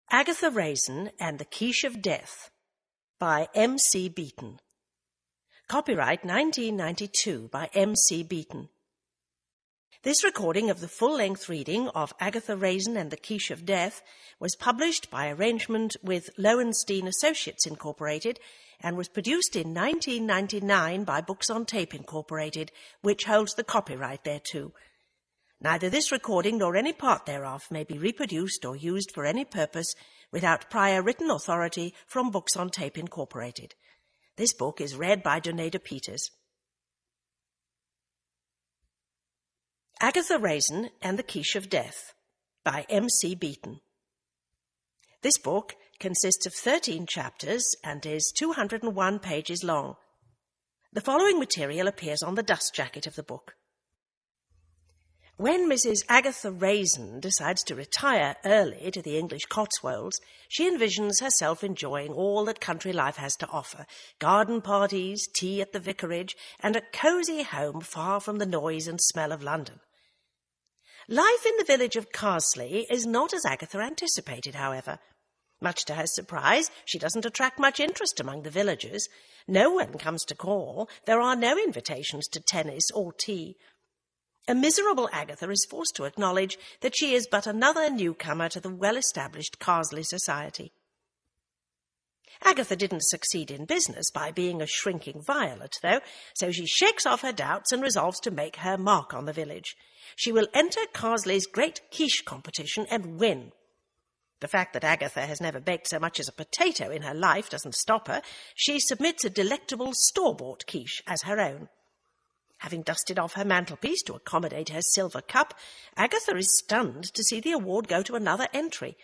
Agatha Raisin and the Quiche of Death by M.C. Beaton. Copyright 1992 by M.C. Beaton. This recording of the full-length reading of Agatha Raisin and the Quiche of Death was published by arrangement with Lowenstein Associates Incorporated and was produced in 1999 by Books on Tape Incorporated, which holds the copyright thereto. Neither this recording nor any part thereof may be reproduced or used for any purpose without prior written authority from Books on Tape Incorporated. This book is read by Donada Peters. Agatha Raisin and the Quiche of Death by M.C. Beaton. This book consists of 13 chapters and is 201 pages long. The following material appears on the dust jacket of the book. When Mrs. Agatha Raisin decides to retire early to the English Cotswolds, she envisions herself enjoying all that country life has to offer, garden parties, tea at the vicarage, and a cosy home far from the noise and smell of London. Life in the village of Carsely is not as Agatha anticipated, however. Much to her surprise, she doesn't attract much interest among the villagers. No one comes to call. There are no invitations to tennis or tea. A miserable Agatha is forced to acknowledge that she is but another newcomer to the well-established Carsely society. Agatha didn't succeed in business by being a shrinking violet, though, so she shakes off her doubts and resolves to make her mark on the village. She will enter Carsley's great quiche competition and win. The fact that Agatha has never baked so much as a potato in her life doesn't stop her. She submits a delectable store-bought quiche as her own. Having dusted off her mantelpiece to accommodate her silver cup, Agatha is stunned to see the award go to another entry.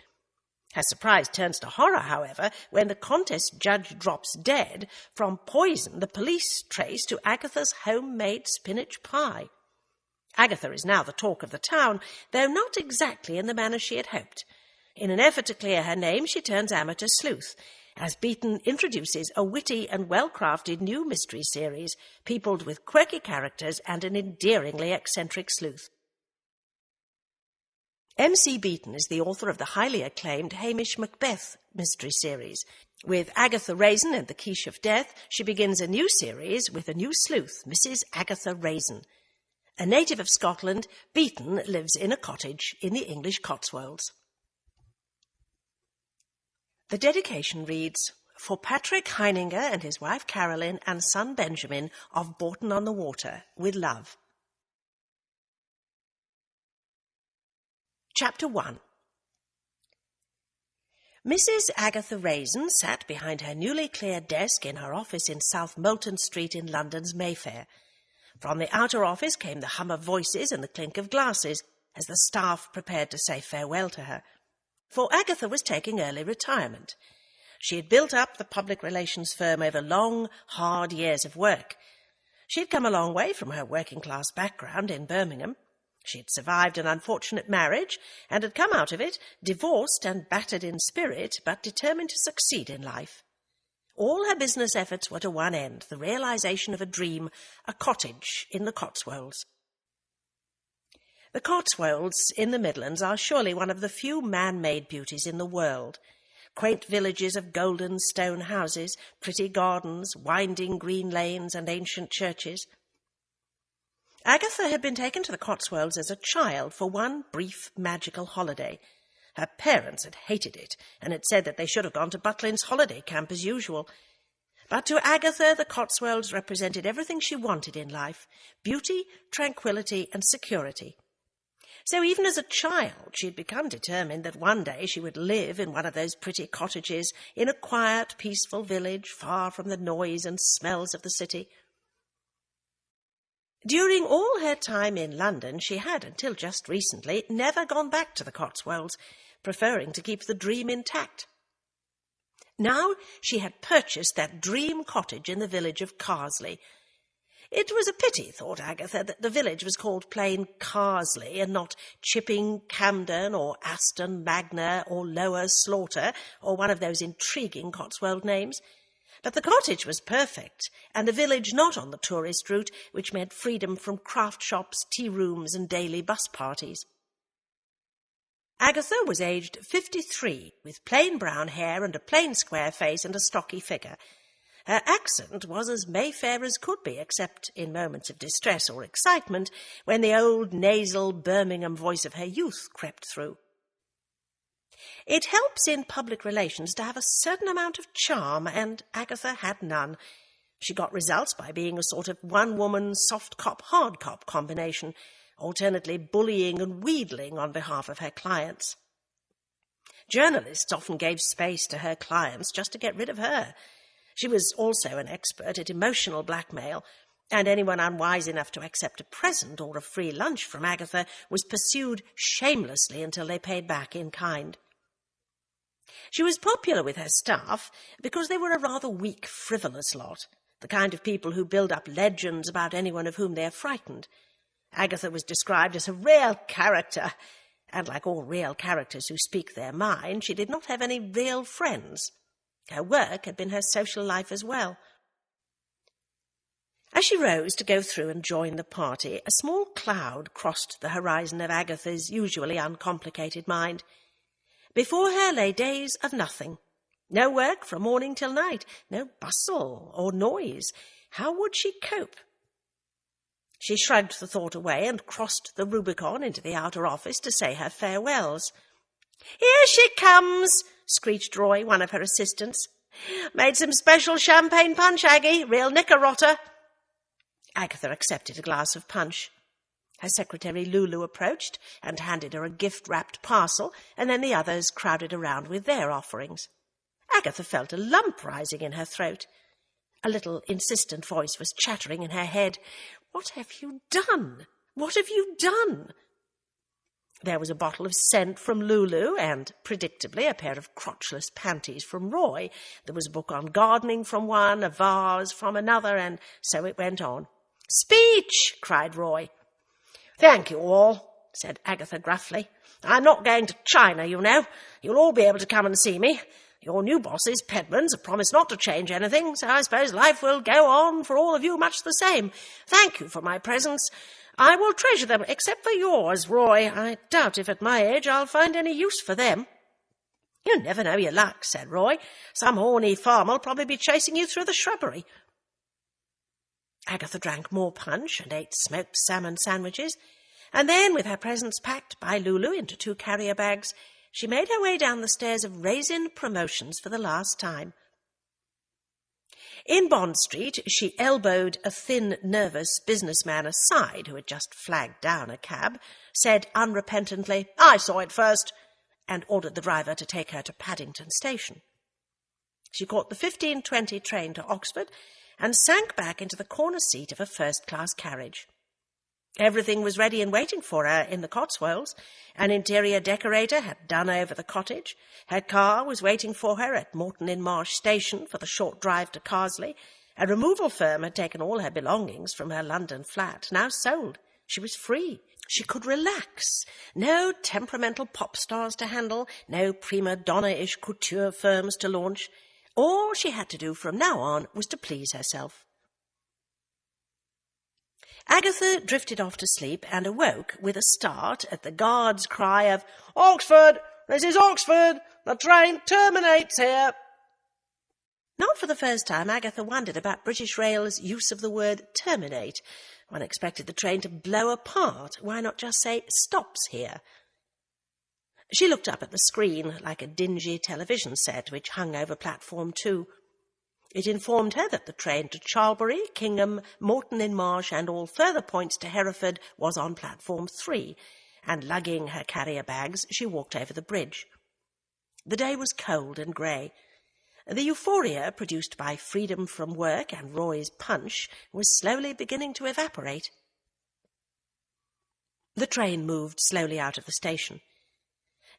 Her surprise turns to horror, however, when the contest judge drops dead from poison the police trace to Agatha's homemade spinach pie. Agatha is now the talk of the town, though not exactly in the manner she had hoped. In an effort to clear her name, she turns amateur sleuth, as Beaton introduces a witty and well-crafted new mystery series, peopled with quirky characters and an endearingly eccentric sleuth. M.C. Beaton is the author of the highly acclaimed Hamish Macbeth mystery series. With Agatha Raisin and the Quiche of Death, she begins a new series with a new sleuth, Mrs. Agatha Raisin. A native of Scotland, Beaton lives in a cottage in the English Cotswolds. The dedication reads, "For Patrick Heininger and his wife Caroline and son Benjamin of Bourton-on-the-Water, with love." Chapter 1. Mrs. Agatha Raisin sat behind her newly cleared desk in her office in South Molton Street in London's Mayfair. From the outer office came the hum of voices and the clink of glasses as the staff prepared to say farewell to her. For Agatha was taking early retirement. She had built up the public relations firm over long, hard years of work. She had come a long way from her working-class background in Birmingham. She had survived an unfortunate marriage and had come out of it divorced and battered in spirit, but determined to succeed in life. All her business efforts were to one end, the realization of a dream, a cottage in the Cotswolds. The Cotswolds in the Midlands are surely one of the few man-made beauties in the world. Quaint villages of golden stone houses, pretty gardens, winding green lanes and ancient churches. Agatha had been taken to the Cotswolds as a child for one brief magical holiday. Her parents had hated it and had said that they should have gone to Butlin's holiday camp as usual. But to Agatha, the Cotswolds represented everything she wanted in life: beauty, tranquility, and security. So even as a child, she had become determined that one day she would live in one of those pretty cottages in a quiet, peaceful village, far from the noise and smells of the city. During all her time in London, she had, until just recently, never gone back to the Cotswolds, preferring to keep the dream intact. Now she had purchased that dream cottage in the village of Carsely. It was a pity, thought Agatha, that the village was called plain Carsely and not Chipping Camden or Aston Magna or Lower Slaughter or one of those intriguing Cotswold names. But the cottage was perfect, and the village not on the tourist route, which meant freedom from craft shops, tea rooms, and daily bus parties. Agatha was aged 53, with plain brown hair and a plain square face and a stocky figure. Her accent was as Mayfair as could be, except in moments of distress or excitement, when the old nasal Birmingham voice of her youth crept through. It helps in public relations to have a certain amount of charm, and Agatha had none. She got results by being a sort of one-woman soft cop, hard cop combination, alternately bullying and wheedling on behalf of her clients. Journalists often gave space to her clients just to get rid of her. She was also an expert at emotional blackmail, and anyone unwise enough to accept a present or a free lunch from Agatha was pursued shamelessly until they paid back in kind. She was popular with her staff because they were a rather weak, frivolous lot, the kind of people who build up legends about anyone of whom they are frightened. Agatha was described as a real character, and like all real characters who speak their mind, she did not have any real friends. Her work had been her social life as well. As she rose to go through and join the party, a small cloud crossed the horizon of Agatha's usually uncomplicated mind. Before her lay days of nothing. No work from morning till night, no bustle or noise. How would she cope? She shrugged the thought away and crossed the Rubicon into the outer office to say her farewells. "Here she comes," screeched Roy, one of her assistants. "Made some special champagne punch, Aggie, real knicker-rotter." Agatha accepted a glass of punch. Her secretary Lulu approached and handed her a gift-wrapped parcel, and then the others crowded around with their offerings. Agatha felt a lump rising in her throat. A little insistent voice was chattering in her head. "What have you done? What have you done?" There was a bottle of scent from Lulu and, predictably, a pair of crotchless panties from Roy. There was a book on gardening from one, a vase from another, and so it went on. "Speech!" cried Roy. "Thank you all," said Agatha gruffly. "I'm not going to China, you know. You'll all be able to come and see me. Your new bosses, Pedmans, have promised not to change anything, so I suppose life will go on for all of you much the same. Thank you for my presents. I will treasure them, except for yours, Roy. I doubt if at my age I'll find any use for them." "You never know your luck," said Roy. "Some horny farmer'll probably be chasing you through the shrubbery." Agatha drank more punch and ate smoked salmon sandwiches, and then, with her presents packed by Lulu into 2 carrier bags, she made her way down the stairs of Raisin Promotions for the last time. In Bond Street, she elbowed a thin, nervous businessman aside who had just flagged down a cab, said unrepentantly, "I saw it first," and ordered the driver to take her to Paddington Station. She caught the 15:20 train to Oxford and sank back into the corner seat of a first-class carriage. Everything was ready and waiting for her in the Cotswolds. An interior decorator had done over the cottage. Her car was waiting for her at Morton-in-Marsh station for the short drive to Carsley. A removal firm had taken all her belongings from her London flat, now sold. She was free. She could relax. No temperamental pop stars to handle, no prima donna-ish couture firms to launch. All she had to do from now on was to please herself. Agatha drifted off to sleep and awoke with a start at the guard's cry of, "Oxford! This is Oxford! The train terminates here!" Not for the first time, Agatha wondered about British Rail's use of the word terminate. One expected the train to blow apart. Why not just say, "stops here"? She looked up at the screen, like a dingy television set which hung over platform 2. It informed her that the train to Charlbury, Kingham, Morton-in-Marsh and all further points to Hereford was on platform 3, and lugging her carrier bags, she walked over the bridge. The day was cold and grey. The euphoria produced by freedom from work and Roy's punch was slowly beginning to evaporate. The train moved slowly out of the station.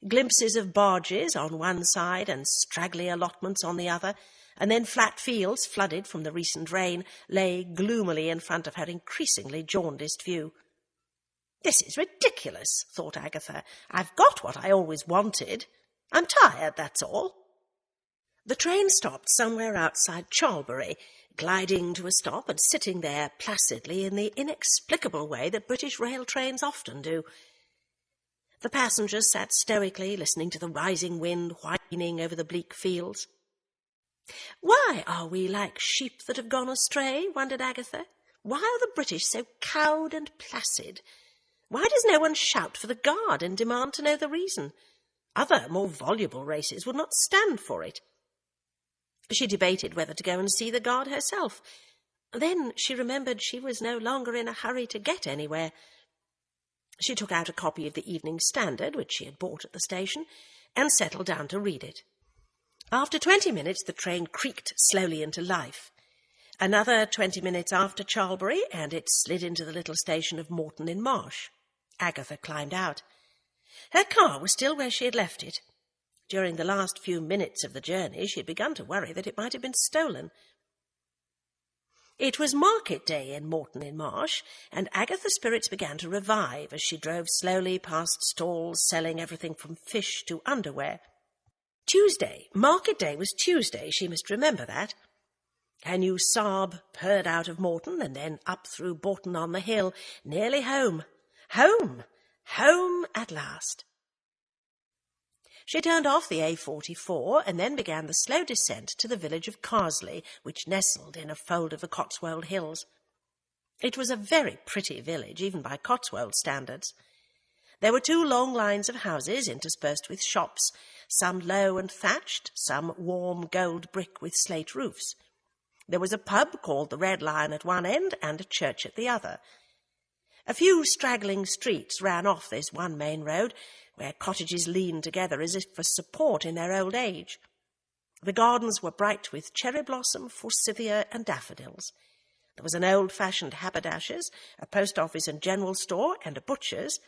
Glimpses of barges on one side and straggly allotments on the other, and then flat fields, flooded from the recent rain, lay gloomily in front of her increasingly jaundiced view. "This is ridiculous," thought Agatha. "I've got what I always wanted. I'm tired, that's all." The train stopped somewhere outside Charlbury, gliding to a stop and sitting there placidly in the inexplicable way that British rail trains often do. The passengers sat stoically, listening to the rising wind whining over the bleak fields. "Why are we like sheep that have gone astray?" wondered Agatha. "Why are the British so cowed and placid? Why does no one shout for the guard and demand to know the reason? Other, more voluble races would not stand for it." She debated whether to go and see the guard herself. Then she remembered she was no longer in a hurry to get anywhere. She took out a copy of the Evening Standard, which she had bought at the station, and settled down to read it. After 20 minutes, the train creaked slowly into life. Another 20 minutes after Charlbury, and it slid into the little station of Moreton-in-Marsh. Agatha climbed out. Her car was still where she had left it. During the last few minutes of the journey, she had begun to worry that it might have been stolen. It was market day in Moreton-in-Marsh, and Agatha's spirits began to revive as she drove slowly past stalls selling everything from fish to underwear. Tuesday. Market day was Tuesday, she must remember that. Her new Saab purred out of Moreton and then up through Bourton-on-the-Hill, nearly home. Home! Home at last. She turned off the A44 and then began the slow descent to the village of Carsely, which nestled in a fold of the Cotswold Hills. It was a very pretty village, even by Cotswold standards. There were 2 long lines of houses interspersed with shops, some low and thatched, some warm gold brick with slate roofs. There was a pub called the Red Lion at one end and a church at the other. A few straggling streets ran off this one main road, where cottages leaned together as if for support in their old age. The gardens were bright with cherry blossom, forsythia, and daffodils. There was an old-fashioned haberdasher's, a post office and general store, and a butcher's,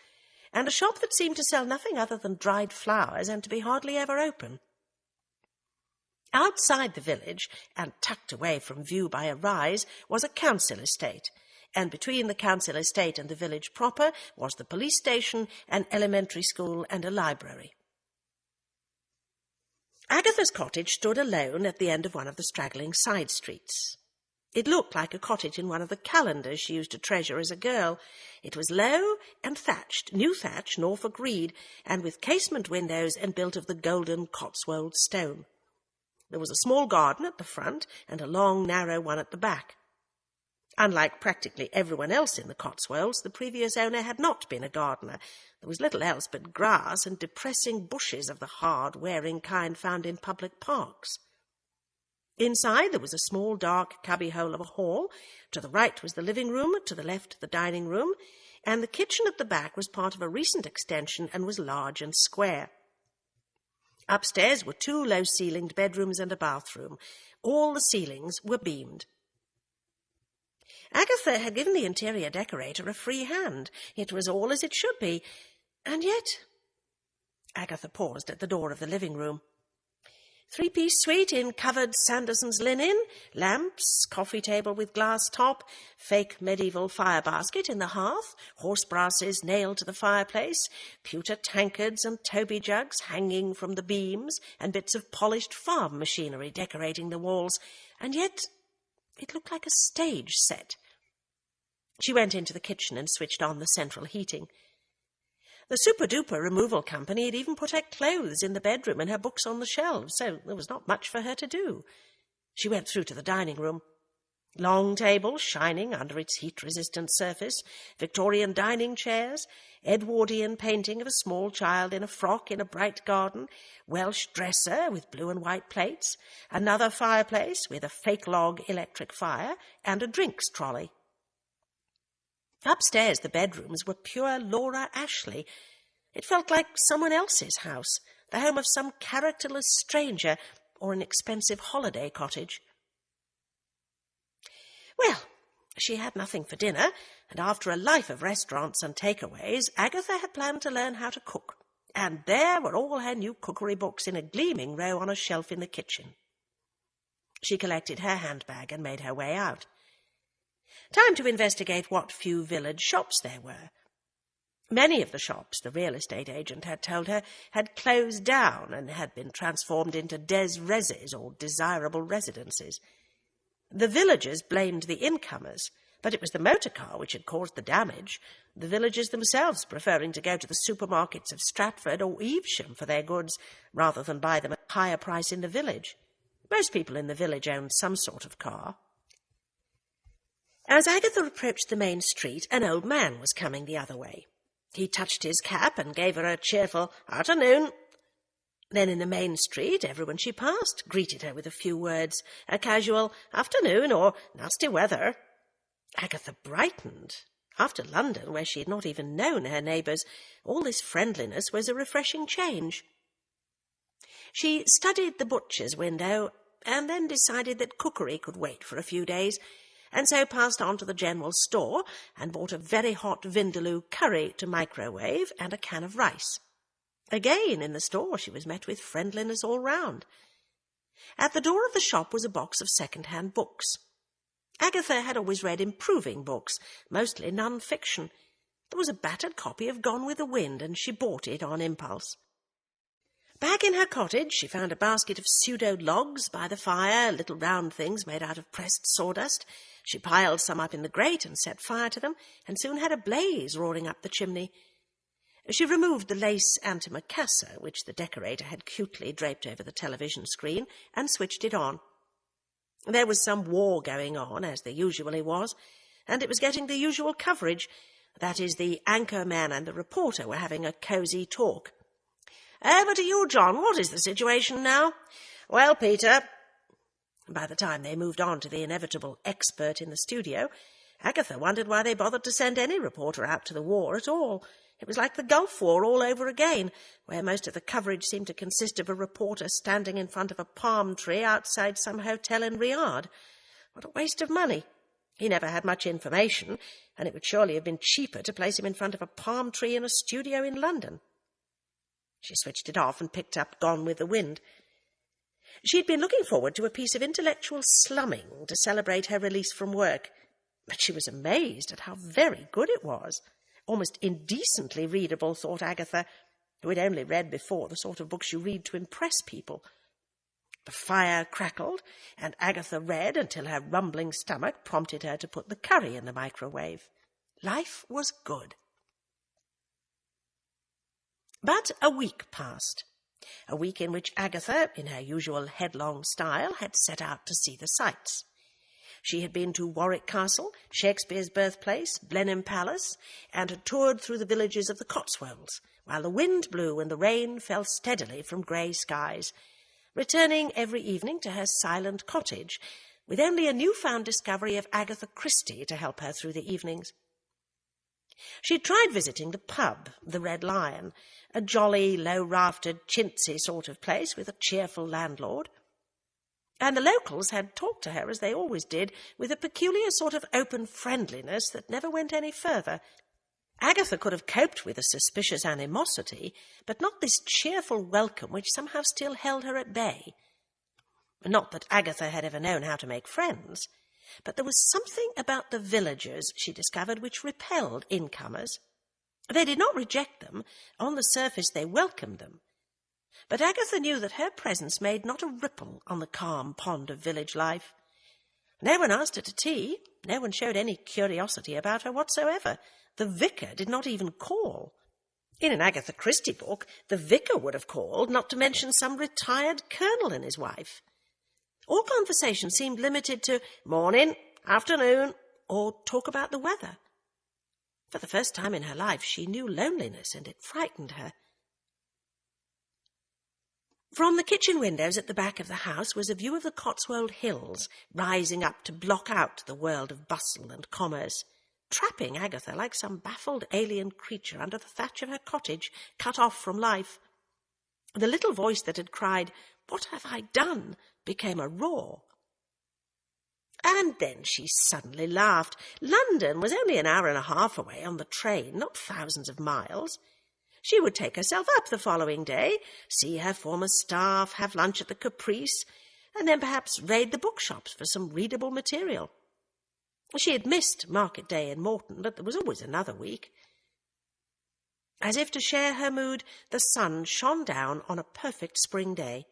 and a shop that seemed to sell nothing other than dried flowers and to be hardly ever open. Outside the village, and tucked away from view by a rise, was a council estate, and between the council estate and the village proper was the police station, an elementary school, and a library. Agatha's cottage stood alone at the end of one of the straggling side streets. It looked like a cottage in one of the calendars she used to treasure as a girl. It was low and thatched, new thatch, Norfolk reed, and with casement windows and built of the golden Cotswold stone. There was a small garden at the front and a long, narrow one at the back. Unlike practically everyone else in the Cotswolds, the previous owner had not been a gardener. There was little else but grass and depressing bushes of the hard-wearing kind found in public parks. Inside there was a small, dark cubbyhole of a hall. To the right was the living room, to the left the dining room, and the kitchen at the back was part of a recent extension and was large and square. Upstairs were 2 low-ceilinged bedrooms and a bathroom. All the ceilings were beamed. Agatha had given the interior decorator a free hand. It was all as it should be, and yet... Agatha paused at the door of the living room. 3-piece suite in covered Sanderson's linen, lamps, coffee table with glass top, fake medieval fire basket in the hearth, horse brasses nailed to the fireplace, pewter tankards and toby jugs hanging from the beams, and bits of polished farm machinery decorating the walls, and yet it looked like a stage set. She went into the kitchen and switched on the central heating. The super-duper removal company had even put her clothes in the bedroom and her books on the shelves, so there was not much for her to do. She went through to the dining room. Long table shining under its heat-resistant surface, Victorian dining chairs, Edwardian painting of a small child in a frock in a bright garden, Welsh dresser with blue and white plates, another fireplace with a fake log electric fire, and a drinks trolley. Upstairs the bedrooms were pure Laura Ashley. It felt like someone else's house, the home of some characterless stranger or an expensive holiday cottage. Well, she had nothing for dinner, and after a life of restaurants and takeaways, Agatha had planned to learn how to cook, and there were all her new cookery books in a gleaming row on a shelf in the kitchen. She collected her handbag and made her way out. Time to investigate what few village shops there were. Many of the shops, the real estate agent had told her, had closed down and had been transformed into des reses, or desirable residences. The villagers blamed the incomers, But it was the motor car which had caused the damage, the villagers themselves preferring to go to the supermarkets of Stratford or Evesham for their goods rather than buy them at a higher price in the village. Most people in the village owned some sort of car. As Agatha approached the main street, an old man was coming the other way. He touched his cap and gave her a cheerful "Afternoon." Then in the main street, everyone she passed greeted her with a few words, a casual "Afternoon" or "Nasty weather." Agatha brightened. After London, where she had not even known her neighbours, all this friendliness was a refreshing change. She studied the butcher's window and then decided that cookery could wait for a few days, and so passed on to the general store and bought a very hot vindaloo curry to microwave and a can of rice. Again, in the store, she was met with friendliness all round. At the door of the shop was a box of second-hand books. Agatha had always read improving books, mostly non-fiction. There was a battered copy of Gone with the Wind, and she bought it on impulse. Back in her cottage, she found a basket of pseudo-logs by the fire, little round things made out of pressed sawdust. She piled some up in the grate and set fire to them, and soon had a blaze roaring up the chimney. She removed the lace antimacassar, which the decorator had cutely draped over the television screen, and switched it on. There was some war going on, as there usually was, and it was getting the usual coverage. That is, the anchorman and the reporter were having a cosy talk. "Over to you, John. What is the situation now?" "Well, Peter..." By the time they moved on to the inevitable expert in the studio, Agatha wondered why they bothered to send any reporter out to the war at all. It was like the Gulf War all over again, where most of the coverage seemed to consist of a reporter standing in front of a palm tree outside some hotel in Riyadh. What a waste of money. He never had much information, and it would surely have been cheaper to place him in front of a palm tree in a studio in London. She switched it off and picked up Gone with the Wind. She had been looking forward to a piece of intellectual slumming to celebrate her release from work, but she was amazed at how very good it was. Almost indecently readable, thought Agatha, who had only read before the sort of books you read to impress people. The fire crackled, and Agatha read until her rumbling stomach prompted her to put the curry in the microwave. Life was good. But a week passed, a week in which Agatha, in her usual headlong style, had set out to see the sights. She had been to Warwick Castle, Shakespeare's birthplace, Blenheim Palace, and had toured through the villages of the Cotswolds, while the wind blew and the rain fell steadily from grey skies, returning every evening to her silent cottage, with only a newfound discovery of Agatha Christie to help her through the evenings. She had tried visiting the pub, the Red Lion, a jolly, low-raftered, chintzy sort of place with a cheerful landlord. And the locals had talked to her, as they always did, with a peculiar sort of open friendliness that never went any further. Agatha could have coped with a suspicious animosity, but not this cheerful welcome which somehow still held her at bay. Not that Agatha had ever known how to make friends, but there was something about the villagers, she discovered, which repelled incomers. They did not reject them. On the surface they welcomed them. But Agatha knew that her presence made not a ripple on the calm pond of village life. No one asked her to tea. No one showed any curiosity about her whatsoever. The vicar did not even call. In an Agatha Christie book, the vicar would have called, not to mention some retired colonel and his wife. All conversation seemed limited to morning, afternoon, or talk about the weather. For the first time in her life, she knew loneliness, and it frightened her. From the kitchen windows at the back of the house was a view of the Cotswold Hills, rising up to block out the world of bustle and commerce, trapping Agatha like some baffled alien creature under the thatch of her cottage, cut off from life. The little voice that had cried, "What have I done?" became a roar. And then she suddenly laughed. London was only an hour and a half away on the train, not thousands of miles. She would take herself up the following day, see her former staff, have lunch at the Caprice, and then perhaps raid the bookshops for some readable material. She had missed market day in Morton, but there was always another week. As if to share her mood, the sun shone down on a perfect spring day.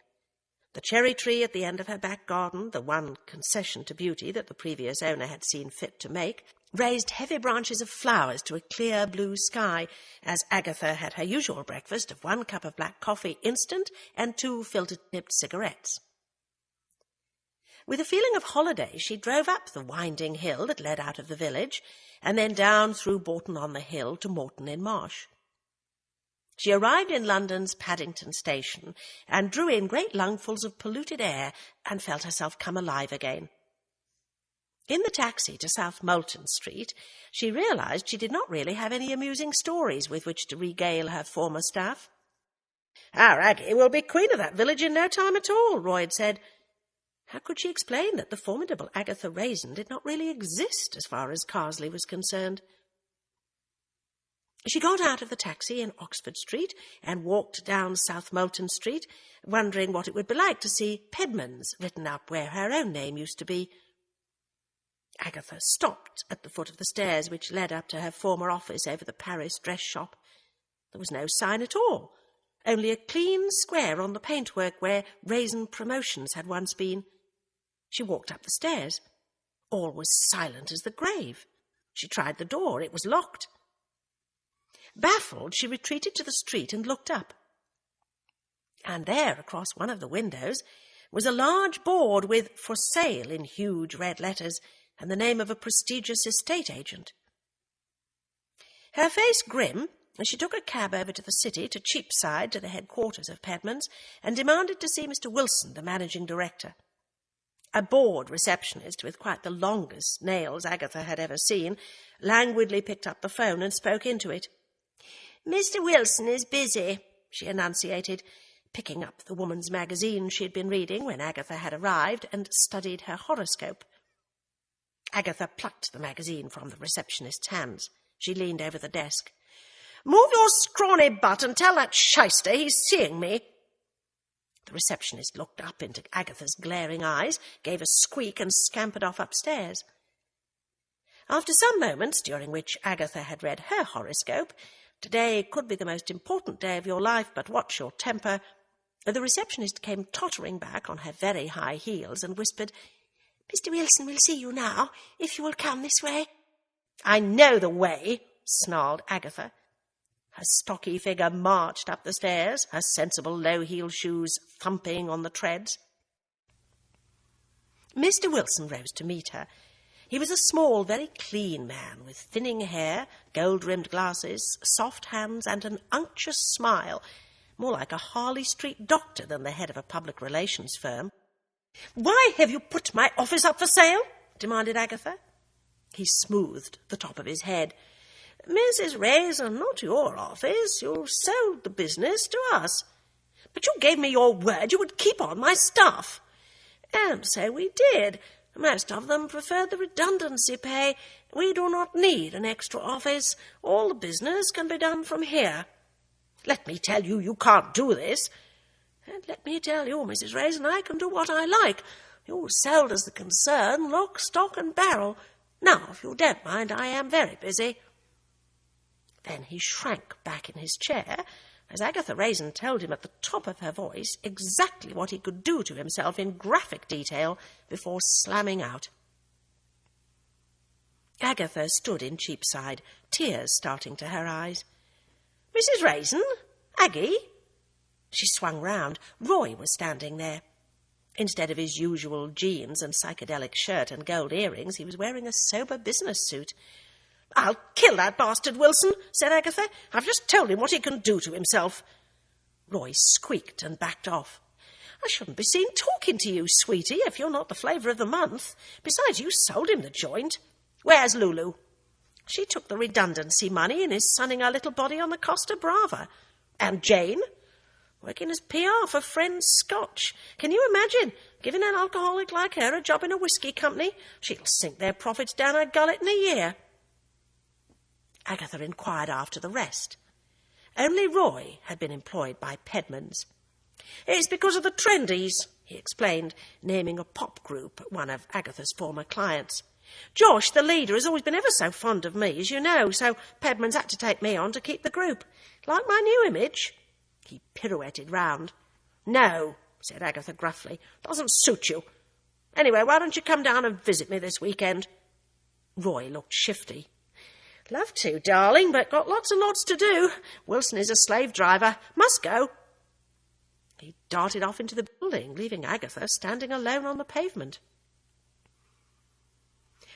The cherry tree at the end of her back garden, the one concession to beauty that the previous owner had seen fit to make, raised heavy branches of flowers to a clear blue sky, as Agatha had her usual breakfast of 1 cup of black coffee instant and 2 filter-tipped cigarettes. With a feeling of holiday, she drove up the winding hill that led out of the village, and then down through Bourton-on-the-Hill to Moreton-in-Marsh. She arrived in London's Paddington Station and drew in great lungfuls of polluted air and felt herself come alive again. In the taxi to South Molton Street, she realised she did not really have any amusing stories with which to regale her former staff. "Our Aggie will be queen of that village in no time at all," Roy had said. How could she explain that the formidable Agatha Raisin did not really exist as far as Carsley was concerned? She got out of the taxi in Oxford Street and walked down South Molton Street, wondering what it would be like to see Pedman's written up where her own name used to be. Agatha stopped at the foot of the stairs which led up to her former office over the Paris dress shop. There was no sign at all, only a clean square on the paintwork where Raisin Promotions had once been. She walked up the stairs. All was silent as the grave. She tried the door. It was locked. Baffled, she retreated to the street and looked up. And there, across one of the windows, was a large board with "For Sale" in huge red letters, and the name of a prestigious estate agent. Her face grim, as she took a cab over to the city, to Cheapside, to the headquarters of Pedman's, and demanded to see Mr. Wilson, the managing director. A bored receptionist, with quite the longest nails Agatha had ever seen, languidly picked up the phone and spoke into it. "Mr. Wilson is busy," she enunciated, picking up the woman's magazine she had been reading when Agatha had arrived, and studied her horoscope. Agatha plucked the magazine from the receptionist's hands. She leaned over the desk. "Move your scrawny butt and tell that shyster he's seeing me." The receptionist looked up into Agatha's glaring eyes, gave a squeak, and scampered off upstairs. After some moments, during which Agatha had read her horoscope, "Today could be the most important day of your life, but watch your temper," the receptionist came tottering back on her very high heels and whispered, "Mr. Wilson will see you now, if you will come this way." "I know the way," snarled Agatha. Her stocky figure marched up the stairs, her sensible low-heeled shoes thumping on the treads. Mr. Wilson rose to meet her. He was a small, very clean man, with thinning hair, gold-rimmed glasses, soft hands, and an unctuous smile, more like a Harley Street doctor than the head of a public relations firm. "Why have you put my office up for sale?" demanded Agatha. He smoothed the top of his head. "Mrs. Raisin, not your office. You sold the business to us. But you gave me your word you would keep on my staff." "And so we did. Most of them preferred the redundancy pay. We do not need an extra office. All the business can be done from here." "Let me tell you, you can't do this." "And let me tell you, Mrs. Raisin, I can do what I like. You sold us the concern, lock, stock, and barrel. Now, if you don't mind, I am very busy." Then he shrank back in his chair, as Agatha Raisin told him at the top of her voice exactly what he could do to himself in graphic detail before slamming out. Agatha stood in Cheapside, tears starting to her eyes. "Mrs. Raisin? Aggie?" She swung round. Roy was standing there. Instead of his usual jeans and psychedelic shirt and gold earrings, he was wearing a sober business suit. "I'll kill that bastard Wilson," said Agatha. "I've just told him what he can do to himself." Roy squeaked and backed off. "I shouldn't be seen talking to you, sweetie, if you're not the flavour of the month. Besides, you sold him the joint. Where's Lulu?" "She took the redundancy money and is sunning her little body on the Costa Brava." "And Jane?" "Working as PR for Friends Scotch. Can you imagine giving an alcoholic like her a job in a whisky company? She'll sink their profits down her gullet in a year." Agatha inquired after the rest. Only Roy had been employed by Pedman's. "It's because of the Trendies," he explained, naming a pop group, one of Agatha's former clients. "Josh, the leader, has always been ever so fond of me, as you know, so Pedman's had to take me on to keep the group. Like my new image?" He pirouetted round. "No," said Agatha gruffly. "Doesn't suit you. Anyway, why don't you come down and visit me this weekend?" Roy looked shifty. "Love to, darling, but got lots and lots to do. Wilson is a slave driver. Must go." He darted off into the building, leaving Agatha standing alone on the pavement.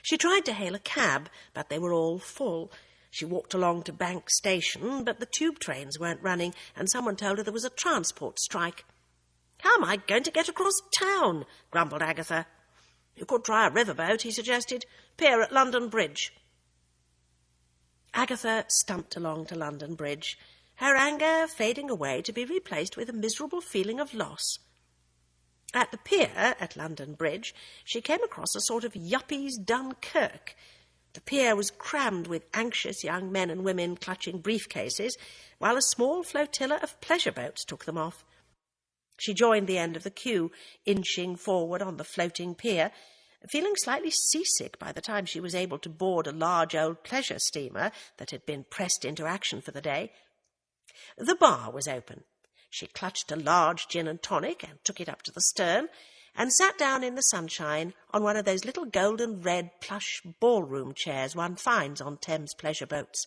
She tried to hail a cab, but they were all full. She walked along to Bank Station, but the tube trains weren't running, and someone told her there was a transport strike. "How am I going to get across town?" grumbled Agatha. "You could try a riverboat," he suggested. "Pier at London Bridge." Agatha stumped along to London Bridge, her anger fading away to be replaced with a miserable feeling of loss. At the pier at London Bridge, she came across a sort of yuppies' Dunkirk. The pier was crammed with anxious young men and women clutching briefcases, while a small flotilla of pleasure boats took them off. She joined the end of the queue, inching forward on the floating pier, feeling slightly seasick by the time she was able to board a large old pleasure steamer that had been pressed into action for the day. The bar was open. She clutched a large gin and tonic and took it up to the stern, and sat down in the sunshine on one of those little golden-red plush ballroom chairs one finds on Thames pleasure boats.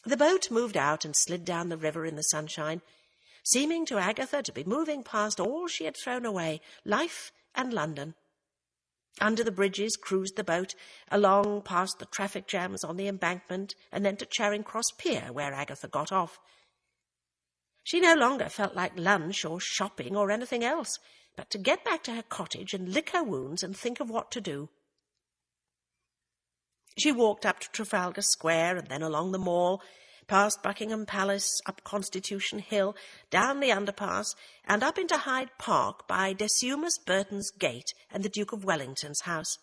The boat moved out and slid down the river in the sunshine, seeming to Agatha to be moving past all she had thrown away, life and London. Under the bridges cruised the boat, along past the traffic jams on the embankment, and then to Charing Cross Pier, where Agatha got off. She no longer felt like lunch or shopping or anything else, but to get back to her cottage and lick her wounds and think of what to do. She walked up to Trafalgar Square and then along the Mall, past Buckingham Palace, up Constitution Hill, down the underpass, and up into Hyde Park by Decimus Burton's Gate and the Duke of Wellington's house.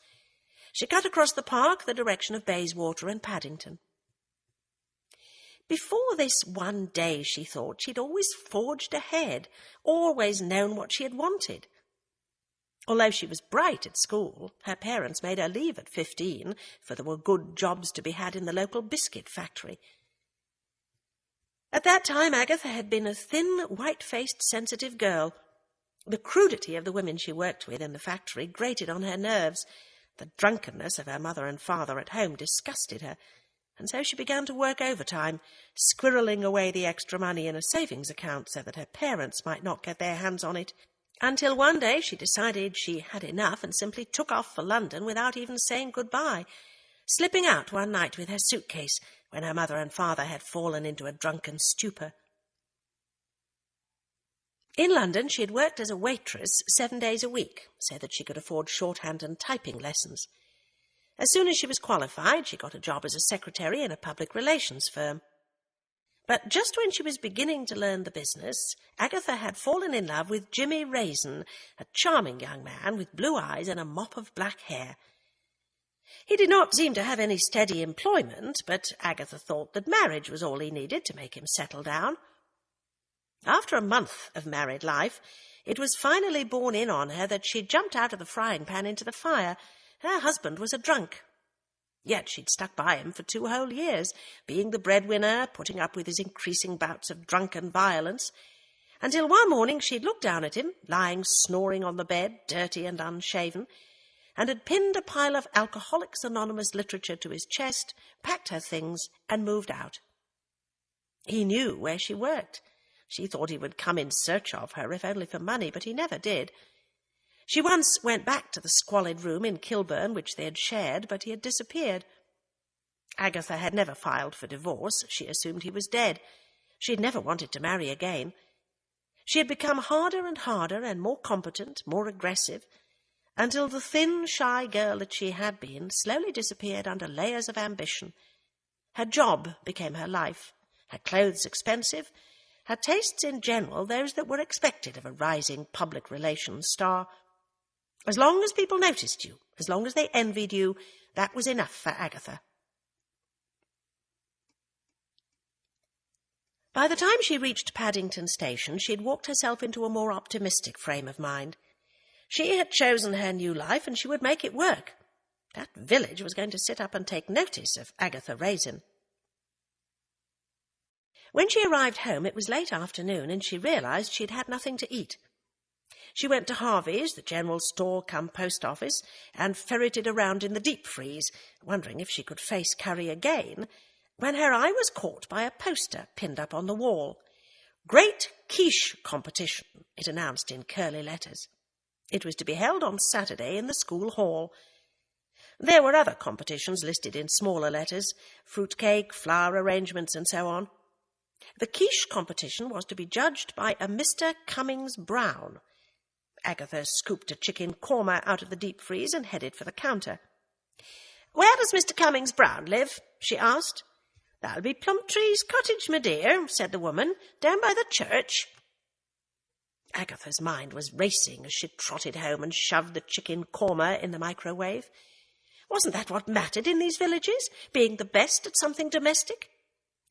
She cut across the park the direction of Bayswater and Paddington. Before this one day, she thought, she'd always forged ahead, always known what she had wanted. Although she was bright at school, her parents made her leave at 15, for there were good jobs to be had in the local biscuit factory. At that time, Agatha had been a thin, white-faced, sensitive girl. The crudity of the women she worked with in the factory grated on her nerves. The drunkenness of her mother and father at home disgusted her, and so she began to work overtime, squirreling away the extra money in a savings account so that her parents might not get their hands on it, until one day she decided she had enough and simply took off for London without even saying goodbye, slipping out one night with her suitcase when her mother and father had fallen into a drunken stupor. In London she had worked as a waitress 7 days a week, so that she could afford shorthand and typing lessons. As soon as she was qualified, she got a job as a secretary in a public relations firm. But just when she was beginning to learn the business, Agatha had fallen in love with Jimmy Raisin, a charming young man with blue eyes and a mop of black hair. He did not seem to have any steady employment, but Agatha thought that marriage was all he needed to make him settle down. After a month of married life, it was finally borne in on her that she'd jumped out of the frying pan into the fire. Her husband was a drunk. Yet she'd stuck by him for 2 whole years, being the breadwinner, putting up with his increasing bouts of drunken violence, until one morning she'd looked down at him, lying snoring on the bed, dirty and unshaven, and had pinned a pile of Alcoholics Anonymous literature to his chest, packed her things, and moved out. He knew where she worked. She thought he would come in search of her, if only for money, but he never did. She once went back to the squalid room in Kilburn which they had shared, but he had disappeared. Agatha had never filed for divorce. She assumed he was dead. She had never wanted to marry again. She had become harder and harder and more competent, more aggressive, until the thin, shy girl that she had been slowly disappeared under layers of ambition. Her job became her life, her clothes expensive, her tastes in general those that were expected of a rising public relations star. As long as people noticed you, as long as they envied you, that was enough for Agatha. By the time she reached Paddington Station, she had walked herself into a more optimistic frame of mind. She had chosen her new life, and she would make it work. That village was going to sit up and take notice of Agatha Raisin. When she arrived home, it was late afternoon, and she realized she had had nothing to eat. She went to Harvey's, the general store cum post office, and ferreted around in the deep freeze, wondering if she could face curry again, when her eye was caught by a poster pinned up on the wall. "Great Quiche Competition," it announced in curly letters. It was to be held on Saturday in the school hall. There were other competitions listed in smaller letters, fruitcake, flower arrangements, and so on. The quiche competition was to be judged by a Mr. Cummings-Browne. Agatha scooped a chicken korma out of the deep freeze and headed for the counter. "Where does Mr. Cummings-Browne live?" she asked. "That'll be Plumtree's Cottage, my dear," said the woman, "down by the church." Agatha's mind was racing as she trotted home and shoved the chicken korma in the microwave. Wasn't that what mattered in these villages, being the best at something domestic?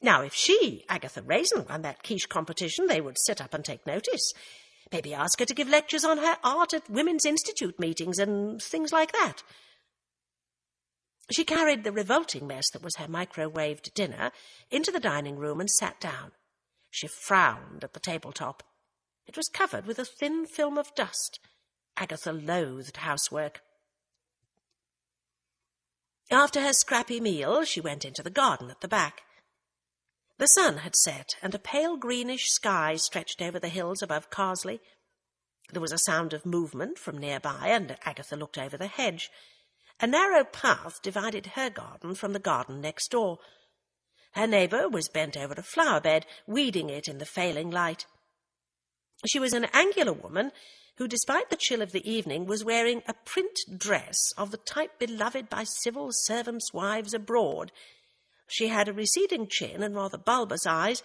Now, if she, Agatha Raisin, won that quiche competition, they would sit up and take notice. Maybe ask her to give lectures on her art at Women's Institute meetings and things like that. She carried the revolting mess that was her microwaved dinner into the dining room and sat down. She frowned at the tabletop. It was covered with a thin film of dust. Agatha loathed housework. After her scrappy meal, she went into the garden at the back. The sun had set, and a pale greenish sky stretched over the hills above Carsely. There was a sound of movement from nearby, and Agatha looked over the hedge. A narrow path divided her garden from the garden next door. Her neighbour was bent over a flower bed, weeding it in the failing light. She was an angular woman who, despite the chill of the evening, was wearing a print dress of the type beloved by civil servants' wives abroad. She had a receding chin and rather bulbous eyes,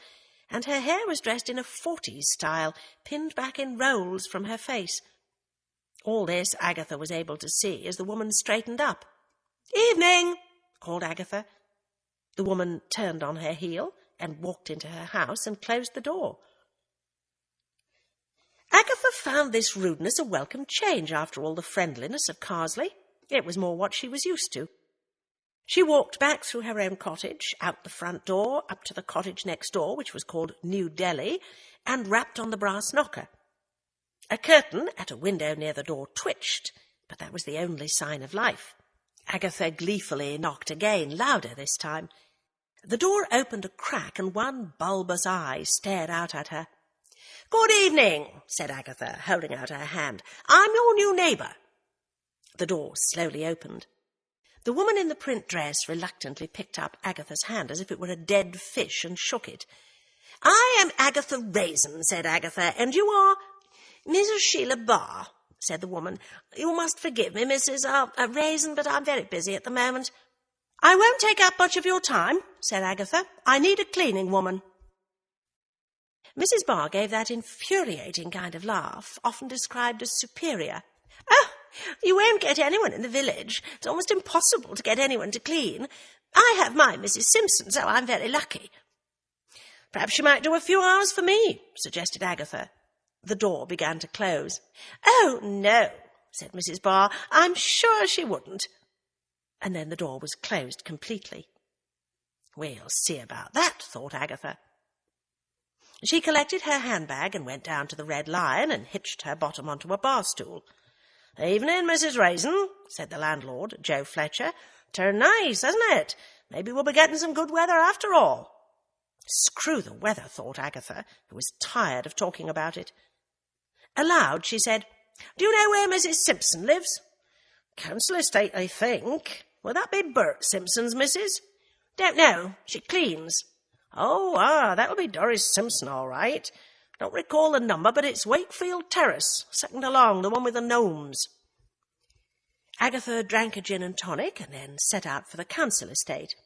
and her hair was dressed in a 40s style, pinned back in rolls from her face. All this Agatha was able to see as the woman straightened up. "Evening," called Agatha. The woman turned on her heel and walked into her house and closed the door. Agatha found this rudeness a welcome change after all the friendliness of Carsely. It was more what she was used to. She walked back through her own cottage, out the front door, up to the cottage next door, which was called New Delhi, and rapped on the brass knocker. A curtain at a window near the door twitched, but that was the only sign of life. Agatha gleefully knocked again, louder this time. The door opened a crack, and one bulbous eye stared out at her. "Good evening," said Agatha, holding out her hand. "I'm your new neighbour." The door slowly opened. The woman in the print dress reluctantly picked up Agatha's hand as if it were a dead fish and shook it. "I am Agatha Raisin," said Agatha, "and you are—" "Mrs. Sheila Barr," said the woman. "You must forgive me, Mrs. Raisin, but I'm very busy at the moment." "I won't take up much of your time," said Agatha. "I need a cleaning woman." Mrs. Barr gave that infuriating kind of laugh, often described as superior. "Oh, you won't get anyone in the village. It's almost impossible to get anyone to clean. I have my Mrs. Simpson, so I'm very lucky." "Perhaps you might do a few hours for me," suggested Agatha. The door began to close. "Oh, no," said Mrs. Barr. "I'm sure she wouldn't." And then the door was closed completely. "We'll see about that," thought Agatha. She collected her handbag and went down to the Red Lion and hitched her bottom onto a bar stool. "Evening, Mrs. Raisin," said the landlord, Joe Fletcher. "Turned nice, hasn't it? Maybe we'll be getting some good weather after all." Screw the weather, thought Agatha, who was tired of talking about it. Aloud she said, "Do you know where Mrs. Simpson lives?" "Council estate, I think. Would that be Bert Simpson's missus?" "Don't know. She cleans." That'll be Doris Simpson, all right. Don't recall the number, but it's Wakefield Terrace, second along, the one with the gnomes." Agatha drank a gin and tonic and then set out for the council estate.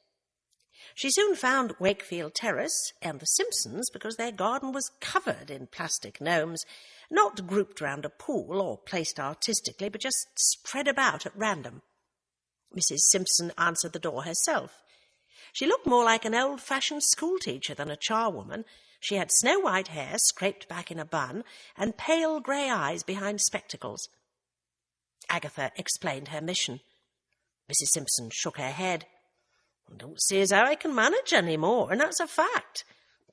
She soon found Wakefield Terrace and the Simpsons because their garden was covered in plastic gnomes, not grouped round a pool or placed artistically, but just spread about at random. Mrs. Simpson answered the door herself. She looked more like an old-fashioned schoolteacher than a charwoman. She had snow-white hair scraped back in a bun and pale grey eyes behind spectacles. Agatha explained her mission. Mrs. Simpson shook her head. "I don't see as how I can manage any more, and that's a fact.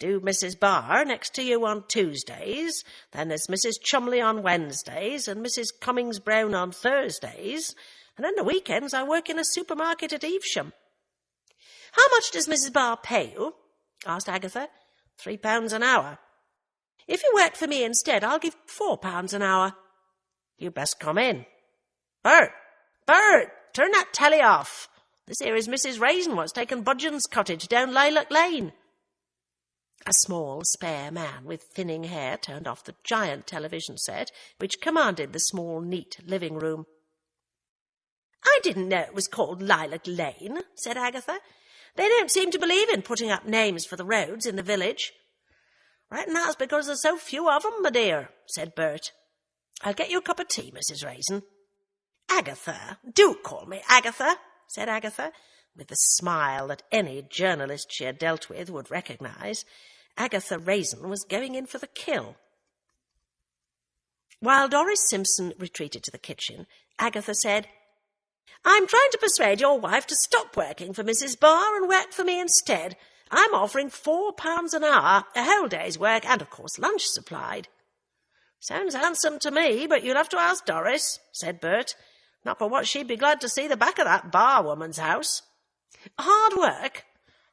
do Mrs. Barr next to you on Tuesdays, then there's Mrs. Chumley on Wednesdays, and Mrs. Cummings-Browne on Thursdays, and then the weekends I work in a supermarket at Evesham." "How much does Mrs. Barr pay you?" asked Agatha. £3 an hour. "If you work for me instead, I'll give £4 an hour." "You best come in." Bert! Turn that telly off. This here is Mrs. Raisin what's taken Budgeon's cottage down Lilac Lane." A small, spare man with thinning hair turned off the giant television set, which commanded the small, neat living room. "I didn't know it was called Lilac Lane," said Agatha. "They don't seem to believe in putting up names for the roads in the village." "Reckon that's because there's so few of 'em, my dear," said Bert. "I'll get you a cup of tea, Mrs. Raisin." "Agatha, do call me Agatha," said Agatha, with the smile that any journalist she had dealt with would recognise. Agatha Raisin was going in for the kill. While Doris Simpson retreated to the kitchen, Agatha said, "I'm trying to persuade your wife to stop working for Mrs. Barr and work for me instead. I'm offering £4 an hour, a whole day's work, and, of course, lunch supplied." "Sounds handsome to me, but you'll have to ask Doris," said Bert. "Not for what she'd be glad to see the back of that Barr woman's house." "Hard work?"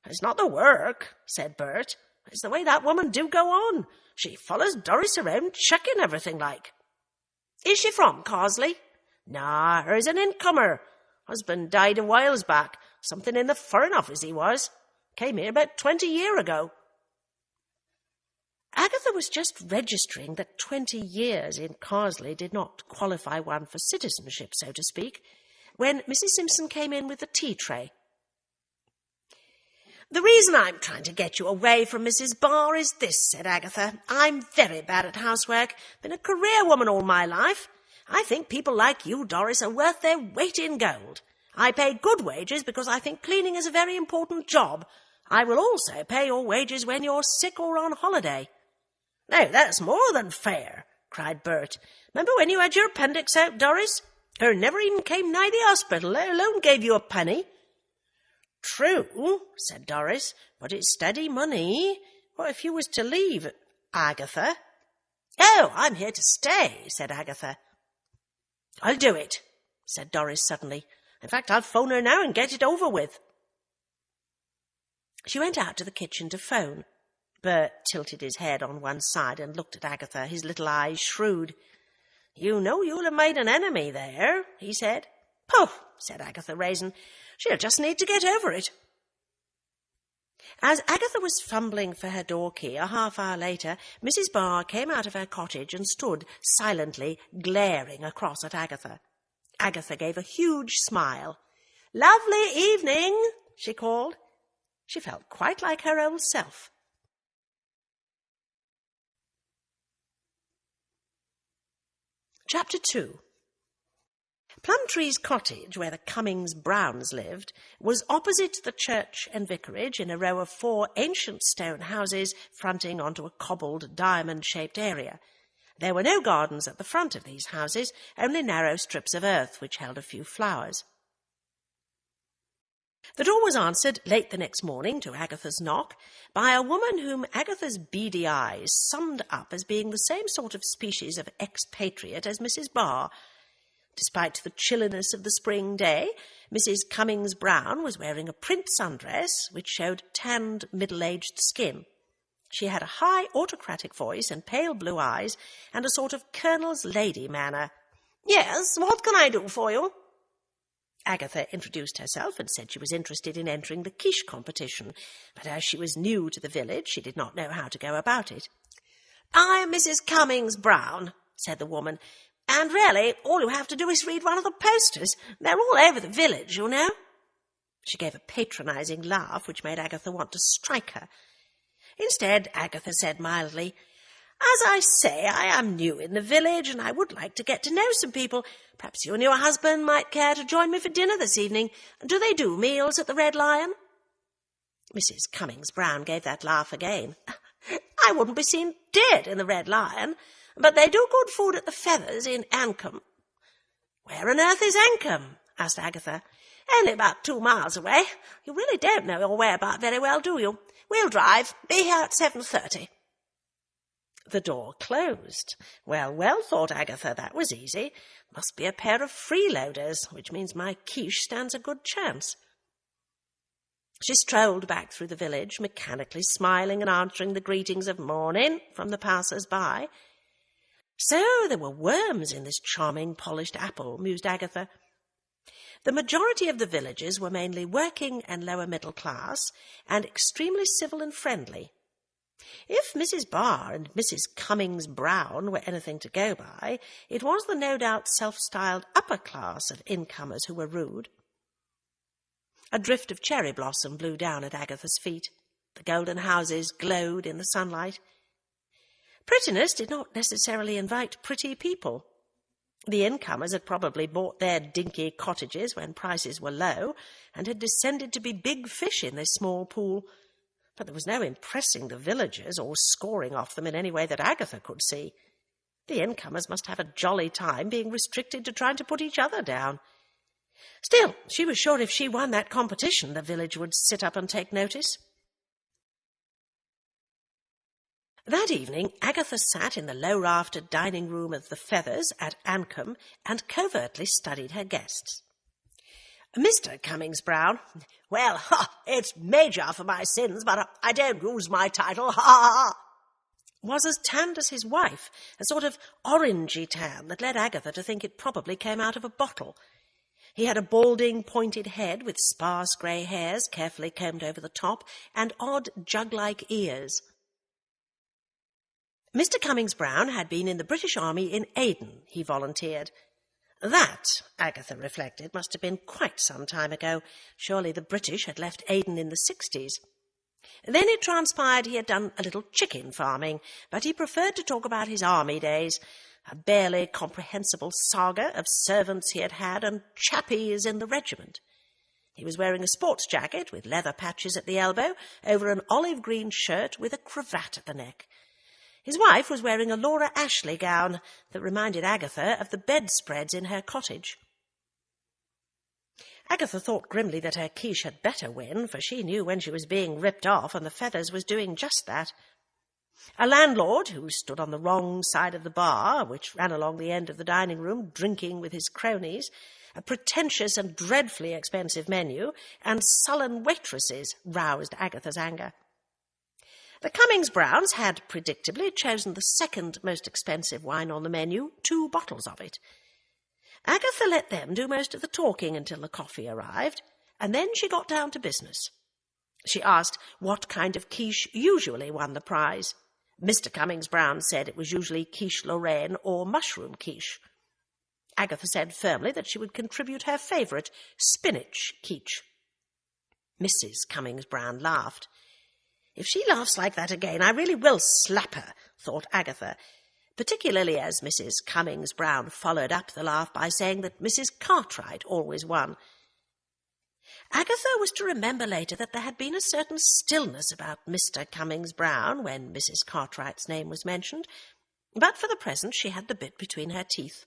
"It's not the work," said Bert. "It's the way that woman do go on. She follows Doris around, checking everything like." "Is she from Carsley?" "Nah, her's an incomer. Husband died a whiles back. Something in the Foreign Office he was. Came here about 20 year ago." Agatha was just registering that 20 years in Carsely did not qualify one for citizenship, so to speak, when Mrs. Simpson came in with the tea tray. "The reason I'm trying to get you away from Mrs. Barr is this," said Agatha. "I'm very bad at housework. Been a career woman all my life. I think people like you, Doris, are worth their weight in gold. I pay good wages because I think cleaning is a very important job. I will also pay your wages when you're sick or on holiday." "Now, that's more than fair," cried Bert. "Remember when you had your appendix out, Doris? Her never even came nigh the hospital, let alone gave you a penny." "True," said Doris, "but it's steady money. What if you was to leave, Agatha?" "Oh, I'm here to stay," said Agatha. "I'll do it," said Doris suddenly. "In fact, I'll phone her now and get it over with." She went out to the kitchen to phone. Bert tilted his head on one side and looked at Agatha, his little eyes shrewd. "You know you'll have made an enemy there," he said. "Pooh," said Agatha Raisin. "She'll just need to get over it." As Agatha was fumbling for her door key a half hour later, Mrs. Barr came out of her cottage and stood silently glaring across at Agatha. Agatha gave a huge smile. "Lovely evening," she called. She felt quite like her old self. Chapter 2. Plumtree's cottage, where the Cummings-Brownes lived, was opposite the church and vicarage in a row of 4 ancient stone houses fronting onto a cobbled, diamond-shaped area. There were no gardens at the front of these houses, only narrow strips of earth which held a few flowers. The door was answered late the next morning, to Agatha's knock, by a woman whom Agatha's beady eyes summed up as being the same sort of species of expatriate as Mrs. Barr. Despite the chilliness of the spring day, Mrs. Cummings-Browne was wearing a print sundress which showed tanned, middle-aged skin. She had a high, autocratic voice and pale blue eyes and a sort of colonel's lady manner. "Yes, what can I do for you?" Agatha introduced herself and said she was interested in entering the quiche competition, but as she was new to the village, she did not know how to go about it. "I am Mrs. Cummings-Browne," said the woman, "and really all you have to do is read one of the posters. They're all over the village, you know." She gave a patronising laugh which made Agatha want to strike her. Instead, Agatha said mildly, "As I say, I am new in the village, and I would like to get to know some people. Perhaps you and your husband might care to join me for dinner this evening. Do they do meals at the Red Lion?" Mrs. Cummings-Browne gave that laugh again. "I wouldn't be seen dead in the Red Lion, but they do good food at the Feathers in Ancombe." "Where on earth is Ancombe?" asked Agatha. Only about 2 miles away. You really don't know your way about very well, do you? We'll drive. Be here at 7:30. The door closed. Well, well, thought Agatha, that was easy. Must be a pair of freeloaders, which means my quiche stands a good chance. She strolled back through the village, mechanically smiling and answering the greetings of morning from the passers-by. So there were worms in this charming polished apple, mused Agatha. The majority of the villagers were mainly working and lower middle class, and extremely civil and friendly. If Mrs. Barr and Mrs. Cummings-Browne were anything to go by, it was the no doubt self-styled upper class of incomers who were rude. A drift of cherry blossom blew down at Agatha's feet. The golden houses glowed in the sunlight. Prettiness did not necessarily invite pretty people. The incomers had probably bought their dinky cottages when prices were low, and had descended to be big fish in this small pool. But there was no impressing the villagers or scoring off them in any way that Agatha could see. The incomers must have a jolly time being restricted to trying to put each other down. Still, she was sure if she won that competition, the village would sit up and take notice. That evening, Agatha sat in the low-raftered dining room of the Feathers at Ancombe and covertly studied her guests. Mr. Cummings-Browne, well, it's major for my sins, but I don't use my title, was as tanned as his wife, a sort of orangey tan that led Agatha to think it probably came out of a bottle. He had a balding, pointed head with sparse grey hairs carefully combed over the top and odd jug-like ears. Mr. Cummings-Browne had been in the British Army in Aden, he volunteered. That, Agatha reflected, must have been quite some time ago. Surely the British had left Aden in the 60s. Then it transpired he had done a little chicken farming, but he preferred to talk about his army days, a barely comprehensible saga of servants he had had and chappies in the regiment. He was wearing a sports jacket with leather patches at the elbow over an olive-green shirt with a cravat at the neck. His wife was wearing a Laura Ashley gown that reminded Agatha of the bedspreads in her cottage. Agatha thought grimly that her quiche had better win, for she knew when she was being ripped off, and the Feathers was doing just that. A landlord, who stood on the wrong side of the bar, which ran along the end of the dining room, drinking with his cronies, a pretentious and dreadfully expensive menu, and sullen waitresses roused Agatha's anger. The Cummings-Brownes had predictably chosen the second most expensive wine on the menu, 2 bottles of it. Agatha let them do most of the talking until the coffee arrived, and then she got down to business. She asked what kind of quiche usually won the prize. Mr. Cummings-Browne said it was usually quiche Lorraine or mushroom quiche. Agatha said firmly that she would contribute her favourite, spinach quiche. Mrs. Cummings-Browne laughed. If she laughs like that again, I really will slap her, thought Agatha, particularly as Mrs. Cummings-Browne followed up the laugh by saying that Mrs. Cartwright always won. Agatha was to remember later that there had been a certain stillness about Mr. Cummings-Browne when Mrs. Cartwright's name was mentioned, but for the present she had the bit between her teeth.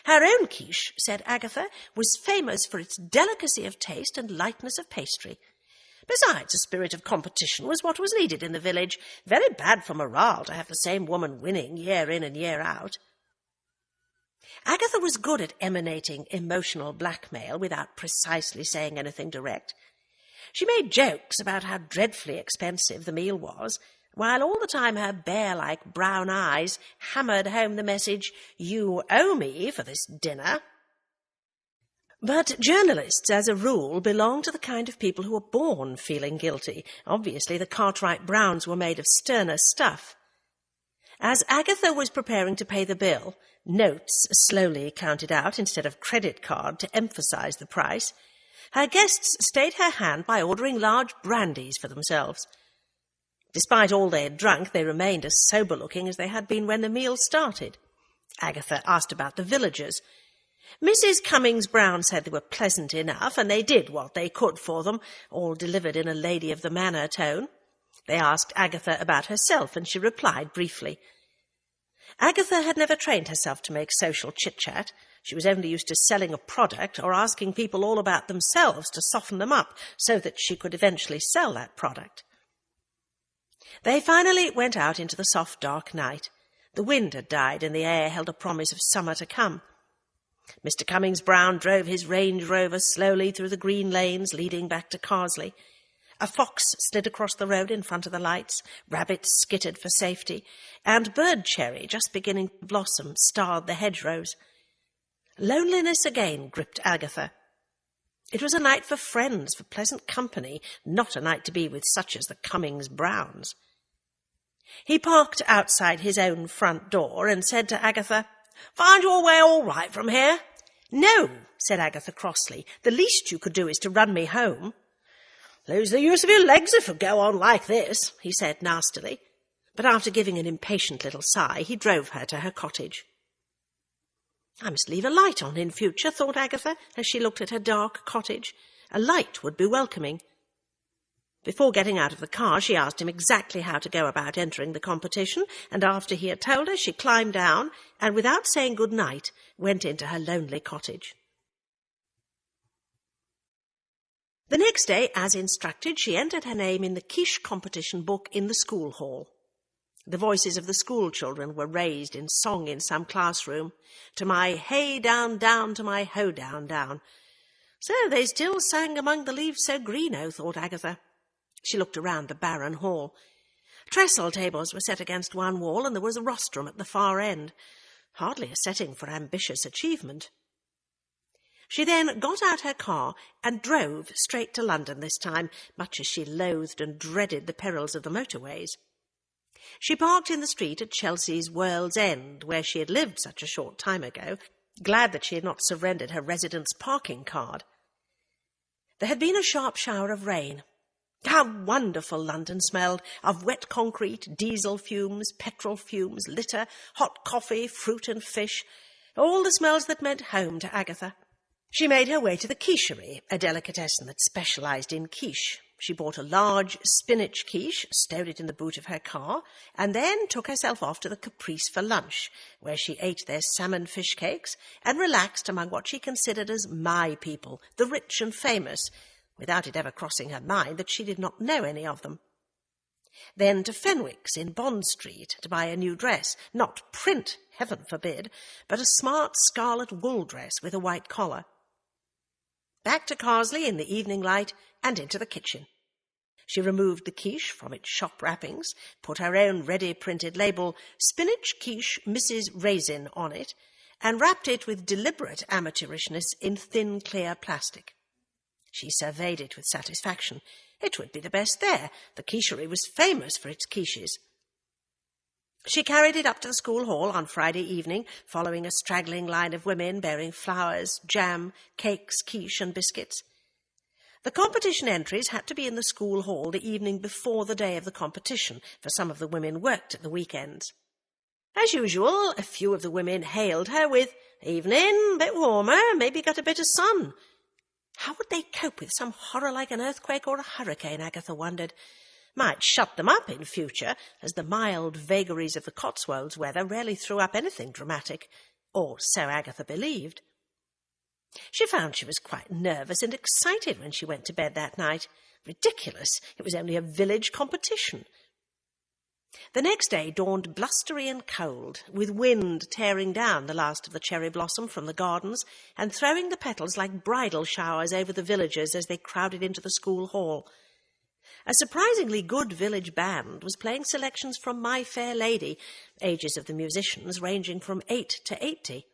Her own quiche, said Agatha, was famous for its delicacy of taste and lightness of pastry. Besides, a spirit of competition was what was needed in the village. Very bad for morale to have the same woman winning year in and year out. Agatha was good at emanating emotional blackmail without precisely saying anything direct. She made jokes about how dreadfully expensive the meal was, while all the time her bear-like brown eyes hammered home the message, "You owe me for this dinner." But journalists, as a rule, belong to the kind of people who are born feeling guilty. Obviously, the Cartwright-Brownes were made of sterner stuff. As Agatha was preparing to pay the bill, notes slowly counted out instead of credit card to emphasize the price, her guests stayed her hand by ordering large brandies for themselves. Despite all they had drunk, they remained as sober-looking as they had been when the meal started. Agatha asked about the villagers. Mrs. Cummings-Browne said they were pleasant enough, and they did what they could for them, all delivered in a lady-of-the-manor tone. They asked Agatha about herself, and she replied briefly. Agatha had never trained herself to make social chit-chat. She was only used to selling a product or asking people all about themselves to soften them up so that she could eventually sell that product. They finally went out into the soft, dark night. The wind had died and the air held a promise of summer to come. Mr. Cummings-Browne drove his Range Rover slowly through the green lanes leading back to Carsely. A fox slid across the road in front of the lights, rabbits skittered for safety, and bird cherry, just beginning to blossom, starred the hedgerows. Loneliness again gripped Agatha. It was a night for friends, for pleasant company, not a night to be with such as the Cummings-Brownes. He parked outside his own front door and said to Agatha, "Find your way all right from here?" "No," said Agatha crossly. "The least you could do is to run me home." "Lose the use of your legs if you go on like this," he said nastily. But after giving an impatient little sigh, he drove her to her cottage. "I must leave a light on in future," thought Agatha, as she looked at her dark cottage. A light would be welcoming. Before getting out of the car, she asked him exactly how to go about entering the competition, and after he had told her, she climbed down and, without saying good night, went into her lonely cottage. The next day, as instructed, she entered her name in the Quiche competition book in the school hall. The voices of the school children were raised in song in some classroom. "To my hay down, down, to my ho down, down." So they still sang "Among the leaves so green, oh," thought Agatha. She looked around the barren hall. Trestle tables were set against one wall, and there was a rostrum at the far end. Hardly a setting for ambitious achievement. She then got out her car and drove straight to London this time, much as she loathed and dreaded the perils of the motorways. She parked in the street at Chelsea's World's End, where she had lived such a short time ago, glad that she had not surrendered her residence parking card. There had been a sharp shower of rain. How wonderful London smelled, of wet concrete, diesel fumes, petrol fumes, litter, hot coffee, fruit and fish, all the smells that meant home to Agatha. She made her way to the quicherie, a delicatessen that specialised in quiche. She bought a large spinach quiche, stowed it in the boot of her car, and then took herself off to the Caprice for lunch, where she ate their salmon fish cakes and relaxed among what she considered as my people, the rich and famous, without it ever crossing her mind that she did not know any of them. Then to Fenwick's in Bond Street to buy a new dress, not print, heaven forbid, but a smart scarlet wool dress with a white collar. Back to Carsely in the evening light and into the kitchen. She removed the quiche from its shop wrappings, put her own ready-printed label, "Spinach Quiche Mrs. Raisin," on it, and wrapped it with deliberate amateurishness in thin, clear plastic. She surveyed it with satisfaction. It would be the best there. The quicherie was famous for its quiches. She carried it up to the school hall on Friday evening, following a straggling line of women bearing flowers, jam, cakes, quiche and biscuits. The competition entries had to be in the school hall the evening before the day of the competition, for some of the women worked at the weekends. As usual, a few of the women hailed her with, "Evening, bit warmer, maybe got a bit of sun." How would they cope with some horror like an earthquake or a hurricane, Agatha wondered. Might shut them up in future, as the mild vagaries of the Cotswolds weather rarely threw up anything dramatic, or so Agatha believed. She found she was quite nervous and excited when she went to bed that night. Ridiculous! It was only a village competition. The next day dawned blustery and cold, with wind tearing down the last of the cherry blossom from the gardens and throwing the petals like bridal showers over the villagers as they crowded into the school hall. A surprisingly good village band was playing selections from My Fair Lady, ages of the musicians ranging from 8 to 80.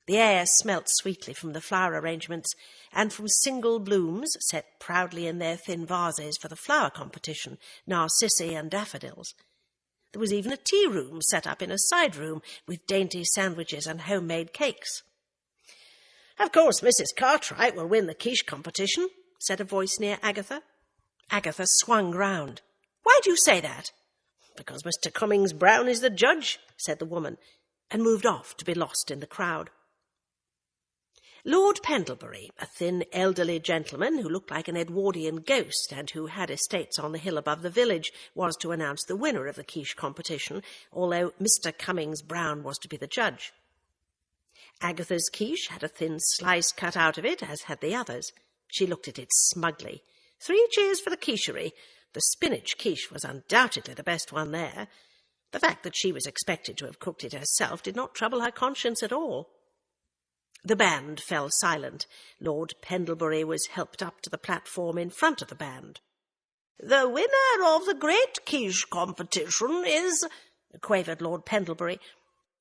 The air smelt sweetly from the flower arrangements and from single blooms set proudly in their thin vases for the flower competition, narcissi and daffodils. There was even a tea-room set up in a side room with dainty sandwiches and homemade cakes. "Of course Mrs. Cartwright will win the quiche competition," said a voice near Agatha. Agatha swung round. "Why do you say that?" "Because Mr. Cummings-Browne is the judge," said the woman, and moved off to be lost in the crowd. Lord Pendlebury, a thin, elderly gentleman who looked like an Edwardian ghost and who had estates on the hill above the village, was to announce the winner of the quiche competition, although Mr. Cummings-Browne was to be the judge. Agatha's quiche had a thin slice cut out of it, as had the others. She looked at it smugly. 3 cheers for the quicherie. The spinach quiche was undoubtedly the best one there. The fact that she was expected to have cooked it herself did not trouble her conscience at all. The band fell silent. Lord Pendlebury was helped up to the platform in front of the band. "The winner of the great quiche competition is—" quavered Lord Pendlebury.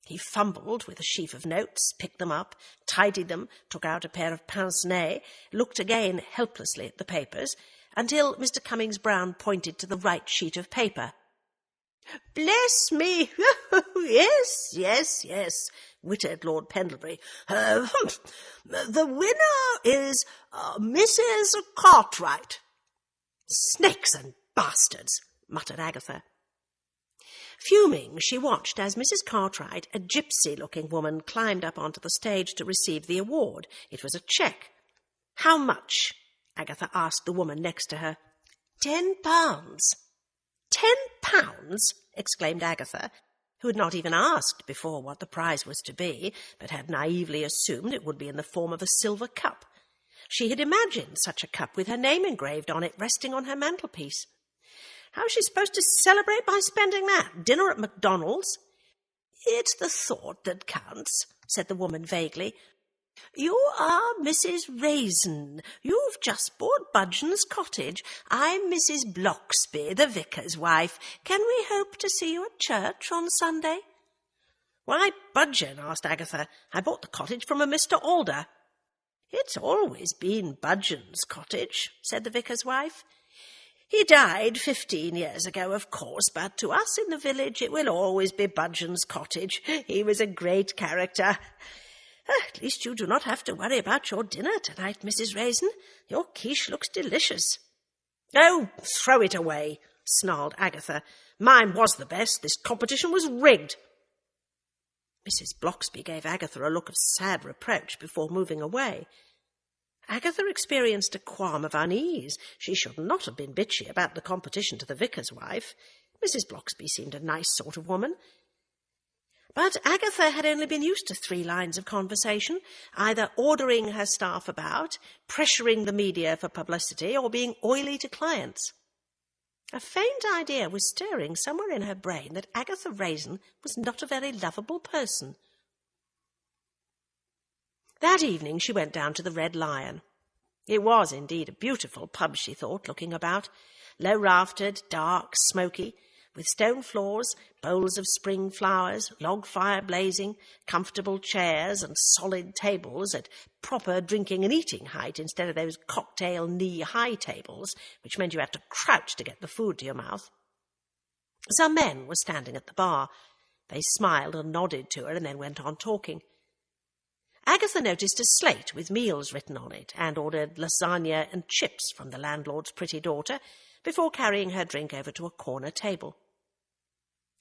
He fumbled with a sheaf of notes, picked them up, tidied them, took out a pair of pince-nez, looked again helplessly at the papers, until Mr. Cummings-Browne pointed to the right sheet of paper. "Bless me! Yes, wittered Lord Pendlebury. The winner is Mrs. Cartwright." "Snakes and bastards!" muttered Agatha. Fuming, she watched as Mrs. Cartwright, a gypsy-looking woman, climbed up onto the stage to receive the award. It was a cheque. "How much?" Agatha asked the woman next to her. £10. £10? exclaimed Agatha, who had not even asked before what the prize was to be, but had naively assumed it would be in the form of a silver cup. She had imagined such a cup with her name engraved on it, resting on her mantelpiece. How was she supposed to celebrate by spending that? Dinner at McDonald's? "It's the thought that counts," said the woman vaguely. "You are Mrs. Raisin. You've just bought Budgeon's cottage. I'm Mrs. Bloxby, the vicar's wife. Can we hope to see you at church on Sunday?" "Why Budgeon?" asked Agatha. "I bought the cottage from a Mr. Alder." "It's always been Budgeon's cottage," said the vicar's wife. "He died 15 years ago, of course, but to us in the village it will always be Budgeon's cottage. He was a great character. At least you do not have to worry about your dinner tonight, Mrs. Raisin. Your quiche looks delicious." "Oh, throw it away," snarled Agatha. "Mine was the best. This competition was rigged." Mrs. Bloxby gave Agatha a look of sad reproach before moving away. Agatha experienced a qualm of unease. She should not have been bitchy about the competition to the vicar's wife. Mrs. Bloxby seemed a nice sort of woman. But Agatha had only been used to 3 lines of conversation, either ordering her staff about, pressuring the media for publicity, or being oily to clients. A faint idea was stirring somewhere in her brain that Agatha Raisin was not a very lovable person. That evening she went down to the Red Lion. It was indeed a beautiful pub, she thought, looking about, low-raftered, dark, smoky, with stone floors, bowls of spring flowers, log fire blazing, comfortable chairs and solid tables at proper drinking and eating height instead of those cocktail knee-high tables, which meant you had to crouch to get the food to your mouth. Some men were standing at the bar. They smiled and nodded to her and then went on talking. Agatha noticed a slate with meals written on it and ordered lasagna and chips from the landlord's pretty daughter before carrying her drink over to a corner table.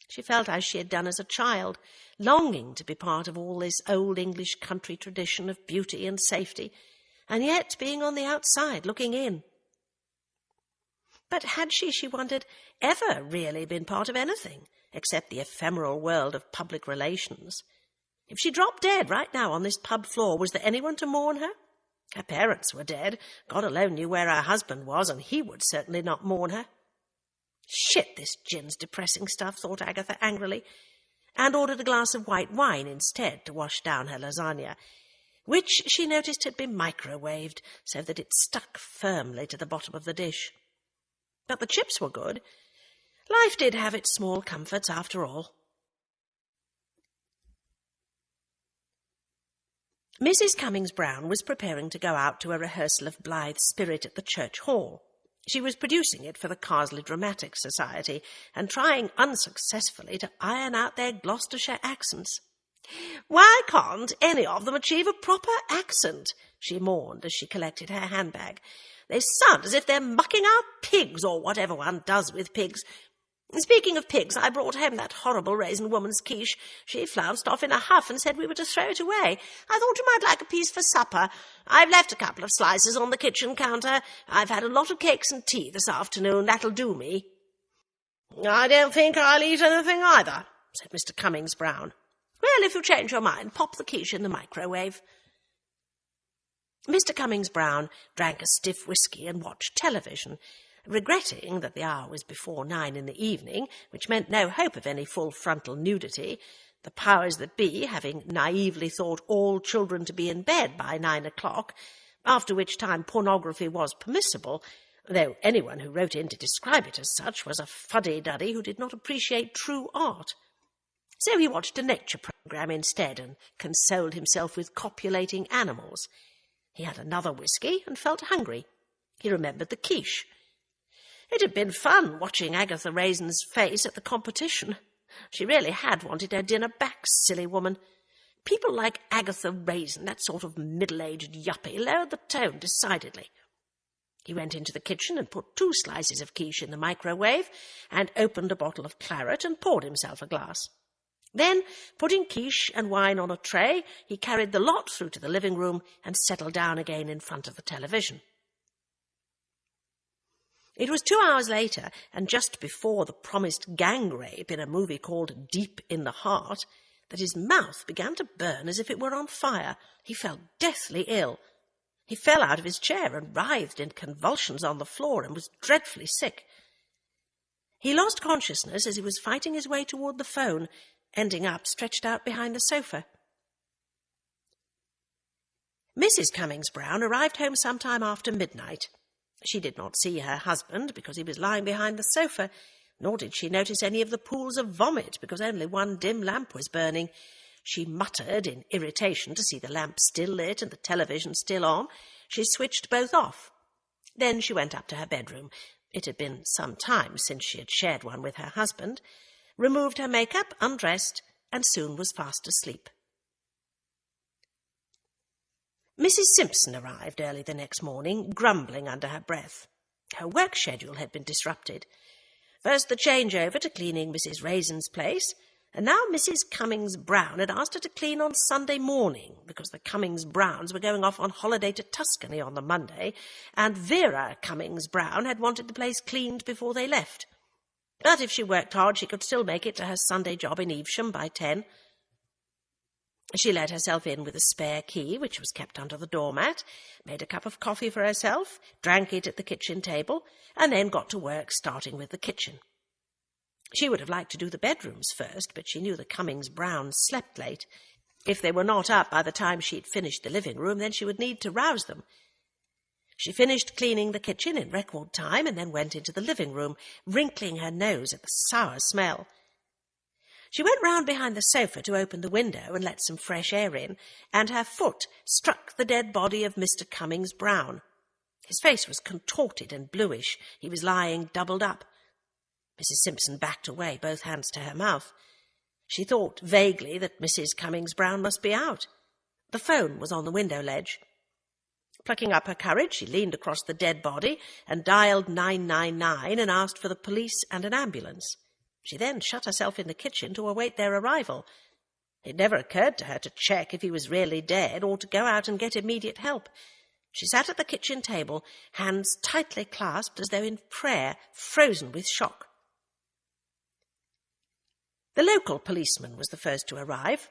She felt as she had done as a child, longing to be part of all this old English country tradition of beauty and safety, and yet being on the outside looking in. But had she wondered, ever really been part of anything except the ephemeral world of public relations? If she dropped dead right now on this pub floor, was there anyone to mourn her? Her parents were dead. God alone knew where her husband was, and he would certainly not mourn her. Shit, this gin's depressing stuff, thought Agatha angrily, and ordered a glass of white wine instead to wash down her lasagna, which she noticed had been microwaved so that it stuck firmly to the bottom of the dish. But the chips were good. Life did have its small comforts after all. Mrs. Cummings-Browne was preparing to go out to a rehearsal of Blythe's Spirit at the church hall. She was producing it for the Carsely Dramatic Society and trying unsuccessfully to iron out their Gloucestershire accents. "Why can't any of them achieve a proper accent?" she mourned as she collected her handbag. "They sound as if they're mucking out pigs, or whatever one does with pigs. Speaking of pigs, I brought home that horrible Raisin woman's quiche. She flounced off in a huff and said we were to throw it away. I thought you might like a piece for supper. I've left a couple of slices on the kitchen counter. I've had a lot of cakes and tea this afternoon. That'll do me." "I don't think I'll eat anything either," said Mr. Cummings-Browne. Well, if you change your mind, pop the quiche in the microwave. Mr. Cummings-Browne drank a stiff whisky and watched television, regretting that the hour was before 9 in the evening, which meant no hope of any full frontal nudity, the powers that be having naively thought all children to be in bed by 9 o'clock, after which time pornography was permissible, though anyone who wrote in to describe it as such was a fuddy-duddy who did not appreciate true art. So he watched a nature programme instead and consoled himself with copulating animals. He had another whisky and felt hungry. He remembered the quiche. It had been fun watching Agatha Raisin's face at the competition. She really had wanted her dinner back, silly woman. People like Agatha Raisin, that sort of middle-aged yuppie, lowered the tone decidedly. He went into the kitchen and put 2 slices of quiche in the microwave and opened a bottle of claret and poured himself a glass. Then, putting quiche and wine on a tray, he carried the lot through to the living room and settled down again in front of the television. It was 2 hours later, and just before the promised gang rape in a movie called Deep in the Heart, that his mouth began to burn as if it were on fire. He felt deathly ill. He fell out of his chair and writhed in convulsions on the floor and was dreadfully sick. He lost consciousness as he was fighting his way toward the phone, ending up stretched out behind the sofa. Mrs. Cummings-Browne arrived home sometime after midnight. She did not see her husband because he was lying behind the sofa, nor did she notice any of the pools of vomit because only one dim lamp was burning. She muttered in irritation to see the lamp still lit and the television still on. She switched both off. Then she went up to her bedroom. It had been some time since she had shared one with her husband, removed her makeup, undressed, and soon was fast asleep. Mrs. Simpson arrived early the next morning, grumbling under her breath. Her work schedule had been disrupted. First the changeover to cleaning Mrs. Raisin's place, and now Mrs. Cummings-Browne had asked her to clean on Sunday morning because the Cummings-Brownes were going off on holiday to Tuscany on the Monday, and Vera Cummings-Browne had wanted the place cleaned before they left. But if she worked hard, she could still make it to her Sunday job in Evesham by 10. She let herself in with a spare key, which was kept under the doormat, made a cup of coffee for herself, drank it at the kitchen table, and then got to work, starting with the kitchen. She would have liked to do the bedrooms first, but she knew the Cummings-Brownes slept late. If they were not up by the time she'd finished the living room, then she would need to rouse them. She finished cleaning the kitchen in record time and then went into the living room, wrinkling her nose at the sour smell. She went round behind the sofa to open the window and let some fresh air in, and her foot struck the dead body of Mr. Cummings-Browne. His face was contorted and bluish. He was lying doubled up. Mrs. Simpson backed away, both hands to her mouth. She thought vaguely that Mrs. Cummings-Browne must be out. The phone was on the window ledge. Plucking up her courage, she leaned across the dead body and dialed 999 and asked for the police and an ambulance. She then shut herself in the kitchen to await their arrival. It never occurred to her to check if he was really dead or to go out and get immediate help. She sat at the kitchen table, hands tightly clasped as though in prayer, frozen with shock. The local policeman was the first to arrive.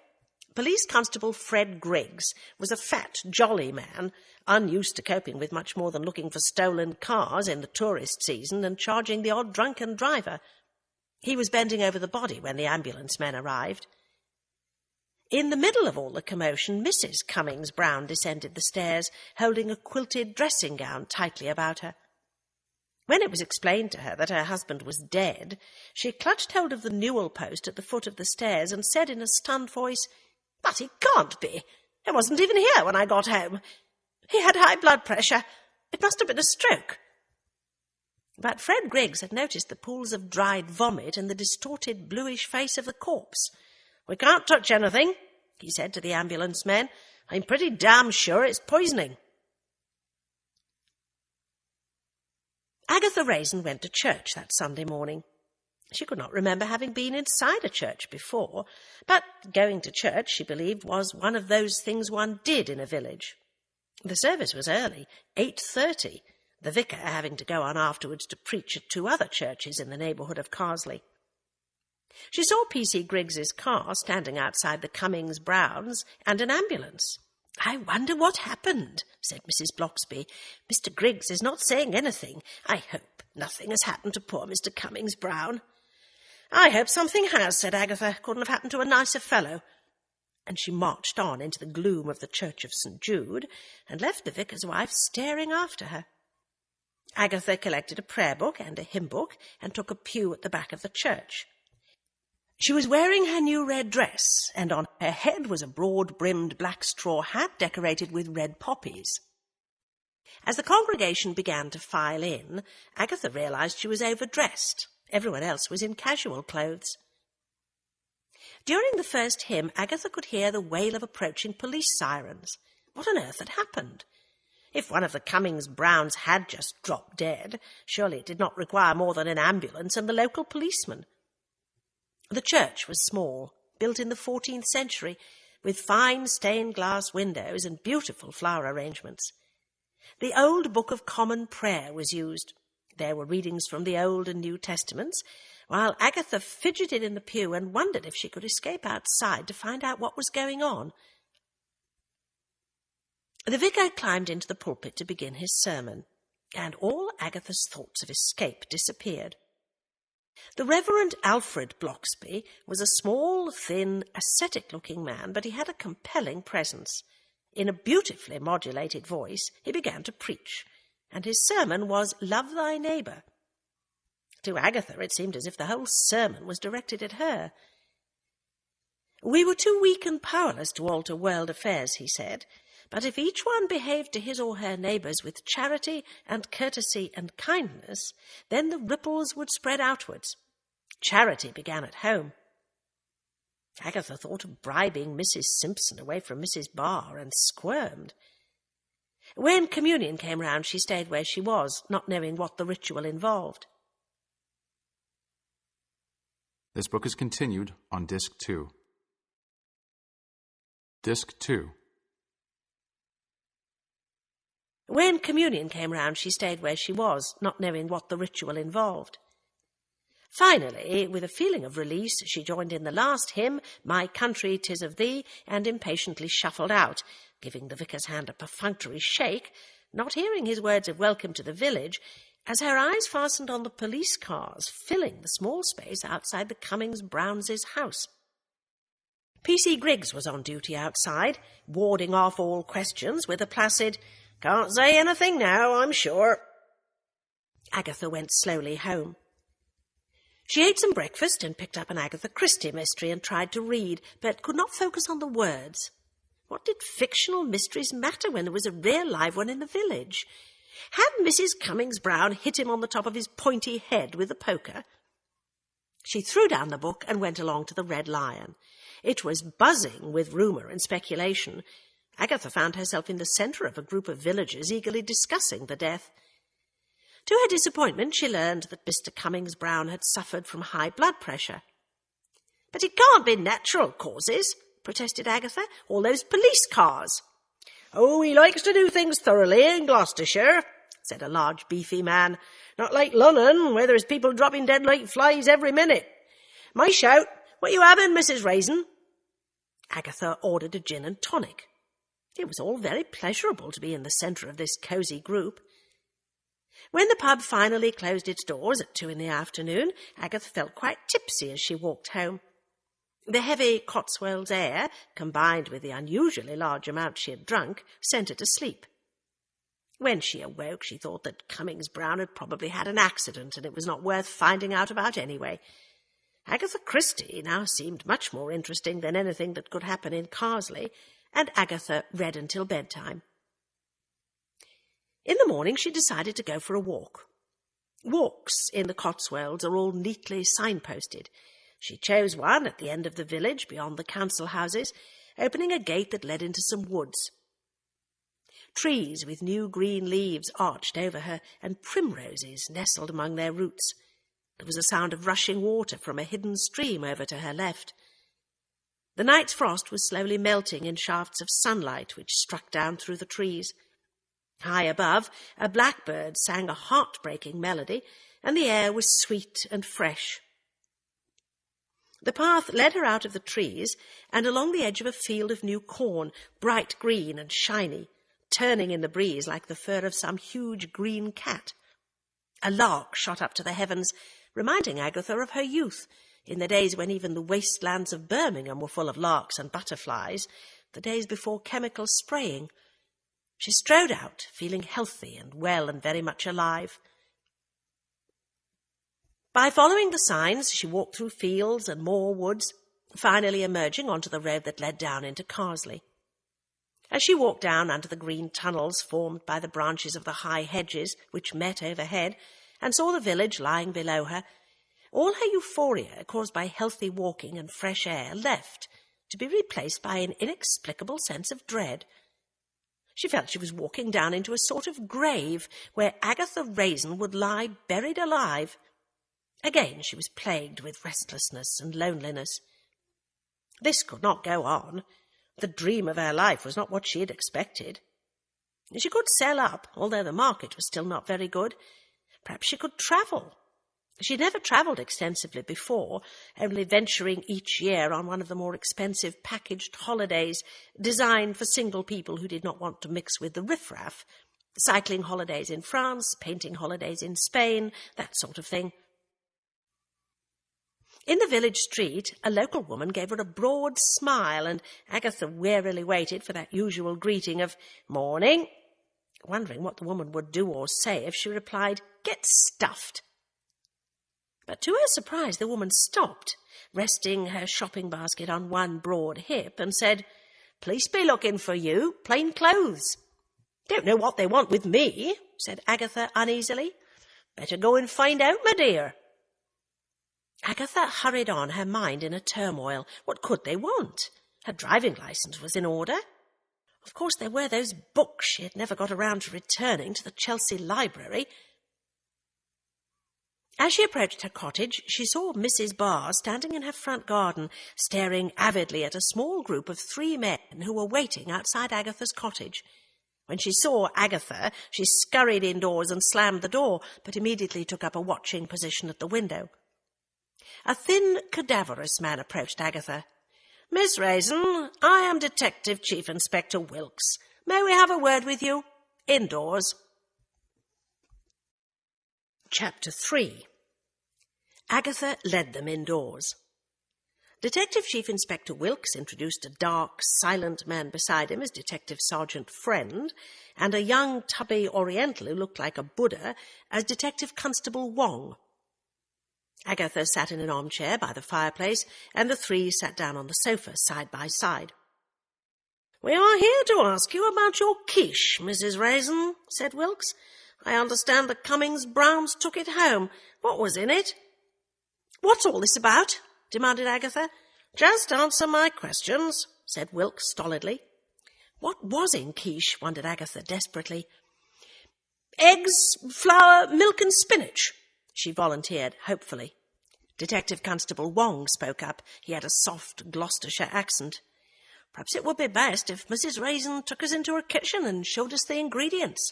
Police Constable Fred Griggs was a fat, jolly man, unused to coping with much more than looking for stolen cars in the tourist season and charging the odd drunken driver. He was bending over the body when the ambulance men arrived. In the middle of all the commotion, Mrs. Cummings-Browne descended the stairs, holding a quilted dressing gown tightly about her. When it was explained to her that her husband was dead, she clutched hold of the newel post at the foot of the stairs and said in a stunned voice, "But he can't be. He wasn't even here when I got home. He had high blood pressure. It must have been a stroke." But Fred Griggs had noticed the pools of dried vomit and the distorted bluish face of the corpse. "We can't touch anything," he said to the ambulance men. "I'm pretty damn sure it's poisoning." Agatha Raisin went to church that Sunday morning. She could not remember having been inside a church before, but going to church, she believed, was one of those things one did in a village. The service was early, 8:30, the vicar having to go on afterwards to preach at 2 other churches in the neighbourhood of Carsely. She saw P.C. Griggs's car standing outside the Cummings-Brownes and an ambulance. "I wonder what happened," said Mrs. Bloxby. "Mr. Griggs is not saying anything. I hope nothing has happened to poor Mr. Cummings-Browne." "I hope something has," said Agatha. "Couldn't have happened to a nicer fellow." And she marched on into the gloom of the Church of St. Jude and left the vicar's wife staring after her. Agatha collected a prayer book and a hymn book and took a pew at the back of the church. She was wearing her new red dress, and on her head was a broad-brimmed black straw hat decorated with red poppies. As the congregation began to file in, Agatha realized she was overdressed. Everyone else was in casual clothes. During the first hymn, Agatha could hear the wail of approaching police sirens. What on earth had happened? If one of the Cummings-Brownes had just dropped dead, surely it did not require more than an ambulance and the local policeman. The church was small, built in the 14th century, with fine stained-glass windows and beautiful flower arrangements. The old Book of Common Prayer was used. There were readings from the Old and New Testaments, while Agatha fidgeted in the pew and wondered if she could escape outside to find out what was going on. The vicar climbed into the pulpit to begin his sermon, and all Agatha's thoughts of escape disappeared. The Reverend Alfred Bloxby was a small, thin, ascetic-looking man, but he had a compelling presence. In a beautifully modulated voice, he began to preach, and his sermon was "Love thy neighbour." To Agatha, it seemed as if the whole sermon was directed at her. "We were too weak and powerless to alter world affairs," he said, "but if each one behaved to his or her neighbours with charity and courtesy and kindness, then the ripples would spread outwards. Charity began at home." Agatha thought of bribing Mrs. Simpson away from Mrs. Barr and squirmed. When communion came round, she stayed where she was, not knowing what the ritual involved. This book is continued on Disc 2. Disc 2. When communion came round, she stayed where she was, not knowing what the ritual involved. Finally, with a feeling of release, she joined in the last hymn, "My Country, 'Tis of Thee," and impatiently shuffled out, giving the vicar's hand a perfunctory shake, not hearing his words of welcome to the village, as her eyes fastened on the police cars filling the small space outside the Cummings-Brownes' house. P.C. Griggs was on duty outside, warding off all questions with a placid, "Can't say anything now, I'm sure." Agatha went slowly home. She ate some breakfast and picked up an Agatha Christie mystery and tried to read, but could not focus on the words. What did fictional mysteries matter when there was a real live one in the village? Had Mrs. Cummings-Browne hit him on the top of his pointy head with a poker? She threw down the book and went along to the Red Lion. It was buzzing with rumour and speculation. Agatha found herself in the centre of a group of villagers eagerly discussing the death. To her disappointment, she learned that Mr. Cummings-Browne had suffered from high blood pressure. "But it can't be natural causes," protested Agatha. "All those police cars." "Oh, he likes to do things thoroughly in Gloucestershire," said a large, beefy man. "Not like London, where there's people dropping dead like flies every minute. My shout, what you having, Mrs. Raisin?" Agatha ordered a gin and tonic. It was all very pleasurable to be in the centre of this cosy group. When the pub finally closed its doors at 2 p.m, Agatha felt quite tipsy as she walked home. The heavy Cotswolds air, combined with the unusually large amount she had drunk, sent her to sleep. When she awoke, she thought that Cummings-Browne had probably had an accident and it was not worth finding out about anyway. Agatha Christie now seemed much more interesting than anything that could happen in Carsley, and Agatha read until bedtime. In the morning she decided to go for a walk. Walks in the Cotswolds are all neatly signposted. She chose one at the end of the village beyond the council houses, opening a gate that led into some woods. Trees with new green leaves arched over her, and primroses nestled among their roots. There was a sound of rushing water from a hidden stream over to her left. The night's frost was slowly melting in shafts of sunlight which struck down through the trees. High above, a blackbird sang a heart-breaking melody, and the air was sweet and fresh. The path led her out of the trees and along the edge of a field of new corn, bright green and shiny, turning in the breeze like the fur of some huge green cat. A lark shot up to the heavens, reminding Agatha of her youth, in the days when even the wastelands of Birmingham were full of larks and butterflies, the days before chemical spraying. She strode out, feeling healthy and well and very much alive. By following the signs, she walked through fields and more woods, finally emerging onto the road that led down into Carsely. As she walked down under the green tunnels formed by the branches of the high hedges which met overhead, and saw the village lying below her, all her euphoria caused by healthy walking and fresh air left, to be replaced by an inexplicable sense of dread. She felt she was walking down into a sort of grave where Agatha Raisin would lie buried alive. Again she was plagued with restlessness and loneliness. This could not go on. The dream of her life was not what she had expected. She could sell up, although the market was still not very good. Perhaps she could travel. She had never travelled extensively before, only venturing each year on one of the more expensive packaged holidays designed for single people who did not want to mix with the riffraff, cycling holidays in France, painting holidays in Spain, that sort of thing. In the village street, a local woman gave her a broad smile, and Agatha warily waited for that usual greeting of "Morning," wondering what the woman would do or say if she replied, "Get stuffed." But to her surprise, the woman stopped, resting her shopping basket on one broad hip, and said, "Police be looking for you, plain clothes." "Don't know what they want with me," said Agatha uneasily. "Better go and find out, my dear." Agatha hurried on, her mind in a turmoil. What could they want? Her driving licence was in order. Of course there were those books she had never got around to returning to the Chelsea library. As she approached her cottage, she saw Mrs. Barr standing in her front garden, staring avidly at a small group of 3 men who were waiting outside Agatha's cottage. When she saw Agatha, she scurried indoors and slammed the door, but immediately took up a watching position at the window. A thin, cadaverous man approached Agatha. "Miss Raisin, I am Detective Chief Inspector Wilkes. May we have a word with you? Indoors." Chapter 3. Agatha led them indoors. Detective Chief Inspector Wilkes introduced a dark, silent man beside him as Detective Sergeant Friend, and a young, tubby Oriental who looked like a Buddha as Detective Constable Wong. Agatha sat in an armchair by the fireplace, and the 3 sat down on the sofa side by side. "We are here to ask you about your quiche, Mrs. Raisin," said Wilkes. "I understand the Cummings-Brownes took it home. What was in it?" "What's all this about?" demanded Agatha. "Just answer my questions," said Wilkes stolidly. What was in quiche, wondered Agatha desperately. "Eggs, flour, milk and spinach," she volunteered hopefully. Detective Constable Wong spoke up. He had a soft Gloucestershire accent. "Perhaps it would be best if Mrs. Raisin took us into her kitchen and showed us the ingredients."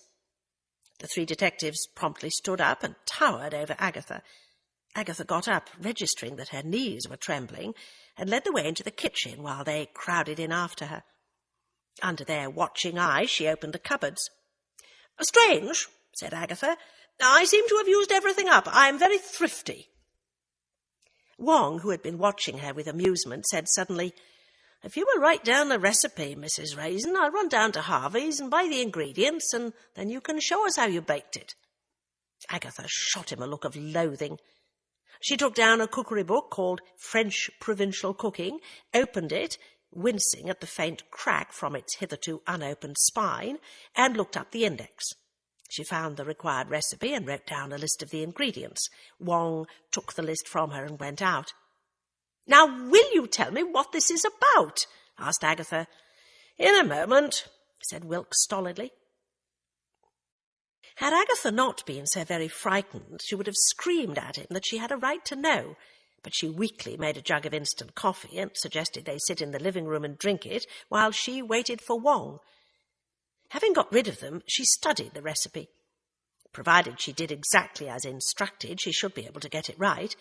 The 3 detectives promptly stood up and towered over Agatha. Agatha got up, registering that her knees were trembling, and led the way into the kitchen while they crowded in after her. Under their watching eyes, she opened the cupboards. "Strange," said Agatha. "I seem to have used everything up. I am very thrifty." Wong, who had been watching her with amusement, said suddenly, "If you will write down the recipe, Mrs. Raisin, I'll run down to Harvey's and buy the ingredients, and then you can show us how you baked it." Agatha shot him a look of loathing. She took down a cookery book called French Provincial Cooking, opened it, wincing at the faint crack from its hitherto unopened spine, and looked up the index. She found the required recipe and wrote down a list of the ingredients. Wong took the list from her and went out. "Now, will you tell me what this is about?" asked Agatha. "In a moment," said Wilkes stolidly. Had Agatha not been so very frightened, she would have screamed at him that she had a right to know, but she weakly made a jug of instant coffee and suggested they sit in the living room and drink it while she waited for Wong. Having got rid of them, she studied the recipe. Provided she did exactly as instructed, she should be able to get it right.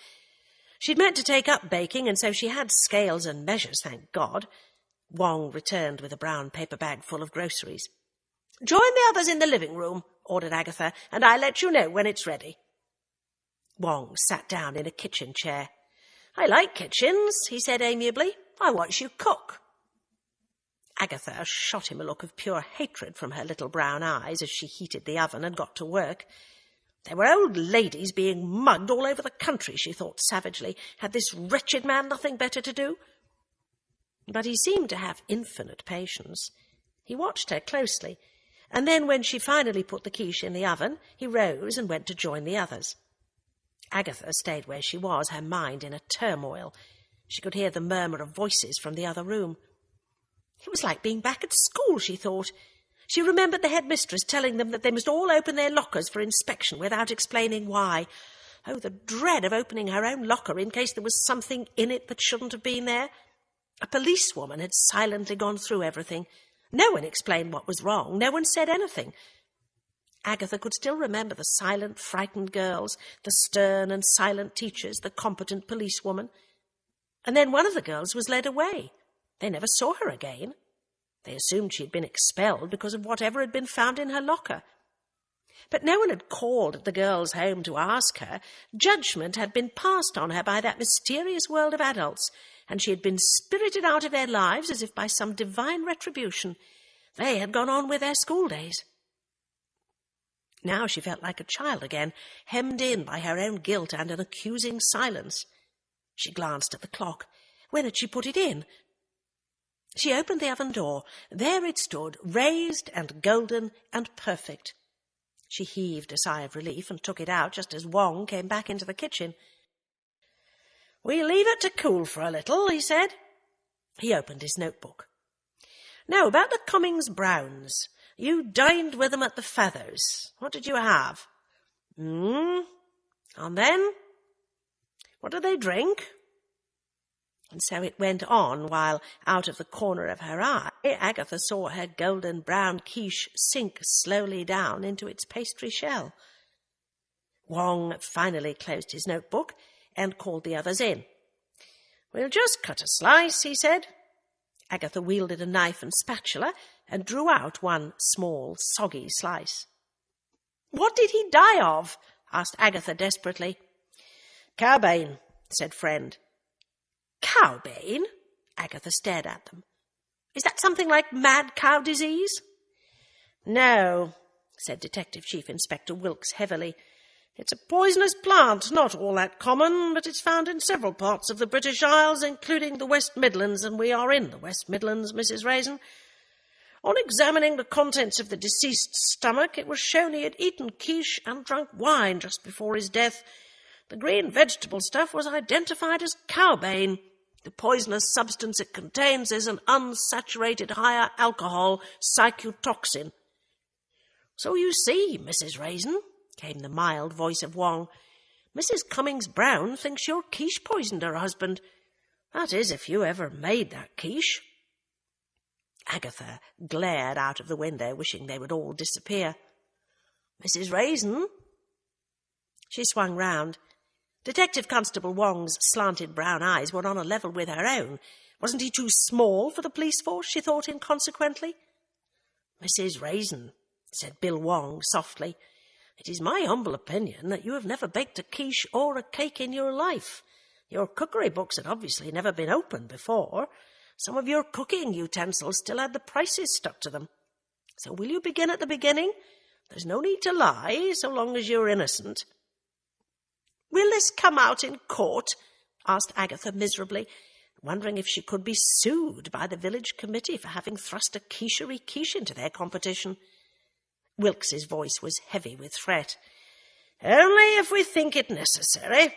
She'd meant to take up baking, and so she had scales and measures, thank God. Wong returned with a brown paper bag full of groceries. "Join the others in the living room," ordered Agatha, "and I'll let you know when it's ready." Wong sat down in a kitchen chair. "I like kitchens," he said amiably. "I watch you cook." Agatha shot him a look of pure hatred from her little brown eyes as she heated the oven and got to work. There were old ladies being mugged all over the country, she thought savagely. Had this wretched man nothing better to do? But he seemed to have infinite patience. He watched her closely, and then when she finally put the quiche in the oven, he rose and went to join the others. Agatha stayed where she was, her mind in a turmoil. She could hear the murmur of voices from the other room. It was like being back at school, she thought. She remembered the headmistress telling them that they must all open their lockers for inspection without explaining why. Oh, the dread of opening her own locker in case there was something in it that shouldn't have been there. A policewoman had silently gone through everything. No one explained what was wrong. No one said anything. Agatha could still remember the silent, frightened girls, the stern and silent teachers, the competent policewoman. And then one of the girls was led away. They never saw her again. They assumed she had been expelled because of whatever had been found in her locker. But no one had called at the girl's home to ask her. Judgment had been passed on her by that mysterious world of adults, and she had been spirited out of their lives as if by some divine retribution. They had gone on with their school days. Now she felt like a child again, hemmed in by her own guilt and an accusing silence. She glanced at the clock. When had she put it in? She opened the oven door. There it stood, raised and golden and perfect. She heaved a sigh of relief and took it out just as Wong came back into the kitchen. "We'll leave it to cool for a little," he said. He opened his notebook. "Now, about the Cummings-Brownes. You dined with them at the Feathers. What did you have?" And then? What did they drink?" And so it went on, while out of the corner of her eye Agatha saw her golden brown quiche sink slowly down into its pastry shell. Wong finally closed his notebook and called the others in. "We'll just cut a slice," he said. Agatha wielded a knife and spatula and drew out one small, soggy slice. "What did he die of?" asked Agatha desperately. "Cowbane," said Friend. "Cowbane?" Agatha stared at them. "Is that something like mad cow disease?" "No," said Detective Chief Inspector Wilkes heavily. "It's a poisonous plant, not all that common, but it's found in several parts of the British Isles, including the West Midlands, and we are in the West Midlands, Mrs. Raisin. On examining the contents of the deceased's stomach, it was shown he had eaten quiche and drunk wine just before his death. The green vegetable stuff was identified as cowbane. The poisonous substance it contains is an unsaturated higher alcohol cyclotoxin." "So you see, Mrs. Raisin," came the mild voice of Wong, "Mrs. Cummings-Browne thinks your quiche poisoned her husband. That is, if you ever made that quiche." Agatha glared out of the window, wishing they would all disappear. "Mrs. Raisin?" She swung round. Detective Constable Wong's slanted brown eyes were on a level with her own. Wasn't he too small for the police force, she thought inconsequently. "Mrs. Raisin," said Bill Wong softly, "it is my humble opinion that you have never baked a quiche or a cake in your life. Your cookery books had obviously never been opened before. Some of your cooking utensils still had the prices stuck to them. So will you begin at the beginning? There's no need to lie, so long as you're innocent." "Will this come out in court?" asked Agatha miserably, wondering if she could be sued by the village committee for having thrust a quicherie quiche into their competition. Wilkes's voice was heavy with threat. "Only if we think it necessary."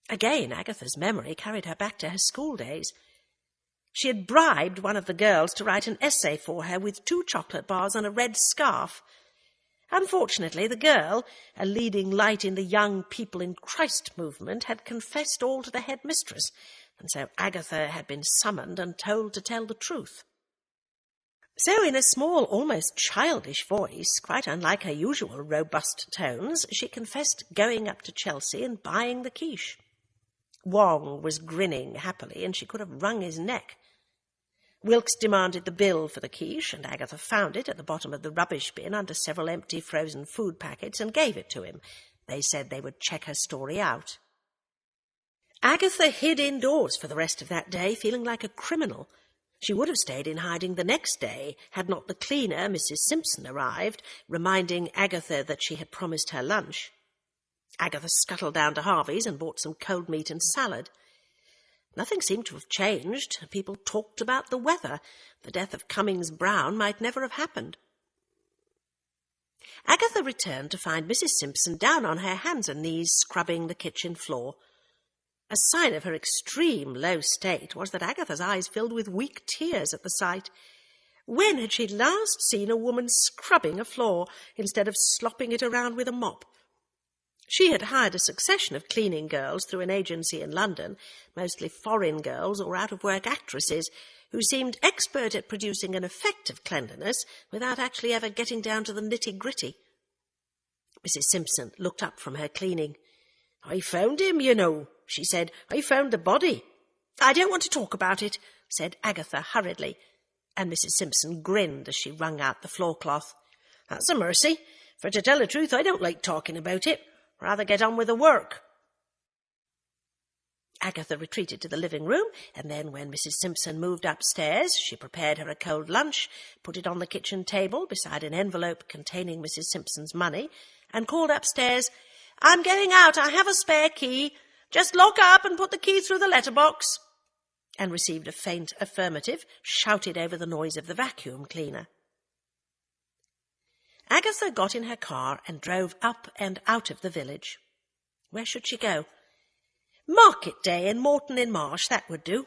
Again, Agatha's memory carried her back to her school days. She had bribed one of the girls to write an essay for her with 2 chocolate bars and a red scarf. Unfortunately, the girl, a leading light in the Young People in Christ movement, had confessed all to the headmistress, and so Agatha had been summoned and told to tell the truth. So in a small, almost childish voice, quite unlike her usual robust tones, she confessed going up to Chelsea and buying the quiche. Wong was grinning happily, and she could have wrung his neck. Wilkes demanded the bill for the quiche, and Agatha found it at the bottom of the rubbish bin under several empty frozen food packets and gave it to him. They said they would check her story out. Agatha hid indoors for the rest of that day, feeling like a criminal. She would have stayed in hiding the next day, had not the cleaner, Mrs. Simpson, arrived, reminding Agatha that she had promised her lunch. Agatha scuttled down to Harvey's and bought some cold meat and salad. Nothing seemed to have changed. People talked about the weather. The death of Cummings-Browne might never have happened. Agatha returned to find Mrs. Simpson down on her hands and knees scrubbing the kitchen floor. A sign of her extreme low state was that Agatha's eyes filled with weak tears at the sight. When had she last seen a woman scrubbing a floor instead of slopping it around with a mop? She had hired a succession of cleaning girls through an agency in London, mostly foreign girls or out-of-work actresses, who seemed expert at producing an effect of cleanliness without actually ever getting down to the nitty-gritty. Mrs. Simpson looked up from her cleaning. "I found him, you know," she said. "I found the body." "I don't want to talk about it," said Agatha hurriedly, and Mrs. Simpson grinned as she wrung out the floorcloth. "That's a mercy. For to tell the truth, I don't like talking about it. Rather get on with the work." Agatha retreated to the living room, and then when Mrs. Simpson moved upstairs, she prepared her a cold lunch, put it on the kitchen table beside an envelope containing Mrs. Simpson's money, and called upstairs, "I'm going out. I have a spare key. Just lock up and put the key through the letterbox," and received a faint affirmative, shouted over the noise of the vacuum cleaner. Agatha got in her car and drove up and out of the village. Where should she go? Market day in Moreton-in-Marsh, that would do.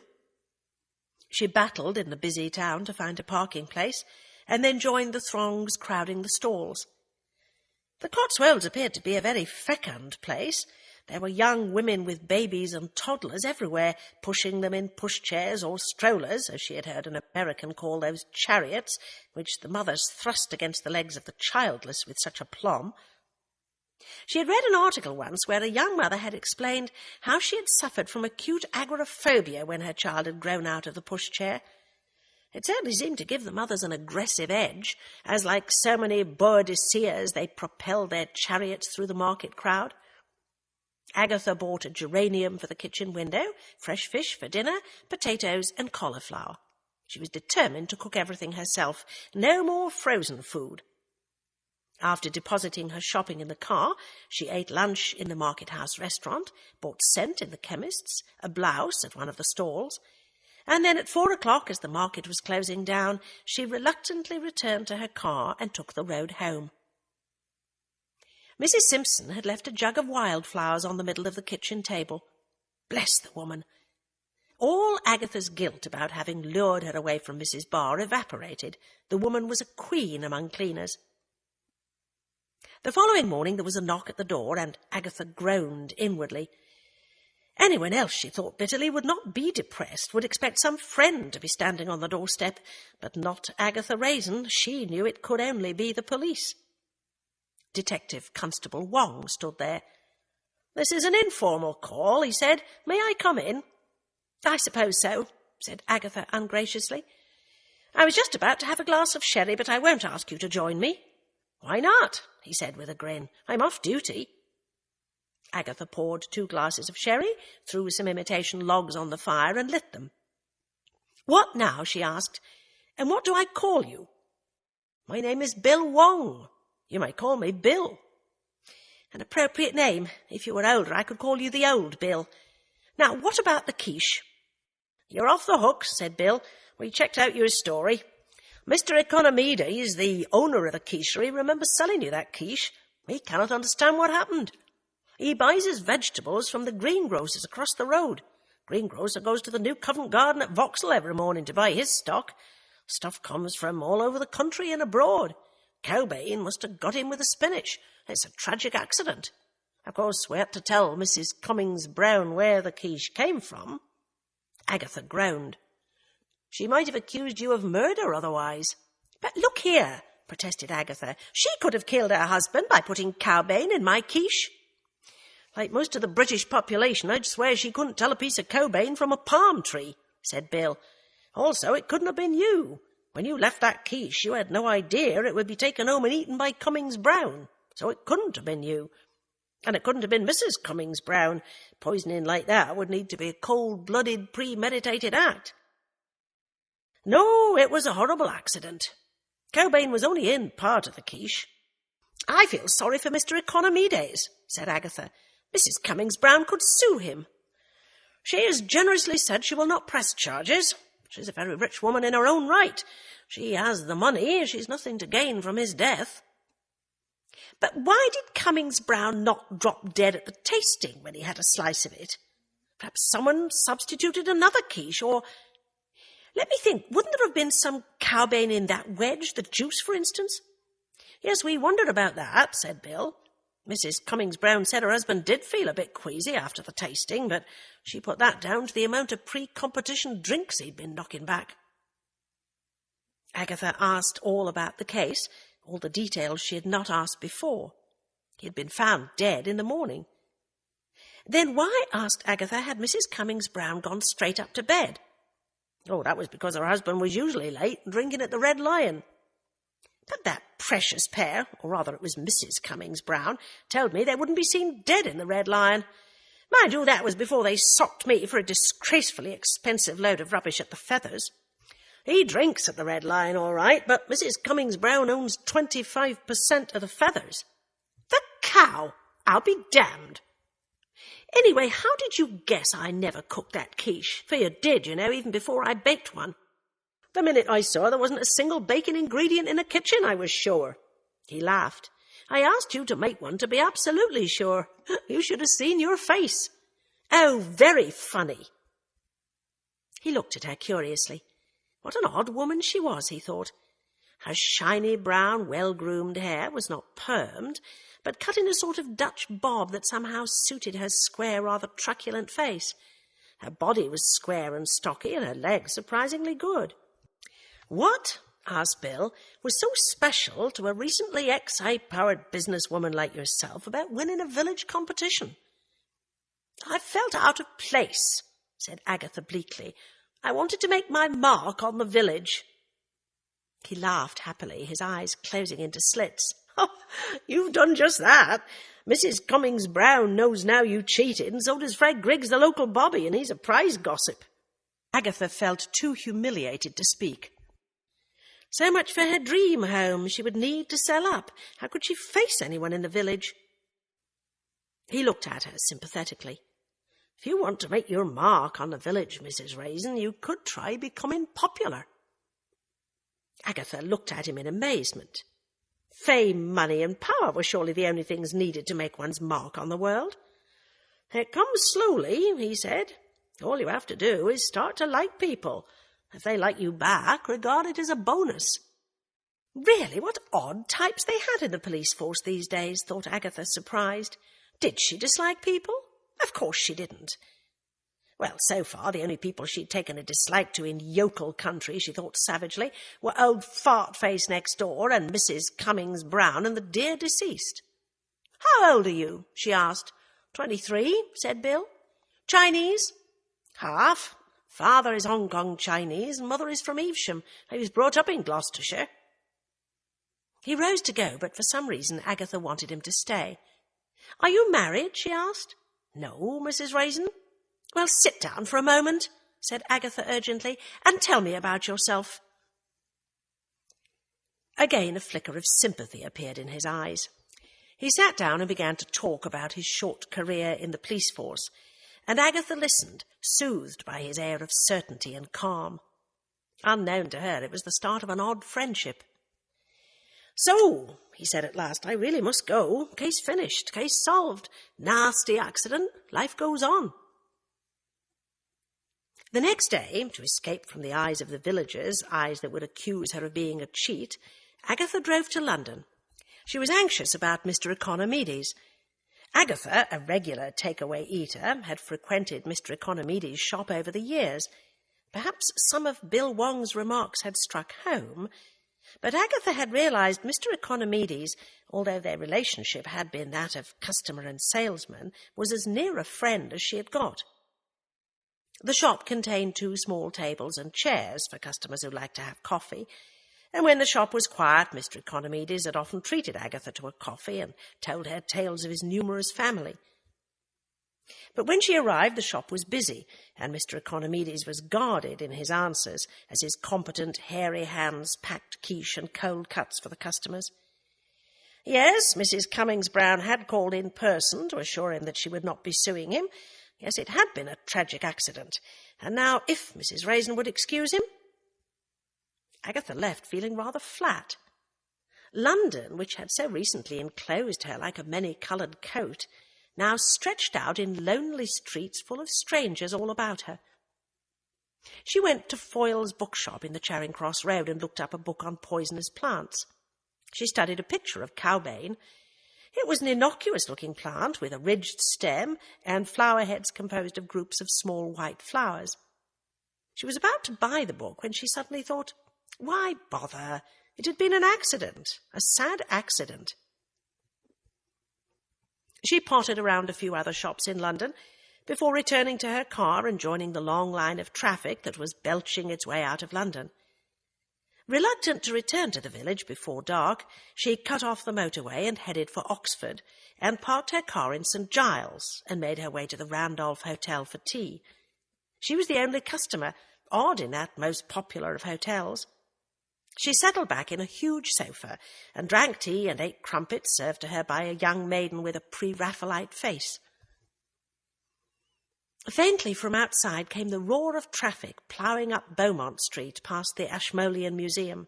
She battled in the busy town to find a parking place, and then joined the throngs crowding the stalls. The Cotswolds appeared to be a very fecund place. There were young women with babies and toddlers everywhere, pushing them in pushchairs or strollers, as she had heard an American call those chariots, which the mothers thrust against the legs of the childless with such aplomb. She had read an article once where a young mother had explained how she had suffered from acute agoraphobia when her child had grown out of the pushchair. It certainly seemed to give the mothers an aggressive edge, as like so many Boadiceas they propelled their chariots through the market crowd. Agatha bought a geranium for the kitchen window, fresh fish for dinner, potatoes and cauliflower. She was determined to cook everything herself. No more frozen food. After depositing her shopping in the car, she ate lunch in the Market House restaurant, bought scent in the chemist's, a blouse at one of the stalls, and then at 4 o'clock, as the market was closing down, she reluctantly returned to her car and took the road home. Mrs. Simpson had left a jug of wildflowers on the middle of the kitchen table. Bless the woman! All Agatha's guilt about having lured her away from Mrs. Barr evaporated. The woman was a queen among cleaners. The following morning there was a knock at the door, and Agatha groaned inwardly. Anyone else, she thought bitterly, would not be depressed, would expect some friend to be standing on the doorstep, but not Agatha Raisin. She knew it could only be the police. Detective Constable Wong stood there. "This is an informal call," he said. "May I come in?" "I suppose so," said Agatha ungraciously. "I was just about to have a glass of sherry, but I won't ask you to join me." "Why not?" he said with a grin. "I'm off duty." Agatha poured 2 glasses of sherry, threw some imitation logs on the fire, and lit them. "What now?" she asked. "And what do I call you?" "My name is Bill Wong. You might call me Bill." "An appropriate name. If you were older, I could call you the old Bill. Now, what about the quiche?" "You're off the hook," said Bill. "We checked out your story. Mr. Economides, the owner of the quicherie, remembers selling you that quiche. He cannot understand what happened. He buys his vegetables from the greengrocers across the road. Greengrocer goes to the New Covent Garden at Vauxhall every morning to buy his stock. Stuff comes from all over the country and abroad. Cowbane must have got in with the spinach. It's a tragic accident. Of course, we had to tell Mrs. Cummings-Browne where the quiche came from." Agatha groaned. "She might have accused you of murder otherwise." "But look here," protested Agatha. "She could have killed her husband by putting cowbane in my quiche." "Like most of the British population, I'd swear she couldn't tell a piece of cowbane from a palm tree," said Bill. "Also, it couldn't have been you. When you left that quiche, you had no idea it would be taken home and eaten by Cummings-Browne, so it couldn't have been you. And it couldn't have been Mrs. Cummings-Browne. Poisoning like that would need to be a cold-blooded, premeditated act. No, it was a horrible accident. Cowbane was only in part of the quiche." "I feel sorry for Mr. Economides," said Agatha. "Mrs. Cummings-Browne could sue him." "She has generously said she will not press charges. She's a very rich woman in her own right. She has the money. She's nothing to gain from his death." "But why did Cummings-Browne not drop dead at the tasting when he had a slice of it? Perhaps someone substituted another quiche, or... Let me think, wouldn't there have been some cowbane in that wedge, the juice, for instance?" "Yes, we wondered about that," said Bill. "Mrs. Cummings-Browne said her husband did feel a bit queasy after the tasting, but she put that down to the amount of pre-competition drinks he'd been knocking back." Agatha asked all about the case, all the details she had not asked before. He had been found dead in the morning. Then why, asked Agatha, had Mrs. Cummings-Browne gone straight up to bed? "Oh, that was because her husband was usually late and drinking at the Red Lion." "But that precious pair, or rather it was Mrs. Cummings-Browne, told me they wouldn't be seen dead in the Red Lion. Mind you, that was before they socked me for a disgracefully expensive load of rubbish at the Feathers. He drinks at the Red Lion, all right, but Mrs. Cummings-Browne owns 25% of the Feathers." "The cow! I'll be damned. Anyway, how did you guess I never cooked that quiche? For you did, you know, even before I baked one. The minute I saw there wasn't a single baking ingredient in the kitchen, I was sure." He laughed. "I asked you to make one to be absolutely sure. You should have seen your face." "Oh, very funny." He looked at her curiously. What an odd woman she was, he thought. Her shiny brown, well-groomed hair was not permed, but cut in a sort of Dutch bob that somehow suited her square, rather truculent face. Her body was square and stocky, and her legs surprisingly good. "What," asked Bill, "was so special to a recently ex-high-powered businesswoman like yourself about winning a village competition?" "I felt out of place," said Agatha bleakly. "I wanted to make my mark on the village." He laughed happily, his eyes closing into slits. "Oh, you've done just that. Mrs. Cummings-Browne knows now you cheated, and so does Fred Griggs, the local bobby, and he's a prize gossip." Agatha felt too humiliated to speak. So much for her dream home she would need to sell up. How could she face anyone in the village? He looked at her sympathetically. "If you want to make your mark on the village, Mrs. Raisin, you could try becoming popular." Agatha looked at him in amazement. Fame, money, and power were surely the only things needed to make one's mark on the world. "It comes slowly," he said. "All you have to do is start to like people. If they like you back, regard it as a bonus." Really, what odd types they had in the police force these days, thought Agatha, surprised. Did she dislike people? Of course she didn't. Well, so far, the only people she'd taken a dislike to in yokel country, she thought savagely, were old fart-face next door and Mrs. Cummings-Browne and the dear deceased. "How old are you?" she asked. 23, said Bill. "Chinese?" "Half. Father is Hong Kong Chinese and mother is from Evesham. He was brought up in Gloucestershire." He rose to go, but for some reason Agatha wanted him to stay. "Are you married?" she asked. "No, Mrs. Raisin." "Well, sit down for a moment," said Agatha urgently, "and tell me about yourself." Again a flicker of sympathy appeared in his eyes. He sat down and began to talk about his short career in the police force, and Agatha listened, soothed by his air of certainty and calm. Unknown to her, it was the start of an odd friendship. "So," he said at last, "I really must go. Case finished, case solved. Nasty accident. Life goes on." The next day, to escape from the eyes of the villagers, eyes that would accuse her of being a cheat, Agatha drove to London. She was anxious about Mr. Economides. Agatha, a regular takeaway eater, had frequented Mr. Economides' shop over the years. Perhaps some of Bill Wong's remarks had struck home, But Agatha had realised Mr. Economides, although their relationship had been that of customer and salesman, was as near a friend as she had got. The shop contained 2 small tables and chairs for customers who liked to have coffee, and when the shop was quiet, Mr. Economides had often treated Agatha to a coffee and told her tales of his numerous family. But when she arrived, the shop was busy, and Mr. Economides was guarded in his answers as his competent, hairy hands packed quiche and cold cuts for the customers. Yes, Mrs. Cummings-Browne had called in person to assure him that she would not be suing him. Yes, it had been a tragic accident, and now, if Mrs. Raisin would excuse him... Agatha left feeling rather flat. London, which had so recently enclosed her like a many-coloured coat, now stretched out in lonely streets full of strangers all about her. She went to Foyle's bookshop in the Charing Cross Road and looked up a book on poisonous plants. She studied a picture of cowbane. It was an innocuous-looking plant with a ridged stem and flower heads composed of groups of small white flowers. She was about to buy the book when she suddenly thought, why bother? It had been an accident, a sad accident. She pottered around a few other shops in London before returning to her car and joining the long line of traffic that was belching its way out of London. Reluctant to return to the village before dark, she cut off the motorway and headed for Oxford, and parked her car in St. Giles and made her way to the Randolph Hotel for tea. She was the only customer, odd in that most popular of hotels. She settled back in a huge sofa and drank tea and ate crumpets served to her by a young maiden with a pre-Raphaelite face. Faintly from outside came the roar of traffic ploughing up Beaumont Street past the Ashmolean Museum.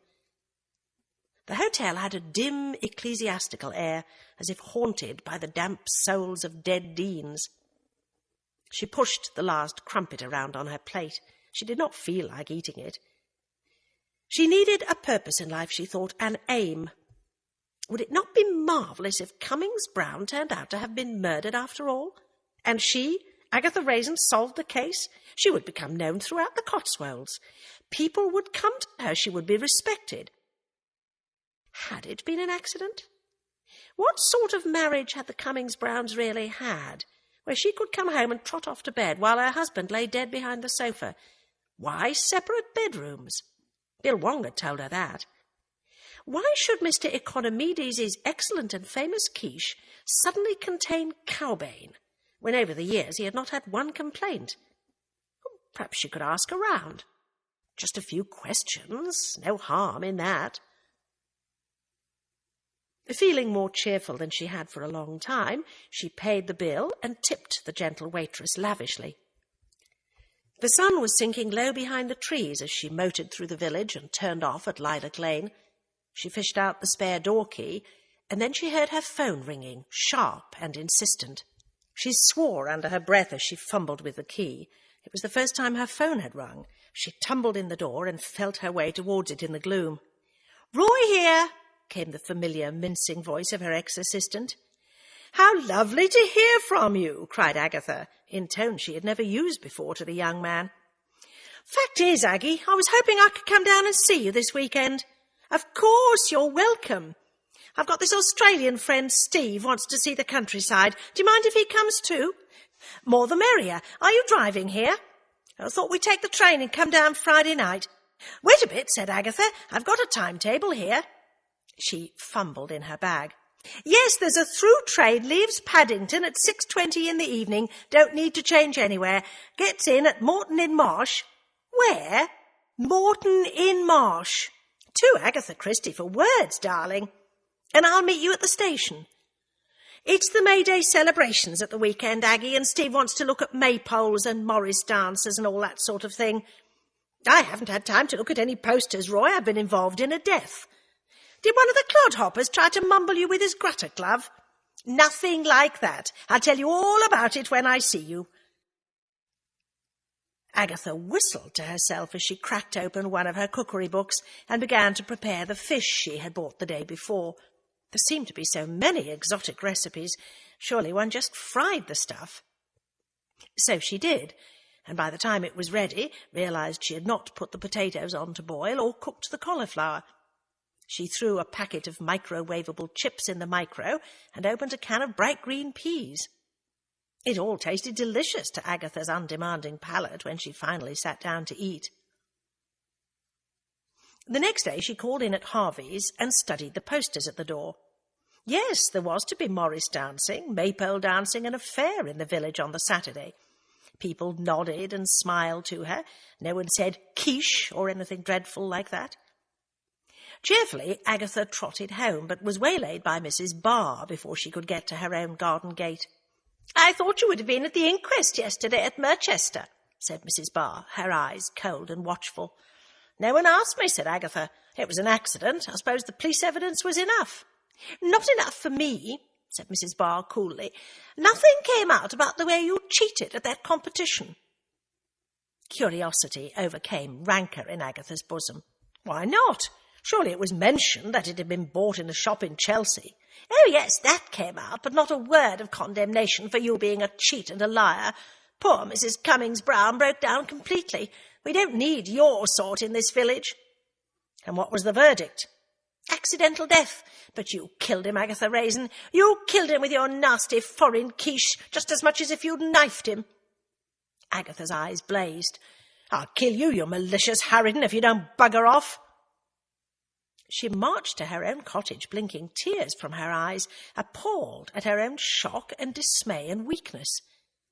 The hotel had a dim ecclesiastical air, as if haunted by the damp souls of dead deans. She pushed the last crumpet around on her plate. She did not feel like eating it. She needed a purpose in life, she thought, an aim. Would it not be marvellous if Cummings-Browne turned out to have been murdered after all? And she, Agatha Raisin, solved the case? She would become known throughout the Cotswolds. People would come to her. She would be respected. Had it been an accident? What sort of marriage had the Cummings-Brownes really had, where she could come home and trot off to bed while her husband lay dead behind the sofa? Why separate bedrooms? Bill Wong had told her that. Why should Mr. Economides' excellent and famous quiche suddenly contain cowbane, when over the years he had not had one complaint? Perhaps she could ask around. Just a few questions, no harm in that. Feeling more cheerful than she had for a long time, she paid the bill and tipped the gentle waitress lavishly. The sun was sinking low behind the trees as she motored through the village and turned off at Lilac Lane. She fished out the spare door key, and then she heard her phone ringing, sharp and insistent. She swore under her breath as she fumbled with the key. It was the first time her phone had rung. She tumbled in the door and felt her way towards it in the gloom. "Roy here," came the familiar, mincing voice of her ex-assistant. "How lovely to hear from you," cried Agatha, in tones she had never used before to the young man. "Fact is, Aggie, I was hoping I could come down and see you this weekend." "Of course, you're welcome. I've got this Australian friend, Steve, wants to see the countryside. Do you mind if he comes too?" "More the merrier. Are you driving here?" "I thought we'd take the train and come down Friday night." "Wait a bit," said Agatha. "I've got a timetable here." She fumbled in her bag. "Yes, there's a through train, leaves Paddington at 6:20 in the evening, don't need to change anywhere, gets in at Moreton-in-Marsh." "Where?" "Moreton-in-Marsh. Too Agatha Christie for words, darling." "And I'll meet you at the station." "It's the May Day celebrations at the weekend, Aggie, and Steve wants to look at maypoles and Morris dancers and all that sort of thing. I haven't had time to look at any posters, Roy. I've been involved in a death." "Did one of the clodhoppers try to mumble you with his gruttock glove?" "Nothing like that. I'll tell you all about it when I see you." Agatha whistled to herself as she cracked open one of her cookery books and began to prepare the fish she had bought the day before. There seemed to be so many exotic recipes. Surely one just fried the stuff. So she did, and by the time it was ready, realised she had not put the potatoes on to boil or cooked the cauliflower. She threw a packet of microwavable chips in the micro and opened a can of bright green peas. It all tasted delicious to Agatha's undemanding palate when she finally sat down to eat. The next day she called in at Harvey's and studied the posters at the door. Yes, there was to be Morris dancing, maypole dancing, and a fair in the village on the Saturday. People nodded and smiled to her. No one said quiche or anything dreadful like that. Cheerfully, Agatha trotted home, but was waylaid by Mrs. Barr before she could get to her own garden gate. "I thought you would have been at the inquest yesterday at Merchester," said Mrs. Barr, her eyes cold and watchful. "No one asked me," said Agatha. "It was an accident. I suppose the police evidence was enough." "Not enough for me," said Mrs. Barr coolly. "Nothing came out about the way you cheated at that competition." Curiosity overcame rancour in Agatha's bosom. Why not? Surely it was mentioned that it had been bought in a shop in Chelsea. "Oh, yes, that came out, but not a word of condemnation for you being a cheat and a liar. Poor Mrs. Cummings-Browne broke down completely. We don't need your sort in this village." "And what was the verdict?" "Accidental death. But you killed him, Agatha Raisin. You killed him with your nasty foreign quiche, just as much as if you'd knifed him." Agatha's eyes blazed. "I'll kill you, you malicious harridan, if you don't bugger off." She marched to her own cottage, blinking tears from her eyes, appalled at her own shock and dismay and weakness.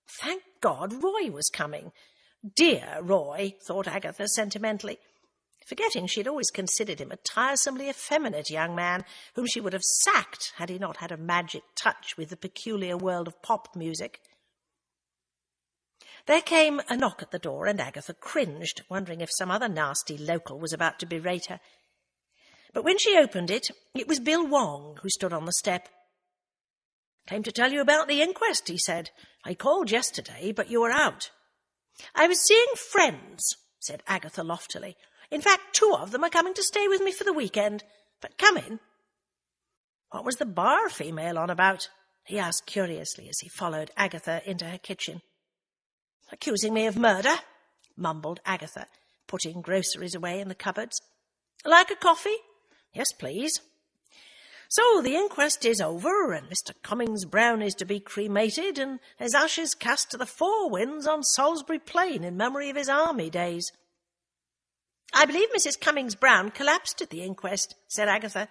Thank God Roy was coming. Dear Roy, thought Agatha sentimentally, forgetting she had always considered him a tiresomely effeminate young man whom she would have sacked had he not had a magic touch with the peculiar world of pop music. There came a knock at the door, and Agatha cringed, wondering if some other nasty local was about to berate her. But when she opened it, it was Bill Wong who stood on the step. "Came to tell you about the inquest," he said. "I called yesterday, but you were out." "I was seeing friends," said Agatha loftily. "In fact, 2 of them are coming to stay with me for the weekend. But come in." "What was the bar female on about?" he asked curiously as he followed Agatha into her kitchen. "Accusing me of murder," mumbled Agatha, putting groceries away in the cupboards. "Like a coffee?" "Yes, please." "So the inquest is over, and Mr. Cummings-Browne is to be cremated, and his ashes cast to the 4 winds on Salisbury Plain in memory of his army days." "I believe Mrs. Cummings-Browne collapsed at the inquest," said Agatha.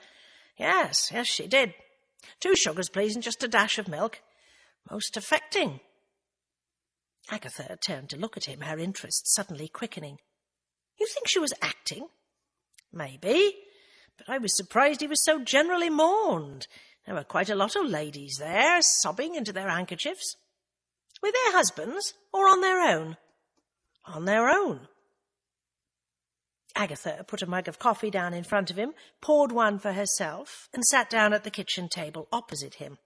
Yes, she did. 2 sugars, please, and just a dash of milk. Most affecting." Agatha turned to look at him, her interest suddenly quickening. "You think she was acting?" "Maybe, but I was surprised he was so generally mourned. There were quite a lot of ladies there, sobbing into their handkerchiefs." "With their husbands, or on their own?" "On their own." Agatha put a mug of coffee down in front of him, poured one for herself, and sat down at the kitchen table opposite him.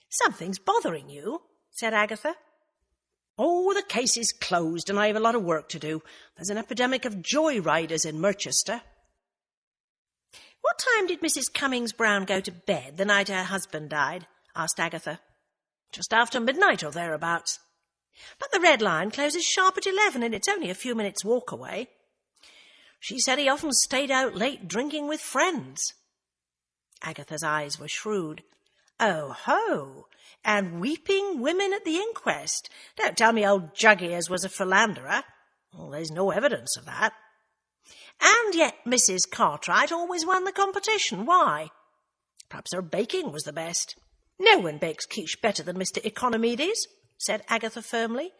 "Something's bothering you," said Agatha. "Oh, the case is closed, and I have a lot of work to do. There's an epidemic of joyriders in Merchester." "What time did Mrs. Cummings-Browne go to bed the night her husband died?" asked Agatha. "Just after midnight or thereabouts." "But the Red Lion closes sharp at 11, and it's only a few minutes' walk away." "She said he often stayed out late drinking with friends." Agatha's eyes were shrewd. "Oh, ho! And weeping women at the inquest. Don't tell me old Jug-ears was a philanderer. Well, there's no evidence of that." "And yet Mrs. Cartwright always won the competition. Why?" "Perhaps her baking was the best." "No one bakes quiche better than Mr. Economides," said Agatha firmly.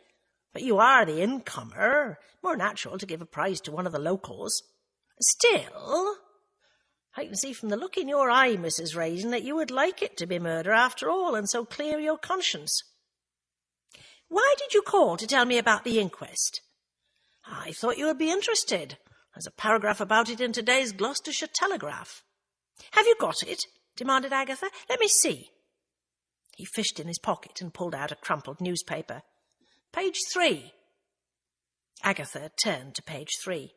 "But you are the incomer. More natural to give a prize to one of the locals. Still, I can see from the look in your eye, Mrs. Raisin, that you would like it to be murder after all, and so clear your conscience." "Why did you call to tell me about the inquest?" "I thought you would be interested. There's a paragraph about it in today's Gloucestershire Telegraph." "Have you got it?" demanded Agatha. "Let me see." He fished in his pocket and pulled out a crumpled newspaper. "Page 3. Agatha turned to page 3.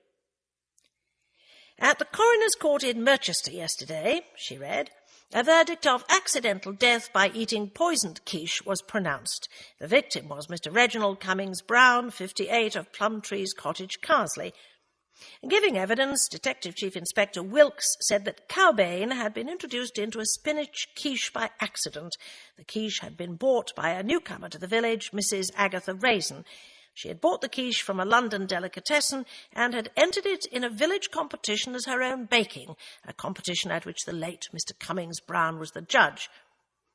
"At the coroner's court in Merchester yesterday," she read, "a verdict of accidental death by eating poisoned quiche was pronounced. The victim was Mr. Reginald Cummings-Browne, 58, of Plumtree's Cottage, Carsley. Giving evidence, Detective Chief Inspector Wilkes said that cowbane had been introduced into a spinach quiche by accident. The quiche had been bought by a newcomer to the village, Mrs. Agatha Raisin. She had bought the quiche from a London delicatessen and had entered it in a village competition as her own baking, a competition at which the late Mr. Cummings-Browne was the judge.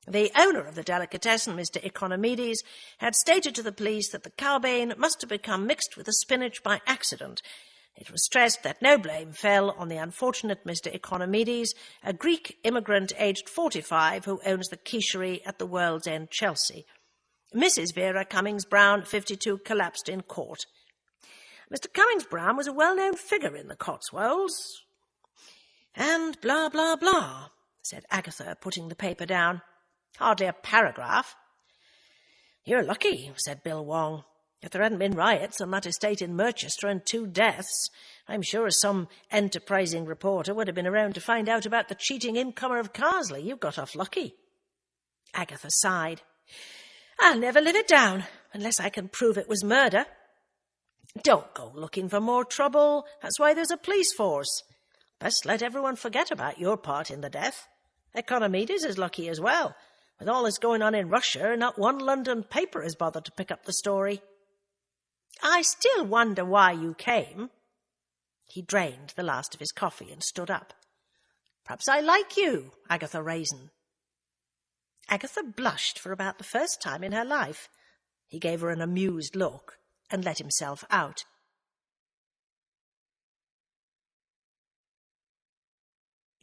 The owner of the delicatessen, Mr. Economides, had stated to the police that the cowbane must have become mixed with the spinach by accident. It was stressed that no blame fell on the unfortunate Mr. Economides, a Greek immigrant aged 45 who owns the quicherie at the World's End, Chelsea. Mrs. Vera Cummings-Browne, 52, collapsed in court. Mr. Cummings-Browne was a well-known figure in the Cotswolds. And blah, blah, blah, said Agatha, putting the paper down. Hardly a paragraph. You're lucky, said Bill Wong. If there hadn't been riots on that estate in Merchester and 2 deaths, I'm sure some enterprising reporter would have been around to find out about the cheating incomer of Carsely. You got off lucky. Agatha sighed. I'll never live it down, unless I can prove it was murder. Don't go looking for more trouble. That's why there's a police force. Best let everyone forget about your part in the death. Economides is lucky as well. With all this going on in Russia, not one London paper has bothered to pick up the story. I still wonder why you came. He drained the last of his coffee and stood up. Perhaps I like you, Agatha Raisin. Agatha blushed for about the first time in her life. He gave her an amused look and let himself out.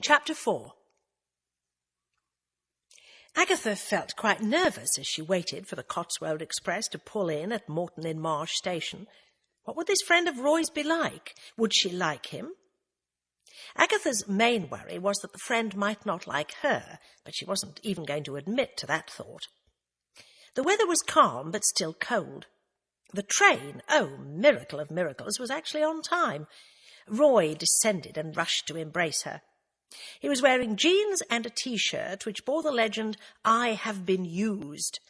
Chapter 4. Agatha felt quite nervous as she waited for the Cotswold Express to pull in at Moreton-in-Marsh station. What would this friend of Roy's be like? Would she like him? Agatha's main worry was that the friend might not like her, but she wasn't even going to admit to that thought. The weather was calm, but still cold. The train, oh, miracle of miracles, was actually on time. Roy descended and rushed to embrace her. He was wearing jeans and a T-shirt which bore the legend, I have been used.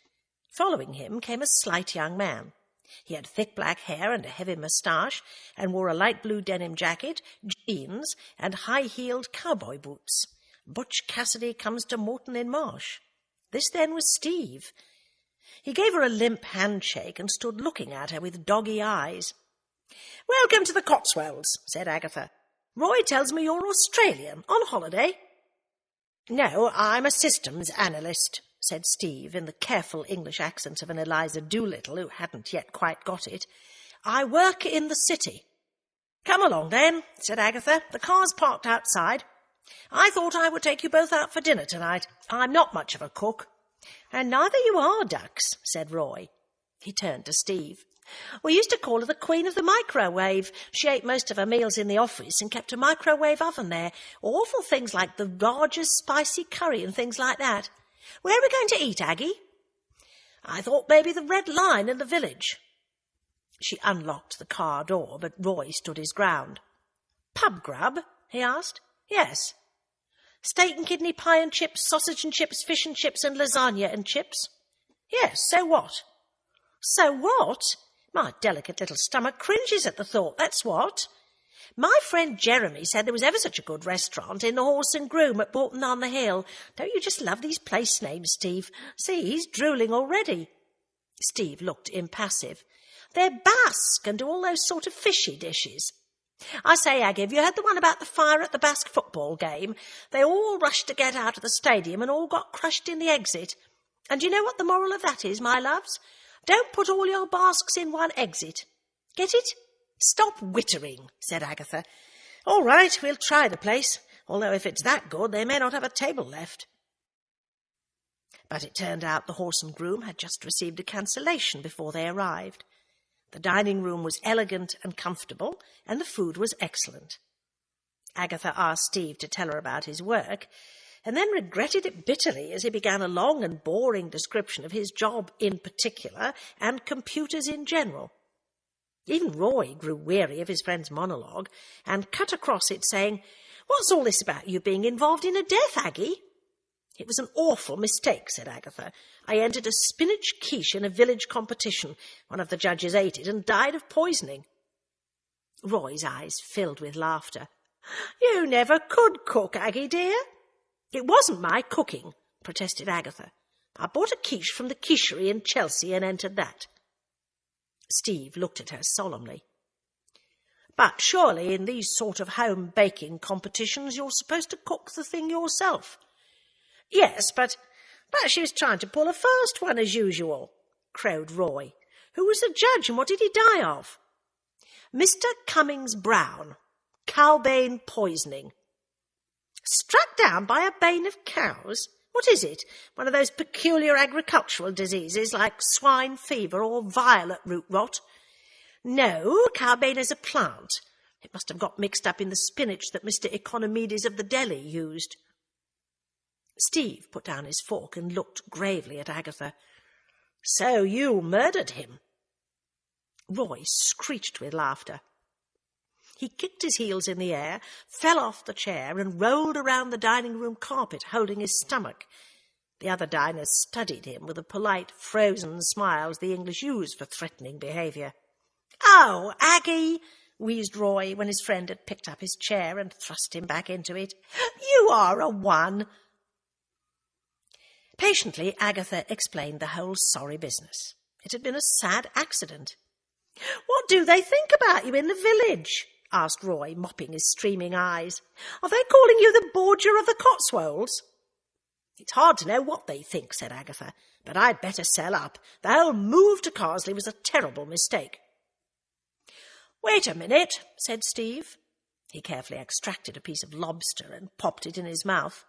Following him came a slight young man. He had thick black hair and a heavy moustache, and wore a light blue denim jacket, jeans, and high-heeled cowboy boots. Butch Cassidy comes to Moreton-in-Marsh. This, then, was Steve. He gave her a limp handshake and stood looking at her with doggy eyes. Welcome to the Cotswolds, said Agatha. Roy tells me you're Australian, on holiday. No, I'm a systems analyst, said Steve, in the careful English accent of an Eliza Doolittle who hadn't yet quite got it. I work in the city. Come along, then, said Agatha. The car's parked outside. I thought I would take you both out for dinner tonight. I'm not much of a cook. And neither you are, Ducks, said Roy. He turned to Steve. We used to call her the Queen of the Microwave. She ate most of her meals in the office and kept a microwave oven there. Awful things like the Rogers spicy curry and things like that. Where are we going to eat, Aggie? I thought maybe the Red Lion in the village. She unlocked the car door, but Roy stood his ground. Pub grub? He asked. Yes. Steak and kidney pie and chips, sausage and chips, fish and chips, and lasagna and chips? Yes, so what? So what? My delicate little stomach cringes at the thought, that's what. My friend Jeremy said there was ever such a good restaurant in the Horse and Groom at Bolton-on-the-Hill. Don't you just love these place names, Steve? See, he's drooling already. Steve looked impassive. They're Basque and do all those sort of fishy dishes. I say, Aggie, have you heard the one about the fire at the Basque football game? They all rushed to get out of the stadium and all got crushed in the exit. And you know what the moral of that is, my loves? Don't put all your Basques in one exit. Get it? Stop wittering, said Agatha. All right, we'll try the place, although if it's that good, they may not have a table left. But it turned out the Horse and Groom had just received a cancellation before they arrived. The dining room was elegant and comfortable, and the food was excellent. Agatha asked Steve to tell her about his work, and then regretted it bitterly as he began a long and boring description of his job in particular and computers in general. Even Roy grew weary of his friend's monologue and cut across it, saying, What's all this about you being involved in a death, Aggie? It was an awful mistake, said Agatha. I entered a spinach quiche in a village competition. One of the judges ate it and died of poisoning. Roy's eyes filled with laughter. "You never could cook, Aggie dear." "It wasn't my cooking," protested Agatha. "I bought a quiche from the quicherie in Chelsea and entered that." Steve looked at her solemnly. "But surely in these sort of home baking competitions you're supposed to cook the thing yourself." "Yes, but she was trying to pull a fast one as usual," crowed Roy. "Who was the judge and what did he die of?" "Mr. Cummings-Browne. Cowbane poisoning." "Struck down by a bane of cows? What is it? One of those peculiar agricultural diseases like swine fever or violet root rot?" "No, cowbane is a plant. It must have got mixed up in the spinach that Mr. Economides of the deli used." Steve put down his fork and looked gravely at Agatha. "So you murdered him?" Roy screeched with laughter. He kicked his heels in the air, fell off the chair, and rolled around the dining-room carpet, holding his stomach. The other diners studied him with the polite, frozen smiles the English use for threatening behaviour. "Oh, Aggie," wheezed Roy, when his friend had picked up his chair and thrust him back into it. "You are a one." Patiently, Agatha explained the whole sorry business. It had been a sad accident. "What do they think about you in the village?" asked Roy, mopping his streaming eyes. "Are they calling you the Borgia of the Cotswolds?" "It's hard to know what they think," said Agatha, "but I'd better sell up. The whole move to Carsely was a terrible mistake." "Wait a minute," said Steve. He carefully extracted a piece of lobster and popped it in his mouth.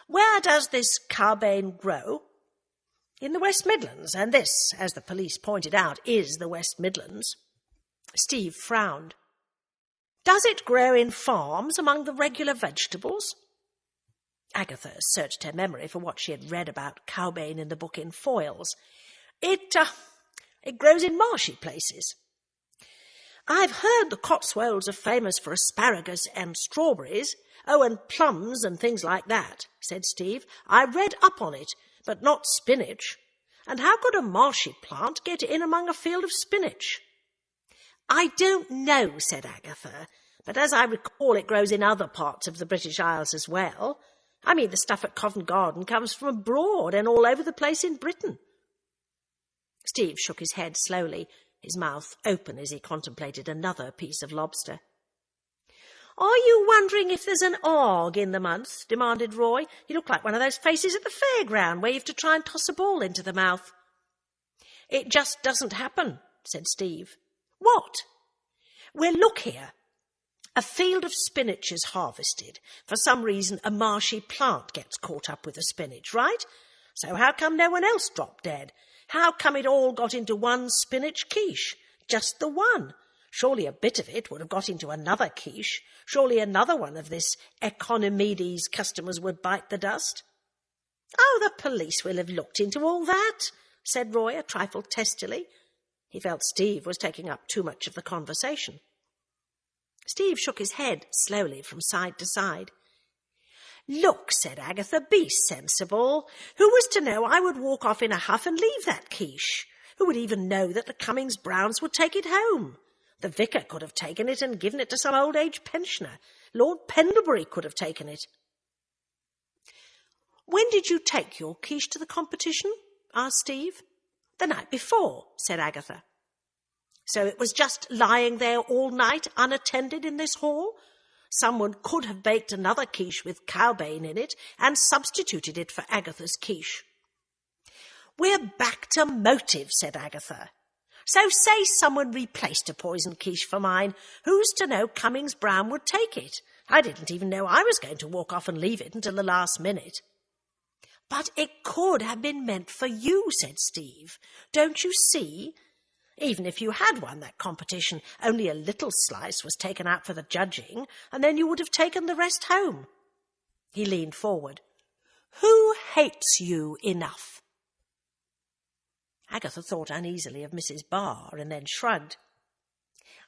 "Where does this cowbane grow?" "In the West Midlands, and this, as the police pointed out, is the West Midlands." Steve frowned. "Does it grow in farms among the regular vegetables?" Agatha searched her memory for what she had read about cowbane in the book in foils. It grows in marshy places." "I've heard the Cotswolds are famous for asparagus and strawberries. Oh, and plums and things like that," said Steve. "I read up on it, but not spinach. And how could a marshy plant get in among a field of spinach?" "I don't know," said Agatha, "but as I recall it grows in other parts of the British Isles as well. I mean, the stuff at Covent Garden comes from abroad and all over the place in Britain." Steve shook his head slowly, his mouth open as he contemplated another piece of lobster. "Are you wondering if there's an ARG in the month?" demanded Roy. "You look like one of those faces at the fairground where you have to try and toss a ball into the mouth." "It just doesn't happen," said Steve. "What?" "Well, look here. A field of spinach is harvested. For some reason, a marshy plant gets caught up with the spinach, right? So how come no one else dropped dead? How come it all got into one spinach quiche? Just the one. Surely a bit of it would have got into another quiche. Surely another one of this Economides customers would bite the dust." "Oh, the police will have looked into all that," said Roy a trifle testily. He felt Steve was taking up too much of the conversation. Steve shook his head slowly from side to side. "Look," said Agatha, "be sensible. Who was to know I would walk off in a huff and leave that quiche? Who would even know that the Cummings-Brownes would take it home? The vicar could have taken it and given it to some old-age pensioner. Lord Pendlebury could have taken it." "When did you take your quiche to the competition?" asked Steve. "The night before," said Agatha. "So it was just lying there all night unattended in this hall? Someone could have baked another quiche with cowbane in it and substituted it for Agatha's quiche." "We're back to motive," said Agatha. "So say someone replaced a poisoned quiche for mine. Who's to know Cummings-Browne would take it? I didn't even know I was going to walk off and leave it until the last minute." "But it could have been meant for you," said Steve. "Don't you see? Even if you had won that competition, only a little slice was taken out for the judging, and then you would have taken the rest home." He leaned forward. "Who hates you enough?" Agatha thought uneasily of Mrs. Barr and then shrugged.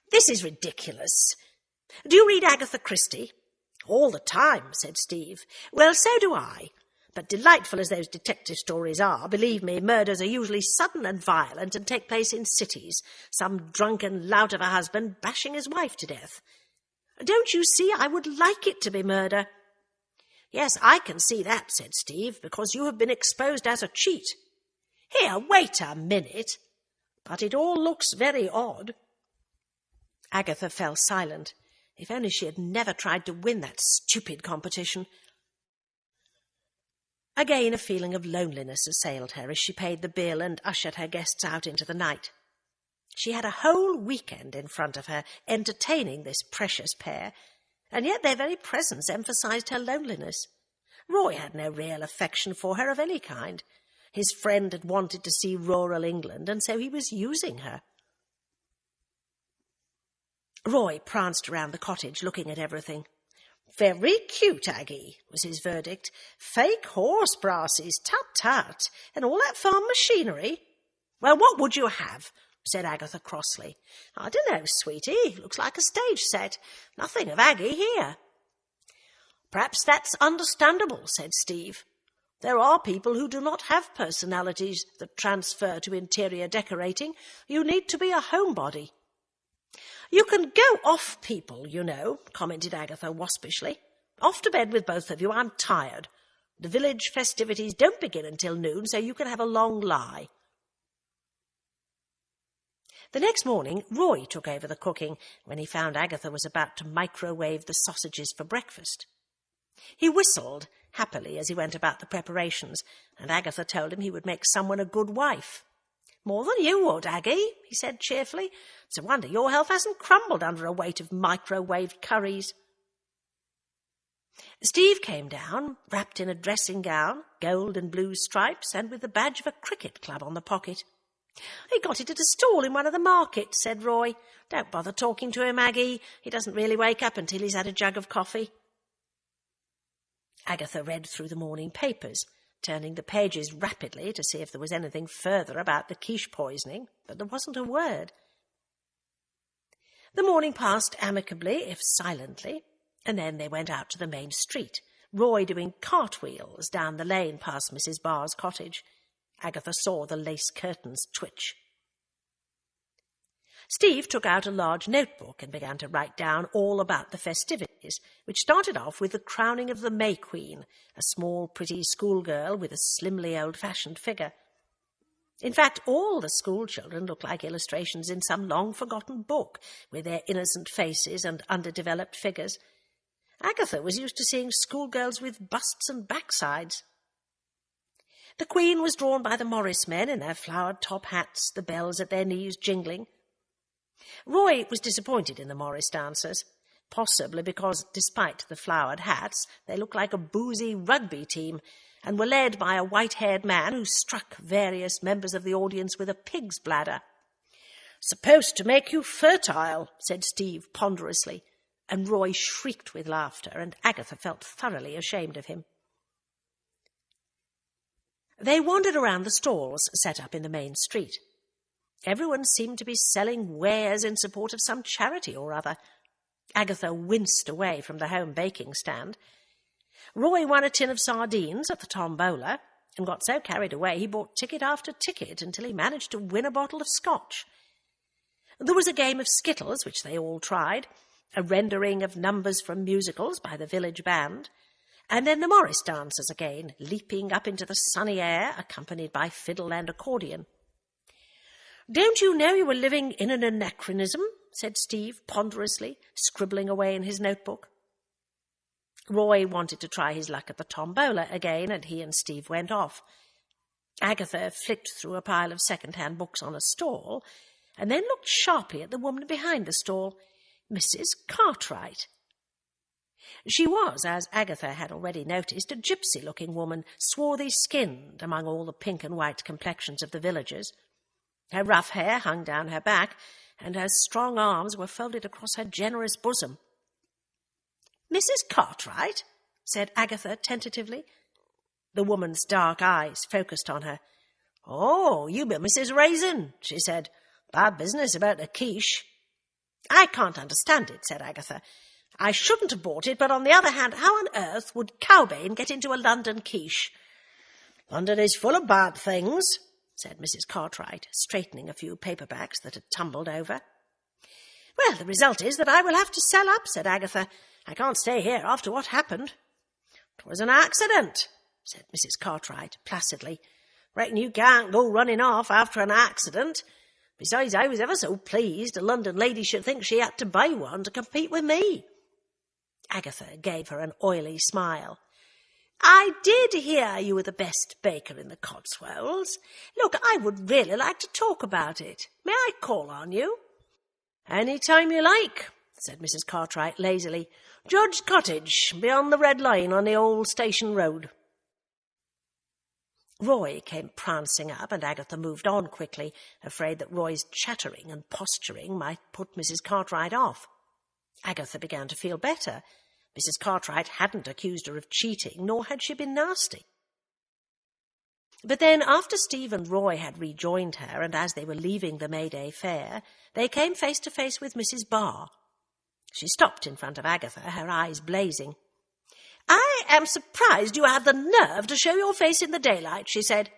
"This is ridiculous. Do you read Agatha Christie?" "All the time," said Steve. "Well, so do I. But delightful as those detective stories are, believe me, murders are usually sudden and violent and take place in cities, some drunken lout of a husband bashing his wife to death. Don't you see, I would like it to be murder. Yes, I can see that, said Steve, because you have been exposed as a cheat. Here, wait a minute. But it all looks very odd. Agatha fell silent. If only she had never tried to win that stupid competition. Again a feeling of loneliness assailed her as she paid the bill and ushered her guests out into the night. She had a whole weekend in front of her, entertaining this precious pair, and yet their very presence emphasized her loneliness. Roy had no real affection for her of any kind. His friend had wanted to see rural England, and so he was using her. Roy pranced around the cottage, looking at everything. "Very cute, Aggie," was his verdict. "Fake horse brasses, tut-tut, and all that farm machinery." "Well, what would you have?" said Agatha crossly. "I don't know, sweetie. Looks like a stage set. Nothing of Aggie here." "Perhaps that's understandable," said Steve. "There are people who do not have personalities that transfer to interior decorating. You need to be a homebody." "You can go off people, you know," commented Agatha waspishly. "Off to bed with both of you. I'm tired. The village festivities don't begin until noon, so you can have a long lie." The next morning, Roy took over the cooking when he found Agatha was about to microwave the sausages for breakfast. He whistled happily as he went about the preparations, and Agatha told him he would make someone a good wife. "More than you would, Aggie," he said cheerfully. "It's a wonder your health hasn't crumbled under a weight of microwaved curries." Steve came down, wrapped in a dressing gown, gold and blue stripes, and with the badge of a cricket club on the pocket. "He got it at a stall in one of the markets," said Roy. "Don't bother talking to him, Aggie. He doesn't really wake up until he's had a jug of coffee." Agatha read through the morning papers, turning the pages rapidly to see if there was anything further about the quiche poisoning, but there wasn't a word. The morning passed amicably, if silently, and then they went out to the main street, Roy doing cartwheels down the lane past Mrs. Barr's cottage. Agatha saw the lace curtains twitch. Steve took out a large notebook and began to write down all about the festivities, which started off with the crowning of the May Queen, a small, pretty schoolgirl with a slimly old-fashioned figure. In fact, all the school children looked like illustrations in some long-forgotten book, with their innocent faces and underdeveloped figures. Agatha was used to seeing schoolgirls with busts and backsides. The Queen was drawn by the Morris men in their flowered top hats, the bells at their knees jingling. Roy was disappointed in the Morris dancers, possibly because, despite the flowered hats, they looked like a boozy rugby team and were led by a white-haired man who struck various members of the audience with a pig's bladder. "Supposed to make you fertile," said Steve ponderously, and Roy shrieked with laughter, and Agatha felt thoroughly ashamed of him. They wandered around the stalls set up in the main street. Everyone seemed to be selling wares in support of some charity or other. Agatha winced away from the home baking stand. Roy won a tin of sardines at the tombola and got so carried away he bought ticket after ticket until he managed to win a bottle of scotch. There was a game of skittles, which they all tried, a rendering of numbers from musicals by the village band, and then the Morris dancers again, leaping up into the sunny air, accompanied by fiddle and accordion. "Don't you know you were living in an anachronism?" said Steve ponderously, scribbling away in his notebook. Roy wanted to try his luck at the tombola again, and he and Steve went off. Agatha flicked through a pile of second-hand books on a stall, and then looked sharply at the woman behind the stall, Mrs. Cartwright. She was, as Agatha had already noticed, a gypsy-looking woman, swarthy-skinned among all the pink and white complexions of the villagers. Her rough hair hung down her back, and her strong arms were folded across her generous bosom. "Mrs. Cartwright?" said Agatha tentatively. The woman's dark eyes focused on her. "Oh, you be Mrs. Raisin," she said. "Bad business about the quiche." "I can't understand it," said Agatha. I shouldn't have bought it, but on the other hand, how on earth would Cowbane get into a London quiche? London is full of bad things, said Mrs. Cartwright, straightening a few paperbacks that had tumbled over. Well, the result is that I will have to sell up, said Agatha. I can't stay here after what happened. It was an accident, said Mrs. Cartwright placidly. Reckon you can't go running off after an accident. Besides, I was ever so pleased a London lady should think she had to buy one to compete with me. Agatha gave her an oily smile. I did hear you were the best baker in the Cotswolds. Look, I would really like to talk about it. May I call on you? Any time you like, said Mrs. Cartwright lazily. Judge's Cottage, beyond the Red Line on the old station road. Roy came prancing up, and Agatha moved on quickly, afraid that Roy's chattering and posturing might put Mrs. Cartwright off. Agatha began to feel better. Mrs. Cartwright hadn't accused her of cheating, nor had she been nasty. But then, after Steve and Roy had rejoined her, and as they were leaving the May-Day fair, they came face to face with Mrs. Barr. She stopped in front of Agatha, her eyes blazing. I am surprised you had the nerve to show your face in the daylight, she said.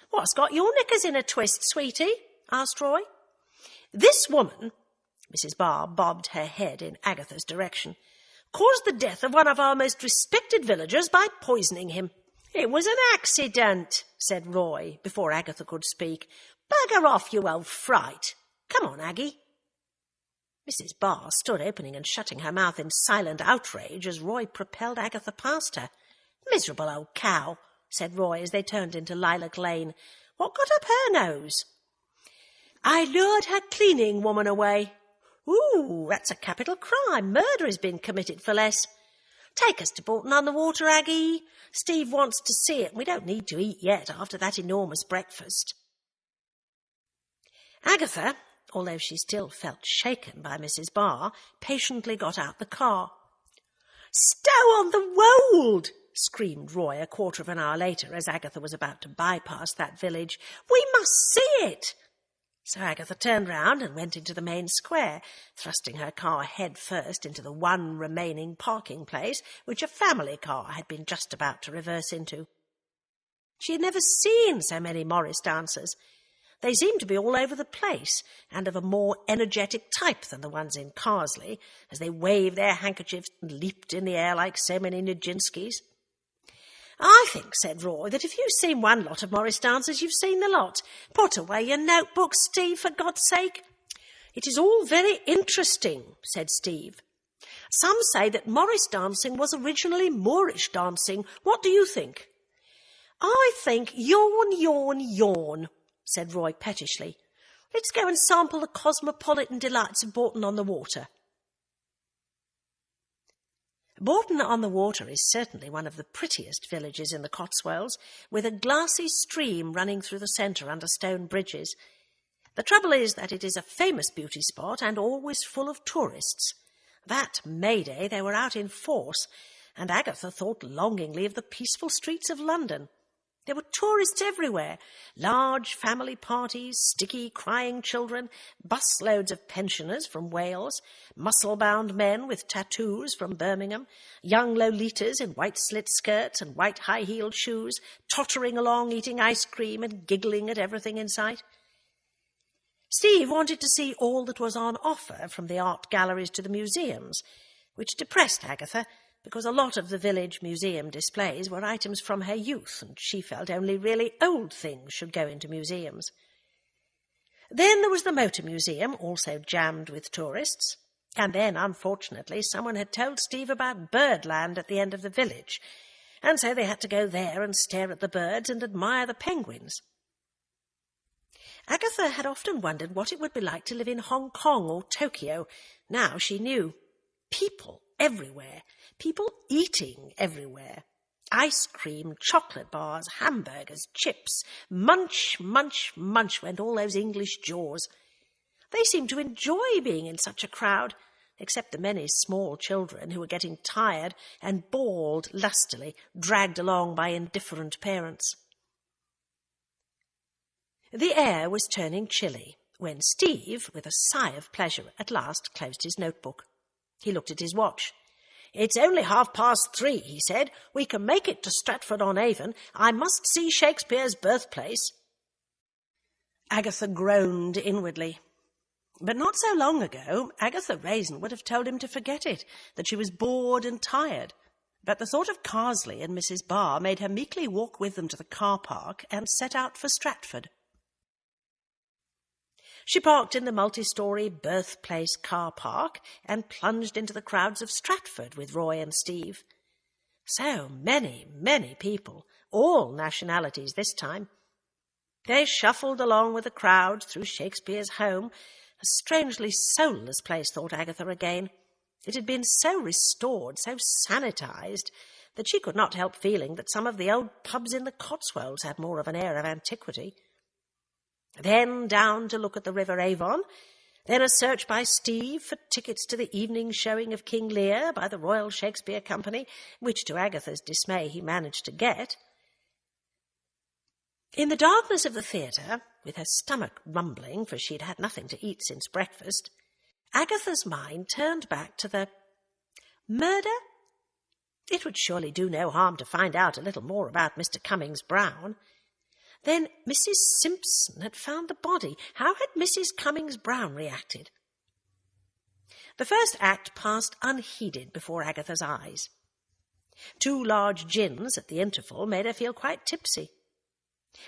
What's got your knickers in a twist, sweetie? Asked Roy. This woman, Mrs. Barr bobbed her head in Agatha's direction, caused the death of one of our most respected villagers by poisoning him. It was an accident, said Roy, before Agatha could speak. Bugger off, you old fright. Come on, Aggie. Mrs. Barr stood opening and shutting her mouth in silent outrage as Roy propelled Agatha past her. Miserable old cow, said Roy as they turned into Lilac Lane. What got up her nose? I lured her cleaning woman away. Ooh, that's a capital crime. Murder has been committed for less. Take us to Beaton-on-the-Water, Aggie. Steve wants to see it, and we don't need to eat yet after that enormous breakfast. Agatha, although she still felt shaken by Mrs. Barr, patiently got out the car. Stow on the wold! Screamed Roy a quarter of an hour later as Agatha was about to bypass that village. We must see it! So Agatha turned round and went into the main square, thrusting her car head first into the one remaining parking place which a family car had been just about to reverse into. She had never seen so many Morris dancers. They seemed to be all over the place, and of a more energetic type than the ones in Carsley, as they waved their handkerchiefs and leaped in the air like so many Nijinskis. I think, said Roy, that if you've seen one lot of Morris dancers, you've seen the lot. Put away your notebook, Steve, for God's sake. It is all very interesting, said Steve. Some say that Morris dancing was originally Moorish dancing. What do you think? I think yawn, yawn, yawn, said Roy pettishly. Let's go and sample the cosmopolitan delights of Beaton-on-the-Water. Beaton-on-the-Water is certainly one of the prettiest villages in the Cotswolds, with a glassy stream running through the centre under stone bridges. The trouble is that it is a famous beauty spot and always full of tourists. That May-Day they were out in force, and Agatha thought longingly of the peaceful streets of London. There were tourists everywhere, large family parties, sticky, crying children, busloads of pensioners from Wales, muscle-bound men with tattoos from Birmingham, young Lolitas in white slit skirts and white high-heeled shoes, tottering along eating ice cream and giggling at everything in sight. Steve wanted to see all that was on offer, from the art galleries to the museums, which depressed Agatha, because a lot of the village museum displays were items from her youth, and she felt only really old things should go into museums. Then there was the motor museum, also jammed with tourists. And then, unfortunately, someone had told Steve about Birdland at the end of the village, and so they had to go there and stare at the birds and admire the penguins. Agatha had often wondered what it would be like to live in Hong Kong or Tokyo. Now she knew. People everywhere. People eating everywhere. Ice cream, chocolate bars, hamburgers, chips. Munch, munch, munch went all those English jaws. They seemed to enjoy being in such a crowd, except the many small children who were getting tired and bawled lustily, dragged along by indifferent parents. The air was turning chilly when Steve, with a sigh of pleasure, at last closed his notebook. He looked at his watch. "It's only 3:30, he said. "We can make it to Stratford-on-Avon. I must see Shakespeare's birthplace." Agatha groaned inwardly. But not so long ago, Agatha Raisin would have told him to forget it, that she was bored and tired. But the thought of Carsely and Mrs. Barr made her meekly walk with them to the car park and set out for Stratford. She parked in the multi-storey birthplace car park and plunged into the crowds of Stratford with Roy and Steve. So many, many people, all nationalities this time. They shuffled along with the crowd through Shakespeare's home, a strangely soulless place, thought Agatha again. It had been so restored, so sanitised, that she could not help feeling that some of the old pubs in the Cotswolds had more of an air of antiquity. Then down to look at the River Avon, then a search by Steve for tickets to the evening showing of King Lear by the Royal Shakespeare Company, which to Agatha's dismay he managed to get. In the darkness of the theatre, with her stomach rumbling, for she had had nothing to eat since breakfast, Agatha's mind turned back to the murder. It would surely do no harm to find out a little more about Mr. Cummings-Browne. Then Mrs. Simpson had found the body. How had Mrs. Cummings-Browne reacted? The first act passed unheeded before Agatha's eyes. 2 large gins at the interval made her feel quite tipsy.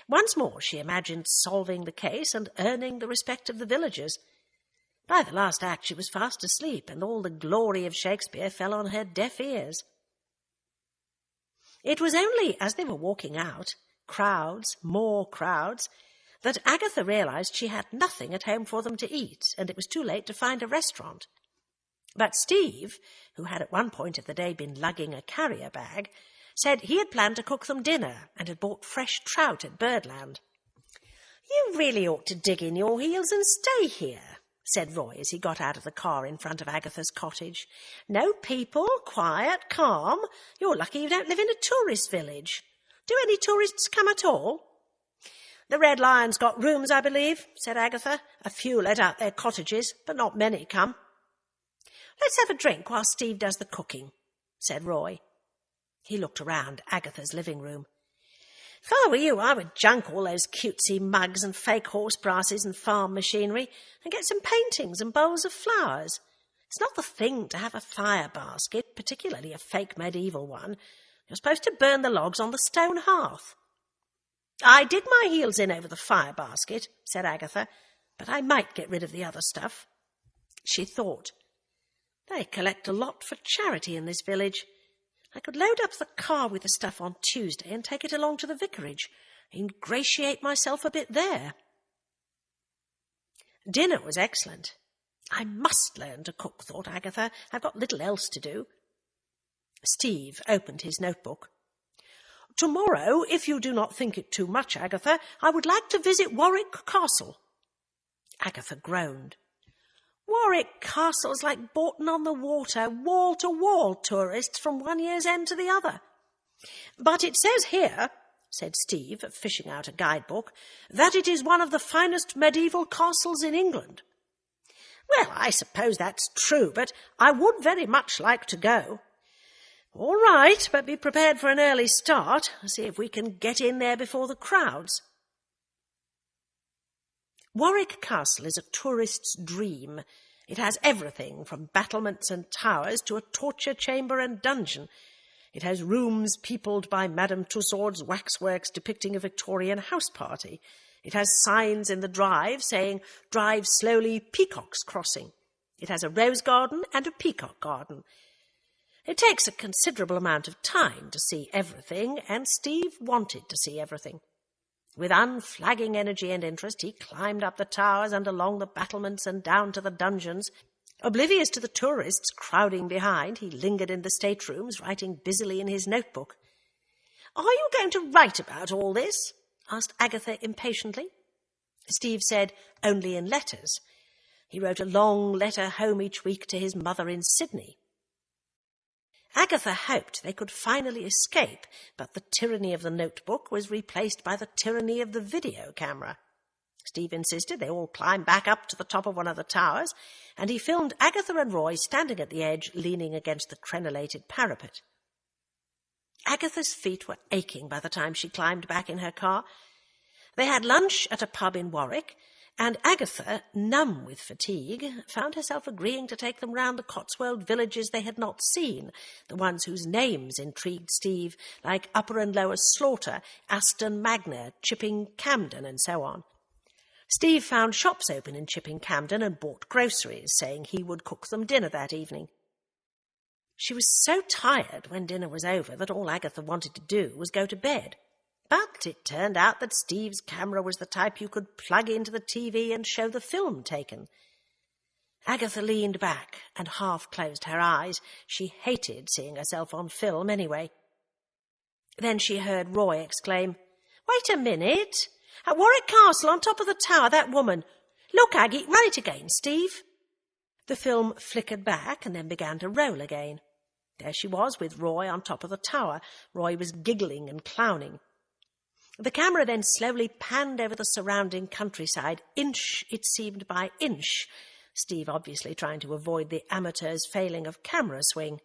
Once more she imagined solving the case and earning the respect of the villagers. By the last act she was fast asleep, and all the glory of Shakespeare fell on her deaf ears. It was only as they were walking out, crowds, more crowds, that Agatha realised she had nothing at home for them to eat, and it was too late to find a restaurant. But Steve, who had at one point of the day been lugging a carrier bag, said he had planned to cook them dinner and had bought fresh trout at Birdland. "You really ought to dig in your heels and stay here," said Roy as he got out of the car in front of Agatha's cottage. "No people, quiet, calm. You're lucky you don't live in a tourist village. Do any tourists come at all?" "The Red Lion's got rooms, I believe," said Agatha. "A few let out their cottages, but not many come." "Let's have a drink while Steve does the cooking," said Roy. He looked around Agatha's living room. "If I were you, I would junk all those cutesy mugs and fake horse brasses and farm machinery and get some paintings and bowls of flowers. It's not the thing to have a fire basket, particularly a fake medieval one. You're supposed to burn the logs on the stone hearth." "I dig my heels in over the fire basket," said Agatha, "but I might get rid of the other stuff." She thought, "They collect a lot for charity in this village. I could load up the car with the stuff on Tuesday and take it along to the vicarage, ingratiate myself a bit there." Dinner was excellent. "I must learn to cook," thought Agatha. "I've got little else to do." Steve opened his notebook. "Tomorrow, if you do not think it too much, Agatha, I would like to visit Warwick Castle." Agatha groaned. "Warwick Castle's like Bourton-on-the-Water, wall-to-wall tourists from one year's end to the other." "But it says here," said Steve, fishing out a guidebook, "that it is one of the finest medieval castles in England." "Well, I suppose that's true, but I would very much like to go." "All right, but be prepared for an early start. See if we can get in there before the crowds." Warwick Castle is a tourist's dream. It has everything from battlements and towers to a torture chamber and dungeon. It has rooms peopled by Madame Tussaud's waxworks depicting a Victorian house party. It has signs in the drive saying, "Drive slowly, Peacock's Crossing." It has a rose garden and a peacock garden. It takes a considerable amount of time to see everything, and Steve wanted to see everything. With unflagging energy and interest, he climbed up the towers and along the battlements and down to the dungeons. Oblivious to the tourists crowding behind, he lingered in the staterooms, writing busily in his notebook. "Are you going to write about all this?" asked Agatha impatiently. Steve said, "Only in letters." He wrote a long letter home each week to his mother in Sydney. Agatha hoped they could finally escape, but the tyranny of the notebook was replaced by the tyranny of the video camera. Steve insisted they all climb back up to the top of one of the towers, and he filmed Agatha and Roy standing at the edge, leaning against the crenellated parapet. Agatha's feet were aching by the time she climbed back in her car. They had lunch at a pub in Warwick, and Agatha, numb with fatigue, found herself agreeing to take them round the Cotswold villages they had not seen, the ones whose names intrigued Steve, like Upper and Lower Slaughter, Aston Magna, Chipping Campden, and so on. Steve found shops open in Chipping Campden and bought groceries, saying he would cook them dinner that evening. She was so tired when dinner was over that all Agatha wanted to do was go to bed. But it turned out that Steve's camera was the type you could plug into the TV and show the film taken. Agatha leaned back and half closed her eyes. She hated seeing herself on film anyway. Then she heard Roy exclaim, "Wait a minute! At Warwick Castle, on top of the tower, that woman! Look, Aggie, run it again, Steve!" The film flickered back and then began to roll again. There she was with Roy on top of the tower. Roy was giggling and clowning. The camera then slowly panned over the surrounding countryside, inch, it seemed, by inch, Steve obviously trying to avoid the amateur's failing of camera swing.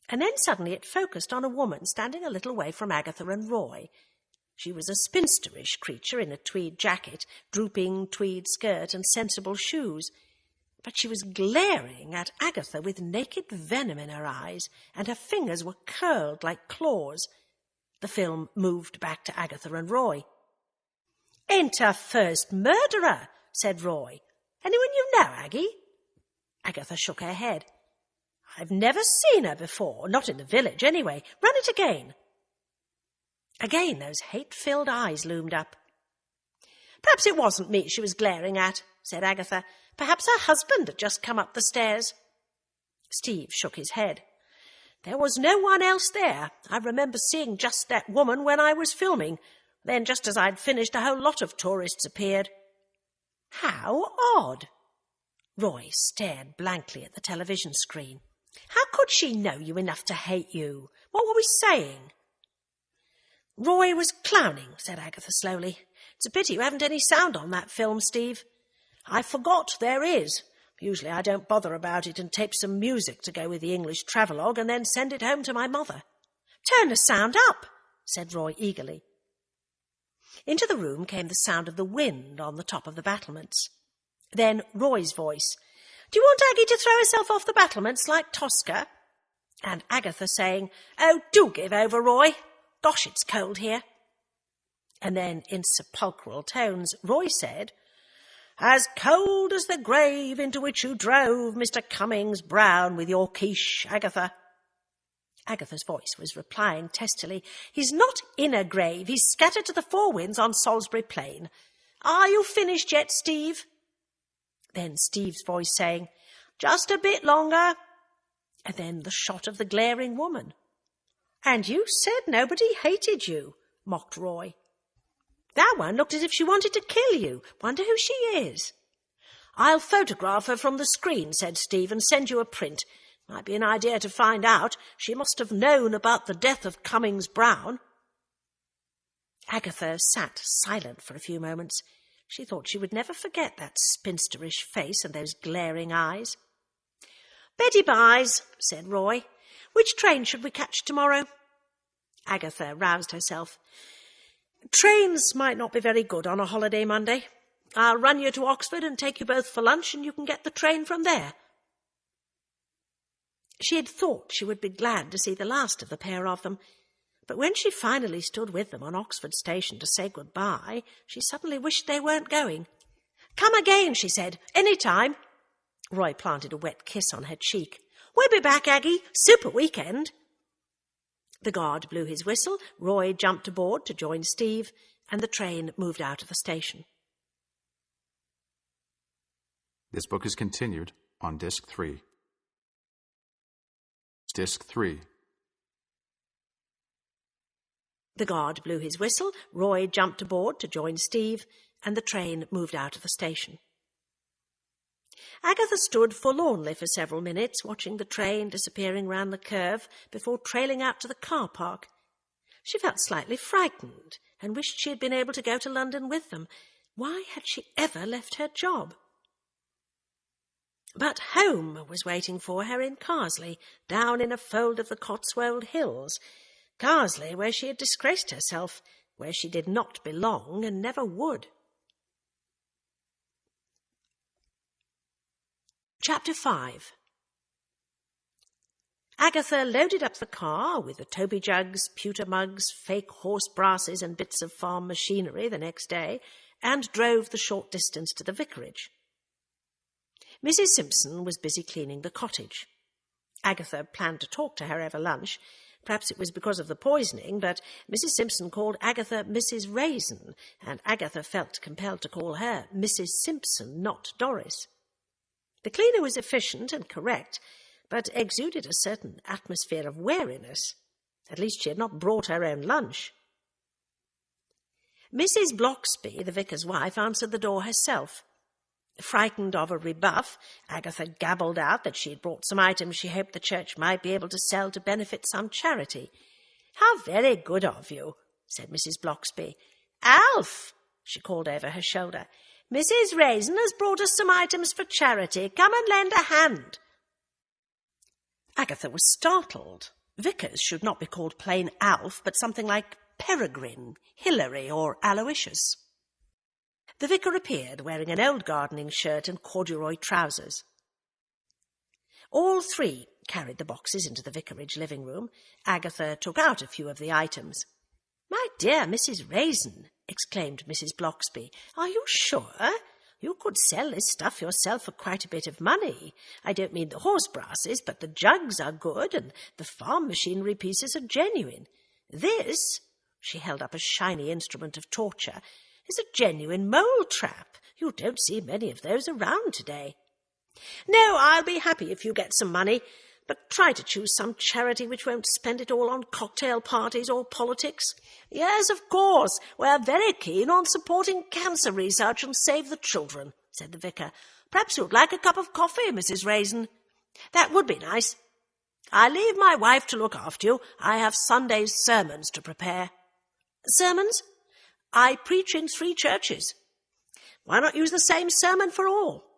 And then suddenly it focused on a woman standing a little way from Agatha and Roy. She was a spinsterish creature in a tweed jacket, drooping tweed skirt and sensible shoes. But she was glaring at Agatha with naked venom in her eyes, and her fingers were curled like claws. The film moved back to Agatha and Roy. "Ain't her first murderer," said Roy. "Anyone you know, Aggie?" Agatha shook her head. "I've never seen her before, not in the village anyway. Run it again." Again those hate-filled eyes loomed up. "Perhaps it wasn't me she was glaring at," said Agatha. "Perhaps her husband had just come up the stairs." Steve shook his head. "There was no one else there. I remember seeing just that woman when I was filming. Then, just as I'd finished, a whole lot of tourists appeared." "How odd!" Roy stared blankly at the television screen. "How could she know you enough to hate you? What were we saying?" "Roy was clowning," said Agatha slowly. "It's a pity you haven't any sound on that film, Steve." "I forgot there is. Usually I don't bother about it and tape some music to go with the English travelogue and then send it home to my mother." "Turn the sound up," said Roy eagerly. Into the room came the sound of the wind on the top of the battlements. Then Roy's voice. "Do you want Aggie to throw herself off the battlements like Tosca?" And Agatha saying, "Oh, do give over, Roy. Gosh, it's cold here." And then, in sepulchral tones, Roy said, "As cold as the grave into which you drove Mr. Cummings-Browne with your quiche, Agatha." Agatha's voice was replying testily, "He's not in a grave. He's scattered to the four winds on Salisbury Plain. Are you finished yet, Steve?" Then Steve's voice saying, "Just a bit longer." And then the shot of the glaring woman. "And you said nobody hated you," mocked Roy. "That one looked as if she wanted to kill you. Wonder who she is." "I'll photograph her from the screen," said Steve, "and send you a print. Might be an idea to find out. She must have known about the death of Cummings-Browne." Agatha sat silent for a few moments. She thought she would never forget that spinsterish face and those glaring eyes. "Betty buys," said Roy. "Which train should we catch tomorrow?" Agatha roused herself. "Trains might not be very good on a holiday Monday. I'll run you to Oxford and take you both for lunch, and you can get the train from there." She had thought she would be glad to see the last of the pair of them, but when she finally stood with them on Oxford station to say goodbye, she suddenly wished they weren't going. "Come again," she said. "Any time." Roy planted a wet kiss on her cheek. "We'll be back, Aggie. Super weekend." The guard blew his whistle, Roy jumped aboard to join Steve, and the train moved out of the station. This book is continued on Disc 3. Disc 3. The guard blew his whistle, Roy jumped aboard to join Steve, and the train moved out of the station. Agatha stood forlornly for several minutes, watching the train disappearing round the curve before trailing out to the car park. She felt slightly frightened and wished she had been able to go to London with them, Why had she ever left her job? But home was waiting for her in Carsely, down in a fold of the Cotswold Hills. Carsely, where she had disgraced herself, where she did not belong and never would. Chapter 5. Agatha loaded up the car with the Toby jugs, pewter mugs, fake horse brasses and bits of farm machinery the next day, and drove the short distance to the vicarage. Mrs. Simpson was busy cleaning the cottage. Agatha planned to talk to her over lunch. Perhaps it was because of the poisoning, but Mrs. Simpson called Agatha Mrs. Raisin, and Agatha felt compelled to call her Mrs. Simpson, not Doris. The cleaner was efficient and correct, but exuded a certain atmosphere of wariness. At least she had not brought her own lunch. Mrs. Bloxby, the vicar's wife, answered the door herself. Frightened of a rebuff, Agatha gabbled out that she had brought some items she hoped the church might be able to sell to benefit some charity. "How very good of you," said Mrs. Bloxby. "Alf," she called over her shoulder, "Mrs. Raisin has brought us some items for charity. Come and lend a hand." Agatha was startled. Vicars should not be called plain Alf, but something like Peregrine, Hilary, or Aloysius. The vicar appeared, wearing an old gardening shirt and corduroy trousers. All three carried the boxes into the vicarage living room. Agatha took out a few of the items. "My dear Mrs. Raisin," exclaimed Mrs. Bloxby, "are you sure? You could sell this stuff yourself for quite a bit of money. I don't mean the horse brasses, but the jugs are good, and the farm machinery pieces are genuine. This," she held up a shiny instrument of torture, "is a genuine mole trap. You don't see many of those around today. No, I'll be happy if you get some money, but try to choose some charity which won't spend it all on cocktail parties or politics." "Yes, of course, we're very keen on supporting cancer research and Save the Children," said the vicar. "Perhaps you'd like a cup of coffee, Mrs. Raisin?" "That would be nice. I leave my wife to look after you. I have Sunday's sermons to prepare." "Sermons?" "I preach in 3 churches. Why not use the same sermon for all?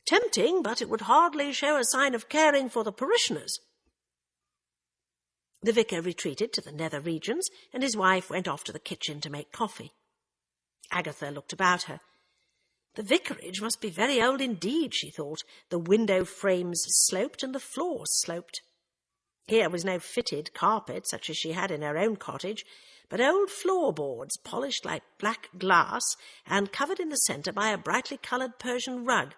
Tempting, but it would hardly show a sign of caring for the parishioners." The vicar retreated to the nether regions, and his wife went off to the kitchen to make coffee. Agatha looked about her. The vicarage must be very old indeed, she thought. The window frames sloped and the floors sloped. Here was no fitted carpet such as she had in her own cottage, but old floorboards polished like black glass and covered in the centre by a brightly coloured Persian rug.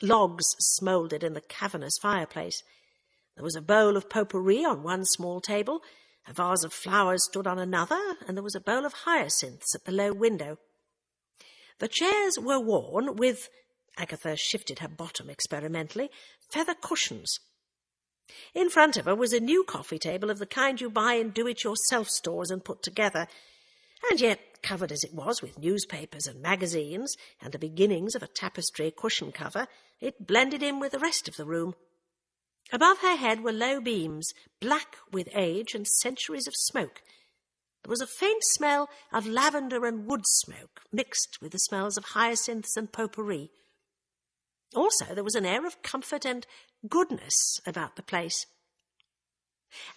Logs smouldered in the cavernous fireplace. There was a bowl of potpourri on one small table, a vase of flowers stood on another, and there was a bowl of hyacinths at the low window. The chairs were worn with, Agatha shifted her bottom experimentally, feather cushions. In front of her was a new coffee table of the kind you buy in do-it-yourself stores and put together, and yet, covered as it was with newspapers and magazines and the beginnings of a tapestry cushion cover, it blended in with the rest of the room. Above her head were low beams, black with age and centuries of smoke. There was a faint smell of lavender and wood smoke, mixed with the smells of hyacinths and potpourri. Also, there was an air of comfort and goodness about the place.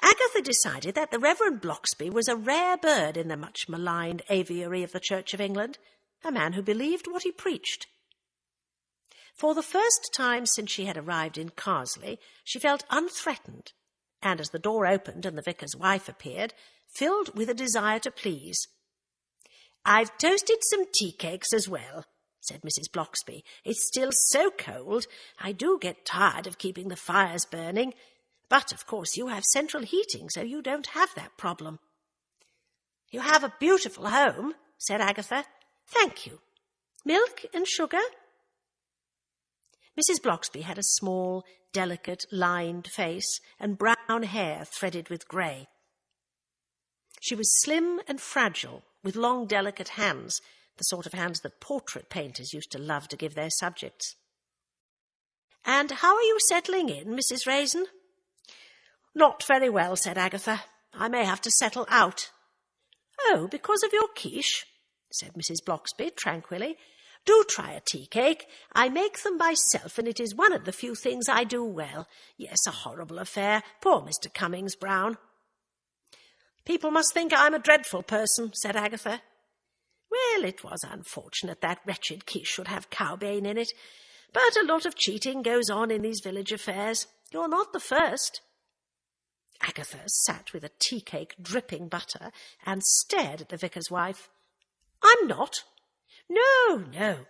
Agatha decided that the Reverend Bloxby was a rare bird in the much-maligned aviary of the Church of England, a man who believed what he preached. For the first time since she had arrived in Carsely, she felt unthreatened, and as the door opened and the vicar's wife appeared, filled with a desire to please. "I've toasted some tea cakes as well," said Mrs. Bloxby. "It's still so cold. I do get tired of keeping the fires burning. But, of course, you have central heating, so you don't have that problem." "You have a beautiful home," said Agatha. "Thank you. Milk and sugar?" Mrs. Bloxby had a small, delicate, lined face and brown hair threaded with grey. She was slim and fragile, with long, delicate hands, the sort of hands that portrait painters used to love to give their subjects. "And how are you settling in, Mrs. Raisin?" "Not very well," said Agatha. "I may have to settle out." "Oh, because of your quiche?" said Mrs. Bloxby tranquilly. "Do try a tea-cake. I make them myself, and it is one of the few things I do well. Yes, a horrible affair. Poor Mr. Cummings-Browne." "People must think I'm a dreadful person," said Agatha. "Well, it was unfortunate that wretched Quiche should have cowbane in it. But a lot of cheating goes on in these village affairs. You're not the first." Agatha sat with a tea-cake dripping butter and stared at the vicar's wife. "I'm not." No.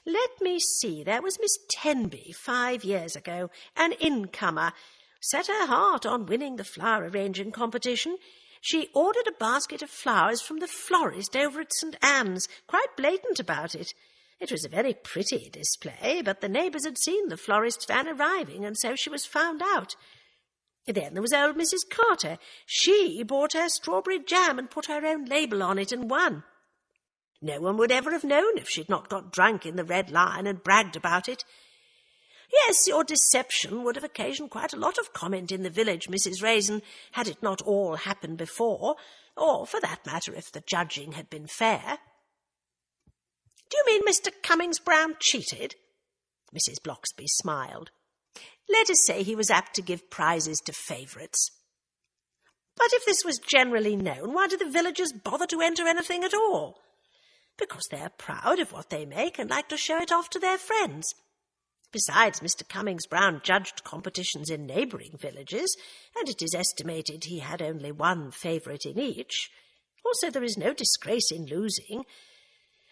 Let me see, there was Miss Tenby 5 years ago, an incomer. Set her heart on winning the flower arranging competition. She ordered a basket of flowers from the florist over at St. Anne's, quite blatant about it. It was a very pretty display, but the neighbours had seen the florist's van arriving, and so she was found out. Then there was old Mrs. Carter. She bought her strawberry jam and put her own label on it and won. No one would ever have known if she'd not got drunk in the Red Lion and bragged about it. Yes, your deception would have occasioned quite a lot of comment in the village, Mrs. Raisin, had it not all happened before, or, for that matter, if the judging had been fair." "Do you mean Mr. Cummings-Browne cheated?" Mrs. Bloxby smiled. "Let us say he was apt to give prizes to favourites." "But if this was generally known, why do the villagers bother to enter anything at all?" "Because they are proud of what they make and like to show it off to their friends. Besides, Mr. Cummings-Browne judged competitions in neighbouring villages, and it is estimated he had only one favourite in each. Also, there is no disgrace in losing.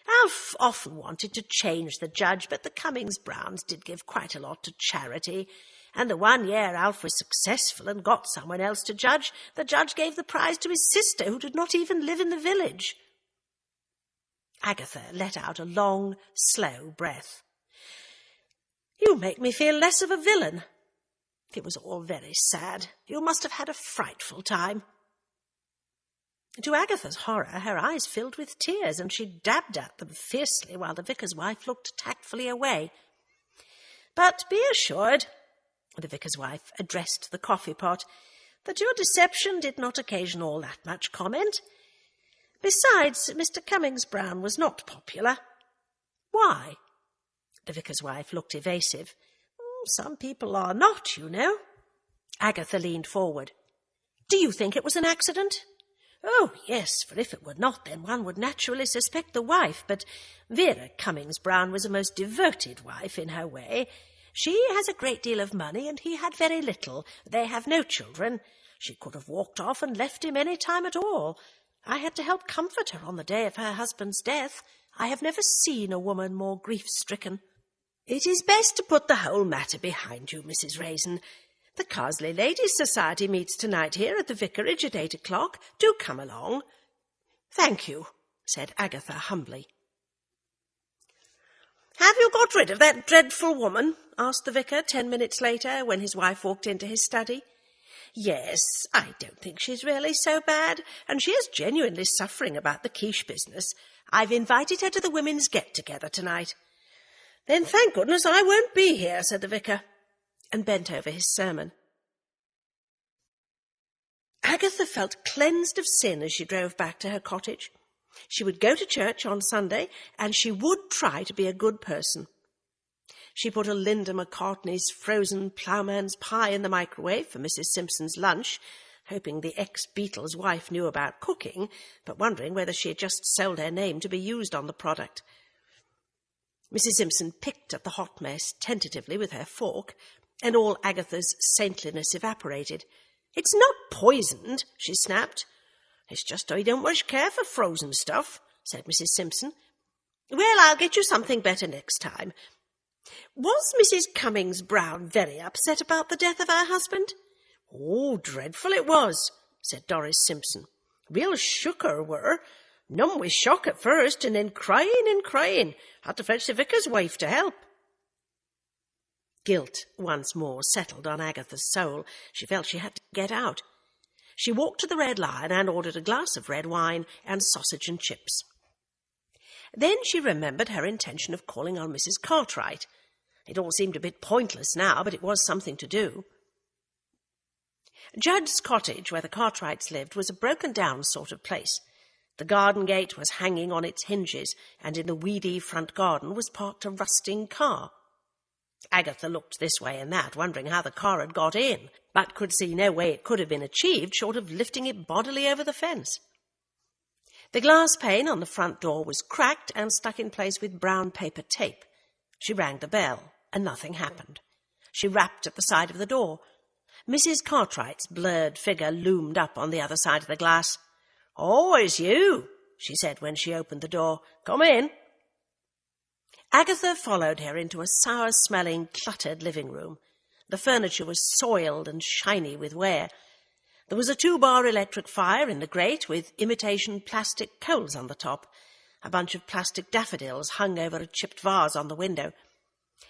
Alf often wanted to change the judge, but the Cummings-Brownes did give quite a lot to charity, and the one year Alf was successful and got someone else to judge, the judge gave the prize to his sister, who did not even live in the village." Agatha let out a long, slow breath. "You make me feel less of a villain. It was all very sad. You must have had a frightful time." To Agatha's horror, her eyes filled with tears, and she dabbed at them fiercely while the vicar's wife looked tactfully away. "But be assured," the vicar's wife addressed the coffee-pot, "that your deception did not occasion all that much comment. Besides, Mr. Cummings-Browne was not popular." "Why?" The vicar's wife looked evasive. "Some people are not, you know." Agatha leaned forward. "Do you think it was an accident?" "Oh, yes, for if it were not, then one would naturally suspect the wife. But Vera Cummings-Browne was a most devoted wife in her way. She has a great deal of money, and he had very little. They have no children. She could have walked off and left him any time at all. I had to help comfort her on the day of her husband's death. I have never seen a woman more grief-stricken." "It is best to put the whole matter behind you, Mrs. Raisin. The Carsely Ladies' Society meets tonight here at the vicarage at 8 o'clock. Do come along." "Thank you," said Agatha humbly. "Have you got rid of that dreadful woman?" asked the vicar 10 minutes later, when his wife walked into his study. "Yes, I don't think she's really so bad, and she is genuinely suffering about the quiche business. I've invited her to the women's get-together tonight." "Then thank goodness I won't be here," said the vicar, and bent over his sermon. Agatha felt cleansed of sin as she drove back to her cottage. She would go to church on Sunday, and she would try to be a good person. She put a Linda McCartney's frozen ploughman's pie in the microwave for Mrs. Simpson's lunch, hoping the ex-Beatles wife knew about cooking, but wondering whether she had just sold her name to be used on the product. Mrs. Simpson picked at the hot mess tentatively with her fork, and all Agatha's saintliness evaporated. "It's not poisoned," she snapped. "It's just I don't much care for frozen stuff," said Mrs. Simpson. "Well, I'll get you something better next time. Was Mrs. Cummings-Browne very upset about the death of her husband?" "Oh, dreadful it was," said Doris Simpson. "Real shook her were. Numb with shock at first, and then crying and crying. Had to fetch the vicar's wife to help." Guilt once more settled on Agatha's soul. She felt she had to get out. She walked to the Red Lion and ordered a glass of red wine and sausage and chips. Then she remembered her intention of calling on Mrs. Cartwright. It all seemed a bit pointless now, but it was something to do. Judd's cottage, where the Cartwrights lived, was a broken-down sort of place. The garden gate was hanging on its hinges, and in the weedy front garden was parked a rusting car. Agatha looked this way and that, wondering how the car had got in, but could see no way it could have been achieved short of lifting it bodily over the fence. The glass pane on the front door was cracked and stuck in place with brown paper tape. She rang the bell, and nothing happened. She rapped at the side of the door. Mrs. Cartwright's blurred figure loomed up on the other side of the glass. "Oh, it's you," she said when she opened the door. "Come in." Agatha followed her into a sour-smelling, cluttered living room. The furniture was soiled and shiny with wear. There was a 2-bar electric fire in the grate with imitation plastic coals on the top. A bunch of plastic daffodils hung over a chipped vase on the window.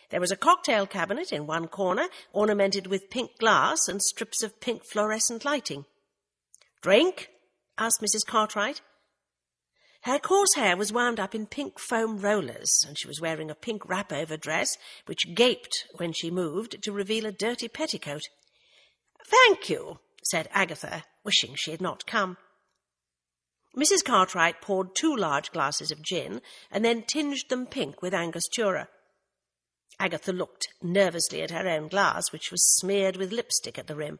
There was a cocktail cabinet in one corner, ornamented with pink glass and strips of pink fluorescent lighting. "Drink?" asked Mrs. Cartwright. Her coarse hair was wound up in pink foam rollers, and she was wearing a pink wrap-over dress, which gaped when she moved to reveal a dirty petticoat. "Thank you," said Agatha, wishing she had not come. Mrs. Cartwright poured 2 large glasses of gin, and then tinged them pink with Angostura. Agatha looked nervously at her own glass, which was smeared with lipstick at the rim.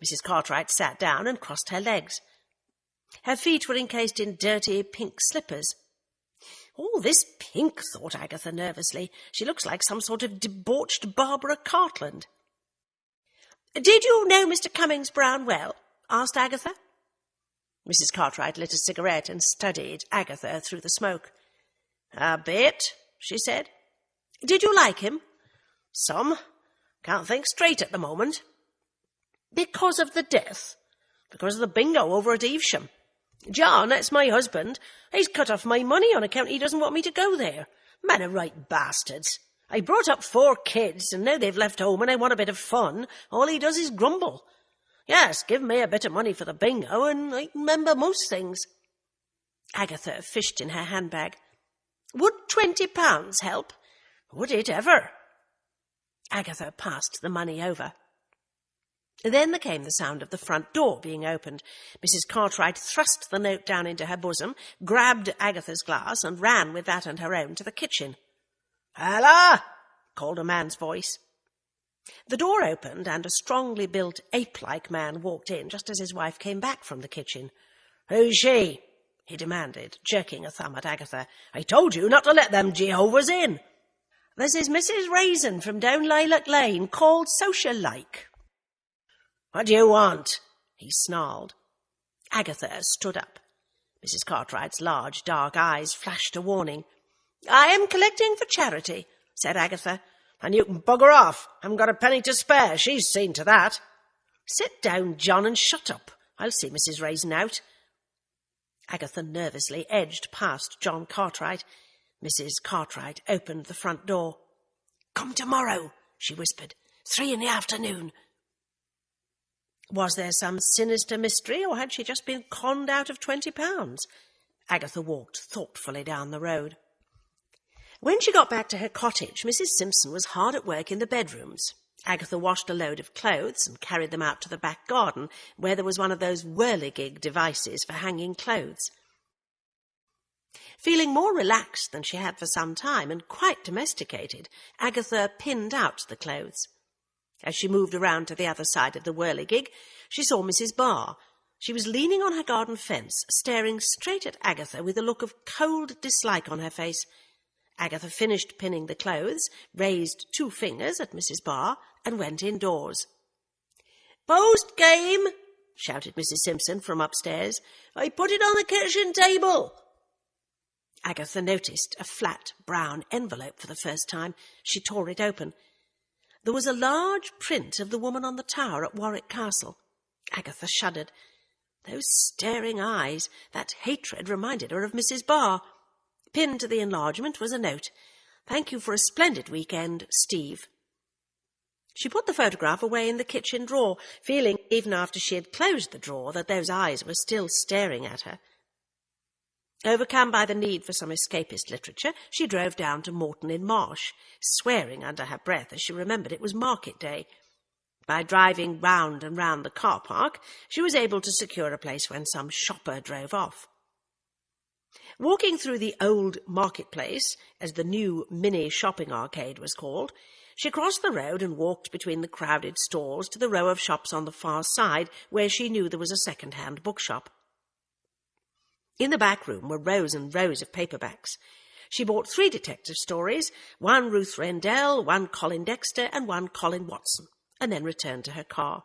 Mrs. Cartwright sat down and crossed her legs. Her feet were encased in dirty pink slippers. "Oh, this pink," thought Agatha nervously. "She looks like some sort of debauched Barbara Cartland." "Did you know Mr. Cummings-Browne well?" asked Agatha. Mrs. Cartwright lit a cigarette and studied Agatha through the smoke. "A bit," she said. "Did you like him?" "Some. Can't think straight at the moment." "Because of the death?" "Because of the bingo over at Evesham. John, that's my husband, he's cut off my money on account he doesn't want me to go there. Men are right bastards. I brought up 4 kids, and now they've left home and I want a bit of fun. All he does is grumble. Yes, give me a bit of money for the bingo, and I remember most things." Agatha fished in her handbag. "Would £20 help?" "Would it ever?" Agatha passed the money over. Then there came the sound of the front door being opened. Mrs. Cartwright thrust the note down into her bosom, grabbed Agatha's glass, and ran with that and her own to the kitchen. "Ella!" called a man's voice. The door opened, and a strongly built, ape-like man walked in just as his wife came back from the kitchen. "Who's she?" he demanded, jerking a thumb at Agatha. "I told you not to let them Jehovahs in." "This is Mrs. Raisin from down Lilac Lane, called social-like." "What do you want?" he snarled. Agatha stood up. Mrs. Cartwright's large, dark eyes flashed a warning. "I am collecting for charity," said Agatha. "And you can bugger off. I haven't got a penny to spare. She's seen to that." "Sit down, John, and shut up. I'll see Mrs. Raisin out." Agatha nervously edged past John Cartwright. Mrs. Cartwright opened the front door. "Come tomorrow," she whispered. 3 p.m. Was there some sinister mystery, or had she just been conned out of £20? Agatha walked thoughtfully down the road. When she got back to her cottage, Mrs. Simpson was hard at work in the bedrooms. Agatha washed a load of clothes and carried them out to the back garden, where there was one of those whirligig devices for hanging clothes. Feeling more relaxed than she had for some time, and quite domesticated, Agatha pinned out the clothes. As she moved around to the other side of the whirligig, she saw Mrs. Barr. She was leaning on her garden fence, staring straight at Agatha with a look of cold dislike on her face. Agatha finished pinning the clothes, raised 2 fingers at Mrs. Barr, and went indoors. "Post game!" shouted Mrs. Simpson from upstairs. "I put it on the kitchen table." Agatha noticed a flat brown envelope for the first time. She tore it open. There was a large print of the woman on the tower at Warwick Castle. Agatha shuddered. Those staring eyes, that hatred reminded her of Mrs. Barr. Pinned to the enlargement was a note. "Thank you for a splendid weekend, Steve." She put the photograph away in the kitchen drawer, feeling, even after she had closed the drawer, that those eyes were still staring at her. Overcome by the need for some escapist literature, she drove down to Moreton-in-Marsh, swearing under her breath as she remembered it was market day. By driving round and round the car park, she was able to secure a place when some shopper drove off. Walking through the old marketplace, as the new mini shopping arcade was called, she crossed the road and walked between the crowded stalls to the row of shops on the far side where she knew there was a second-hand bookshop. In the back room were rows and rows of paperbacks. She bought 3 detective stories, 1 Ruth Rendell, 1 Colin Dexter, and 1 Colin Watson, and then returned to her car.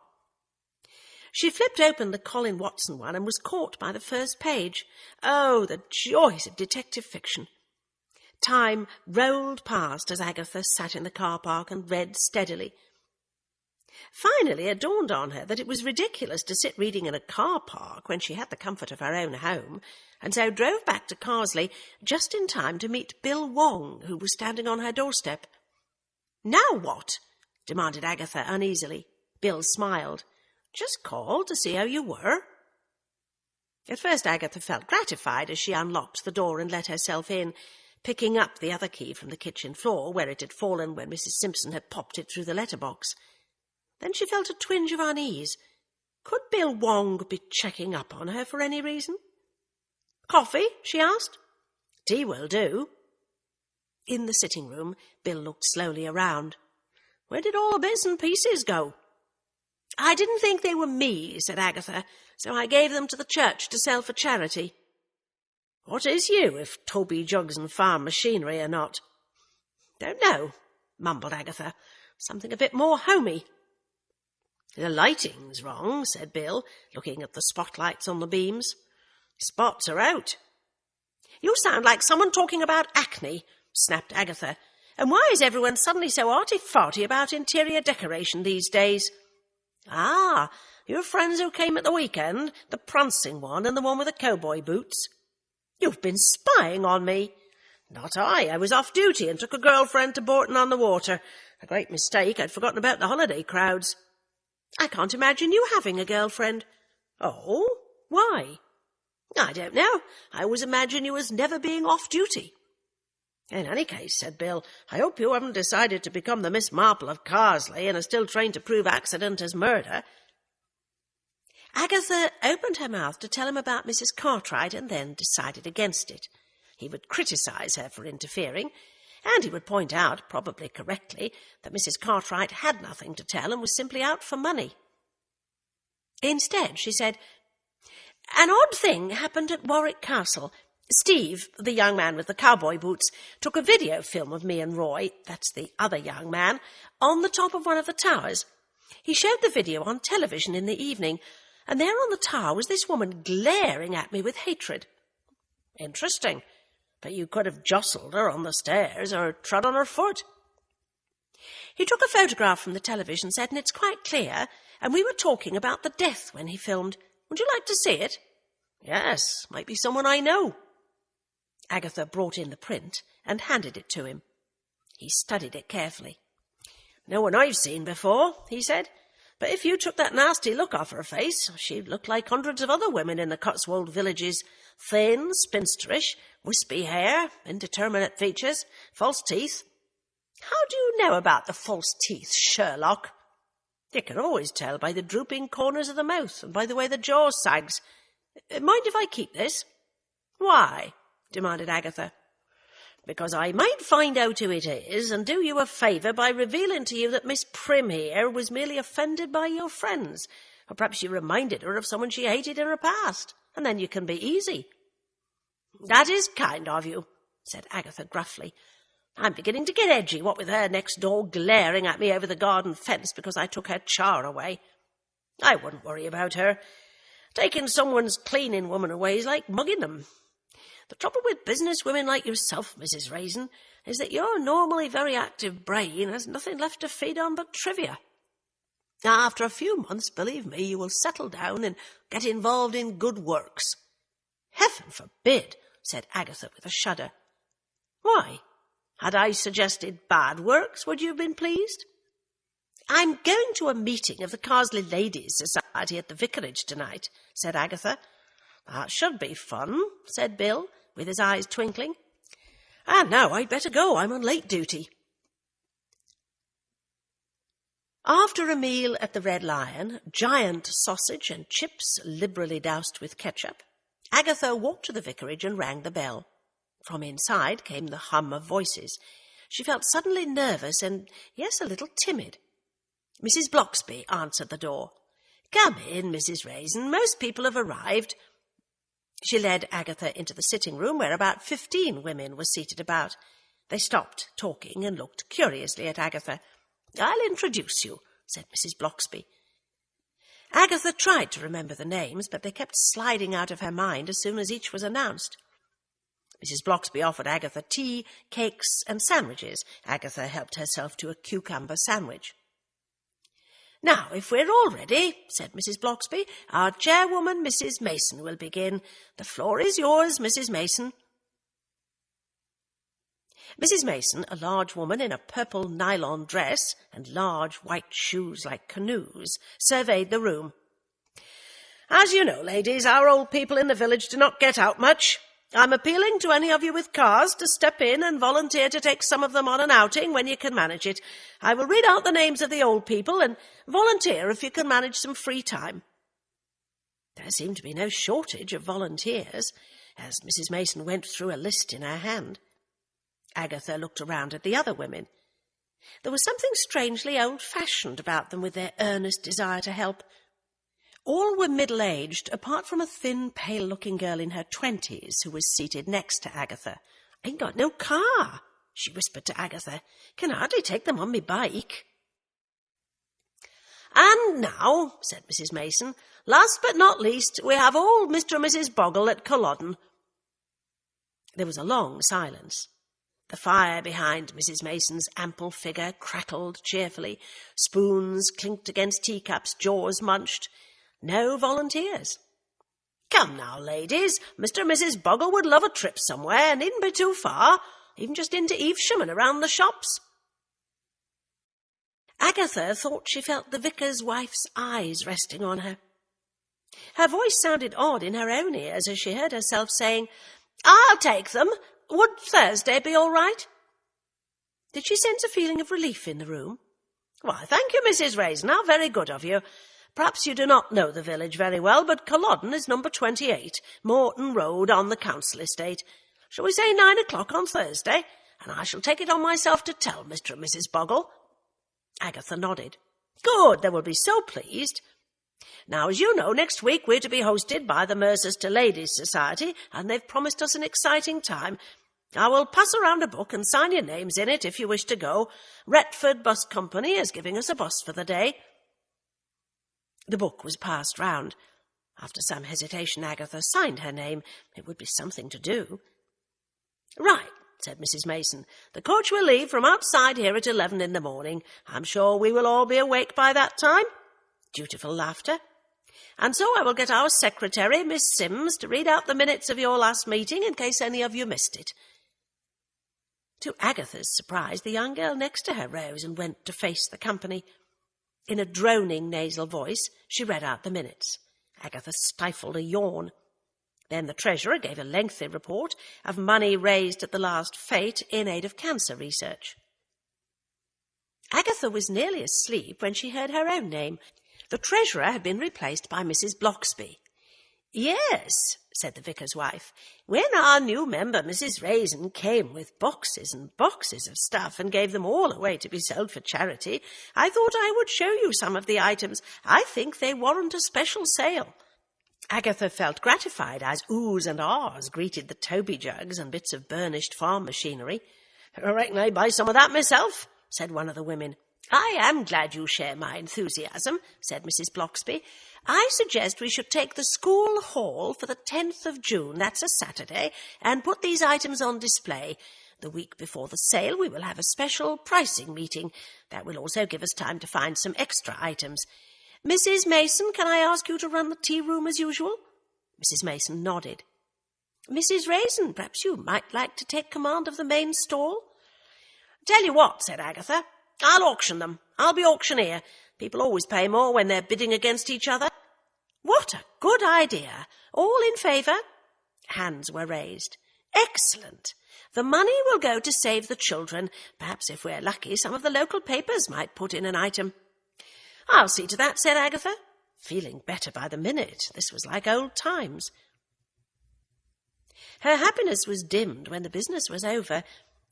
She flipped open the Colin Watson one and was caught by the first page. Oh, the joys of detective fiction! Time rolled past as Agatha sat in the car park and read steadily. Finally, it dawned on her that it was ridiculous to sit reading in a car park when she had the comfort of her own home, and so drove back to Carsley just in time to meet Bill Wong, who was standing on her doorstep. "Now what?" demanded Agatha uneasily. Bill smiled. "Just called to see how you were." At first Agatha felt gratified as she unlocked the door and let herself in, picking up the other key from the kitchen floor, where it had fallen when Mrs. Simpson had popped it through the letterbox. Then she felt a twinge of unease. Could Bill Wong be checking up on her for any reason? "Coffee?" she asked. "Tea will do." In the sitting room, Bill looked slowly around. "Where did all the bits and pieces go?" "I didn't think they were me," said Agatha, "so I gave them to the church to sell for charity." "What is you, if Toby jugs and farm machinery are not?" "Don't know," mumbled Agatha. "Something a bit more homey." "The lighting's wrong," said Bill, looking at the spotlights on the beams. "Spots are out." "You sound like someone talking about acne," snapped Agatha. "And why is everyone suddenly so arty-farty about interior decoration these days?" "Ah, your friends who came at the weekend, the prancing one and the one with the cowboy boots?" "You've been spying on me." "Not I. I was off duty and took a girlfriend to Bourton-on-the-Water. A great mistake. I'd forgotten about the holiday crowds." "I can't imagine you having a girlfriend." "Oh? Why?" "I don't know. I always imagine you as never being off duty." "In any case," said Bill, "I hope you haven't decided to become the Miss Marple of Carsely and are still trying to prove accident as murder." Agatha opened her mouth to tell him about Mrs. Cartwright and then decided against it. He would criticise her for interfering, and he would point out, probably correctly, that Mrs. Cartwright had nothing to tell and was simply out for money. Instead, she said, "An odd thing happened at Warwick Castle. Steve, the young man with the cowboy boots, took a video film of me and Roy," that's the other young man, "on the top of one of the towers. He showed the video on television in the evening, and there on the tower was this woman glaring at me with hatred." "Interesting. But you could have jostled her on the stairs or trod on her foot." "He took a photograph from the television set, and it's quite clear, and we were talking about the death when he filmed. Would you like to see it?" "Yes, might be someone I know." Agatha brought in the print and handed it to him. He studied it carefully. "No one I've seen before," he said. "But if you took that nasty look off her face, she'd look like hundreds of other women in the Cotswold villages. Thin, spinsterish, wispy hair, indeterminate features, false teeth." "How do you know about the false teeth, Sherlock?" "You can always tell by the drooping corners of the mouth and by the way the jaw sags. Mind if I keep this?" "Why?" demanded Agatha. "Because I might find out who it is and do you a favour by revealing to you that Miss Prim here was merely offended by your friends, or perhaps you reminded her of someone she hated in her past, and then you can be easy." "That is kind of you," said Agatha gruffly. "I'm beginning to get edgy, what with her next door glaring at me over the garden fence because I took her char away. I wouldn't worry about her. Taking someone's cleaning woman away is like mugging them. The trouble with business women like yourself, Mrs. Raisin, is that your normally very active brain has nothing left to feed on but trivia. After a few months, believe me, you will settle down and get involved in good works." "Heaven forbid," said Agatha with a shudder. "Why? Had I suggested bad works, would you have been pleased?" "I'm going to a meeting of the Carsely Ladies' Society at the vicarage tonight," said Agatha. "That should be fun," said Bill, with his eyes twinkling. "And now I'd better go. I'm on late duty." After a meal at the Red Lion, giant sausage and chips liberally doused with ketchup, Agatha walked to the vicarage and rang the bell. From inside came the hum of voices. She felt suddenly nervous and, yes, a little timid. Mrs. Bloxby answered the door. "Come in, Mrs. Raisin. Most people have arrived." She led Agatha into the sitting-room where about 15 women were seated about. They stopped talking and looked curiously at Agatha. "I'll introduce you," said Mrs. Bloxby. Agatha tried to remember the names, but they kept sliding out of her mind as soon as each was announced. Mrs. Bloxby offered Agatha tea, cakes, and sandwiches. Agatha helped herself to a cucumber sandwich. "Now, if we're all ready," said Mrs. Bloxby, "our chairwoman, Mrs. Mason, will begin. The floor is yours, Mrs. Mason." Mrs. Mason, a large woman in a purple nylon dress and large white shoes like canoes, surveyed the room. "As you know, ladies, our old people in the village do not get out much. I'm appealing to any of you with cars to step in and volunteer to take some of them on an outing when you can manage it. I will read out the names of the old people and volunteer if you can manage some free time." There seemed to be no shortage of volunteers, as Mrs. Mason went through a list in her hand. Agatha looked around at the other women. There was something strangely old-fashioned about them with their earnest desire to help. All were middle-aged, apart from a thin, pale-looking girl in her 20s who was seated next to Agatha. "Ain't got no car," she whispered to Agatha. "Can hardly take them on me bike." "And now," said Mrs. Mason, "last but not least, we have old Mr. and Mrs. Boggle at Culloden." There was a long silence. The fire behind Mrs. Mason's ample figure crackled cheerfully. Spoons clinked against teacups, jaws munched. No volunteers. "Come now, ladies, Mr. and Mrs. Boggle would love a trip somewhere, needn't be too far, even just into Evesham and around the shops." Agatha thought she felt the vicar's wife's eyes resting on her. Her voice sounded odd in her own ears as she heard herself saying, "I'll take them. Would Thursday be all right?" Did she sense a feeling of relief in the room? "Why, thank you, Mrs. Raisin. How very good of you. Perhaps you do not know the village very well, but Culloden is number 28, Morton Road, on the council estate. Shall we say 9 o'clock on Thursday? And I shall take it on myself to tell Mr. and Mrs. Boggle." Agatha nodded. "Good, they will be so pleased. Now, as you know, next week we're to be hosted by the Mercers to Ladies Society, and they've promised us an exciting time. I will pass around a book and sign your names in it if you wish to go. Retford Bus Company is giving us a bus for the day." The book was passed round. After some hesitation, Agatha signed her name. It would be something to do. "Right," said Mrs. Mason. "The coach will leave from outside here at 11 in the morning. I'm sure we will all be awake by that time." Dutiful laughter. "And so I will get our secretary, Miss Sims, to read out the minutes of your last meeting in case any of you missed it." To Agatha's surprise, the young girl next to her rose and went to face the company. In a droning nasal voice, she read out the minutes. Agatha stifled a yawn. Then the treasurer gave a lengthy report of money raised at the last fete in aid of cancer research. Agatha was nearly asleep when she heard her own name. The treasurer had been replaced by Mrs. Bloxby. "Yes," said the vicar's wife, "when our new member, Mrs. Raisin, came with boxes and boxes of stuff and gave them all away to be sold for charity, I thought I would show you some of the items. I think they warrant a special sale." Agatha felt gratified as oohs and ahs greeted the Toby jugs and bits of burnished farm machinery. "I reckon I'd buy some of that myself," said one of the women. "I am glad you share my enthusiasm," said Mrs. Bloxby. "I suggest we should take the school hall for the 10th of June, that's a Saturday, and put these items on display. The week before the sale we will have a special pricing meeting. That will also give us time to find some extra items. Mrs. Mason, can I ask you to run the tea room as usual?" Mrs. Mason nodded. "Mrs. Raisin, perhaps you might like to take command of the main stall?" "Tell you what," said Agatha, "I'll auction them. I'll be auctioneer. People always pay more when they're bidding against each other." "What a good idea! All in favour?" Hands were raised. "Excellent. The money will go to save the children. Perhaps if we're lucky, some of the local papers might put in an item." "I'll see to that," said Agatha, feeling better by the minute. This was like old times. Her happiness was dimmed when the business was over,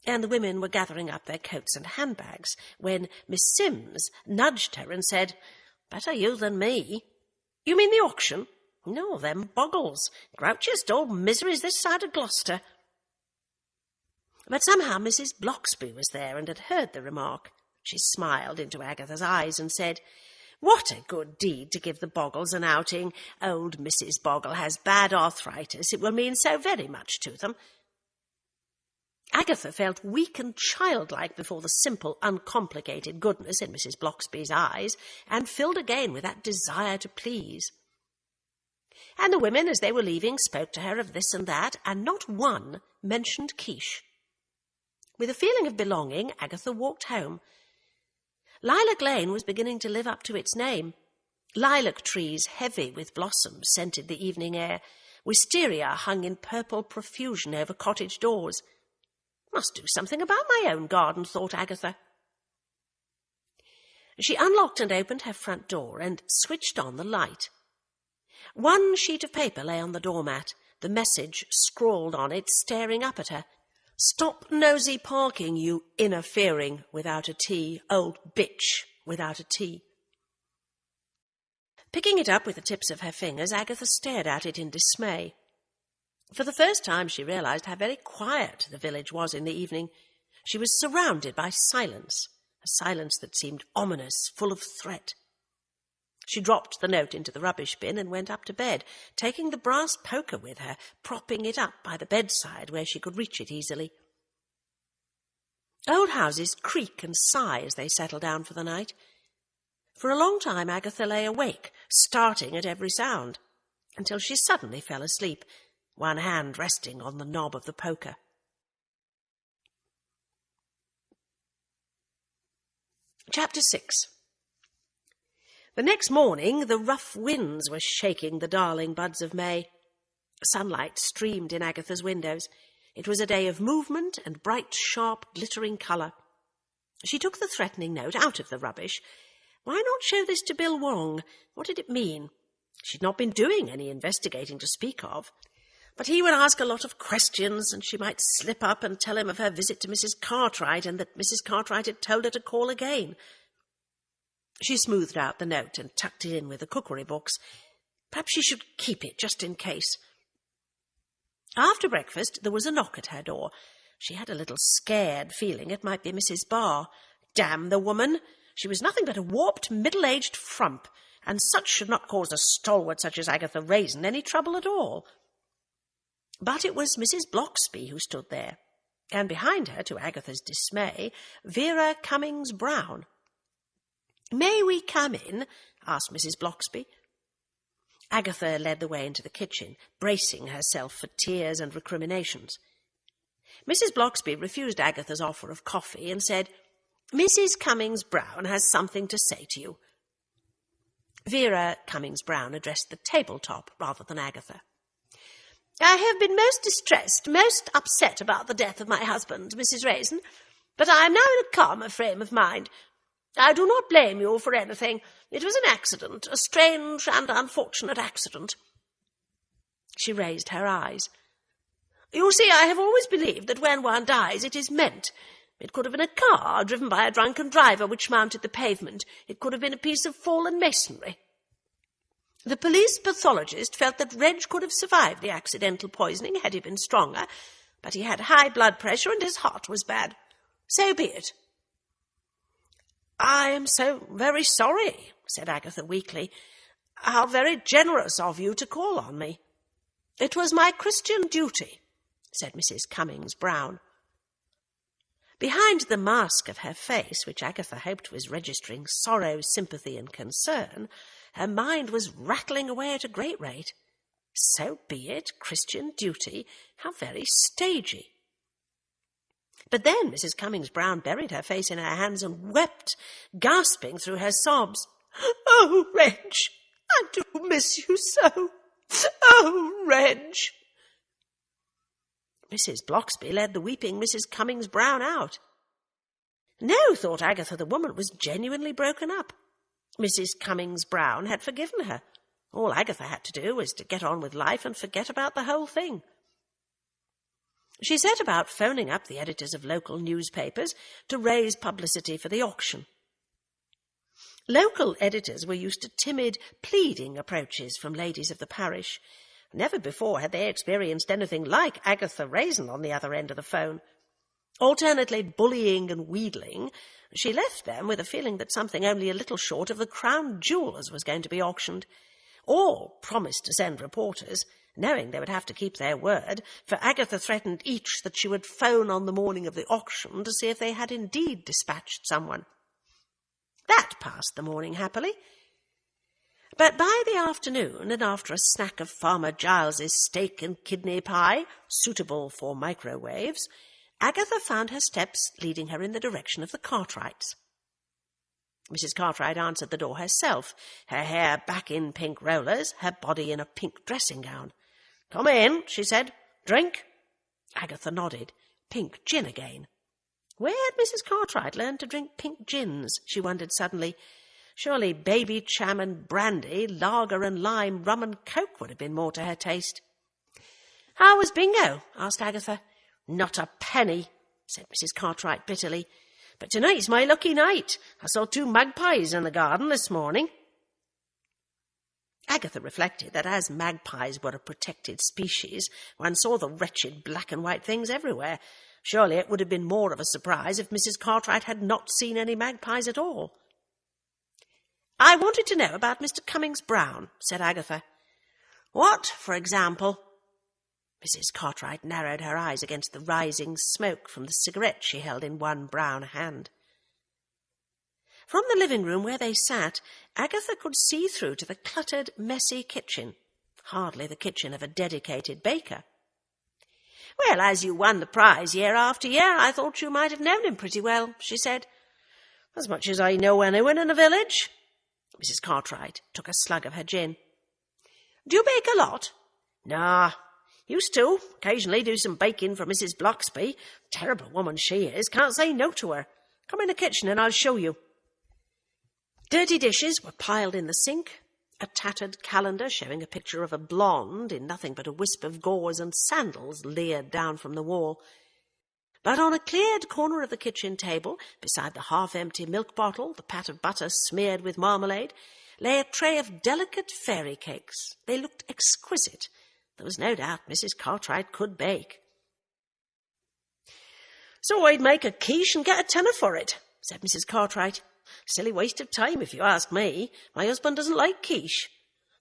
and the women were gathering up their coats and handbags, when Miss Sims nudged her and said, "Better you than me." "You mean the auction?" "No, them Boggles. Grouchiest old miseries this side of Gloucester." But somehow Mrs. Bloxby was there and had heard the remark. She smiled into Agatha's eyes and said, "What a good deed to give the Boggles an outing. Old Mrs. Boggle has bad arthritis. It will mean so very much to them." Agatha felt weak and childlike before the simple, uncomplicated goodness in Mrs. Bloxby's eyes, and filled again with that desire to please. And the women, as they were leaving, spoke to her of this and that, and not one mentioned Quiche. With a feeling of belonging, Agatha walked home. Lilac Lane was beginning to live up to its name. Lilac trees, heavy with blossoms, scented the evening air. Wisteria hung in purple profusion over cottage doors. "Must do something about my own garden," thought Agatha. She unlocked and opened her front door and switched on the light. One sheet of paper lay on the doormat, the message scrawled on it, staring up at her. "Stop nosy parking, you interfering without a T, old bitch without a T." Picking it up with the tips of her fingers, Agatha stared at it in dismay. For the first time she realized how very quiet the village was in the evening. She was surrounded by silence, a silence that seemed ominous, full of threat. She dropped the note into the rubbish bin and went up to bed, taking the brass poker with her, propping it up by the bedside where she could reach it easily. Old houses creak and sigh as they settle down for the night. For a long time Agatha lay awake, starting at every sound, until she suddenly fell asleep, one hand resting on the knob of the poker. Chapter 6. The next morning the rough winds were shaking the darling buds of May. Sunlight streamed in Agatha's windows. It was a day of movement and bright, sharp, glittering colour. She took the threatening note out of the rubbish. Why not show this to Bill Wong? What did it mean? She'd not been doing any investigating to speak of. But he would ask a lot of questions, and she might slip up and tell him of her visit to Mrs. Cartwright, and that Mrs. Cartwright had told her to call again. She smoothed out the note and tucked it in with the cookery books. Perhaps she should keep it, just in case. After breakfast, there was a knock at her door. She had a little scared feeling it might be Mrs. Barr. Damn the woman! She was nothing but a warped, middle-aged frump, and such should not cause a stalwart such as Agatha Raisin any trouble at all. But it was Mrs. Bloxby who stood there, and behind her, to Agatha's dismay, Vera Cummings-Browne. "May we come in?" asked Mrs. Bloxby. Agatha led the way into the kitchen, bracing herself for tears and recriminations. Mrs. Bloxby refused Agatha's offer of coffee and said, "Mrs. Cummings-Browne has something to say to you." Vera Cummings-Browne addressed the tabletop rather than Agatha. "I have been most distressed, most upset about the death of my husband, Mrs. Raisin, but I am now in a calmer frame of mind. I do not blame you for anything. It was an accident, a strange and unfortunate accident." She raised her eyes. "You see, I have always believed that when one dies it is meant. It could have been a car driven by a drunken driver which mounted the pavement. It could have been a piece of fallen masonry. The police pathologist felt that Reg could have survived the accidental poisoning had he been stronger, but he had high blood pressure and his heart was bad. So be it." "I am so very sorry," said Agatha weakly. "How very generous of you to call on me." "It was my Christian duty," said Mrs. Cummings-Browne. Behind the mask of her face, which Agatha hoped was registering sorrow, sympathy, and concern, her mind was rattling away at a great rate. So be it, Christian duty, how very stagey. But then Mrs. Cummings-Browne buried her face in her hands and wept, gasping through her sobs. "Oh, Reg, I do miss you so. Oh, Reg." Mrs. Bloxby led the weeping Mrs. Cummings-Browne out. No, thought Agatha, the woman was genuinely broken up. Mrs. Cummings-Browne had forgiven her. All Agatha had to do was to get on with life and forget about the whole thing. She set about phoning up the editors of local newspapers to raise publicity for the auction. Local editors were used to timid, pleading approaches from ladies of the parish. Never before had they experienced anything like Agatha Raisin on the other end of the phone. Alternately bullying and wheedling, she left them with a feeling that something only a little short of the crown jewels was going to be auctioned. All promised to send reporters, knowing they would have to keep their word, for Agatha threatened each that she would phone on the morning of the auction to see if they had indeed dispatched someone. That passed the morning happily. But by the afternoon, and after a snack of Farmer Giles's steak and kidney pie, suitable for microwaves, Agatha found her steps leading her in the direction of the Cartwrights. Mrs. Cartwright answered the door herself, her hair back in pink rollers, her body in a pink dressing gown. "Come in," she said. "Drink?" Agatha nodded. Pink gin again. Where had Mrs. Cartwright learned to drink pink gins, she wondered suddenly. Surely baby cham and brandy, lager and lime, rum and coke would have been more to her taste. "How was bingo?" asked Agatha. "Not a penny," said Mrs. Cartwright bitterly. "But tonight's my lucky night. I saw 2 magpies in the garden this morning." Agatha reflected that as magpies were a protected species, one saw the wretched black and white things everywhere. Surely it would have been more of a surprise if Mrs. Cartwright had not seen any magpies at all. "I wanted to know about Mr. Cummings-Browne," said Agatha. "What, for example?" Mrs. Cartwright narrowed her eyes against the rising smoke from the cigarette she held in one brown hand. From the living-room where they sat, Agatha could see through to the cluttered, messy kitchen, hardly the kitchen of a dedicated baker. "Well, as you won the prize year after year, I thought you might have known him pretty well," she said. "As much as I know anyone in the village." Mrs. Cartwright took a slug of her gin. "Do you bake a lot?" "Nah. Used to. Occasionally do some baking for Mrs. Bloxby. Terrible woman she is. Can't say no to her. Come in the kitchen and I'll show you." Dirty dishes were piled in the sink. A tattered calendar showing a picture of a blonde in nothing but a wisp of gauze and sandals leered down from the wall. But on a cleared corner of the kitchen table, beside the half-empty milk bottle, the pat of butter smeared with marmalade, lay a tray of delicate fairy cakes. They looked exquisite. There was no doubt Mrs. Cartwright could bake. "So I'd make a quiche and get a tenner for it," said Mrs. Cartwright. "Silly waste of time, if you ask me. My husband doesn't like quiche.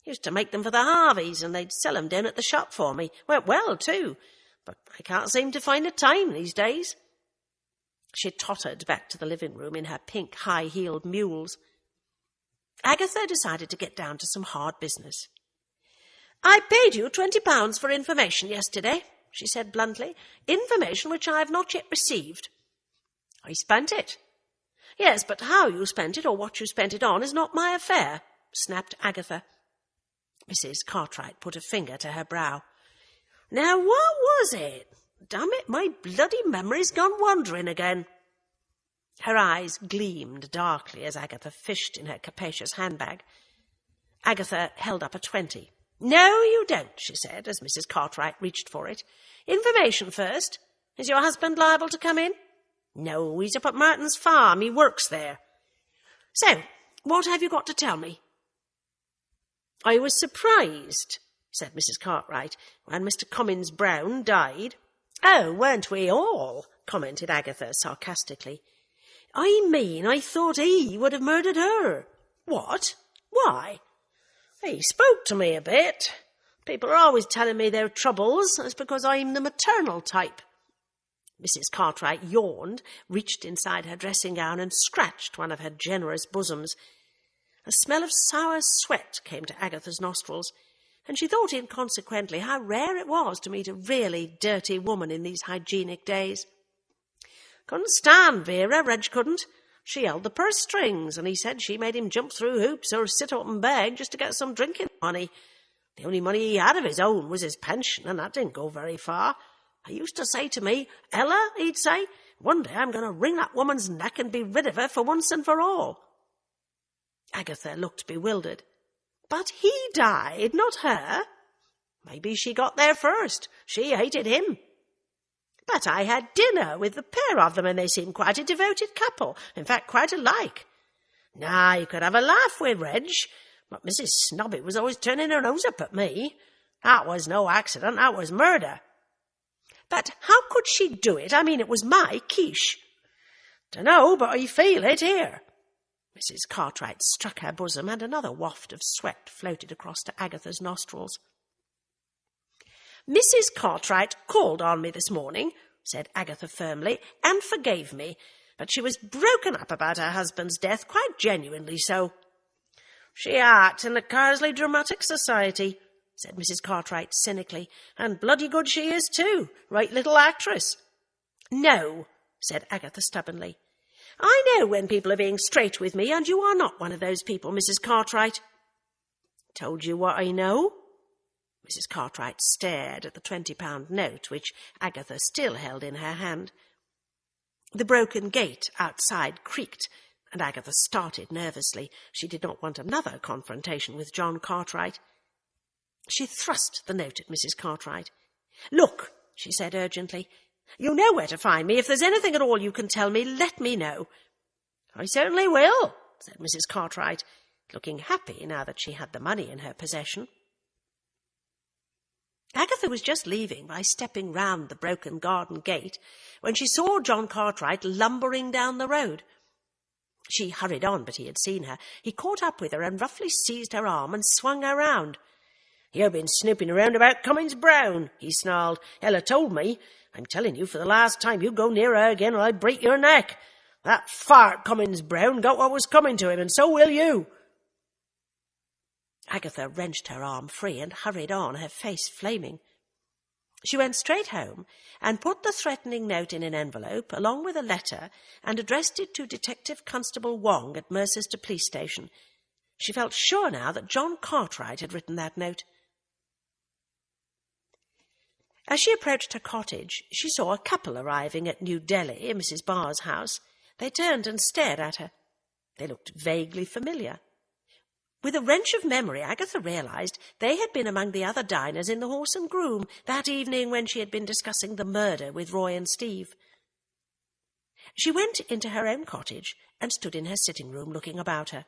Used to make them for the Harveys, and they'd sell them down at the shop for me. Went well, too. But I can't seem to find the time these days." She tottered back to the living-room in her pink high-heeled mules. Agatha decided to get down to some hard business. "I paid you £20 for information yesterday," she said bluntly. "Information which I have not yet received." "I spent it." "Yes, but how you spent it or what you spent it on is not my affair," snapped Agatha. Mrs. Cartwright put a finger to her brow. "Now, what was it? Damn it, my bloody memory's gone wandering again." Her eyes gleamed darkly as Agatha fished in her capacious handbag. Agatha held up a 20. "No, you don't," she said, as Mrs. Cartwright reached for it. "Information first. Is your husband liable to come in?" "No, he's up at Martin's farm. He works there." "So, what have you got to tell me?" "I was surprised," said Mrs. Cartwright, "when Mr. Cummings-Browne died." "Oh, weren't we all?" commented Agatha sarcastically. "I mean, I thought he would have murdered her." "What? Why?" "He spoke to me a bit. People are always telling me their troubles. That's because I'm the maternal type." Mrs. Cartwright yawned, reached inside her dressing gown and scratched one of her generous bosoms. A smell of sour sweat came to Agatha's nostrils, and she thought inconsequently how rare it was to meet a really dirty woman in these hygienic days. "Couldn't stand Vera, Reg couldn't. She held the purse strings, and he said she made him jump through hoops or sit up and beg just to get some drinking money. The only money he had of his own was his pension, and that didn't go very far. He used to say to me, 'Ella,' he'd say, 'one day I'm going to wring that woman's neck and be rid of her for once and for all.'" Agatha looked bewildered. "But he died, not her." "Maybe she got there first. She hated him." But I had dinner with the pair of them, and they seemed quite a devoted couple, in fact quite alike. Now, you could have a laugh with Reg, but Mrs. Snobbit was always turning her nose up at me. That was no accident, that was murder. But how could she do it? I mean, it was my quiche. Dunno, but I feel it here. Mrs. Cartwright struck her bosom, and another waft of sweat floated across to Agatha's nostrils. Mrs. Cartwright called on me this morning, said Agatha firmly, and forgave me, but she was broken up about her husband's death, quite genuinely so. She acts in the Carsely Dramatic Society, said Mrs. Cartwright cynically, and bloody good she is too, right little actress. No, said Agatha stubbornly. I know when people are being straight with me, and you are not one of those people, Mrs. Cartwright. Told you what I know? Mrs. Cartwright stared at the £20 note, which Agatha still held in her hand. The broken gate outside creaked, and Agatha started nervously. She did not want another confrontation with John Cartwright. She thrust the note at Mrs. Cartwright. Look, she said urgently, you know where to find me. If there's anything at all you can tell me, let me know. I certainly will, said Mrs. Cartwright, looking happy now that she had the money in her possession. Agatha was just leaving by stepping round the broken garden gate when she saw John Cartwright lumbering down the road. She hurried on, but he had seen her. He caught up with her and roughly seized her arm and swung her round. You've been snooping around about Cummings-Browne, he snarled. Ella told me. I'm telling you for the last time, you go near her again or I'll break your neck. That fart Cummings-Browne got what was coming to him, and so will you. Agatha wrenched her arm free and hurried on, her face flaming. She went straight home and put the threatening note in an envelope, along with a letter, and addressed it to Detective Constable Wong at Mercester Police Station. She felt sure now that John Cartwright had written that note. As she approached her cottage, she saw a couple arriving at New Delhi, Mrs. Barr's house. They turned and stared at her. They looked vaguely familiar. With a wrench of memory, Agatha realized they had been among the other diners in the Horse and Groom that evening when she had been discussing the murder with Roy and Steve. She went into her own cottage and stood in her sitting room looking about her.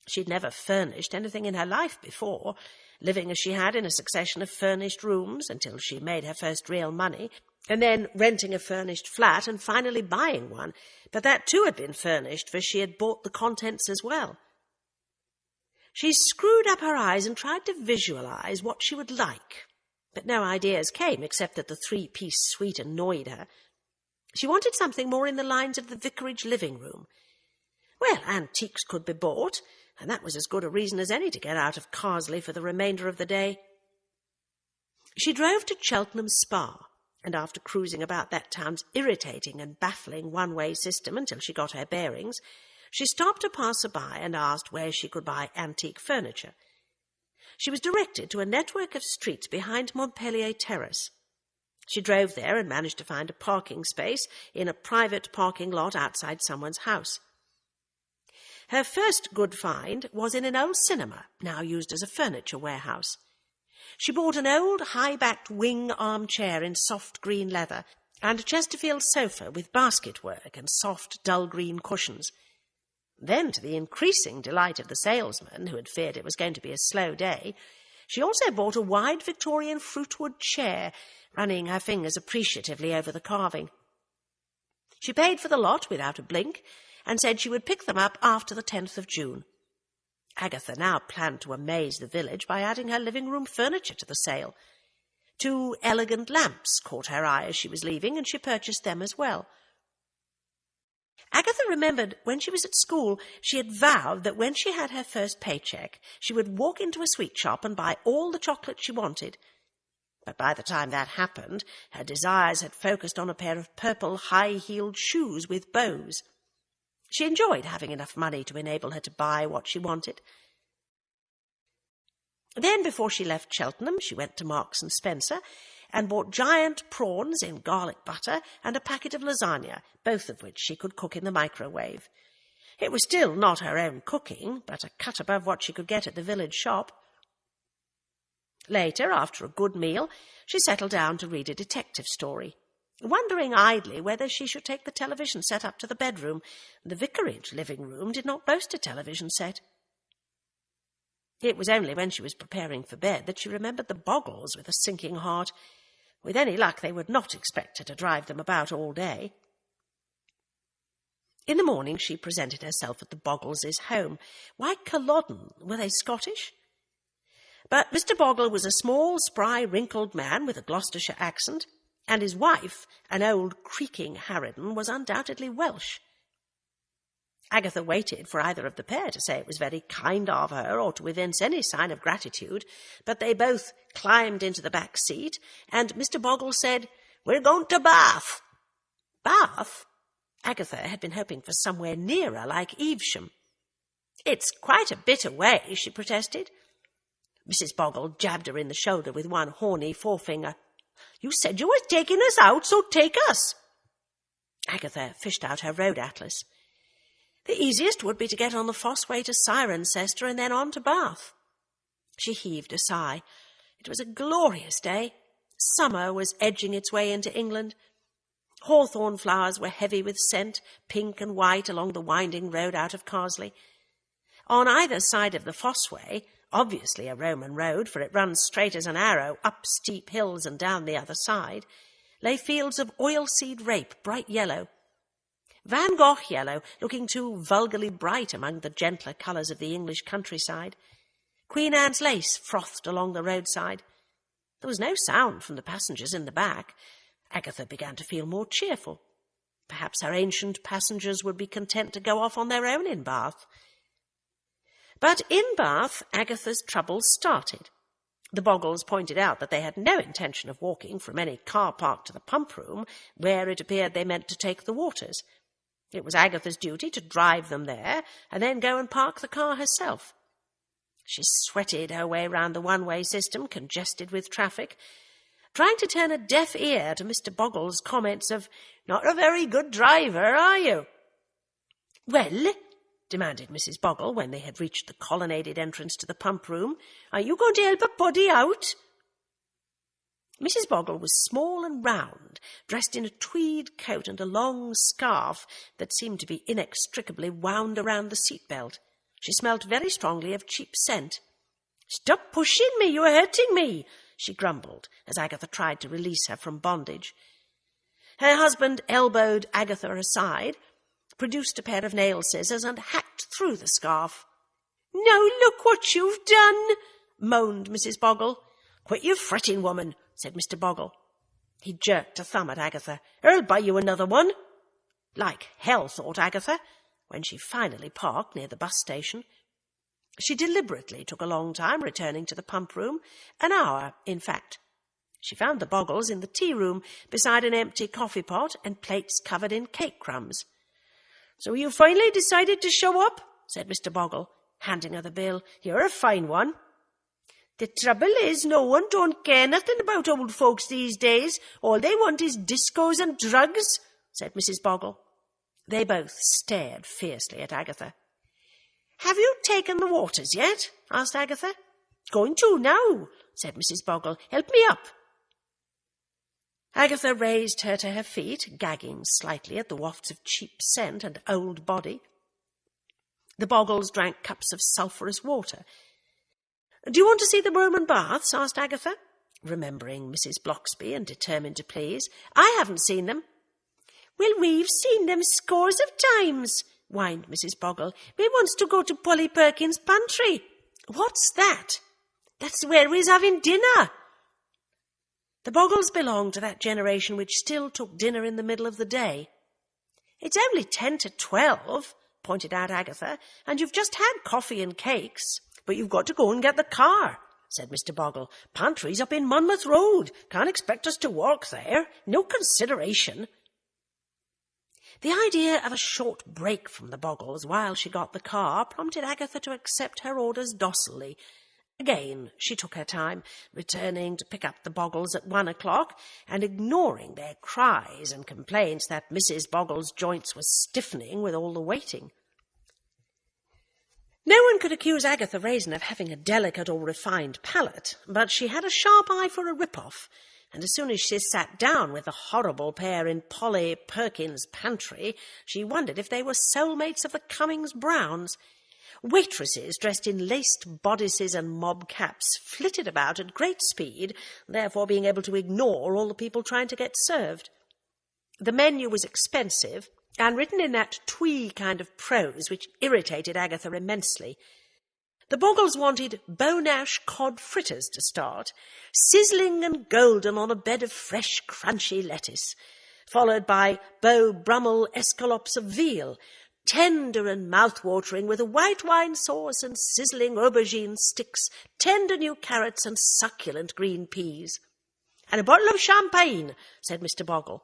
She'd never furnished anything in her life before, living as she had in a succession of furnished rooms until she made her first real money, and then renting a furnished flat and finally buying one. But that too had been furnished, for she had bought the contents as well. She screwed up her eyes and tried to visualize what she would like, but no ideas came except that the three-piece suite annoyed her. She wanted something more in the lines of the vicarage living room. Well, antiques could be bought, and that was as good a reason as any to get out of Carsely for the remainder of the day. She drove to Cheltenham Spa, and after cruising about that town's irritating and baffling one-way system until she got her bearings, she stopped a passer-by and asked where she could buy antique furniture. She was directed to a network of streets behind Montpellier Terrace. She drove there and managed to find a parking space in a private parking lot outside someone's house. Her first good find was in an old cinema, now used as a furniture warehouse. She bought an old high-backed wing armchair in soft green leather and a Chesterfield sofa with basket work and soft dull green cushions. Then, to the increasing delight of the salesman, who had feared it was going to be a slow day, she also bought a wide Victorian fruitwood chair, running her fingers appreciatively over the carving. She paid for the lot without a blink, and said she would pick them up after the 10th of June. Agatha now planned to amaze the village by adding her living-room furniture to the sale. 2 elegant lamps caught her eye as she was leaving, and she purchased them as well. Agatha remembered when she was at school she had vowed that when she had her first paycheck she would walk into a sweet shop and buy all the chocolate she wanted. But by the time that happened, her desires had focused on a pair of purple high-heeled shoes with bows. She enjoyed having enough money to enable her to buy what she wanted. Then, before she left Cheltenham, she went to Marks and Spencer and bought giant prawns in garlic butter and a packet of lasagna, both of which she could cook in the microwave. It was still not her own cooking, but a cut above what she could get at the village shop. Later, after a good meal, she settled down to read a detective story. wondering idly whether she should take the television set up to the bedroom. The vicarage living room did not boast a television set. It was only when she was preparing for bed that she remembered the Boggles with a sinking heart. With any luck, they would not expect her to drive them about all day. In the morning she presented herself at the Boggles' home. Why Culloden? Were they Scottish? But Mr. Boggle was a small, spry, wrinkled man with a Gloucestershire accent, and his wife, an old creaking harridan, was undoubtedly Welsh. Agatha waited for either of the pair to say it was very kind of her or to evince any sign of gratitude, but they both climbed into the back seat, and Mr. Boggle said, "We're going to Bath." Bath? Agatha had been hoping for somewhere nearer, like Evesham. "It's quite a bit away," she protested. Mrs. Boggle jabbed her in the shoulder with one horny forefinger. "You said you were taking us out, so take us." Agatha fished out her road atlas. The easiest would be to get on the Fossway to Cirencester and then on to Bath. She heaved a sigh. It was a glorious day. Summer was edging its way into England. Hawthorn flowers were heavy with scent, pink and white along the winding road out of Carsely. On either side of the Fossway, obviously a Roman road, for it runs straight as an arrow up steep hills and down the other side, lay fields of oilseed rape, bright yellow. Van Gogh yellow, looking too vulgarly bright among the gentler colours of the English countryside. Queen Anne's lace frothed along the roadside. There was no sound from the passengers in the back. Agatha began to feel more cheerful. Perhaps her ancient passengers would be content to go off on their own in Bath. But in Bath, Agatha's troubles started. The Boggles pointed out that they had no intention of walking from any car park to the pump room, where it appeared they meant to take the waters. It was Agatha's duty to drive them there and then go and park the car herself. She sweated her way round the one-way system, congested with traffic, trying to turn a deaf ear to Mr. Boggles' comments of, "Not a very good driver, are you?" "Well," demanded Mrs. Boggle when they had reached the colonnaded entrance to the pump room, "are you going to help a poddy out?" Mrs. Boggle was small and round, dressed in a tweed coat and a long scarf that seemed to be inextricably wound around the seat-belt. She smelt very strongly of cheap scent. "Stop pushing me, you are hurting me," she grumbled, as Agatha tried to release her from bondage. Her husband elbowed Agatha aside, produced a pair of nail scissors, and hacked through the scarf. "Now look what you've done," moaned Mrs. Boggle. "Quit your fretting, woman," said Mr. Boggle. He jerked a thumb at Agatha. "I'll buy you another one." Like hell, thought Agatha, when she finally parked near the bus station. She deliberately took a long time returning to the pump room, an hour, in fact. She found the Boggles in the tea-room beside an empty coffee pot and plates covered in cake crumbs. "So you finally decided to show up?" said Mr. Boggle, handing her the bill. "You're a fine one." "The trouble is, no one don't care nothing about old folks these days. All they want is discos and drugs," said Mrs. Boggle. They both stared fiercely at Agatha. "Have you taken the waters yet?" asked Agatha. "Going to now," said Mrs. Boggle. "Help me up." Agatha raised her to her feet, gagging slightly at the wafts of cheap scent and old body. The Boggles drank cups of sulphurous water. "Do you want to see the Roman baths?" asked Agatha, remembering Mrs. Bloxby and determined to please. "I haven't seen them." "Well, we've seen them scores of times," whined Mrs. Boggle. "We wants to go to Polly Perkins' pantry." "What's that?" "That's where we's having dinner." The Boggles belonged to that generation which still took dinner in the middle of the day. "It's only 10 to 12, pointed out Agatha, "and you've just had coffee and cakes." "But you've got to go and get the car," said Mr. Boggle. "Pantry's up in Monmouth Road. Can't expect us to walk there. No consideration." The idea of a short break from the Boggles while she got the car prompted Agatha to accept her orders docilely. Again she took her time, returning to pick up the Boggles at 1 o'clock, and ignoring their cries and complaints that Mrs. Boggles' joints were stiffening with all the waiting. No one could accuse Agatha Raisin of having a delicate or refined palate, but she had a sharp eye for a rip-off, and as soon as she sat down with the horrible pair in Polly Perkins' pantry, she wondered if they were soulmates of the Cummings-Brownes. Waitresses dressed in laced bodices and mob caps flitted about at great speed, therefore being able to ignore all the people trying to get served. The menu was expensive, and written in that twee kind of prose which irritated Agatha immensely. The Boggles wanted bone-ash cod fritters to start, sizzling and golden on a bed of fresh, crunchy lettuce, followed by Beau-Brummel escalopes of veal, tender and mouth-watering, with a white wine sauce and sizzling aubergine sticks, tender new carrots and succulent green peas. "And a bottle of champagne," said Mr. Boggle.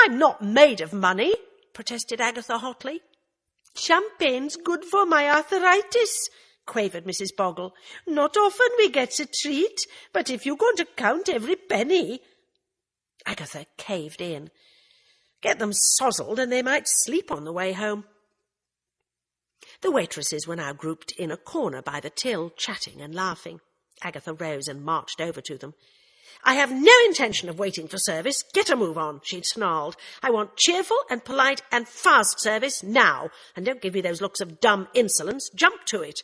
"I'm not made of money," protested Agatha hotly. "Champagne's good for my arthritis," quavered Mrs. Boggle. "Not often we gets a treat, but if you're going to count every penny—" Agatha caved in. Get them sozzled and they might sleep on the way home. The waitresses were now grouped in a corner by the till, chatting and laughing. Agatha rose and marched over to them. "I have no intention of waiting for service. Get a move on," she snarled. "I want cheerful and polite and fast service now, and don't give me those looks of dumb insolence. Jump to it."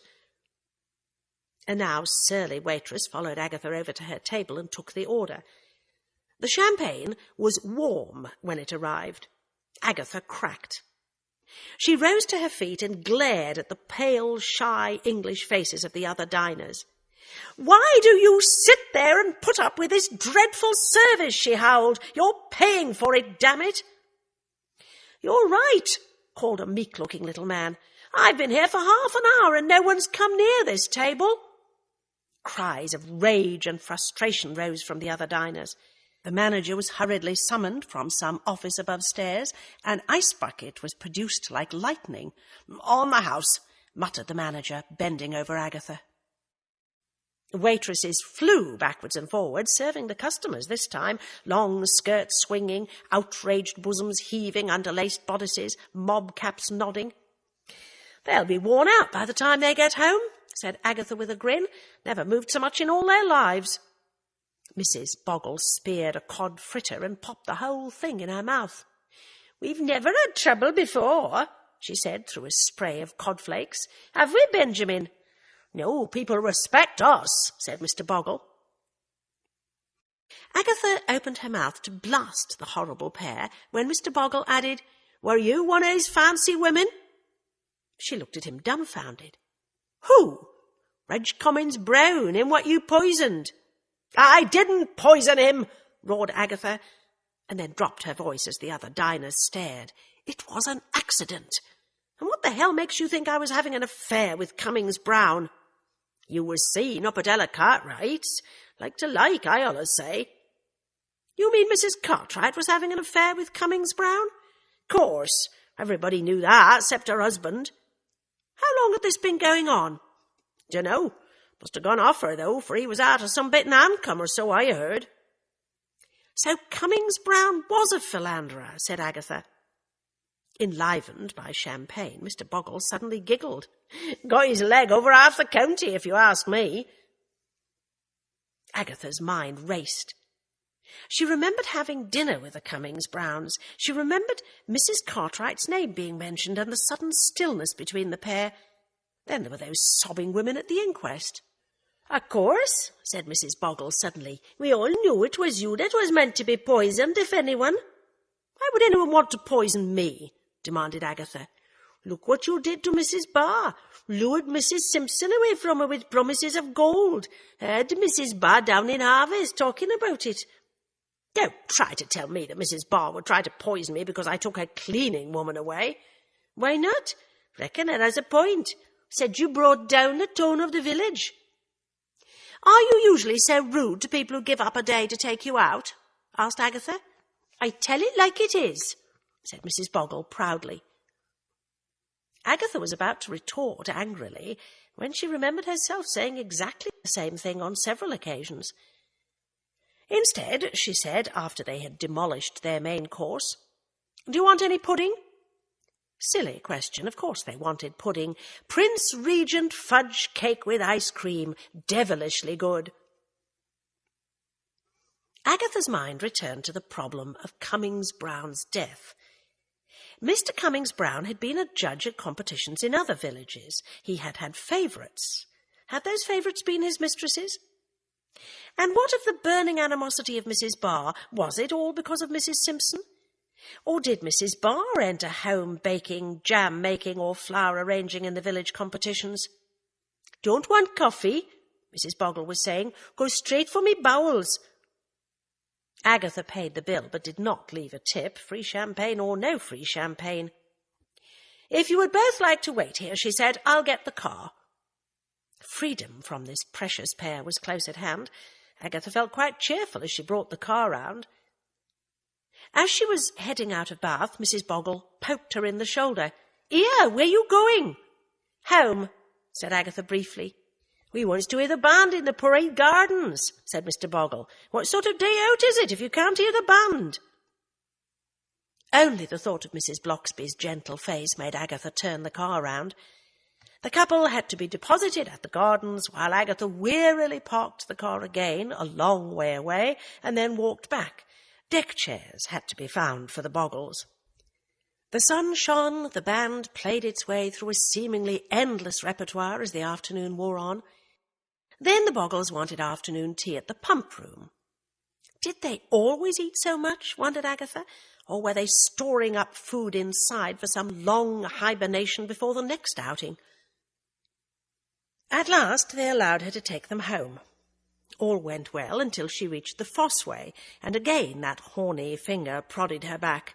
A now surly waitress followed Agatha over to her table and took the order. The champagne was warm when it arrived. Agatha cracked. She rose to her feet and glared at the pale, shy English faces of the other diners. "Why do you sit there and put up with this dreadful service?" she howled. "You're paying for it, damn it!" "You're right," called a meek-looking little man. "I've been here for half an hour and no one's come near this table." Cries of rage and frustration rose from the other diners. The manager was hurriedly summoned from some office above stairs. An ice bucket was produced like lightning. "On the house," muttered the manager, bending over Agatha. Waitresses flew backwards and forwards, serving the customers this time, long skirts swinging, outraged bosoms heaving under laced bodices, mob caps nodding. "They'll be worn out by the time they get home," said Agatha with a grin. "Never moved so much in all their lives." Mrs. Boggle speared a cod fritter and popped the whole thing in her mouth. "We've never had trouble before," she said through a spray of codflakes. "Have we, Benjamin?" "No, people respect us," said Mr. Boggle. Agatha opened her mouth to blast the horrible pair when Mr. Boggle added, "Were you one of his fancy women?" She looked at him dumbfounded. "Who?" "Reg Cummings-Browne, him what you poisoned." "I didn't poison him," roared Agatha, and then dropped her voice as the other diners stared. "It was an accident. And what the hell makes you think I was having an affair with Cummings-Browne?" "You was seen up at Ella Cartwright's. Like to like, I allus say." "You mean Mrs. Cartwright was having an affair with Cummings-Browne?" "Course. Everybody knew that, except her husband." "How long had this been going on?" "Dunno. Must have gone off her, though, for he was out of some bit in Ancome, or so I heard." "So Cummings-Browne was a philanderer," said Agatha. Enlivened by champagne, Mr. Boggle suddenly giggled. "Got his leg over half the county, if you ask me." Agatha's mind raced. She remembered having dinner with the Cummings-Brownes. She remembered Mrs. Cartwright's name being mentioned and the sudden stillness between the pair. Then there were those sobbing women at the inquest. "Of course," said Mrs. Boggle suddenly. "We all knew it was you that was meant to be poisoned, if anyone." "Why would anyone want to poison me?" demanded Agatha. "Look what you did to Mrs. Barr. Lured Mrs. Simpson away from her with promises of gold. Heard Mrs. Barr down in Harvey's talking about it. Don't try to tell me that Mrs. Barr would try to poison me because I took her cleaning woman away." "Why not? Reckon her has a point. Said you brought down the tone of the village." "Are you usually so rude to people who give up a day to take you out?" asked Agatha. "I tell it like it is," said Mrs. Boggle proudly. Agatha was about to retort angrily when she remembered herself saying exactly the same thing on several occasions. Instead, she said, after they had demolished their main course, "Do you want any pudding?" Silly question. Of course they wanted pudding. Prince Regent fudge cake with ice cream. Devilishly good. Agatha's mind returned to the problem of Cummings-Browne's death. Mr. Cummings-Browne had been a judge at competitions in other villages. He had had favourites. Had those favourites been his mistresses? And what of the burning animosity of Mrs. Barr? Was it all because of Mrs. Simpson? Or did Mrs. Barr enter home baking, jam making, or flower arranging in the village competitions? "Don't want coffee," Mrs. Boggle was saying. "Go straight for me bowels." Agatha paid the bill, but did not leave a tip, free champagne or no free champagne. "If you would both like to wait here," she said, "I'll get the car." Freedom from this precious pair was close at hand. Agatha felt quite cheerful as she brought the car round. As she was heading out of Bath, Mrs. Boggle poked her in the shoulder. "Here, where you going?" "Home," said Agatha briefly. "We wants to hear the band in the Parade Gardens," said Mr. Boggle. "What sort of day out is it if you can't hear the band?" Only the thought of Mrs. Bloxby's gentle face made Agatha turn the car round. The couple had to be deposited at the gardens, while Agatha wearily parked the car again, a long way away, and then walked back. Deck chairs had to be found for the Boggles. The sun shone, the band played its way through a seemingly endless repertoire as the afternoon wore on. Then the Boggles wanted afternoon tea at the pump room. Did they always eat so much, wondered Agatha, or were they storing up food inside for some long hibernation before the next outing? At last they allowed her to take them home. All went well until she reached the Fossway, and again that horny finger prodded her back.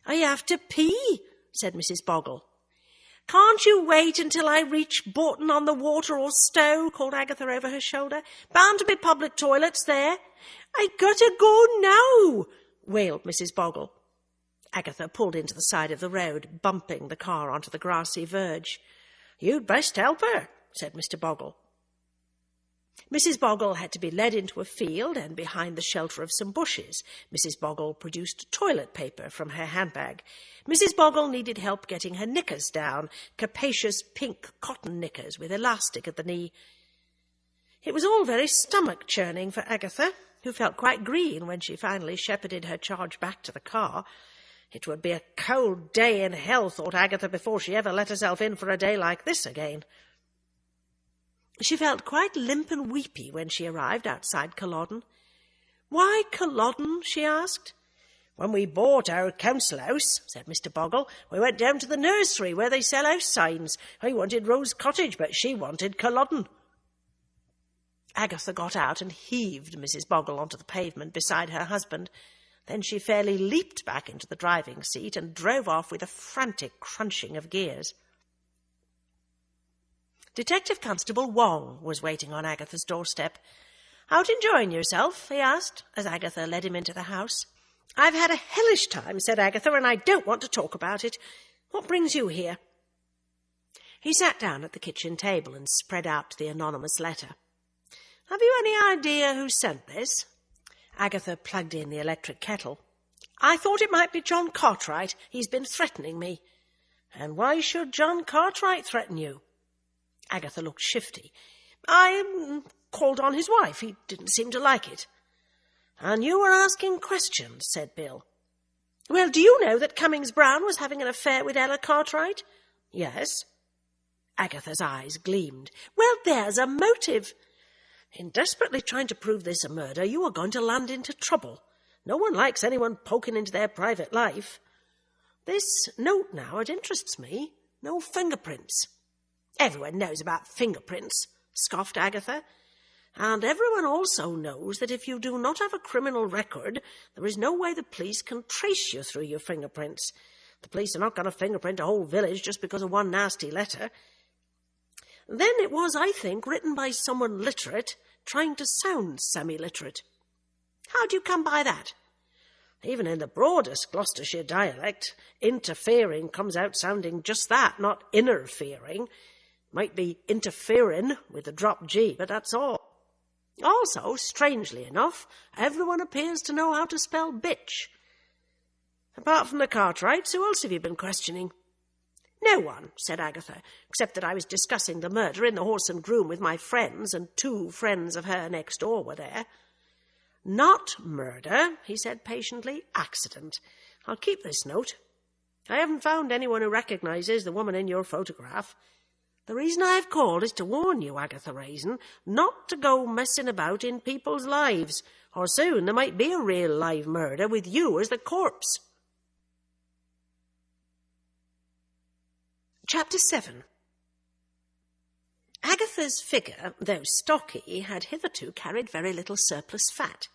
"I have to pee," said Mrs. Boggle. "Can't you wait until I reach Beaton-on-the-Water or Stowe?" called Agatha over her shoulder. "Bound to be public toilets there." "I gotta go now," wailed Mrs. Boggle. Agatha pulled into the side of the road, bumping the car onto the grassy verge. "You'd best help her," said Mr. Boggle. Mrs. Boggle had to be led into a field and behind the shelter of some bushes. Mrs. Boggle produced toilet paper from her handbag. Mrs. Boggle needed help getting her knickers down, capacious pink cotton knickers with elastic at the knee. It was all very stomach-churning for Agatha, who felt quite green when she finally shepherded her charge back to the car. It would be a cold day in hell, thought Agatha, before she ever let herself in for a day like this again. She felt quite limp and weepy when she arrived outside Culloden. "Why Culloden?" she asked. "When we bought our council house," said Mr. Boggle, "we went down to the nursery where they sell house signs. I wanted Rose Cottage, but she wanted Culloden." Agatha got out and heaved Mrs. Boggle onto the pavement beside her husband. Then she fairly leaped back into the driving seat and drove off with a frantic crunching of gears. Detective Constable Wong was waiting on Agatha's doorstep. "Out enjoying yourself?" he asked, as Agatha led him into the house. "I've had a hellish time," said Agatha, "and I don't want to talk about it. What brings you here?" He sat down at the kitchen table and spread out the anonymous letter. "Have you any idea who sent this?" Agatha plugged in the electric kettle. "I thought it might be John Cartwright. He's been threatening me." "And why should John Cartwright threaten you?" Agatha looked shifty. "I called on his wife. He didn't seem to like it." "And you were asking questions," said Bill. "Well, do you know that Cummings-Browne was having an affair with Ella Cartwright?" "Yes." Agatha's eyes gleamed. "Well, there's a motive. In desperately trying to prove this a murder, you are going to land into trouble. No one likes anyone poking into their private life. This note now, it interests me. No fingerprints." "Everyone knows about fingerprints," scoffed Agatha. "And everyone also knows that if you do not have a criminal record, there is no way the police can trace you through your fingerprints. The police are not going to fingerprint a whole village just because of one nasty letter. Then it was, I think, written by someone literate trying to sound semi-literate. How do you come by that? Even in the broadest Gloucestershire dialect, interfering comes out sounding just that, not interfering. Might be interfering with the drop G, but that's all. Also, strangely enough, everyone appears to know how to spell bitch. Apart from the Cartwrights, who else have you been questioning?" "No one," said Agatha, "except that I was discussing the murder in the Horse and Groom with my friends, and 2 friends of her next door were there." "Not murder," he said patiently. "Accident. I'll keep this note. I haven't found anyone who recognises the woman in your photograph. The reason I have called is to warn you, Agatha Raisin, not to go messing about in people's lives, or soon there might be a real live murder with you as the corpse." Chapter 7. Agatha's figure, though stocky, had hitherto carried very little surplus fat.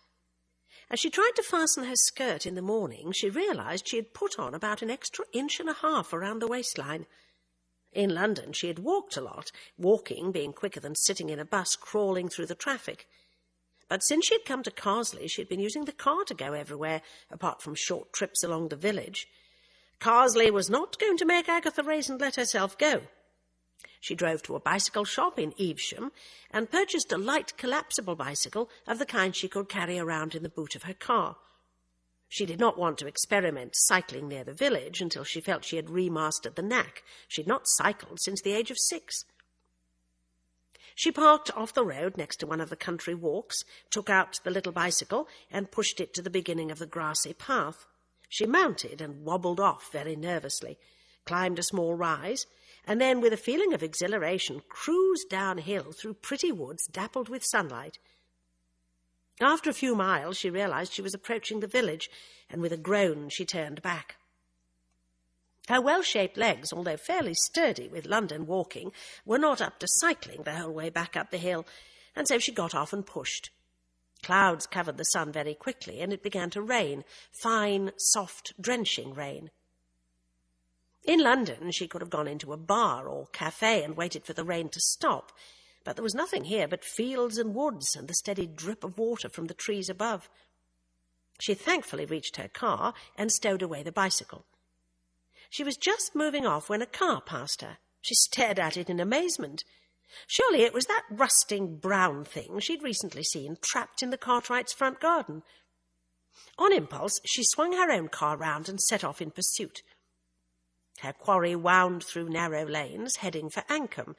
As she tried to fasten her skirt in the morning, she realised she had put on about an extra 1.5 inches around the waistline. In London she had walked a lot, walking being quicker than sitting in a bus crawling through the traffic. But since she had come to Carsely, she had been using the car to go everywhere, apart from short trips along the village. Carsely was not going to make Agatha Raisin let herself go. She drove to a bicycle shop in Evesham and purchased a light collapsible bicycle of the kind she could carry around in the boot of her car. She did not want to experiment cycling near the village until she felt she had remastered the knack. She had not cycled since the age of 6. She parked off the road next to one of the country walks, took out the little bicycle and pushed it to the beginning of the grassy path. She mounted and wobbled off very nervously, climbed a small rise, and then, with a feeling of exhilaration, cruised downhill through pretty woods dappled with sunlight. After a few miles, she realised she was approaching the village, and with a groan she turned back. Her well-shaped legs, although fairly sturdy with London walking, were not up to cycling the whole way back up the hill, and so she got off and pushed. Clouds covered the sun very quickly, and it began to rain, fine, soft, drenching rain. In London she could have gone into a bar or cafe and waited for the rain to stop, but there was nothing here but fields and woods and the steady drip of water from the trees above. She thankfully reached her car and stowed away the bicycle. She was just moving off when a car passed her. She stared at it in amazement. Surely it was that rusting brown thing she'd recently seen trapped in the Cartwrights' front garden. On impulse, she swung her own car round and set off in pursuit. Her quarry wound through narrow lanes, heading for Ancombe.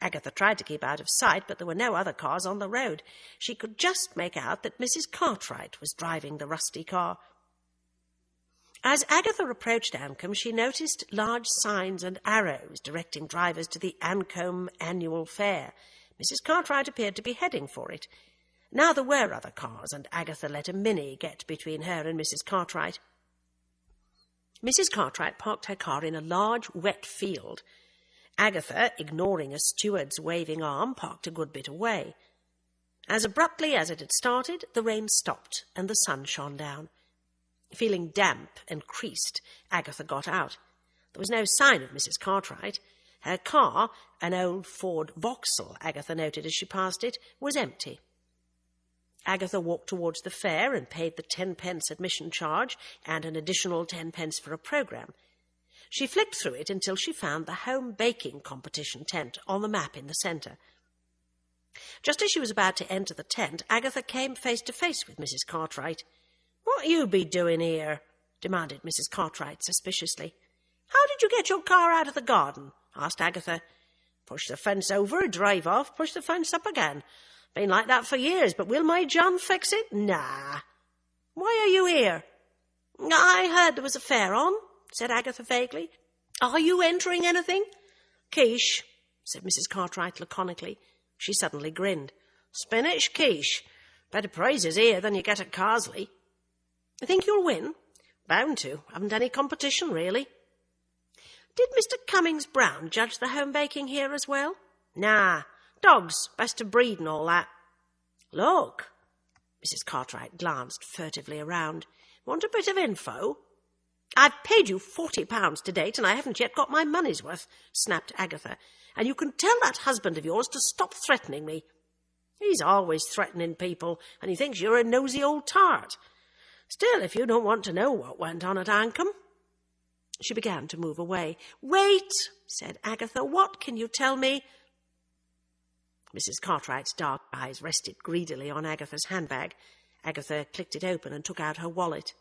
Agatha tried to keep out of sight, but there were no other cars on the road. She could just make out that Mrs. Cartwright was driving the rusty car. As Agatha approached Ancombe, she noticed large signs and arrows directing drivers to the Ancombe Annual Fair. Mrs. Cartwright appeared to be heading for it. Now there were other cars, and Agatha let a Minnie get between her and Mrs. Cartwright. Mrs. Cartwright parked her car in a large, wet field. Agatha, ignoring a steward's waving arm, parked a good bit away. As abruptly as it had started, the rain stopped and the sun shone down. Feeling damp and creased, Agatha got out. There was no sign of Mrs. Cartwright. Her car, an old Ford Vauxhall, Agatha noted as she passed it, was empty. Agatha walked towards the fair and paid the 10p admission charge and an additional 10p for a programme. She flicked through it until she found the home baking competition tent on the map in the centre. Just as she was about to enter the tent, Agatha came face to face with Mrs. Cartwright. "What you be doing here?" demanded Mrs. Cartwright suspiciously. "How did you get your car out of the garden?" asked Agatha. "Push the fence over, drive off, push the fence up again. Been like that for years, but will my John fix it? Nah." "Why are you here?" "I heard there was a fair on," said Agatha vaguely. "Are you entering anything?" "Quiche," said Mrs. Cartwright laconically. She suddenly grinned. "Spinach quiche. Better prizes here than you get at Carsely." "You think you'll win?" "Bound to. Haven't any competition, really." "Did Mr. Cummings-Browne judge the home baking here as well?" "Nah. Dogs, best of breed and all that." "Look." Mrs. Cartwright glanced furtively around. "Want a bit of info?" "I've paid you £40 to date, and I haven't yet got my money's worth," snapped Agatha. "And you can tell that husband of yours to stop threatening me. He's always threatening people, and he thinks you're a nosy old tart. Still, if you don't want to know what went on at Ancombe—" She began to move away. "Wait," said Agatha. "What can you tell me?" Mrs. Cartwright's dark eyes rested greedily on Agatha's handbag. Agatha clicked it open and took out her wallet.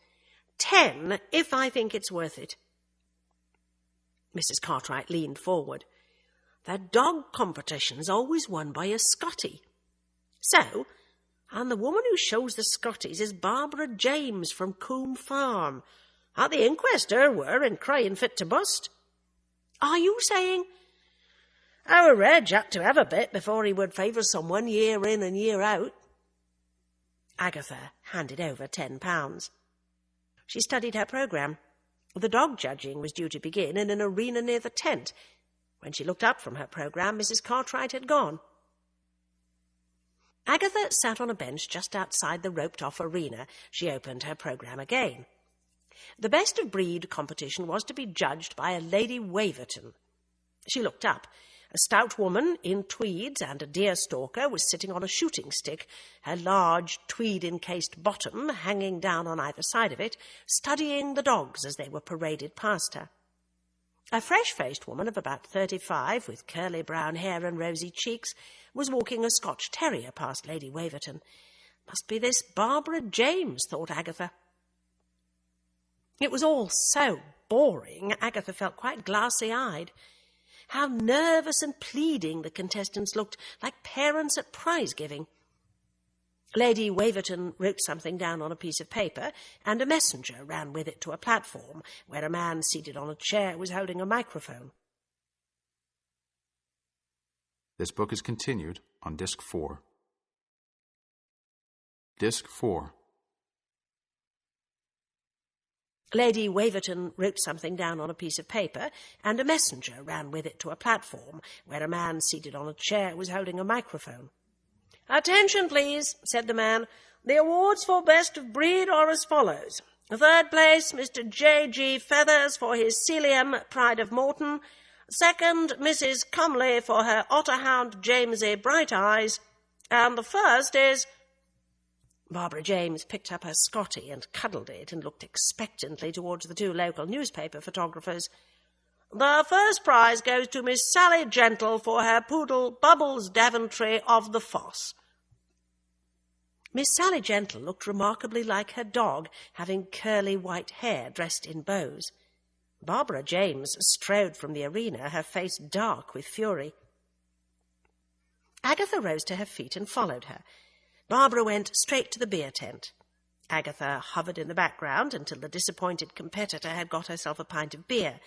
10, if I think it's worth it." Mrs. Cartwright leaned forward. "The dog competition's always won by a Scottie. So, And the woman who shows the Scotties is Barbara James from Coombe Farm. At the inquest her were, and crying fit to bust. Are you saying? Our Reg had to have a bit before he would favour someone year in and year out. Agatha handed over £10. She studied her programme. The dog judging was due to begin in an arena near the tent. When she looked up from her programme, Mrs. Cartwright had gone. Agatha sat on a bench just outside the roped-off arena. She opened her programme again. The best-of-breed competition was to be judged by a Lady Waverton. She looked up. A stout woman in tweeds and a deer-stalker was sitting on a shooting stick, her large tweed-encased bottom hanging down on either side of it, studying the dogs as they were paraded past her. A fresh-faced woman of about 35, with curly brown hair and rosy cheeks, was walking a Scotch terrier past Lady Waverton. Must be this Barbara James, thought Agatha. It was all so boring, Agatha felt quite glassy-eyed. How nervous and pleading the contestants looked, like parents at prize-giving. Lady Waverton wrote something down on a piece of paper, and a messenger ran with it to a platform, where a man seated on a chair was holding a microphone. This book is continued on Disc 4. Disc 4. Lady Waverton wrote something down on a piece of paper, and a messenger ran with it to a platform, where a man seated on a chair was holding a microphone. "Attention, please," said the man. "The awards for best of breed are as follows. Third place, Mr. J.G. Feathers for his Sealyham Pride of Morton. Second, Mrs. Cumley for her Otterhound Jamesy Bright Eyes. And the first is—" Barbara James picked up her Scottie and cuddled it and looked expectantly towards the two local newspaper photographers. "The first prize goes to Miss Sally Gentle for her poodle Bubbles Daventry of the Foss." Miss Sally Gentle looked remarkably like her dog, having curly white hair dressed in bows. Barbara James strode from the arena, her face dark with fury. Agatha rose to her feet and followed her. Barbara went straight to the beer tent. Agatha hovered in the background until the disappointed competitor had got herself a pint of beer.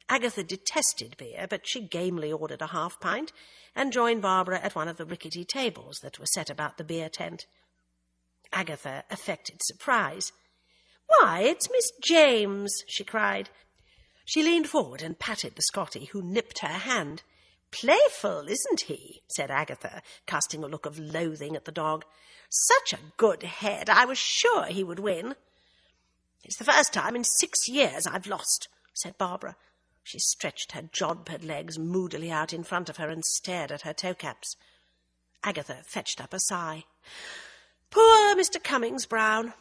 Agatha detested beer, but she gamely ordered a half-pint and joined Barbara at one of the rickety tables that were set about the beer tent. Agatha affected surprise. "Why, it's Miss James!" she cried. She leaned forward and patted the Scottie, who nipped her hand. "Playful, isn't he?" said Agatha, casting a look of loathing at the dog. "Such a good head! I was sure he would win." "It's the first time in 6 years I've lost," said Barbara. She stretched her jodhpur legs moodily out in front of her and stared at her toe-caps. Agatha fetched up a sigh. "Poor Mr. Cummings-Browne."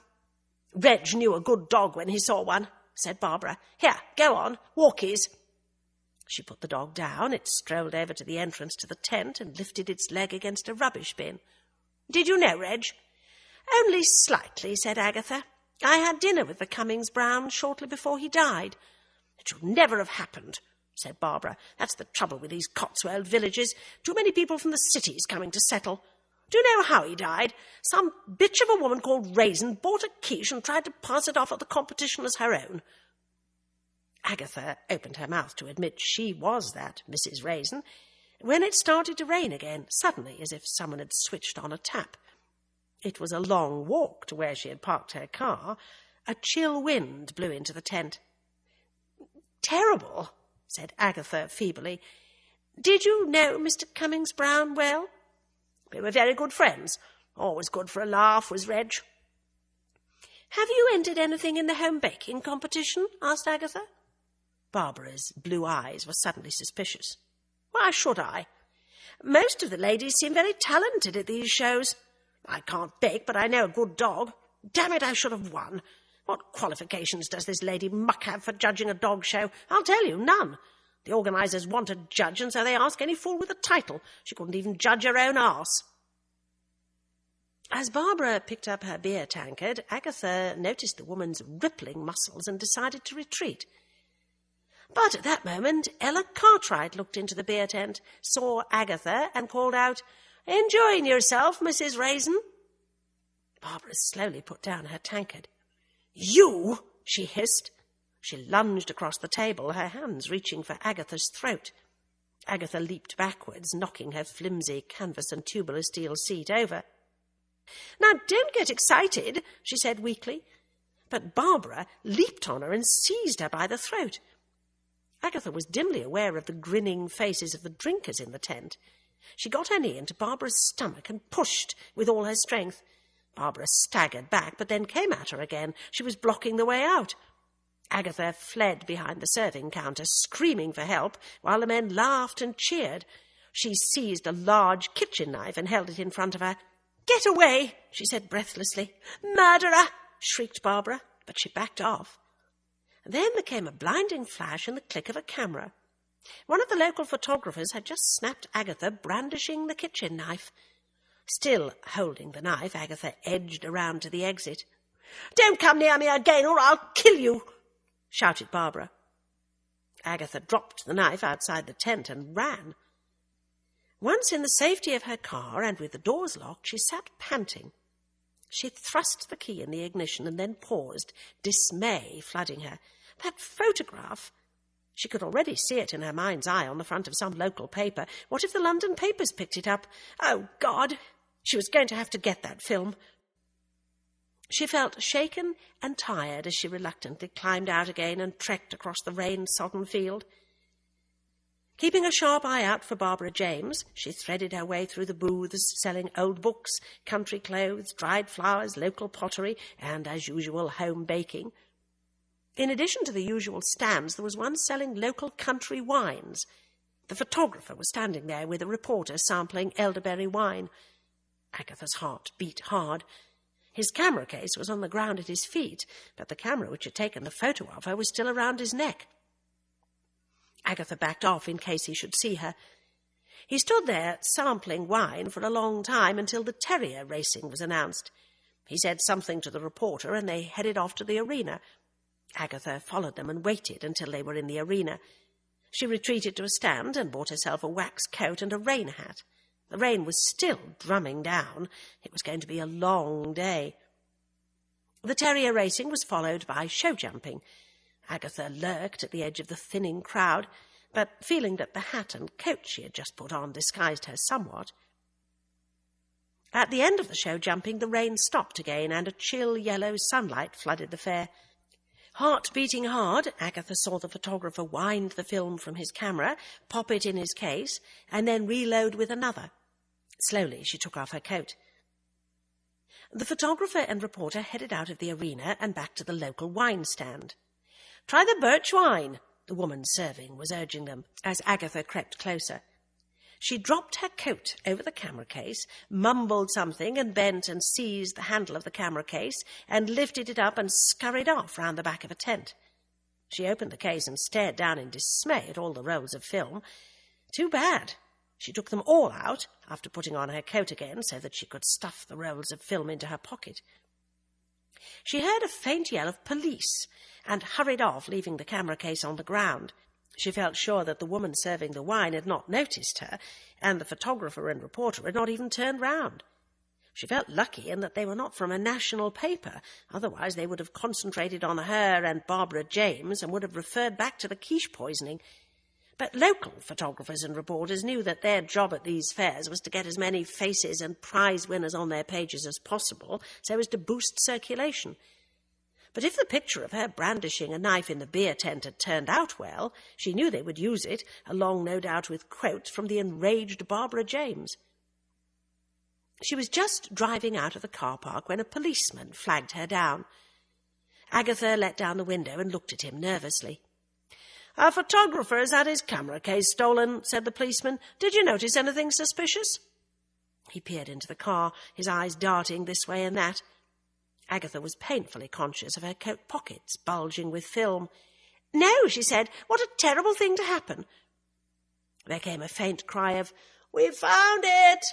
"Reg knew a good dog when he saw one," said Barbara. "Here, go on, walkies." She put the dog down. It strolled over to the entrance to the tent and lifted its leg against a rubbish bin. "Did you know, Reg?" "Only slightly," said Agatha. "I had dinner with the Cummings-Browne shortly before he died." "It should never have happened," said Barbara. "That's the trouble with these Cotswold villages. Too many people from the cities coming to settle. Do you know how he died? Some bitch of a woman called Raisin bought a quiche and tried to pass it off at the competition as her own." Agatha opened her mouth to admit she was that Mrs. Raisin, when it started to rain again, suddenly, as if someone had switched on a tap. It was a long walk to where she had parked her car. A chill wind blew into the tent. "Terrible," said Agatha feebly. "Did you know Mr. Cummings-Browne well?" "We were very good friends. Always good for a laugh was Reg." "Have you entered anything in the home baking competition?" asked Agatha. Barbara's blue eyes were suddenly suspicious. "Why should I? Most of the ladies seem very talented at these shows. I can't bake, but I know a good dog. Damn it, I should have won. What qualifications does this Lady Muck have for judging a dog show? I'll tell you, none. The organisers want a judge, and so they ask any fool with a title. She couldn't even judge her own arse." As Barbara picked up her beer tankard, Agatha noticed the woman's rippling muscles and decided to retreat. But at that moment, Ella Cartwright looked into the beer tent, saw Agatha, and called out, "Enjoying yourself, Mrs. Raisin?" Barbara slowly put down her tankard. "You!" she hissed. She lunged across the table, her hands reaching for Agatha's throat. Agatha leaped backwards, knocking her flimsy canvas and tubular steel seat over. "Now, don't get excited," she said weakly. But Barbara leaped on her and seized her by the throat. Agatha was dimly aware of the grinning faces of the drinkers in the tent. She got her knee into Barbara's stomach and pushed with all her strength. Barbara staggered back, but then came at her again. She was blocking the way out. Agatha fled behind the serving counter, screaming for help, while the men laughed and cheered. She seized a large kitchen knife and held it in front of her. "Get away," she said breathlessly. "Murderer!" shrieked Barbara, but she backed off. Then there came a blinding flash and the click of a camera. One of the local photographers had just snapped Agatha brandishing the kitchen knife. Still holding the knife, Agatha edged around to the exit. "Don't come near me again or I'll kill you," shouted Barbara. Agatha dropped the knife outside the tent and ran. Once in the safety of her car and with the doors locked, she sat panting. She thrust the key in the ignition and then paused, dismay flooding her. That photograph! She could already see it in her mind's eye on the front of some local paper. What if the London papers picked it up? Oh, God! She was going to have to get that film. She felt shaken and tired as she reluctantly climbed out again and trekked across the rain-sodden field. Keeping a sharp eye out for Barbara James, she threaded her way through the booths selling old books, country clothes, dried flowers, local pottery, and, as usual, home baking. In addition to the usual stands, there was one selling local country wines. The photographer was standing there with a reporter sampling elderberry wine. Agatha's heart beat hard. His camera case was on the ground at his feet, but the camera which had taken the photo of her was still around his neck. Agatha backed off in case he should see her. He stood there sampling wine for a long time until the terrier racing was announced. He said something to the reporter and they headed off to the arena. Agatha followed them and waited until they were in the arena. She retreated to a stand and bought herself a wax coat and a rain hat. The rain was still drumming down. It was going to be a long day. The terrier racing was followed by show jumping. Agatha lurked at the edge of the thinning crowd, but feeling that the hat and coat she had just put on disguised her somewhat. At the end of the show jumping, the rain stopped again, and a chill yellow sunlight flooded the fair. Heart beating hard, Agatha saw the photographer wind the film from his camera, pop it in his case, and then reload with another. Slowly she took off her coat. The photographer and reporter headed out of the arena and back to the local wine stand. "Try the birch wine," the woman serving was urging them, as Agatha crept closer. She dropped her coat over the camera case, mumbled something and bent and seized the handle of the camera case and lifted it up and scurried off round the back of a tent. She opened the case and stared down in dismay at all the rolls of film. Too bad. She took them all out after putting on her coat again so that she could stuff the rolls of film into her pocket. She heard a faint yell of police and hurried off, leaving the camera case on the ground. She felt sure that the woman serving the wine had not noticed her, and the photographer and reporter had not even turned round. She felt lucky in that they were not from a national paper, otherwise they would have concentrated on her and Barbara James and would have referred back to the quiche poisoning. But local photographers and reporters knew that their job at these fairs was to get as many faces and prize winners on their pages as possible, so as to boost circulation. But if the picture of her brandishing a knife in the beer tent had turned out well, she knew they would use it, along no doubt with quotes from the enraged Barbara James. She was just driving out of the car park when a policeman flagged her down. Agatha let down the window and looked at him nervously. "Our photographer has had his camera case stolen," said the policeman. "Did you notice anything suspicious?" He peered into the car, his eyes darting this way and that. Agatha was painfully conscious of her coat pockets bulging with film. "No," she said. "What a terrible thing to happen." There came a faint cry of, "We found it!"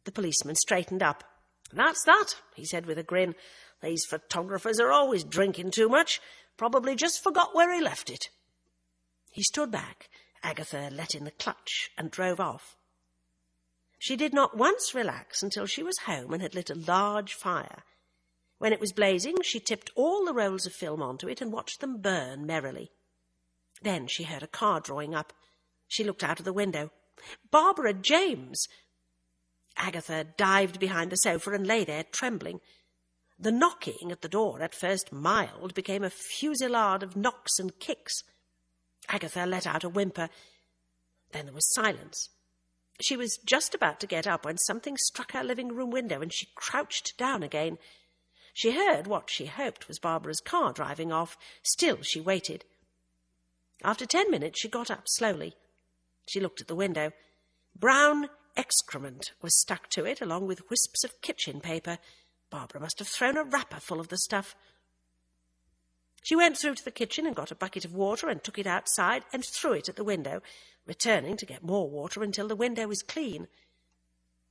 The policeman straightened up. "That's that," he said with a grin. "These photographers are always drinking too much. Probably just forgot where he left it." He stood back. Agatha let in the clutch and drove off. She did not once relax until she was home and had lit a large fire. When it was blazing, she tipped all the rolls of film onto it and watched them burn merrily. Then she heard a car drawing up. She looked out of the window. Barbara James! Agatha dived behind the sofa and lay there trembling. The knocking at the door, at first mild, became a fusillade of knocks and kicks. Agatha let out a whimper. Then there was silence. She was just about to get up when something struck her living-room window and she crouched down again. She heard what she hoped was Barbara's car driving off. Still she waited. After 10 minutes she got up slowly. She looked at the window. Brown excrement was stuck to it, along with wisps of kitchen paper. Barbara must have thrown a wrapper full of the stuff. She went through to the kitchen and got a bucket of water and took it outside and threw it at the window, returning to get more water until the window was clean.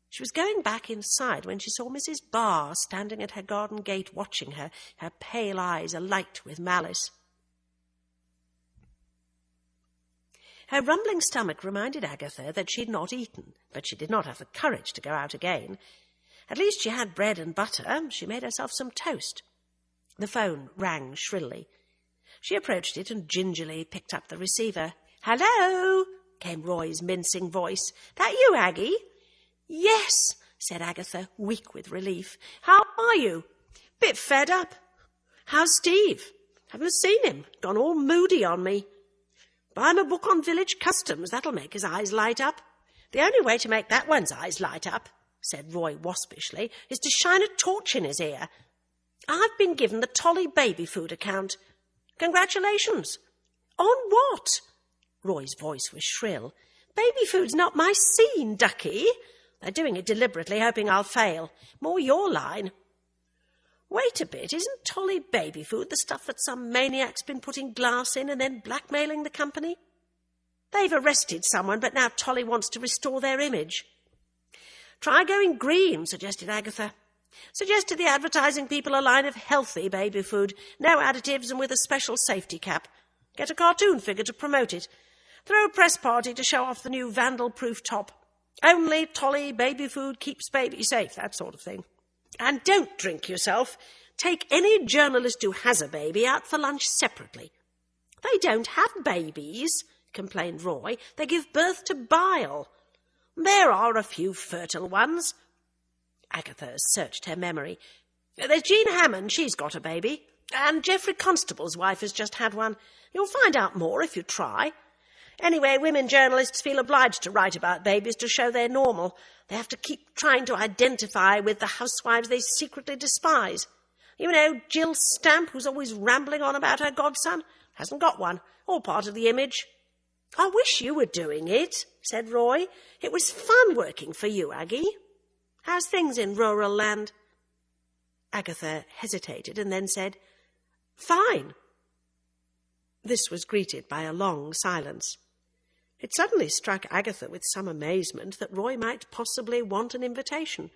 She was going back inside when she saw Mrs. Barr standing at her garden gate watching her, her pale eyes alight with malice. Her rumbling stomach reminded Agatha that she had not eaten, but she did not have the courage to go out again. At least she had bread and butter. She made herself some toast. The phone rang shrilly. She approached it and gingerly picked up the receiver. "Hello," came Roy's mincing voice. "That you, Aggie?" "Yes," said Agatha, weak with relief. "How are you?" "Bit fed up." "How's Steve?" "Haven't seen him. Gone all moody on me." "Buy him a book on village customs. That'll make his eyes light up." "The only way to make that one's eyes light up," said Roy waspishly, "is to shine a torch in his ear. I've been given the Tolly baby food account." "Congratulations." "On what?" Roy's voice was shrill. "Baby food's not my scene, ducky. They're doing it deliberately, hoping I'll fail. More your line." "Wait a bit, isn't Tolly baby food the stuff that some maniac's been putting glass in and then blackmailing the company? They've arrested someone, but now Tolly wants to restore their image." "Try going green," suggested Agatha. "Suggest to the advertising people a line of healthy baby food, no additives and with a special safety cap. Get a cartoon figure to promote it. Throw a press party to show off the new vandal-proof top. Only Tolly baby food keeps baby safe, that sort of thing. And don't drink yourself. Take any journalist who has a baby out for lunch separately." "They don't have babies," complained Roy. "They give birth to bile." "There are a few fertile ones." Agatha searched her memory. "There's Jean Hammond, she's got a baby. And Geoffrey Constable's wife has just had one. You'll find out more if you try. Anyway, women journalists feel obliged to write about babies to show they're normal. They have to keep trying to identify with the housewives they secretly despise. You know, Jill Stamp, who's always rambling on about her godson, hasn't got one. All part of the image." "I wish you were doing it," said Roy. "It was fun working for you, Aggie. How's things in rural land?" Agatha hesitated and then said, "Fine." This was greeted by a long silence. It suddenly struck Agatha with some amazement that Roy might possibly want an invitation.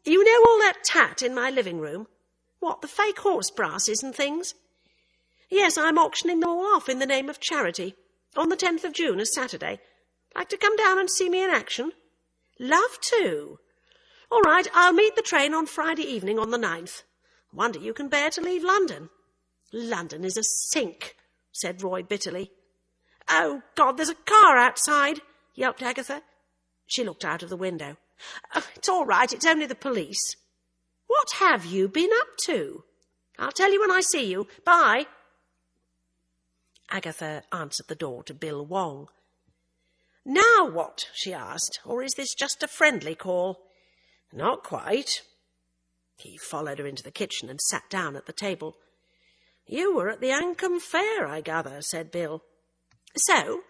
"You know all that tat in my living room? What, the fake horse brasses and things?" "Yes, I'm auctioning them all off in the name of charity. On the 10th of June, a Saturday. Like to come down and see me in action?" "Love to." "All right, I'll meet the train on Friday evening on the 9th. Wonder you can bear to leave London." "London is a sink," said Roy bitterly. "Oh, God, there's a car outside," yelped Agatha. She looked out of the window. "Oh, it's all right, it's only the police." "What have you been up to?" "I'll tell you when I see you. Bye." Agatha answered the door to Bill Wong. "Now what?" she asked. "Or is this just a friendly call?" "Not quite." He followed her into the kitchen and sat down at the table. "You were at the Ancombe Fair, I gather," said Bill. "So?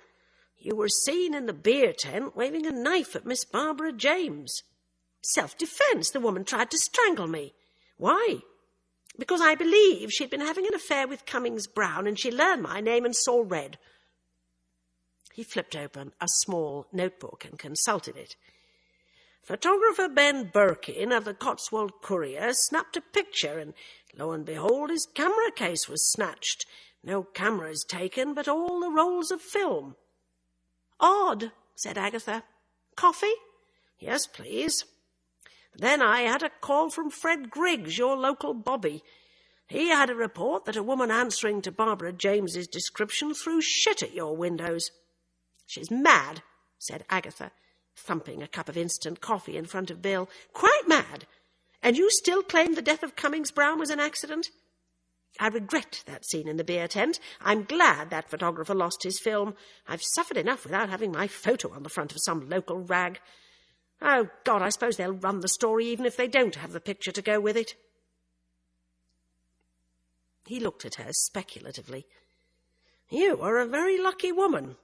You were seen in the beer tent waving a knife at Miss Barbara James." "Self-defence. The woman tried to strangle me." "Why?" "Because I believe she'd been having an affair with Cummings-Browne and she learned my name and saw red." He flipped open a small notebook and consulted it. "Photographer Ben Birkin of the Cotswold Courier snapped a picture and, lo and behold, his camera case was snatched. No cameras taken, but all the rolls of film." "Odd," said Agatha. Coffee? Yes, please. Then I had a call from Fred Griggs, your local bobby. He had a report that a woman answering to Barbara James's description threw shit at your windows. She's mad, said Agatha, thumping a cup of instant coffee in front of Bill. Quite mad. And you still claim the death of Cummings-Browne was an accident? I regret that scene in the beer tent. I'm glad that photographer lost his film. I've suffered enough without having my photo on the front of some local rag. Oh, God, I suppose they'll run the story even if they don't have the picture to go with it. He looked at her speculatively. You are a very lucky woman.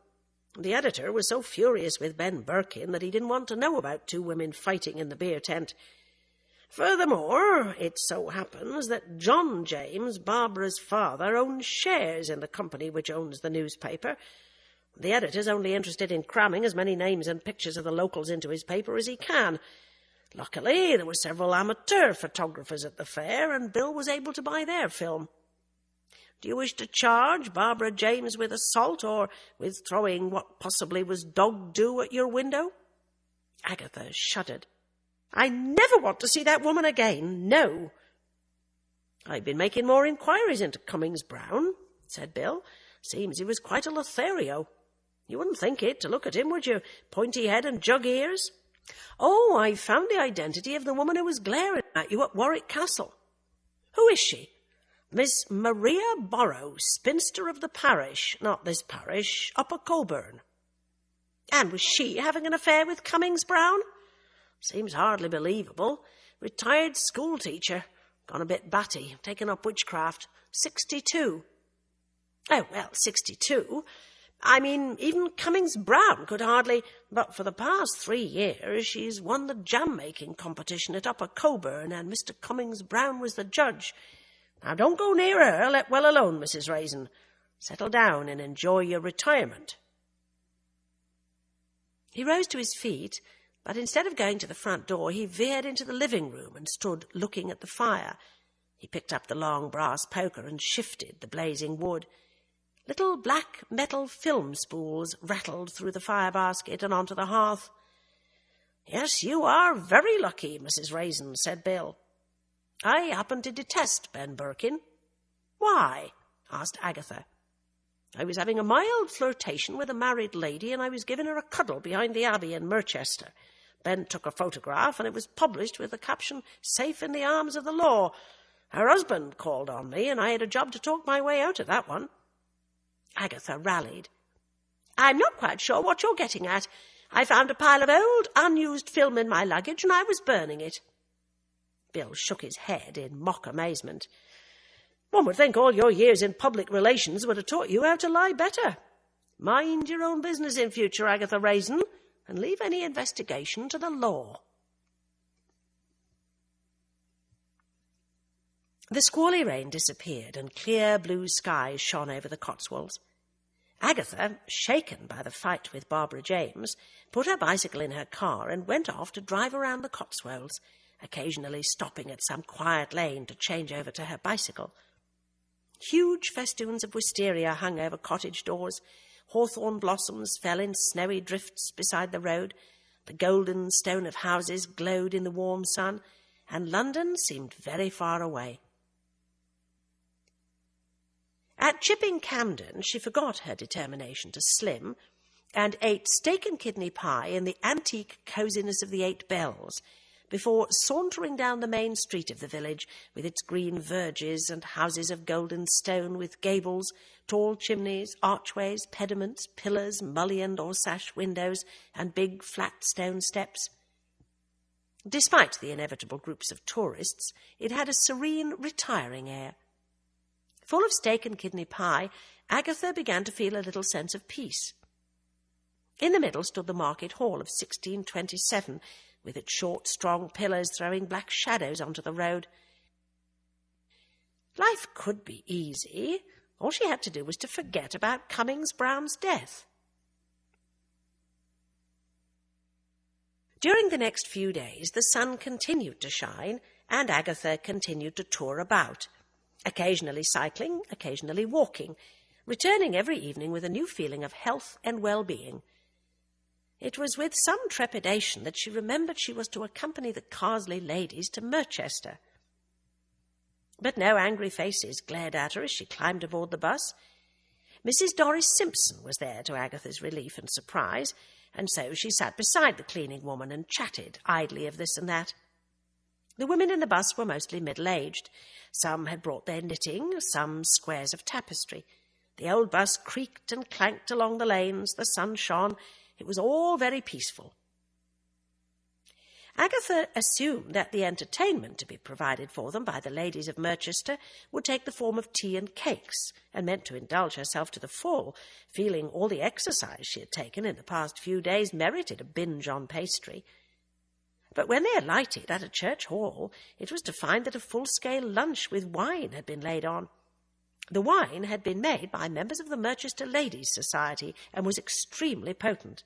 The editor was so furious with Ben Birkin that he didn't want to know about two women fighting in the beer tent. Furthermore, it so happens that John James, Barbara's father, owns shares in the company which owns the newspaper. The editor's only interested in cramming as many names and pictures of the locals into his paper as he can. Luckily, there were several amateur photographers at the fair, and Bill was able to buy their film. Do you wish to charge Barbara James with assault or with throwing what possibly was dog-do at your window? Agatha shuddered. I never want to see that woman again, no. I've been making more inquiries into Cummings-Browne, said Bill. Seems he was quite a Lothario. You wouldn't think it, to look at him, would you? Pointy head and jug ears. Oh, I found the identity of the woman who was glaring at you at Warwick Castle. Who is she? Miss Maria Borrow, spinster of the parish, not this parish, Upper Coburn. And was she having an affair with Cummings-Browne? Seems hardly believable. Retired schoolteacher. Gone a bit batty. Taken up witchcraft. 62. Oh, well, 62. I mean, even Cummings-Browne could hardly... But for the past 3 years, she's won the jam-making competition at Upper Coburn, and Mr. Cummings-Browne was the judge. Now, don't go near her, let well alone, Mrs. Raisin. Settle down and enjoy your retirement. He rose to his feet, but instead of going to the front door, he veered into the living room and stood looking at the fire. He picked up the long brass poker and shifted the blazing wood. Little black metal film spools rattled through the fire basket and onto the hearth. Yes, you are very lucky, Mrs. Raisin, said Bill. I happen to detest Ben Birkin. Why? Asked Agatha. I was having a mild flirtation with a married lady, and I was giving her a cuddle behind the Abbey in Merchester. Ben took a photograph, and it was published with the caption, Safe in the Arms of the Law. Her husband called on me, and I had a job to talk my way out of that one. Agatha rallied. I'm not quite sure what you're getting at. I found a pile of old, unused film in my luggage, and I was burning it. Bill shook his head in mock amazement. One would think all your years in public relations would have taught you how to lie better. Mind your own business in future, Agatha Raisin, and leave any investigation to the law. The squally rain disappeared, and clear blue skies shone over the Cotswolds. Agatha, shaken by the fight with Barbara James, put her bicycle in her car and went off to drive around the Cotswolds, occasionally stopping at some quiet lane to change over to her bicycle. Huge festoons of wisteria hung over cottage doors. Hawthorn blossoms fell in snowy drifts beside the road. The golden stone of houses glowed in the warm sun, and London seemed very far away. At Chipping Campden, she forgot her determination to slim and ate steak and kidney pie in the antique coziness of the Eight Bells before sauntering down the main street of the village with its green verges and houses of golden stone with gables, tall chimneys, archways, pediments, pillars, mullioned or sash windows, and big flat stone steps. Despite the inevitable groups of tourists, it had a serene, retiring air. Full of steak and kidney pie, Agatha began to feel a little sense of peace. In the middle stood the market hall of 1627, with its short, strong pillars throwing black shadows onto the road. Life could be easy. All she had to do was to forget about Cummings-Browne's death. During the next few days, the sun continued to shine, and Agatha continued to tour about, occasionally cycling, occasionally walking, returning every evening with a new feeling of health and well-being. It was with some trepidation that she remembered she was to accompany the Carsely ladies to Merchester. But no angry faces glared at her as she climbed aboard the bus. Mrs. Doris Simpson was there to Agatha's relief and surprise, and so she sat beside the cleaning woman and chatted idly of this and that. The women in the bus were mostly middle-aged. Some had brought their knitting, some squares of tapestry. The old bus creaked and clanked along the lanes, the sun shone. It was all very peaceful. Agatha assumed that the entertainment to be provided for them by the ladies of Merchester would take the form of tea and cakes, and meant to indulge herself to the full, feeling all the exercise she had taken in the past few days merited a binge on pastry. But when they alighted at a church hall, it was to find that a full-scale lunch with wine had been laid on. The wine had been made by members of the Merchester Ladies' Society and was extremely potent.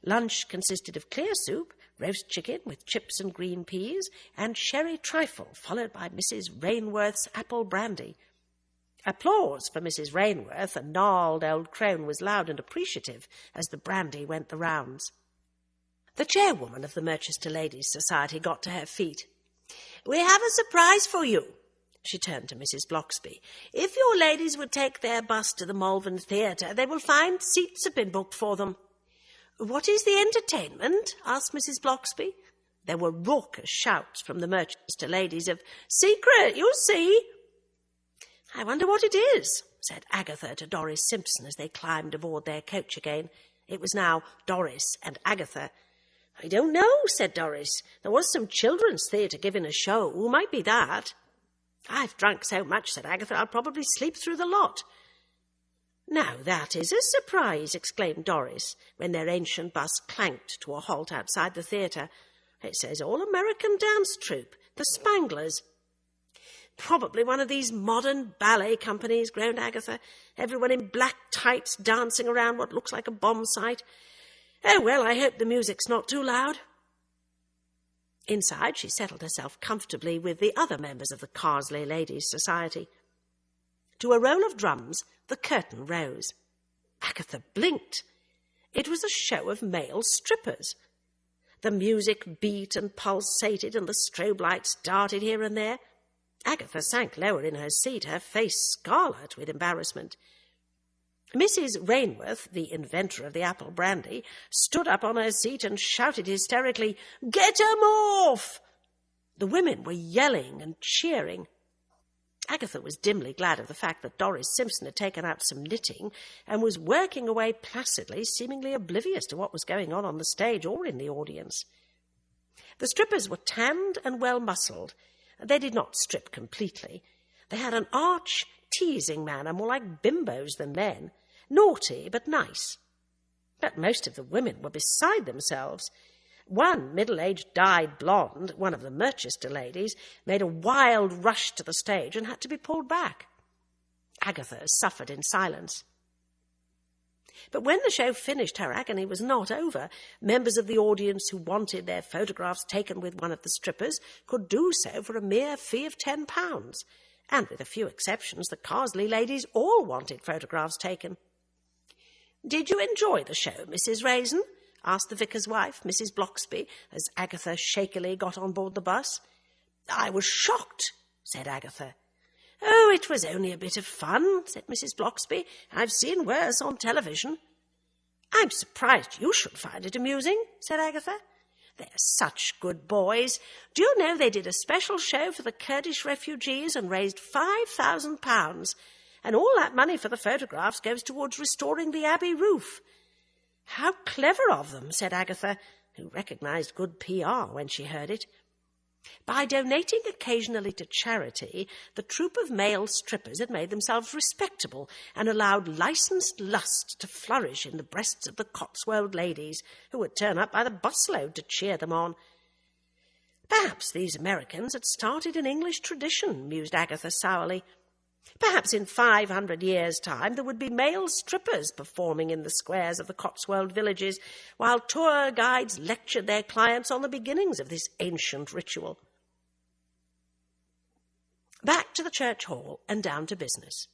Lunch consisted of clear soup, roast chicken with chips and green peas, and sherry trifle, followed by Mrs. Rainworth's apple brandy. Applause for Mrs. Rainworth, a gnarled old crone, was loud and appreciative as the brandy went the rounds. The chairwoman of the Merchester Ladies' Society got to her feet. "We have a surprise for you," she turned to Mrs. Bloxby. "If your ladies would take their bus to the Malvern Theatre, they will find seats have been booked for them." "What is the entertainment?" asked Mrs. Bloxby. There were raucous shouts from the Merchester ladies of, "Secret, you'll see." "I wonder what it is," said Agatha to Doris Simpson as they climbed aboard their coach again. It was now Doris and Agatha. "I don't know," said Doris. "There was some children's theatre giving a show. Might be that." "I've drunk so much," said Agatha, "I'll probably sleep through the lot." "Now that is a surprise," exclaimed Doris, when their ancient bus clanked to a halt outside the theatre. "It says All-American Dance Troupe, the Spanglers." "Probably one of these modern ballet companies," groaned Agatha. "Everyone in black tights dancing around what looks like a bomb site. Oh, well, I hope the music's not too loud." Inside, she settled herself comfortably with the other members of the Carsely Ladies' Society. To a roll of drums, the curtain rose. Agatha blinked. It was a show of male strippers. The music beat and pulsated, and the strobe lights darted here and there. Agatha sank lower in her seat, her face scarlet with embarrassment. Mrs. Rainworth, the inventor of the apple brandy, stood up on her seat and shouted hysterically, "Get 'em off!" The women were yelling and cheering. Agatha was dimly glad of the fact that Doris Simpson had taken out some knitting and was working away placidly, seemingly oblivious to what was going on the stage or in the audience. The strippers were tanned and well-muscled. They did not strip completely. They had an arch, teasing manner, more like bimbos than men, naughty but nice. But most of the women were beside themselves. One middle-aged dyed blonde, one of the Merchester ladies, made a wild rush to the stage and had to be pulled back. Agatha suffered in silence. But when the show finished, her agony was not over. Members of the audience who wanted their photographs taken with one of the strippers could do so for a mere fee of £10, and with a few exceptions, the Carsely ladies all wanted photographs taken. "Did you enjoy the show, Mrs. Raisin?" asked the vicar's wife, Mrs. Bloxby, as Agatha shakily got on board the bus. "I was shocked," said Agatha. "Oh, it was only a bit of fun," said Mrs. Bloxby. "I've seen worse on television." "I'm surprised you should find it amusing," said Agatha. "They're such good boys. Do you know they did a special show for the Kurdish refugees and raised £5,000, and all that money for the photographs goes towards restoring the Abbey roof." "How clever of them," said Agatha, who recognised good PR when she heard it. By donating occasionally to charity, the troupe of male strippers had made themselves respectable and allowed licensed lust to flourish in the breasts of the Cotswold ladies, who would turn up by the busload to cheer them on. Perhaps these Americans had started an English tradition, mused Agatha sourly. Perhaps in 500 years' time there would be male strippers performing in the squares of the Cotswold villages, while tour guides lectured their clients on the beginnings of this ancient ritual. Back to the church hall and down to business.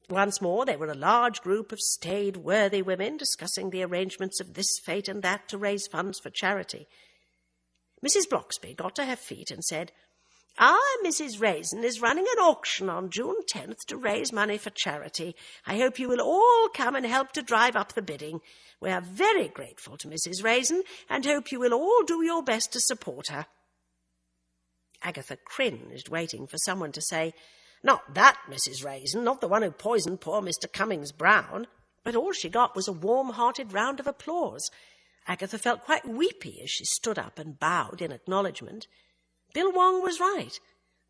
Once more they were a large group of staid, worthy women discussing the arrangements of this fete and that to raise funds for charity. Mrs. Bloxby got to her feet and said, "Our Mrs. Raisin is running an auction on June 10th to raise money for charity. I hope you will all come and help to drive up the bidding. We are very grateful to Mrs. Raisin and hope you will all do your best to support her." Agatha cringed, waiting for someone to say, "Not that Mrs. Raisin, not the one who poisoned poor Mr. Cummings-Browne." But all she got was a warm-hearted round of applause. Agatha felt quite weepy as she stood up and bowed in acknowledgement. Bill Wong was right.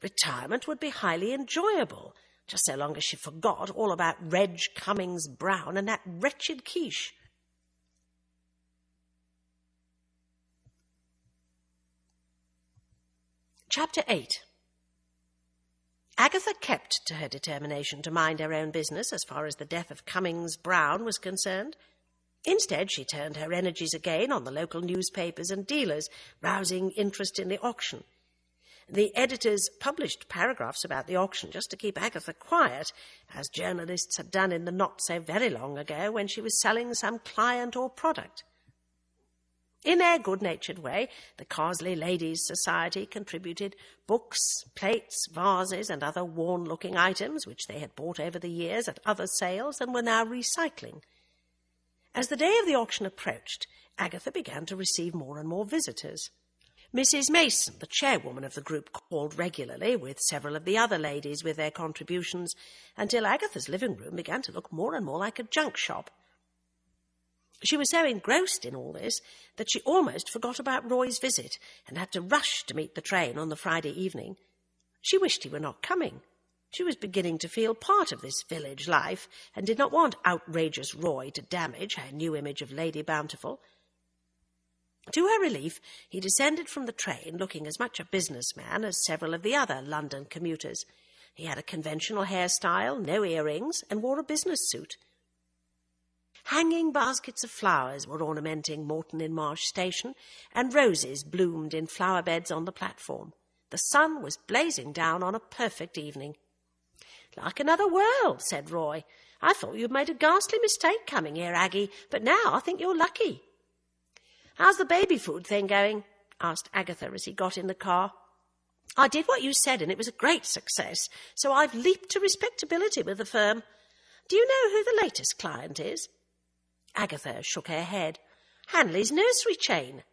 Retirement would be highly enjoyable, just so long as she forgot all about Reg Cummings-Browne and that wretched Quiche. Chapter 8. Agatha kept to her determination to mind her own business as far as the death of Cummings-Browne was concerned. Instead, she turned her energies again on the local newspapers and dealers, rousing interest in the auction. The editors published paragraphs about the auction just to keep Agatha quiet, as journalists had done in the not so very long ago when she was selling some client or product. In their good-natured way, the Carsely Ladies' Society contributed books, plates, vases, and other worn-looking items which they had bought over the years at other sales and were now recycling. As the day of the auction approached, Agatha began to receive more and more visitors. Mrs. Mason, the chairwoman of the group, called regularly, with several of the other ladies with their contributions, until Agatha's living room began to look more and more like a junk shop. She was so engrossed in all this that she almost forgot about Roy's visit and had to rush to meet the train on the Friday evening. She wished he were not coming. She was beginning to feel part of this village life and did not want outrageous Roy to damage her new image of Lady Bountiful. To her relief, he descended from the train looking as much a businessman as several of the other London commuters. He had a conventional hairstyle, no earrings, and wore a business suit. Hanging baskets of flowers were ornamenting Moreton-in-Marsh station, and roses bloomed in flower beds on the platform. The sun was blazing down on a perfect evening. "Like another world," said Roy. "I thought you'd made a ghastly mistake coming here, Aggie, but now I think you're lucky." "How's the baby food thing going?" asked Agatha as he got in the car. "I did what you said, and it was a great success, so I've leaped to respectability with the firm. Do you know who the latest client is?" Agatha shook her head. "Hanley's nursery chain."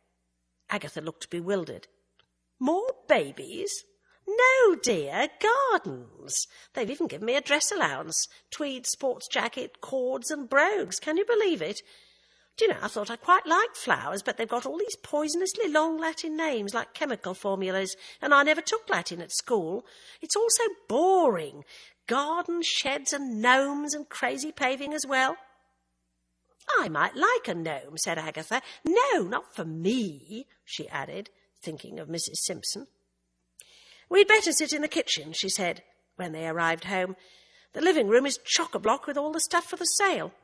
Agatha looked bewildered. "More babies?" "No, dear, gardens. They've even given me a dress allowance, tweed sports jacket, cords and brogues. Can you believe it? Do you know, I thought I quite liked flowers, but they've got all these poisonously long Latin names like chemical formulas, and I never took Latin at school. It's all so boring. Gardens, sheds and gnomes and crazy paving as well." "I might like a gnome," said Agatha. "No, not for me," she added, thinking of Mrs. Simpson. "We'd better sit in the kitchen," she said, when they arrived home. "The living room is chock-a-block with all the stuff for the sale."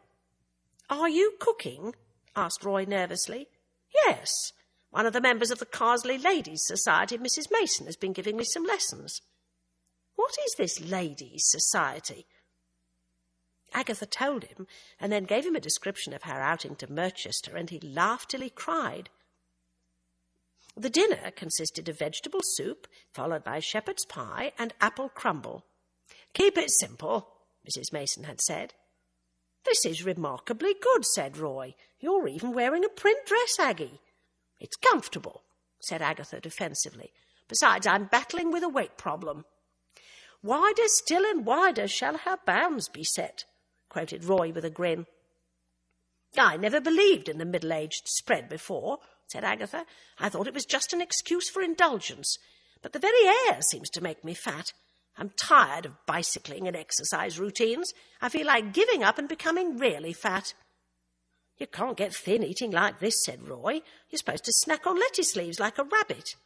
"Are you cooking?" asked Roy nervously. "Yes. One of the members of the Carsely Ladies' Society, Mrs. Mason, has been giving me some lessons." "What is this Ladies' Society?" Agatha told him, and then gave him a description of her outing to Merchester, and he laughed till he cried. The dinner consisted of vegetable soup, followed by shepherd's pie and apple crumble. "Keep it simple," Mrs. Mason had said. "This is remarkably good," said Roy. "You're even wearing a print dress, Aggie." "It's comfortable," said Agatha defensively. "Besides, I'm battling with a weight problem." "Wider still and wider shall her bounds be set," quoted Roy with a grin. "I never believed in the middle-aged spread before," said Agatha. "I thought it was just an excuse for indulgence. But the very air seems to make me fat. I'm tired of bicycling and exercise routines. I feel like giving up and becoming really fat." "You can't get thin eating like this," said Roy. "You're supposed to snack on lettuce leaves like a rabbit."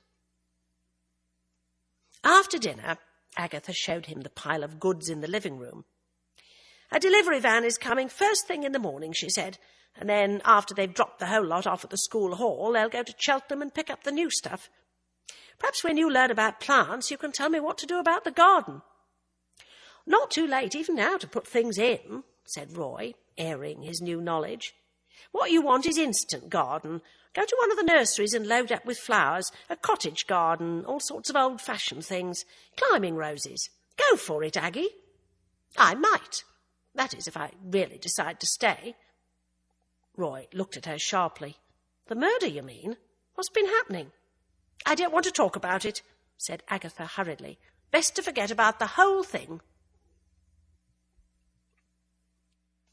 After dinner, Agatha showed him the pile of goods in the living room. "A delivery van is coming first thing in the morning," she said, "and then after they've dropped the whole lot off at the school hall, they'll go to Cheltenham and pick up the new stuff. Perhaps when you learn about plants, you can tell me what to do about the garden." Not too late even now to put things in, said Roy, airing his new knowledge. What you want is instant garden. Go to one of the nurseries and load up with flowers, a cottage garden, all sorts of old-fashioned things, climbing roses. Go for it, Aggie. I might. That is, if I really decide to stay. Roy looked at her sharply. The murder, you mean? What's been happening? I don't want to talk about it, said Agatha hurriedly. Best to forget about the whole thing.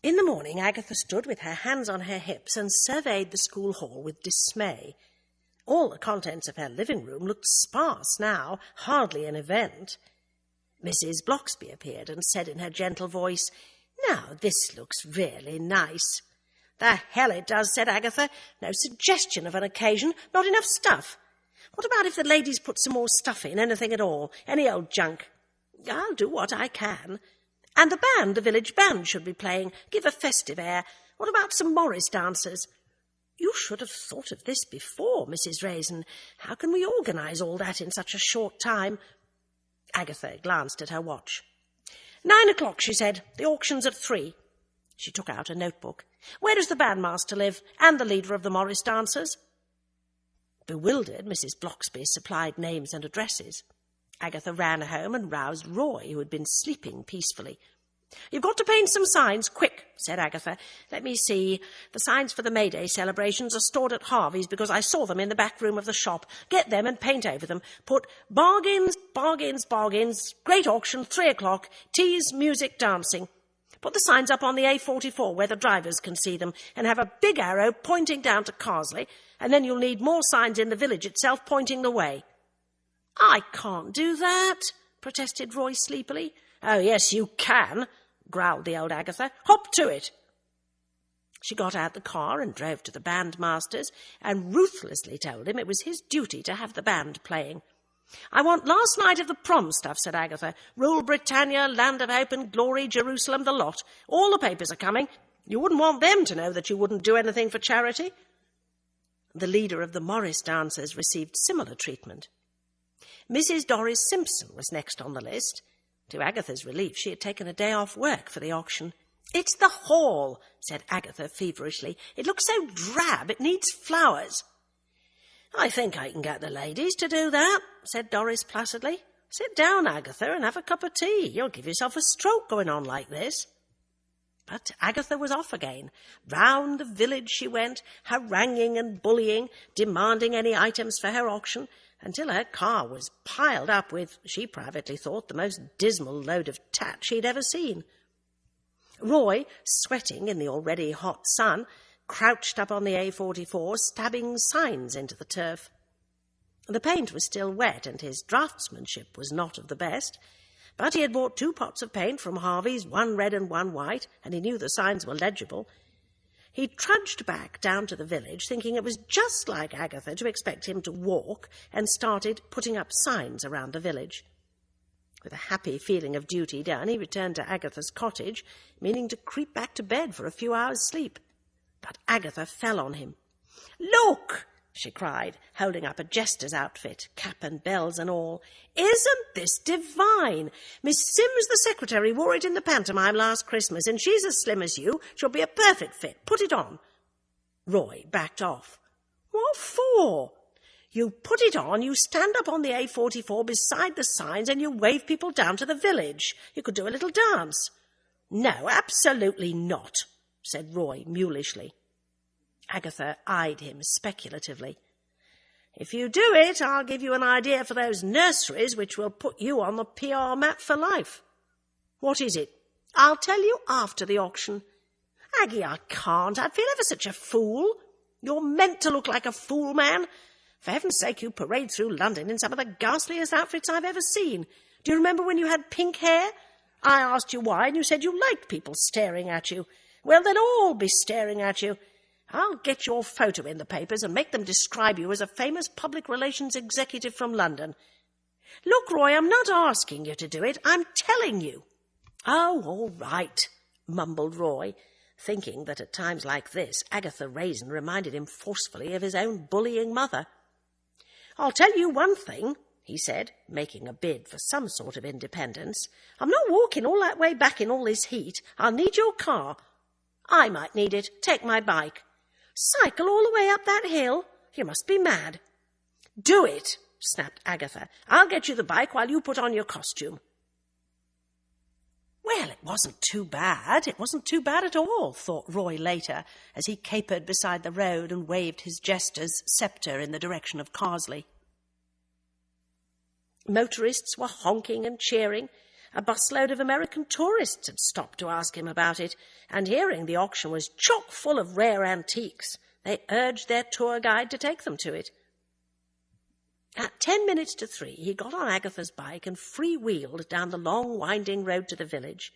In the morning, Agatha stood with her hands on her hips and surveyed the school hall with dismay. All the contents of her living room looked sparse now, hardly an event. Mrs. Bloxby appeared and said in her gentle voice, Now, this looks really nice. The hell it does, said Agatha. No suggestion of an occasion, not enough stuff. What about if the ladies put some more stuff in, anything at all, any old junk? I'll do what I can. And the band, the village band, should be playing. Give a festive air. What about some Morris dancers? You should have thought of this before, Mrs. Raisin. How can we organise all that in such a short time? Agatha glanced at her watch. 9 o'clock, she said. The auction's at 3. She took out a notebook. Where does the bandmaster live, and the leader of the Morris dancers? Bewildered, Mrs. Bloxby supplied names and addresses. Agatha ran home and roused Roy, who had been sleeping peacefully. You've got to paint some signs, quick, said Agatha. Let me see. The signs for the May Day celebrations are stored at Harvey's because I saw them in the back room of the shop. Get them and paint over them. Put bargains, bargains, bargains, great auction, 3 o'clock, teas, music, dancing. Put the signs up on the A44 where the drivers can see them and have a big arrow pointing down to Carsley, and then you'll need more signs in the village itself pointing the way. I can't do that, protested Roy sleepily. Oh, yes, you can, growled the old Agatha. Hop to it. She got out the car and drove to the bandmaster's and ruthlessly told him it was his duty to have the band playing. I want last night of the prom stuff, said Agatha. Rule Britannia, Land of Hope and Glory, Jerusalem, the lot. All the papers are coming. You wouldn't want them to know that you wouldn't do anything for charity. The leader of the Morris dancers received similar treatment. Mrs. Doris Simpson was next on the list. To Agatha's relief, she had taken a day off work for the auction. It's the hall, said Agatha feverishly. It looks so drab, it needs flowers. I think I can get the ladies to do that, said Doris placidly. Sit down, Agatha, and have a cup of tea. You'll give yourself a stroke going on like this. But Agatha was off again. Round the village she went, haranguing and bullying, demanding any items for her auction, until her car was piled up with, she privately thought, the most dismal load of tat she'd ever seen. Roy, sweating in the already hot sun, crouched up on the A44, stabbing signs into the turf. The paint was still wet, and his draftsmanship was not of the best, but he had bought 2 pots of paint from Harvey's, 1 red and 1 white, and he knew the signs were legible. He trudged back down to the village, thinking it was just like Agatha to expect him to walk, and started putting up signs around the village. With a happy feeling of duty done, he returned to Agatha's cottage, meaning to creep back to bed for a few hours' sleep. But Agatha fell on him. Look, she cried, holding up a jester's outfit, cap and bells and all. Isn't this divine? Miss Sims, the secretary, wore it in the pantomime last Christmas, and she's as slim as you. She'll be a perfect fit. Put it on. Roy backed off. What for? You put it on, you stand up on the A44 beside the signs, and you wave people down to the village. You could do a little dance. No, absolutely not, said Roy mulishly. Agatha eyed him speculatively. If you do it, I'll give you an idea for those nurseries which will put you on the PR map for life. What is it? I'll tell you after the auction. Aggie, I can't. I'd feel ever such a fool. You're meant to look like a fool, man. For heaven's sake, you parade through London in some of the ghastliest outfits I've ever seen. Do you remember when you had pink hair? I asked you why, and you said you liked people staring at you. Well, they'll all be staring at you. I'll get your photo in the papers and make them describe you as a famous public relations executive from London. Look, Roy, I'm not asking you to do it. I'm telling you. Oh, all right, mumbled Roy, thinking that at times like this Agatha Raisin reminded him forcefully of his own bullying mother. I'll tell you one thing, he said, making a bid for some sort of independence. "I'm not walking all that way back in all this heat. I'll need your car." "I might need it. Take my bike." "Cycle all the way up that hill? You must be mad." "Do it," snapped Agatha. "I'll get you the bike while you put on your costume." Well, it wasn't too bad. It wasn't too bad at all, thought Roy later, as he capered beside the road and waved his jester's sceptre in the direction of Carsley. Motorists were honking and cheering. A busload of American tourists had stopped to ask him about it, and hearing the auction was chock full of rare antiques, they urged their tour guide to take them to it. At 10 minutes to 3, he got on Agatha's bike and free-wheeled down the long, winding road to the village.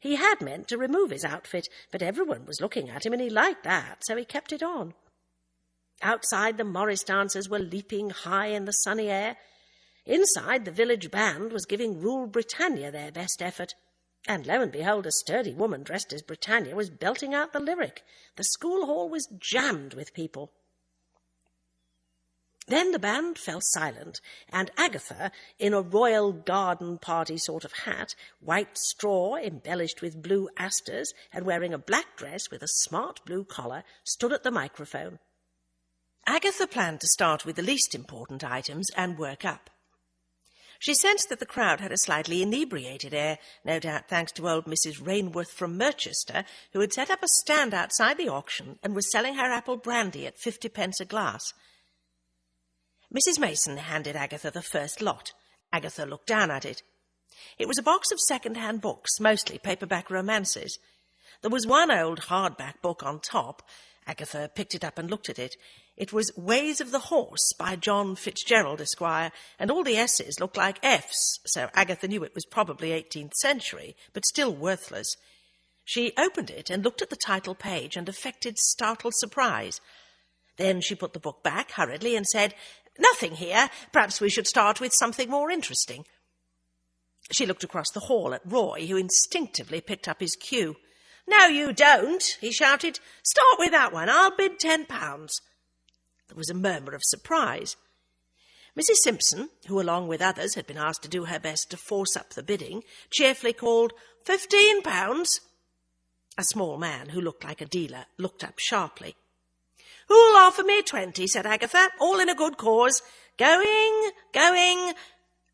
He had meant to remove his outfit, but everyone was looking at him, and he liked that, so he kept it on. Outside, the Morris dancers were leaping high in the sunny air. Inside, the village band was giving Rule Britannia their best effort. And lo and behold, a sturdy woman dressed as Britannia was belting out the lyric. The school hall was jammed with people. Then the band fell silent, and Agatha, in a royal garden party sort of hat, white straw embellished with blue asters, and wearing a black dress with a smart blue collar, stood at the microphone. Agatha planned to start with the least important items and work up. She sensed that the crowd had a slightly inebriated air, no doubt thanks to old Mrs. Rainworth from Merchester, who had set up a stand outside the auction and was selling her apple brandy at 50 pence a glass. Mrs. Mason handed Agatha the first lot. Agatha looked down at it. It was a box of second-hand books, mostly paperback romances. There was one old hardback book on top. Agatha picked it up and looked at it. It was Ways of the Horse by John Fitzgerald, Esquire, and all the S's looked like F's, so Agatha knew it was probably 18th century, but still worthless. She opened it and looked at the title page and affected startled surprise. Then she put the book back hurriedly and said, "Nothing here. Perhaps we should start with something more interesting." She looked across the hall at Roy, who instinctively picked up his cue. "No, you don't," he shouted. "Start with that one. I'll bid £10. There was a murmur of surprise. Mrs. Simpson, who along with others had been asked to do her best to force up the bidding, cheerfully called £15. A small man, who looked like a dealer, looked up sharply. "Who'll offer me 20, said Agatha, "all in a good cause. Going.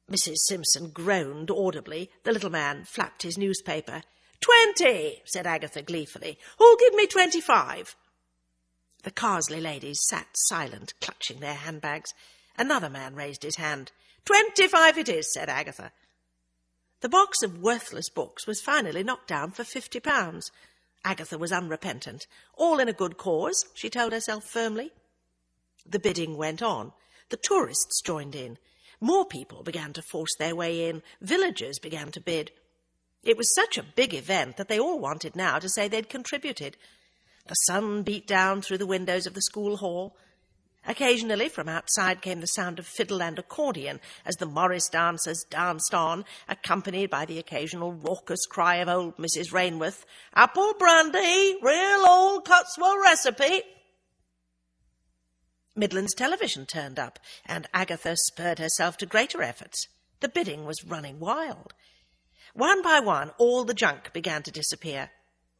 Mrs. Simpson groaned audibly. The little man flapped his newspaper. 20, said Agatha gleefully. "Who'll give me 25? The Carsley ladies sat silent, clutching their handbags. Another man raised his hand. 25 it is, said Agatha. The box of worthless books was finally knocked down for £50. Agatha was unrepentant. All in a good cause, she told herself firmly. The bidding went on. The tourists joined in. More people began to force their way in. Villagers began to bid. It was such a big event that they all wanted now to say they'd contributed. The sun beat down through the windows of the school hall. Occasionally from outside came the sound of fiddle and accordion as the Morris dancers danced on, accompanied by the occasional raucous cry of old Mrs. Rainworth, "Apple brandy, real old Cotswold recipe." Midland's television turned up, and Agatha spurred herself to greater efforts. The bidding was running wild. One by one, all the junk began to disappear.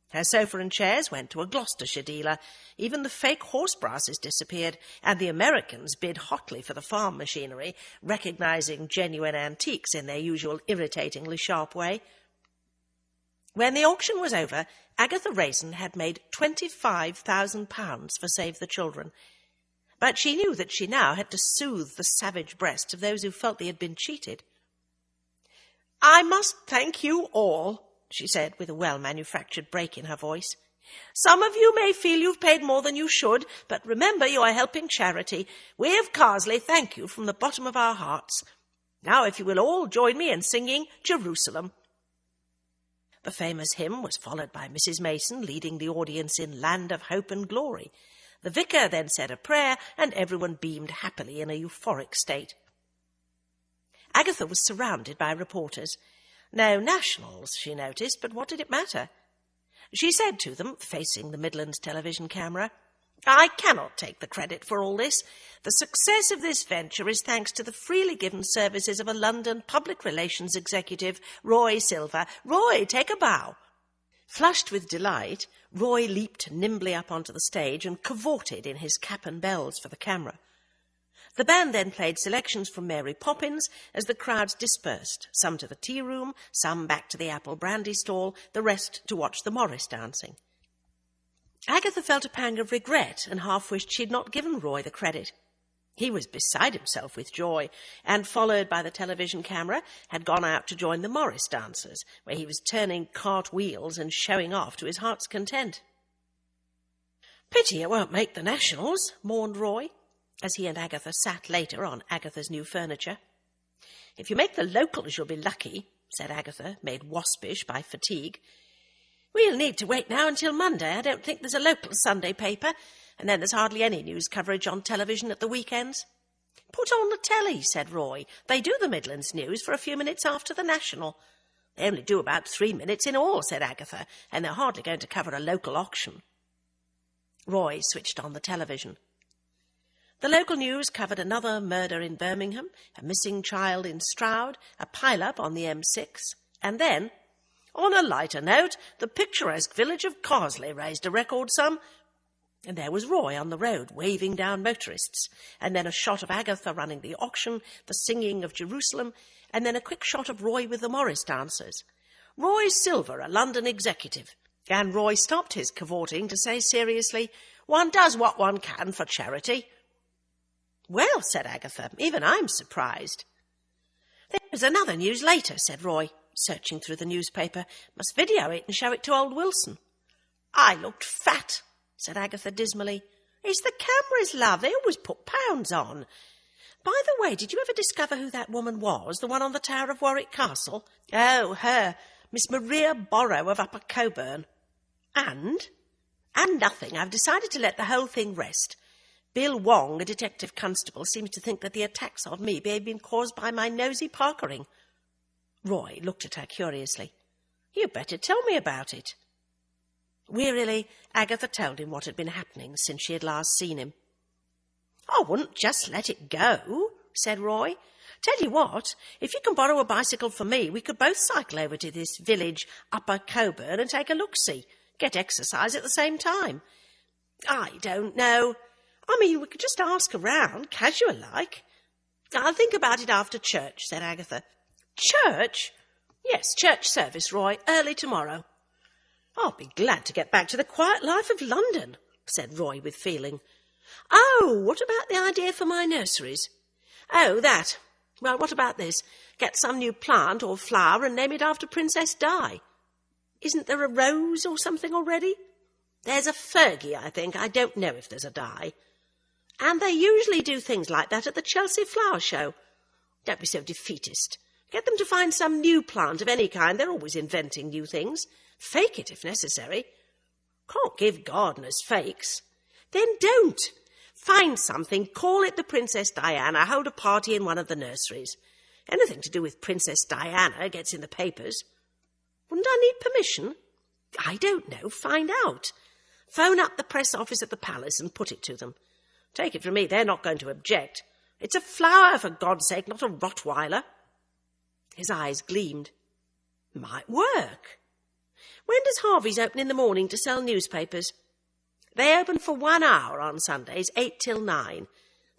Her sofa and chairs went to a Gloucestershire dealer. Even the fake horse brasses disappeared, and the Americans bid hotly for the farm machinery, recognizing genuine antiques in their usual irritatingly sharp way. When the auction was over, Agatha Raisin had made £25,000 for Save the Children. But she knew that she now had to soothe the savage breasts of those who felt they had been cheated. "I must thank you all," she said, with a well-manufactured break in her voice. "Some of you may feel you've paid more than you should, but remember you are helping charity. We of Carsely thank you from the bottom of our hearts. Now if you will all join me in singing Jerusalem." The famous hymn was followed by Mrs. Mason leading the audience in Land of Hope and Glory. The vicar then said a prayer, and everyone beamed happily in a euphoric state. Agatha was surrounded by reporters. No nationals, she noticed, but what did it matter? She said to them, facing the Midlands television camera, I cannot take the credit for all this. The success of this venture is thanks to the freely given services of a London public relations executive, Roy Silver. Roy, take a bow." Flushed with delight, Roy leaped nimbly up onto the stage and cavorted in his cap and bells for the camera. The band then played selections from Mary Poppins as the crowds dispersed, some to the tea room, some back to the apple brandy stall, the rest to watch the Morris dancing. Agatha felt a pang of regret and half wished she had not given Roy the credit. He was beside himself with joy, and, followed by the television camera, had gone out to join the Morris dancers, where he was turning cartwheels and showing off to his heart's content. "Pity it won't make the Nationals," mourned Roy, as he and Agatha sat later on Agatha's new furniture. "If you make the locals, you'll be lucky," said Agatha, made waspish by fatigue. "We'll need to wait now until Monday. I don't think there's a local Sunday paper, and then there's hardly any news coverage on television at the weekends." "Put on the telly," said Roy. "They do the Midlands news for a few minutes after the National." "They only do about 3 minutes in all," said Agatha, "and they're hardly going to cover a local auction." Roy switched on the television. The local news covered another murder in Birmingham, a missing child in Stroud, a pile-up on the M6, and then, "On a lighter note, the picturesque village of Carsely raised a record sum," and there was Roy on the road waving down motorists, and then a shot of Agatha running the auction, the singing of Jerusalem, and then a quick shot of Roy with the Morris dancers. "Roy Silver, a London executive," and Roy stopped his cavorting to say seriously, "One does what one can for charity." "Well," said Agatha, "even I'm surprised." "There's another news later," said Roy, searching through the newspaper. "Must video it and show it to old Wilson." "I looked fat," said Agatha dismally. "It's the cameras, love. They always put pounds on. By the way, did you ever discover who that woman was, the one on the tower of Warwick Castle?" "Oh, her. Miss Maria Borrow of Upper Coburn." And nothing. I've decided to let the whole thing rest. Bill Wong, a detective constable, seems to think that the attacks on me may have been caused by my nosy parkering." Roy looked at her curiously. "You'd better tell me about it." Wearily, Agatha told him what had been happening since she had last seen him. "I wouldn't just let it go," said Roy. "Tell you what, if you can borrow a bicycle for me, we could both cycle over to this village, Upper Coburn, and take a look-see. Get exercise at the same time." "I don't know. I mean, we could just ask around, casual-like." "I'll think about it after church," said Agatha. "Church?" "Yes, church service, Roy, early tomorrow." "I'll be glad to get back to the quiet life of London," said Roy with feeling. "Oh, what about the idea for my nurseries?" "Oh, that. Well, what about this? Get some new plant or flower and name it after Princess Di. Isn't there a Rose or something already?" "There's a Fergie, I think. I don't know if there's a Di." "And they usually do things like that at the Chelsea Flower Show." "Don't be so defeatist. Get them to find some new plant of any kind. They're always inventing new things. Fake it if necessary." "Can't give gardeners fakes." "Then don't. Find something, call it the Princess Diana, hold a party in one of the nurseries. Anything to do with Princess Diana gets in the papers." "Wouldn't I need permission?" "I don't know. Find out. Phone up the press office at the palace and put it to them. Take it from me, they're not going to object. It's a flower, for God's sake, not a Rottweiler." His eyes gleamed. "Might work. When does Harvey's open in the morning to sell newspapers?" "They open for 1 hour on Sundays, 8 till 9.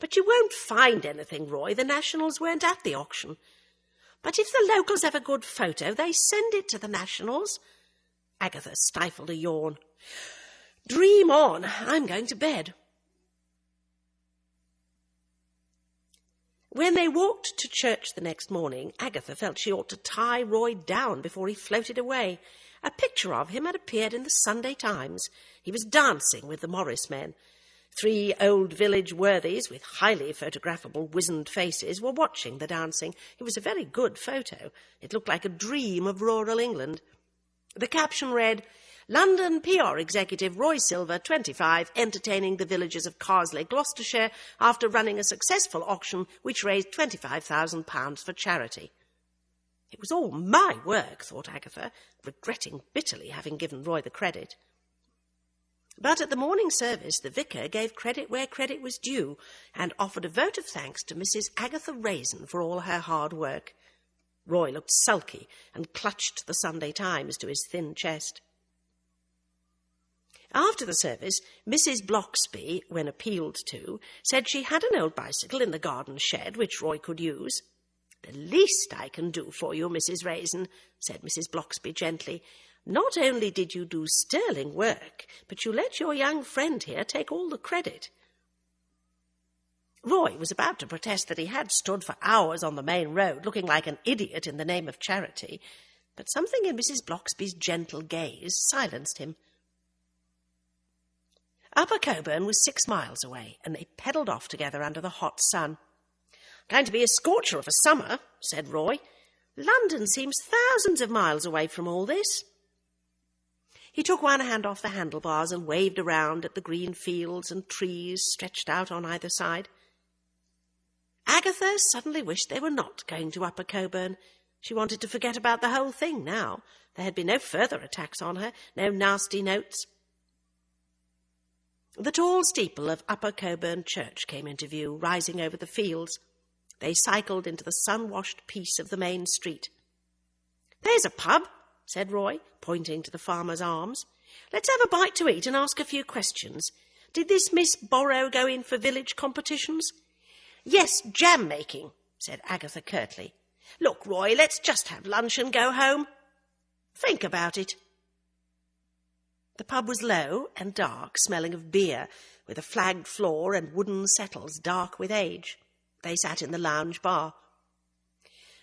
But you won't find anything, Roy. The Nationals weren't at the auction." "But if the locals have a good photo, they send it to the Nationals." Agatha stifled a yawn. "Dream on. I'm going to bed." When they walked to church the next morning, Agatha felt she ought to tie Roy down before he floated away. A picture of him had appeared in the Sunday Times. He was dancing with the Morris men. 3 old village worthies with highly photographable wizened faces were watching the dancing. It was a very good photo. It looked like a dream of rural England. The caption read, "London PR executive Roy Silver, 25, entertaining the villagers of Carsely, Gloucestershire, after running a successful auction which raised £25,000 for charity." It was all my work, thought Agatha, regretting bitterly having given Roy the credit. But at the morning service, the vicar gave credit where credit was due and offered a vote of thanks to Mrs. Agatha Raisin for all her hard work. Roy looked sulky and clutched the Sunday Times to his thin chest. After the service, Mrs. Bloxby, when appealed to, said she had an old bicycle in the garden shed which Roy could use. "The least I can do for you, Mrs. Raisin," said Mrs. Bloxby gently. "Not only did you do sterling work, but you let your young friend here take all the credit." Roy was about to protest that he had stood for hours on the main road looking like an idiot in the name of charity, but something in Mrs. Bloxby's gentle gaze silenced him. Upper Coburn was 6 miles away, and they pedalled off together under the hot sun. "Going to be a scorcher of a summer," said Roy. "London seems thousands of miles away from all this." He took one hand off the handlebars and waved around at the green fields and trees stretched out on either side. Agatha suddenly wished they were not going to Upper Coburn. She wanted to forget about the whole thing now. There had been no further attacks on her, no nasty notes. The tall steeple of Upper Coburn Church came into view, rising over the fields. They cycled into the sun-washed peace of the main street. "There's a pub," said Roy, pointing to the Farmer's Arms. "Let's have a bite to eat and ask a few questions. Did this Miss Borrow go in for village competitions?" "Yes, jam-making," said Agatha curtly. "Look, Roy, let's just have lunch and go home. Think about it." The pub was low and dark, smelling of beer, with a flagged floor and wooden settles dark with age. They sat in the lounge bar.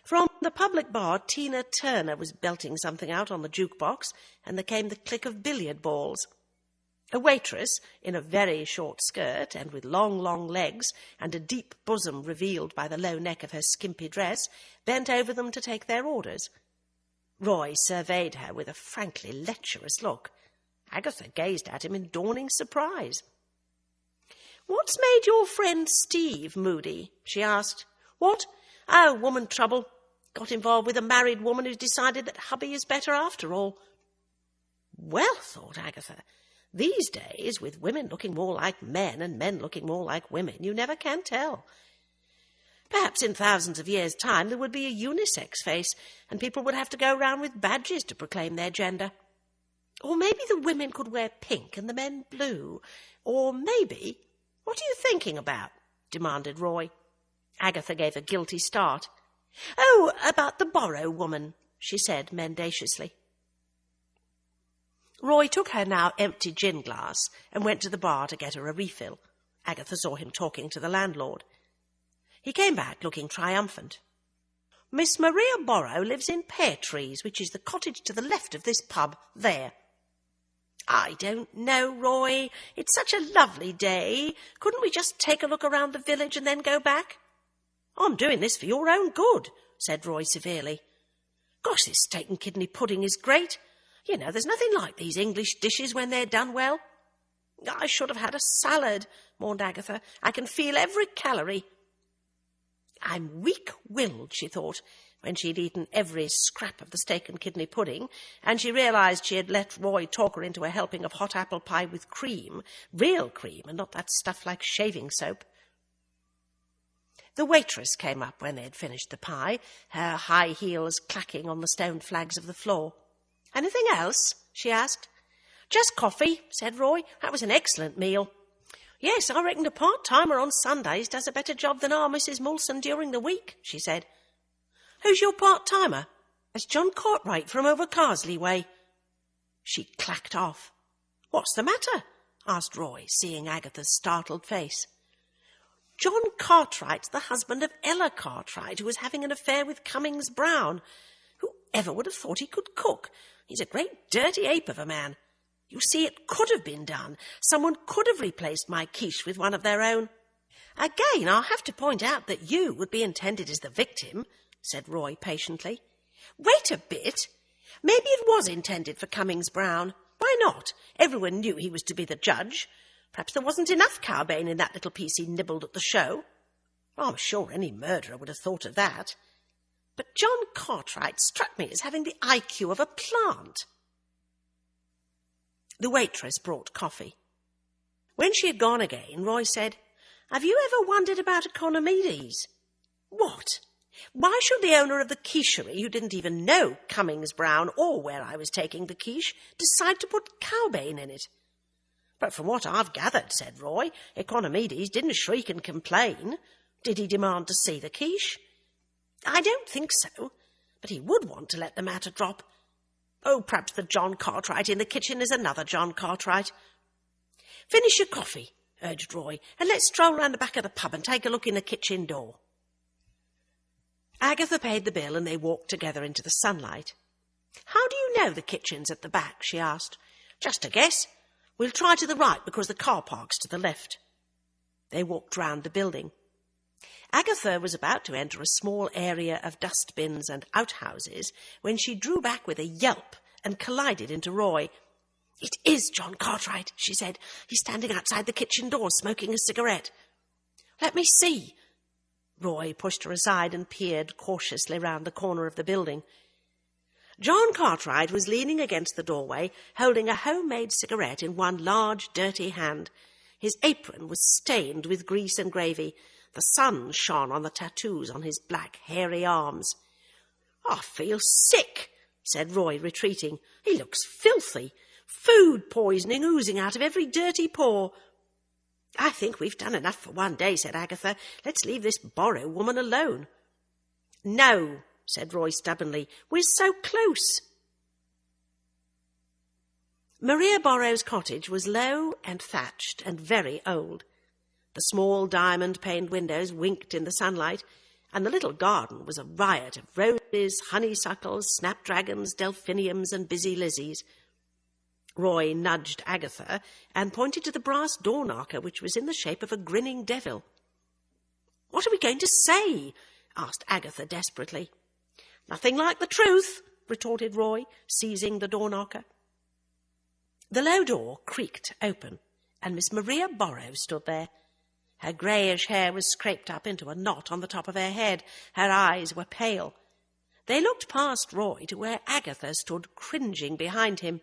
From the public bar, Tina Turner was belting something out on the jukebox, and there came the click of billiard balls. A waitress, in a very short skirt and with long, long legs, and a deep bosom revealed by the low neck of her skimpy dress, bent over them to take their orders. Roy surveyed her with a frankly lecherous look. Agatha gazed at him in dawning surprise. "What's made your friend Steve moody?" she asked. "What? Oh, woman trouble. Got involved with a married woman who's decided that hubby is better after all." Well, thought Agatha, these days, with women looking more like men and men looking more like women, you never can tell. Perhaps in thousands of years' time there would be a unisex face, and people would have to go round with badges to proclaim their gender. Or maybe the women could wear pink and the men blue. Or maybe... "What are you thinking about?" demanded Roy. Agatha gave a guilty start. "Oh, about the Borrow woman," she said mendaciously. Roy took her now empty gin glass and went to the bar to get her a refill. Agatha saw him talking to the landlord. He came back looking triumphant. "Miss Maria Borrow lives in Pear Trees, which is the cottage to the left of this pub, there." "I don't know, Roy. It's such a lovely day. Couldn't we just take a look around the village and then go back?" "I'm doing this for your own good," said Roy severely. "Gosh, this steak and kidney pudding is great. You know, there's nothing like these English dishes when they're done well." "I should have had a salad," mourned Agatha. "I can feel every calorie." I'm weak-willed, she thought, when she'd eaten every scrap of the steak and kidney pudding, and she realised she had let Roy talk her into a helping of hot apple pie with cream, real cream, and not that stuff like shaving soap. The waitress came up when they had finished the pie, her high heels clacking on the stone flags of the floor. "Anything else?" she asked. "Just coffee," said Roy. "That was an excellent meal." "Yes, I reckon a part-timer on Sundays does a better job than our Mrs. Moulson during the week," she said. "Who's your part-timer?" "That's John Cartwright from over Carsley way." She clacked off. "What's the matter?" asked Roy, seeing Agatha's startled face. "John Cartwright's the husband of Ella Cartwright, who was having an affair with Cummings-Browne. Who ever would have thought he could cook? He's a great dirty ape of a man. You see, it could have been done. Someone could have replaced my quiche with one of their own." "Again, I'll have to point out that you would be intended as the victim," said Roy patiently. "Wait a bit. Maybe it was intended for Cummings-Browne. Why not? Everyone knew he was to be the judge. Perhaps there wasn't enough cowbane in that little piece he nibbled at the show. I'm sure any murderer would have thought of that. But John Cartwright struck me as having the IQ of a plant." The waitress brought coffee. When she had gone again, Roy said, "Have you ever wondered about Economides?" "What?" "Why should the owner of the quicherie, who didn't even know Cummings-Browne or where I was taking the quiche, decide to put cowbane in it?" "But from what I've gathered," said Roy, "Economides didn't shriek and complain. Did he demand to see the quiche?" "I don't think so, but he would want to let the matter drop. Oh, perhaps the John Cartwright in the kitchen is another John Cartwright." "Finish your coffee," urged Roy, "and let's stroll round the back of the pub and take a look in the kitchen door." Agatha paid the bill and they walked together into the sunlight. "How do you know the kitchen's at the back?" she asked. "Just a guess. We'll try to the right because the car park's to the left." They walked round the building. Agatha was about to enter a small area of dustbins and outhouses when she drew back with a yelp and collided into Roy. "It is John Cartwright," she said. "He's standing outside the kitchen door smoking a cigarette." "Let me see." Roy pushed her aside and peered cautiously round the corner of the building. John Cartwright was leaning against the doorway, holding a homemade cigarette in one large, dirty hand. His apron was stained with grease and gravy. The sun shone on the tattoos on his black, hairy arms. "I feel sick," said Roy, retreating. "He looks filthy. Food poisoning oozing out of every dirty pore." "I think we've done enough for one day," said Agatha. "Let's leave this Borrow woman alone." "No," said Roy stubbornly. "We're so close." Maria Borrow's cottage was low and thatched and very old. The small diamond-paned windows winked in the sunlight, and the little garden was a riot of roses, honeysuckles, snapdragons, delphiniums, and busy lizzies. Roy nudged Agatha and pointed to the brass door knocker, which was in the shape of a grinning devil. "What are we going to say?" asked Agatha desperately. "Nothing like the truth," retorted Roy, seizing the door knocker. The low door creaked open, and Miss Maria Borrow stood there. Her greyish hair was scraped up into a knot on the top of her head. Her eyes were pale. They looked past Roy to where Agatha stood cringing behind him.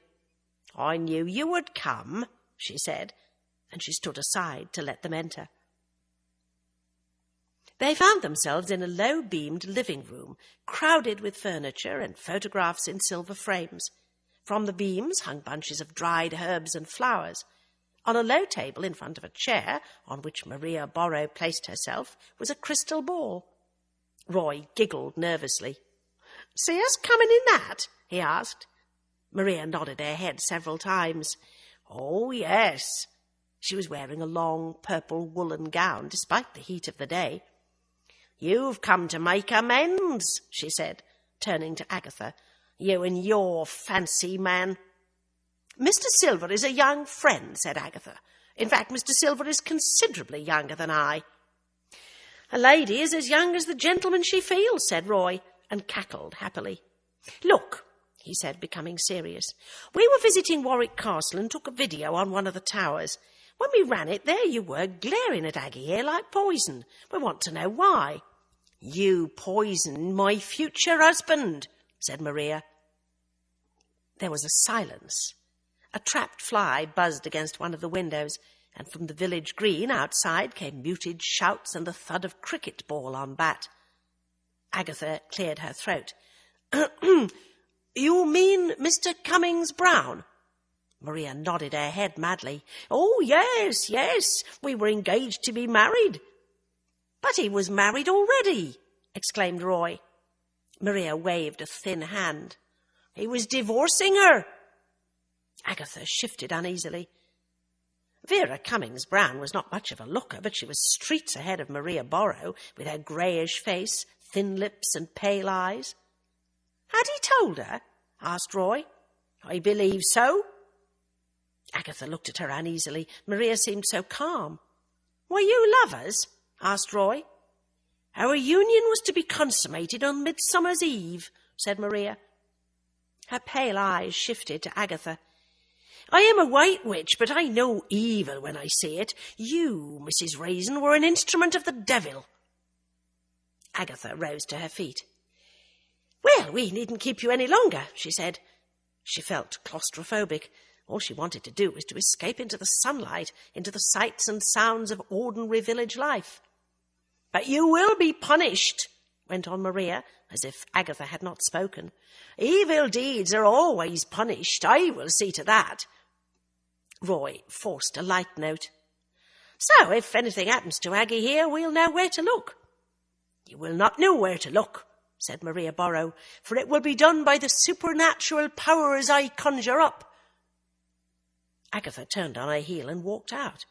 "I knew you would come," she said, and she stood aside to let them enter. They found themselves in a low-beamed living room, crowded with furniture and photographs in silver frames. From the beams hung bunches of dried herbs and flowers. On a low table in front of a chair, on which Maria Borrow placed herself, was a crystal ball. Roy giggled nervously. "See us coming in that?" he asked. Maria nodded her head several times. "Oh, yes." She was wearing a long purple woolen gown, despite the heat of the day. "You've come to make amends," she said, turning to Agatha. "You and your fancy man." "Mr. Silver is a young friend," said Agatha. "In fact, Mr. Silver is considerably younger than I." "A lady is as young as the gentleman she feels," said Roy, and cackled happily. "Look," he said, becoming serious. "We were visiting Warwick Castle and took a video on one of the towers. When we ran it, there you were, glaring at Aggie here like poison. We want to know why." "You poisoned my future husband," said Maria. There was a silence. A trapped fly buzzed against one of the windows, and from the village green outside came muted shouts and the thud of cricket ball on bat. Agatha cleared her throat. "You mean Mr. Cummings-Browne?" Maria nodded her head madly. "Oh, yes, yes, we were engaged to be married." "But he was married already," exclaimed Roy. Maria waved a thin hand. "He was divorcing her." Agatha shifted uneasily. Vera Cummings-Browne was not much of a looker, but she was streets ahead of Maria Borrow, with her greyish face, thin lips, and pale eyes. "Had he told her?" asked Roy. "I believe so." Agatha looked at her uneasily. Maria seemed so calm. "Were you lovers?" asked Roy. "Our union was to be consummated on Midsummer's Eve," said Maria. Her pale eyes shifted to Agatha. "I am a white witch, but I know evil when I see it. You, Mrs. Raisin, were an instrument of the devil." Agatha rose to her feet. "Well, we needn't keep you any longer," she said. She felt claustrophobic. All she wanted to do was to escape into the sunlight, into the sights and sounds of ordinary village life. "But you will be punished," went on Maria, as if Agatha had not spoken. "Evil deeds are always punished. I will see to that." Roy forced a light note. "So, if anything happens to Aggie here, we'll know where to look." "You will not know where to look," said Maria Borrow, "for it will be done by the supernatural powers I conjure up." Agatha turned on her heel and walked out.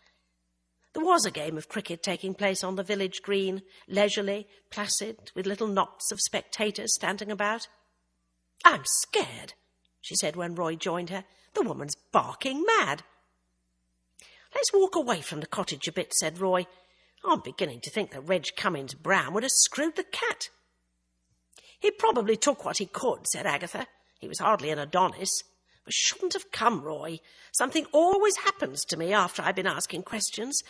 There was a game of cricket taking place on the village green, leisurely, placid, with little knots of spectators standing about. "I'm scared," she said when Roy joined her. "The woman's barking mad." "Let's walk away from the cottage a bit," said Roy. "I'm beginning to think that Reg Cummings-Browne would have screwed the cat." "He probably took what he could," said Agatha. "He was hardly an Adonis. But shouldn't have come, Roy. Something always happens to me after I've been asking questions.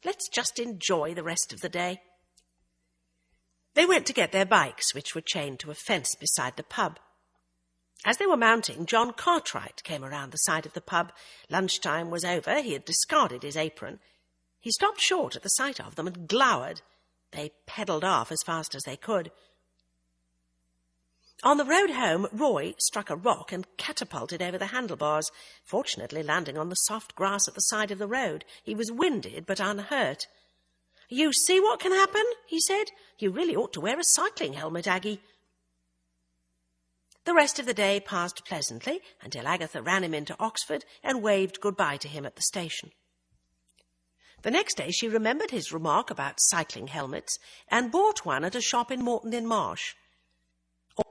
Let's just enjoy the rest of the day." They went to get their bikes, which were chained to a fence beside the pub. As they were mounting, John Cartwright came around the side of the pub. Lunchtime was over. He had discarded his apron. He stopped short at the sight of them and glowered. They pedalled off as fast as they could. On the road home, Roy struck a rock and catapulted over the handlebars, fortunately landing on the soft grass at the side of the road. He was winded but unhurt. "You see what can happen?" he said. "You really ought to wear a cycling helmet, Aggie." The rest of the day passed pleasantly until Agatha ran him into Oxford and waved goodbye to him at the station. The next day she remembered his remark about cycling helmets and bought one at a shop in Moreton-in-Marsh.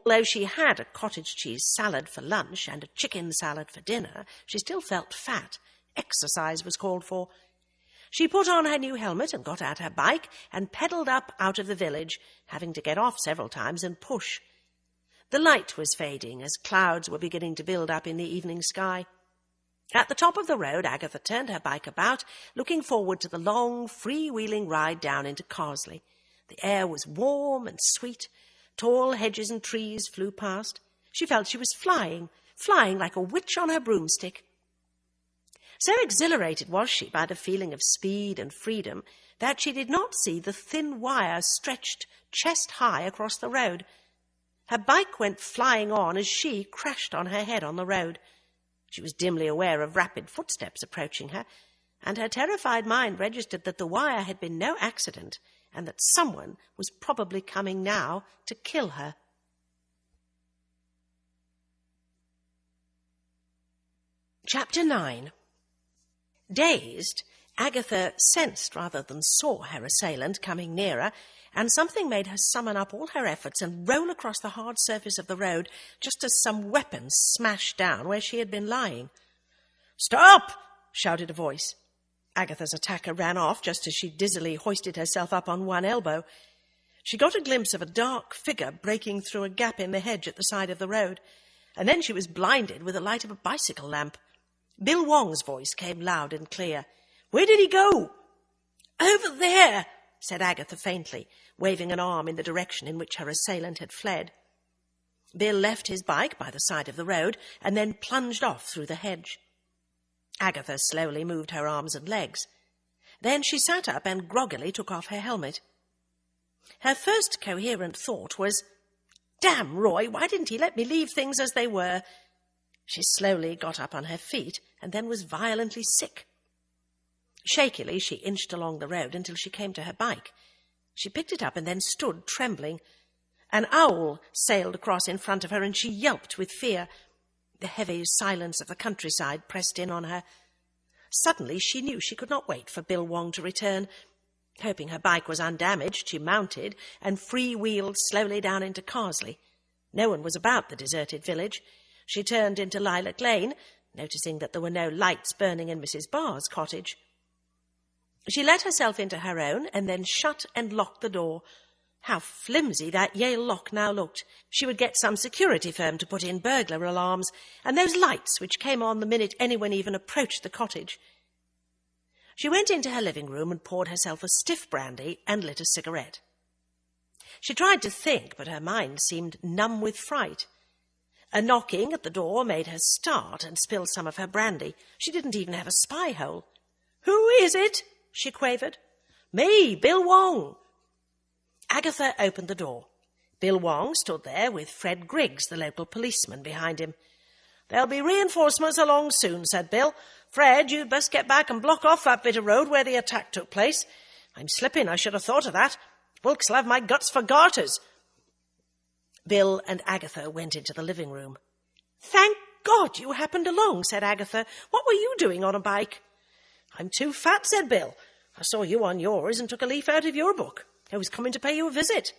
Although she had a cottage cheese salad for lunch and a chicken salad for dinner, she still felt fat. Exercise was called for. She put on her new helmet and got out her bike and pedalled up out of the village, having to get off several times and push. The light was fading as clouds were beginning to build up in the evening sky. At the top of the road, Agatha turned her bike about, looking forward to the long, free-wheeling ride down into Carsely. The air was warm and sweet. Tall hedges and trees flew past. She felt she was flying like a witch on her broomstick. So exhilarated was she by the feeling of speed and freedom that she did not see the thin wire stretched chest-high across the road. Her bike went flying on as she crashed on her head on the road. She was dimly aware of rapid footsteps approaching her, and her terrified mind registered that the wire had been no accident, and that someone was probably coming now to kill her. Chapter 9. Dazed, Agatha sensed rather than saw her assailant coming nearer, and something made her summon up all her efforts and roll across the hard surface of the road just as some weapon smashed down where she had been lying. "Stop!" shouted a voice. Agatha's attacker ran off just as she dizzily hoisted herself up on one elbow. She got a glimpse of a dark figure breaking through a gap in the hedge at the side of the road, and then she was blinded with the light of a bicycle lamp. Bill Wong's voice came loud and clear. "Where did he go?" "Over there," said Agatha faintly, waving an arm in the direction in which her assailant had fled. Bill left his bike by the side of the road and then plunged off through the hedge. Agatha slowly moved her arms and legs. Then she sat up and groggily took off her helmet. Her first coherent thought was, "Damn Roy, why didn't he let me leave things as they were?" She slowly got up on her feet and then was violently sick. Shakily, she inched along the road until she came to her bike. She picked it up and then stood trembling. An owl sailed across in front of her and she yelped with fear. The heavy silence of the countryside pressed in on her. Suddenly she knew she could not wait for Bill Wong to return. Hoping her bike was undamaged, she mounted and free-wheeled slowly down into Carsely. No one was about the deserted village. She turned into Lilac Lane, noticing that there were no lights burning in Mrs. Barr's cottage. She let herself into her own and then shut and locked the door. How flimsy that Yale lock now looked. She would get some security firm to put in burglar alarms, and those lights which came on the minute anyone even approached the cottage. She went into her living room and poured herself a stiff brandy and lit a cigarette. She tried to think, but her mind seemed numb with fright. A knocking at the door made her start and spill some of her brandy. She didn't even have a spy hole. "Who is it?" she quavered. "Me, Bill Wong." Agatha opened the door. Bill Wong stood there with Fred Griggs, the local policeman, behind him. "There'll be reinforcements along soon," said Bill. "Fred, you'd best get back and block off that bit of road where the attack took place. I'm slipping, I should have thought of that. Wilkes'll have my guts for garters." Bill and Agatha went into the living room. "Thank God you happened along," said Agatha. "What were you doing on a bike?" "I'm too fat," said Bill. "I saw you on yours and took a leaf out of your book. I was coming to pay you a visit.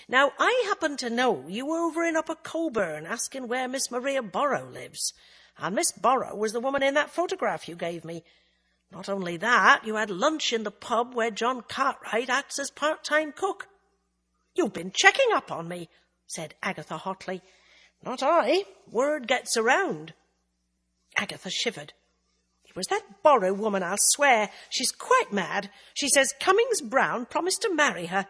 Now, I happen to know you were over in Upper Coburn asking where Miss Maria Borrow lives. And Miss Borrow was the woman in that photograph you gave me. Not only that, you had lunch in the pub where John Cartwright acts as part-time cook." "You've been checking up on me," said Agatha hotly. "Not I. Word gets around." Agatha shivered. "It was that Borrow woman, I'll swear. She's quite mad. She says Cummings-Browne promised to marry her."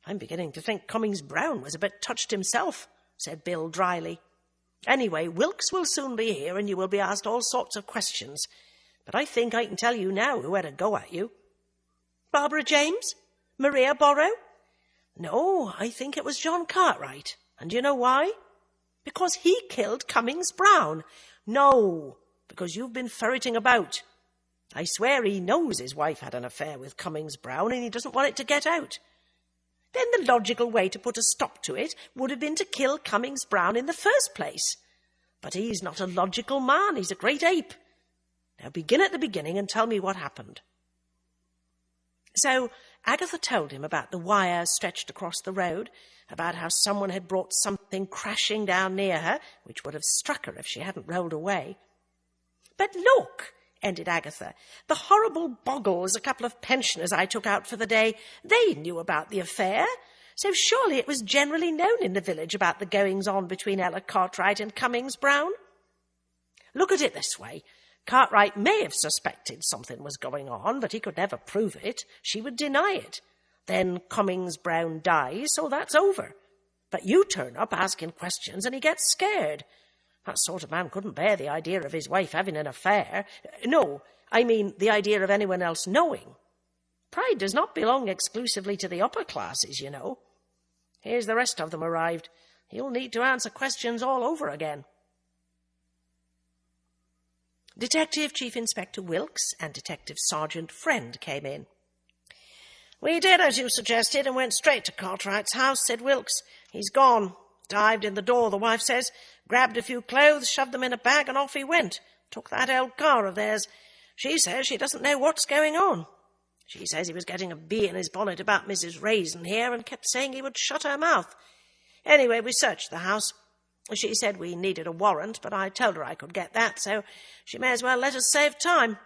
"I'm beginning to think Cummings-Browne was a bit touched himself," said Bill dryly. "Anyway, Wilkes will soon be here and you will be asked all sorts of questions. But I think I can tell you now who had a go at you." "Barbara James? Maria Borrow?" "No, I think it was John Cartwright. And do you know why? Because he killed Cummings-Browne." "No, because you've been ferreting about. I swear he knows his wife had an affair with Cummings-Browne and he doesn't want it to get out. Then the logical way to put a stop to it would have been to kill Cummings-Browne in the first place. But he's not a logical man, he's a great ape. Now begin at the beginning and tell me what happened." So Agatha told him about the wire stretched across the road, about how someone had brought something crashing down near her, which would have struck her if she hadn't rolled away. "But look," ended Agatha, "the horrible Boggles, a couple of pensioners I took out for the day, they knew about the affair. So surely it was generally known in the village about the goings-on between Ella Cartwright and Cummings-Browne. Look at it this way. Cartwright may have suspected something was going on, but he could never prove it. She would deny it. Then Cummings-Browne dies, so that's over. But you turn up asking questions and he gets scared. That sort of man couldn't bear the idea of his wife having an affair. No, I mean the idea of anyone else knowing. Pride does not belong exclusively to the upper classes, you know. Here's the rest of them arrived. He'll need to answer questions all over again." Detective Chief Inspector Wilkes and Detective Sergeant Friend came in. "We did as you suggested and went straight to Cartwright's house," said Wilkes. "He's gone. Dived in the door, the wife says, grabbed a few clothes, shoved them in a bag, and off he went. Took that old car of theirs. She says she doesn't know what's going on. She says he was getting a bee in his bonnet about Mrs. Raisin here and kept saying he would shut her mouth. Anyway, we searched the house. She said we needed a warrant, but I told her I could get that, so she may as well let us save time.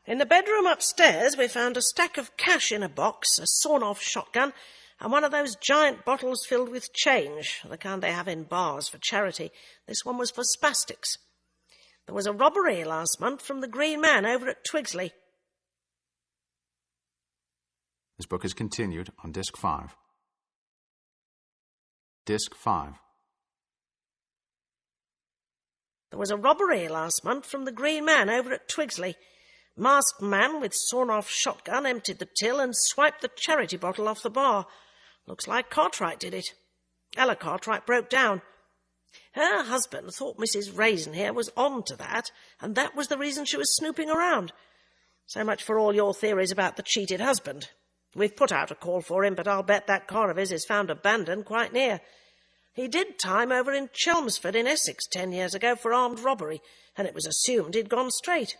In the bedroom upstairs, we found a stack of cash in a box, a sawn-off shotgun, and one of those giant bottles filled with change, the kind they have in bars for charity. This one was for spastics. There was a robbery last month from the Green Man over at Twigsley." This book is continued on Disc 5. Disc 5. "There was a robbery last month from the Green Man over at Twigsley. Masked man with sawn-off shotgun emptied the till and swiped the charity bottle off the bar. Looks like Cartwright did it. Ella Cartwright broke down. Her husband thought Mrs. Raisin here was on to that, and that was the reason she was snooping around. So much for all your theories about the cheated husband. We've put out a call for him, but I'll bet that car of his is found abandoned quite near. He did time over in Chelmsford in Essex 10 years ago for armed robbery, and it was assumed he'd gone straight.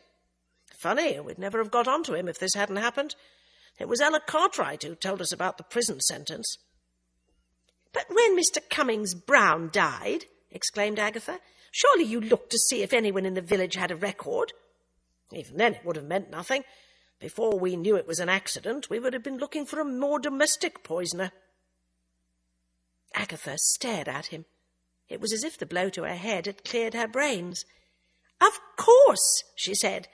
Funny, we'd never have got onto him if this hadn't happened. It was Ella Cartwright who told us about the prison sentence." "But when Mr. Cummings-Browne died," exclaimed Agatha, "surely you looked to see if anyone in the village had a record?" "Even then it would have meant nothing. Before we knew it was an accident, we would have been looking for a more domestic poisoner." Agatha stared at him. It was as if the blow to her head had cleared her brains. "Of course," she said.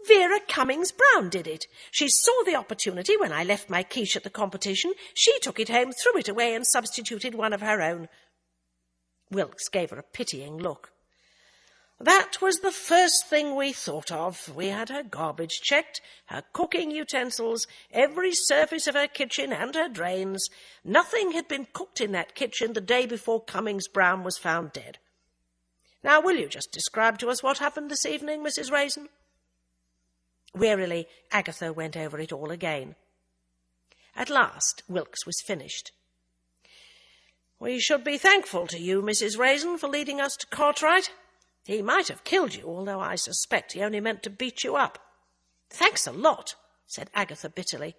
"Vera Cummings-Browne did it. She saw the opportunity when I left my quiche at the competition. She took it home, threw it away, and substituted one of her own." Wilkes gave her a pitying look. "That was the first thing we thought of. We had her garbage checked, her cooking utensils, every surface of her kitchen and her drains. Nothing had been cooked in that kitchen the day before Cummings-Browne was found dead. Now, will you just describe to us what happened this evening, Mrs. Raisin?" Wearily, Agatha went over it all again. At last, Wilkes was finished. "We should be thankful to you, Mrs. Raisin, for leading us to Cartwright. He might have killed you, although I suspect he only meant to beat you up." "Thanks a lot," said Agatha bitterly.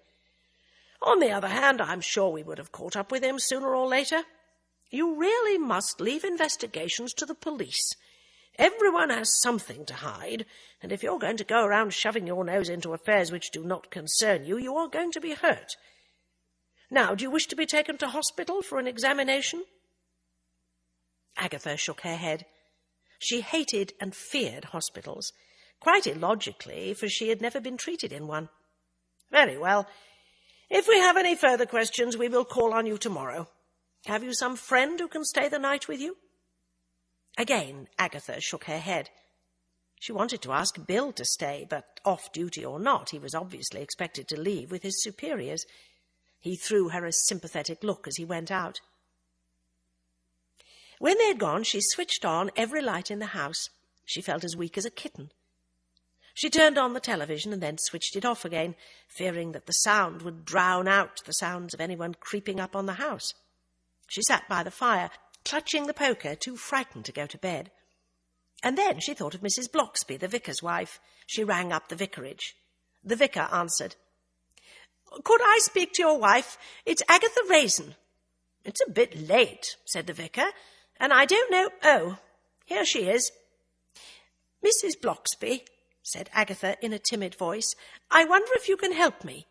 "On the other hand, I'm sure we would have caught up with him sooner or later. You really must leave investigations to the police. Everyone has something to hide, and if you're going to go around shoving your nose into affairs which do not concern you, you are going to be hurt. Now, do you wish to be taken to hospital for an examination?" Agatha shook her head. She hated and feared hospitals, quite illogically, for she had never been treated in one. "Very well. If we have any further questions, we will call on you tomorrow. Have you some friend who can stay the night with you?" Again, Agatha shook her head. She wanted to ask Bill to stay, but off-duty or not, he was obviously expected to leave with his superiors. He threw her a sympathetic look as he went out. When they had gone, she switched on every light in the house. She felt as weak as a kitten. She turned on the television and then switched it off again, fearing that the sound would drown out the sounds of anyone creeping up on the house. She sat by the fire, clutching the poker, too frightened to go to bed. And then she thought of Mrs. Bloxby, the vicar's wife. She rang up the vicarage. The vicar answered. "Could I speak to your wife? It's Agatha Raisin." "It's a bit late," said the vicar, "and I don't know—" "Oh, here she is." "Mrs. Bloxby," said Agatha in a timid voice, "I wonder if you can help me."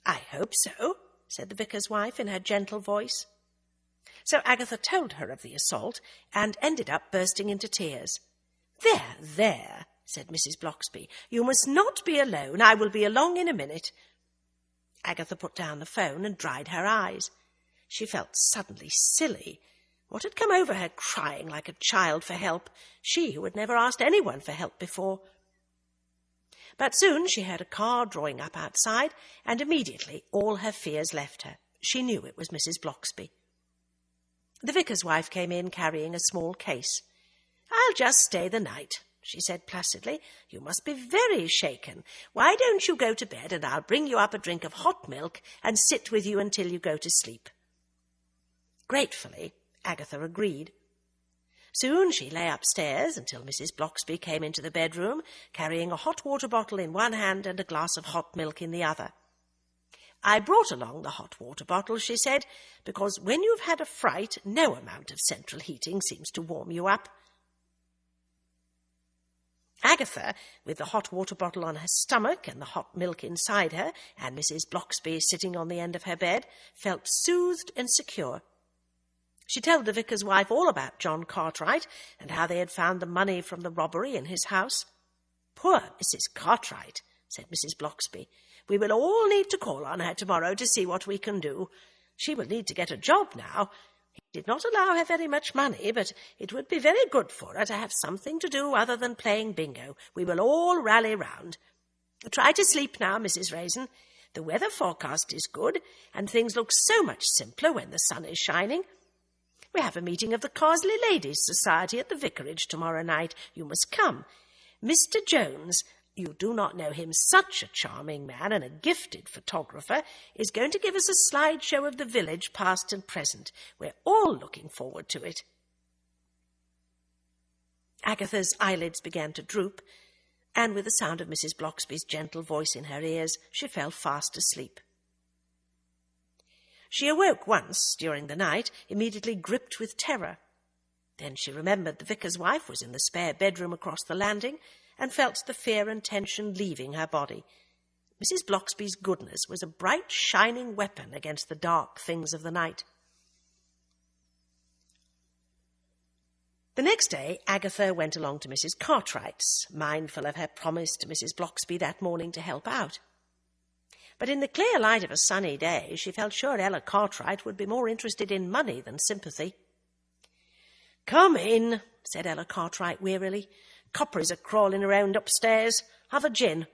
"I hope so," said the vicar's wife in her gentle voice. So Agatha told her of the assault and ended up bursting into tears. "There, there," said Mrs. Bloxby. "You must not be alone. I will be along in a minute." Agatha put down the phone and dried her eyes. She felt suddenly silly. What had come over her crying like a child for help, she who had never asked anyone for help before? But soon she heard a car drawing up outside, and immediately all her fears left her. She knew it was Mrs. Bloxby. The vicar's wife came in carrying a small case. "I'll just stay the night," she said placidly. "You must be very shaken. Why don't you go to bed, and I'll bring you up a drink of hot milk and sit with you until you go to sleep." Gratefully, Agatha agreed. Soon she lay upstairs until Mrs. Bloxby came into the bedroom, carrying a hot water bottle in one hand and a glass of hot milk in the other. "I brought along the hot water bottle," she said, "because when you've had a fright, no amount of central heating seems to warm you up." Agatha, with the hot water bottle on her stomach and the hot milk inside her, and Mrs. Bloxby sitting on the end of her bed, felt soothed and secure. She told the vicar's wife all about John Cartwright and how they had found the money from the robbery in his house. "Poor Mrs. Cartwright," said Mrs. Bloxby. "We will all need to call on her tomorrow to see what we can do. She will need to get a job now. He did not allow her very much money, but it would be very good for her to have something to do other than playing bingo. We will all rally round. Try to sleep now, Mrs. Raisin. The weather forecast is good, and things look so much simpler when the sun is shining. We have a meeting of the Carsely Ladies' Society at the vicarage tomorrow night. You must come. Mr. Jones, you do not know him, such a charming man and a gifted photographer, is going to give us a slideshow of the village, past and present. We're all looking forward to it." Agatha's eyelids began to droop, and with the sound of Mrs. Bloxby's gentle voice in her ears, she fell fast asleep. She awoke once during the night, immediately gripped with terror. Then she remembered the vicar's wife was in the spare bedroom across the landing, and felt the fear and tension leaving her body. Mrs. Bloxby's goodness was a bright, shining weapon against the dark things of the night. The next day, Agatha went along to Mrs. Cartwright's, mindful of her promise to Mrs. Bloxby that morning to help out. But in the clear light of a sunny day, she felt sure Ella Cartwright would be more interested in money than sympathy. "Come in," said Ella Cartwright wearily. "Coppers are crawling around upstairs. Have a gin."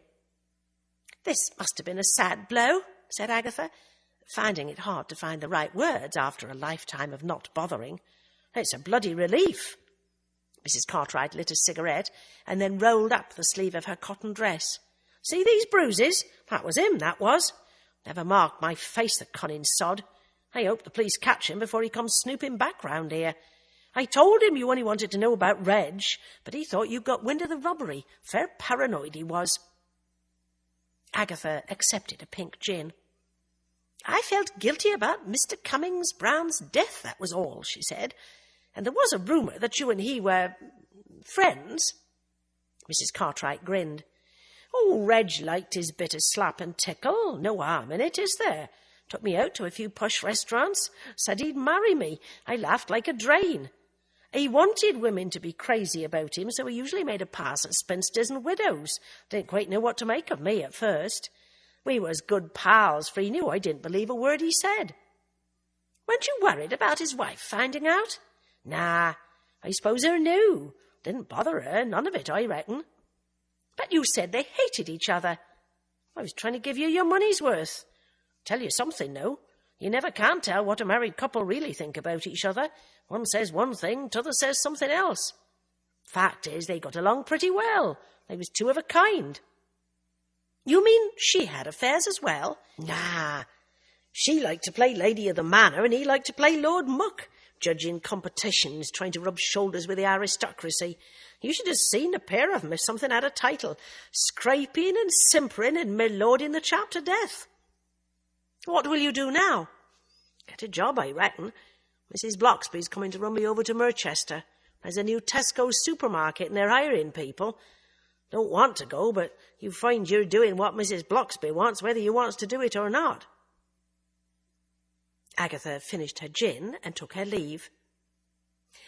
"This must have been a sad blow," said Agatha, finding it hard to find the right words after a lifetime of not bothering. "It's a bloody relief." Mrs. Cartwright lit a cigarette and then rolled up the sleeve of her cotton dress. "See these bruises? That was him, that was. Never marked my face, the cunning sod. I hope the police catch him before he comes snooping back round here. I told him you only wanted to know about Reg, but he thought you got wind of the robbery. Fair paranoid he was." Agatha accepted a pink gin. "I felt guilty about Mr. Cummings-Browne's death, that was all," she said. "And there was a rumour that you and he were friends." Mrs. Cartwright grinned. "Oh, Reg liked his bit of slap and tickle. No harm in it, is there? Took me out to a few posh restaurants. Said he'd marry me. I laughed like a drain. He wanted women to be crazy about him, so he usually made a pass at spinsters and widows. Didn't quite know what to make of me at first. We was good pals, for he knew I didn't believe a word he said." "Weren't you worried about his wife finding out?" "Nah, I suppose her knew. Didn't bother her, none of it, I reckon." "But you said they hated each other." "I was trying to give you your money's worth. Tell you something, though. You never can tell what a married couple really think about each other. One says one thing, t'other says something else. Fact is, they got along pretty well. They was two of a kind." "You mean she had affairs as well?" "Nah. She liked to play Lady of the Manor, and he liked to play Lord Muck, judging competitions, trying to rub shoulders with the aristocracy. You should have seen the pair of them if something had a title. Scraping and simpering and milording the chap to death." "What will you do now?" "Get a job, I reckon. Mrs. Bloxby's coming to run me over to Merchester. There's a new Tesco's supermarket and they're hiring people. Don't want to go, but you find you're doing what Mrs. Bloxby wants, whether you wants to do it or not." Agatha finished her gin and took her leave.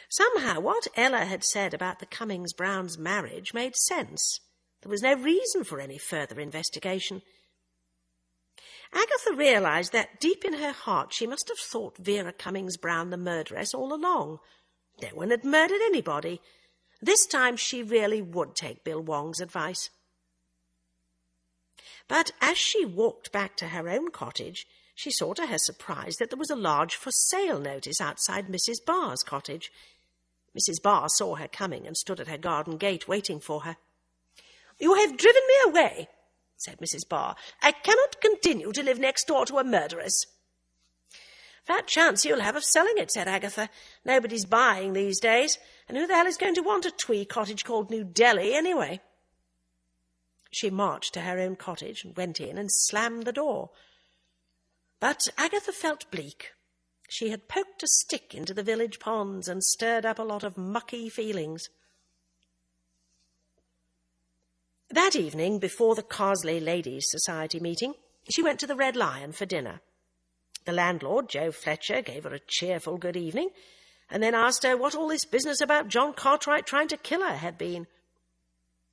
Somehow what Ella had said about the Cummings-Browne's marriage made sense. There was no reason for any further investigation. Agatha realised that deep in her heart she must have thought Vera Cummings-Browne the murderess all along. No one had murdered anybody. This time she really would take Bill Wong's advice. But as she walked back to her own cottage, she saw to her surprise that there was a large for sale notice outside Mrs. Barr's cottage. Mrs. Barr saw her coming and stood at her garden gate waiting for her. "You have driven me away," said Mrs. Barr. "I cannot continue to live next door to a murderess." "Fat chance you'll have of selling it," said Agatha. "Nobody's buying these days, and who the hell is going to want a twee cottage called New Delhi anyway?" She marched to her own cottage and went in and slammed the door. But Agatha felt bleak. She had poked a stick into the village ponds and stirred up a lot of mucky feelings. That evening, before the Carsely Ladies' Society meeting, she went to the Red Lion for dinner. The landlord, Joe Fletcher, gave her a cheerful good evening, and then asked her what all this business about John Cartwright trying to kill her had been.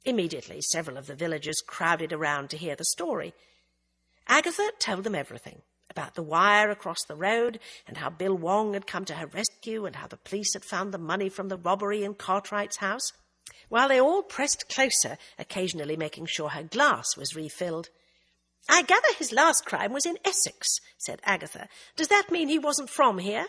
Immediately, several of the villagers crowded around to hear the story. Agatha told them everything, about the wire across the road, and how Bill Wong had come to her rescue, and how the police had found the money from the robbery in Cartwright's house, while they all pressed closer, occasionally making sure her glass was refilled. "I gather his last crime was in Essex," said Agatha. "Does that mean he wasn't from here?"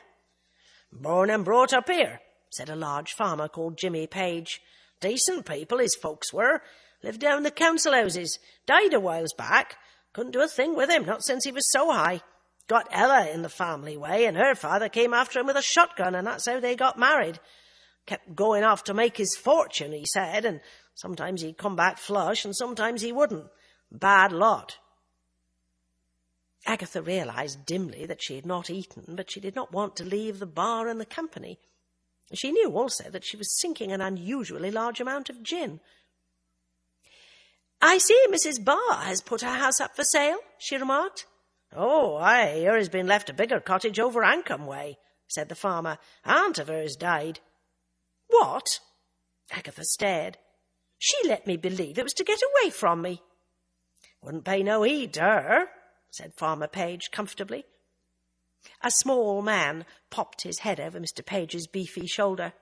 "Born and brought up here," said a large farmer called Jimmy Page. "Decent people his folks were. Lived down the council houses. Died a whiles back. Couldn't do a thing with him, not since he was so high. Got Ella in the family way, and her father came after him with a shotgun, and that's how they got married. Kept going off to make his fortune, he said, and sometimes he'd come back flush, and sometimes he wouldn't. Bad lot." Agatha realised dimly that she had not eaten, but she did not want to leave the bar and the company. She knew also that she was sinking an unusually large amount of gin. "I see Mrs. Barr has put her house up for sale," she remarked. "Oh, aye, hers been left a bigger cottage over Ancombe way," said the farmer. "Aunt of hers died." "What?" Agatha stared. "She let me believe it was to get away from me." "Wouldn't pay no heed to her," said Farmer Page comfortably. A small man popped his head over Mr. Page's beefy shoulder.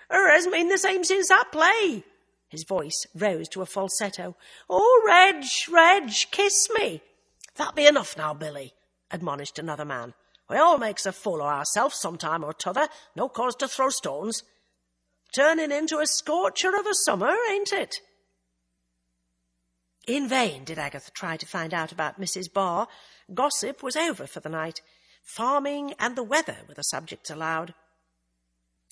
Her hasn't been the same since that play. His voice rose to a falsetto. Oh, Reg, kiss me. That be enough now, Billy, admonished another man. We all makes a fool of ourselves sometime or t'other, no cause to throw stones. Turning into a scorcher of a summer, ain't it? In vain did Agatha try to find out about Mrs. Barr. Gossip was over for the night. Farming and the weather were the subjects allowed.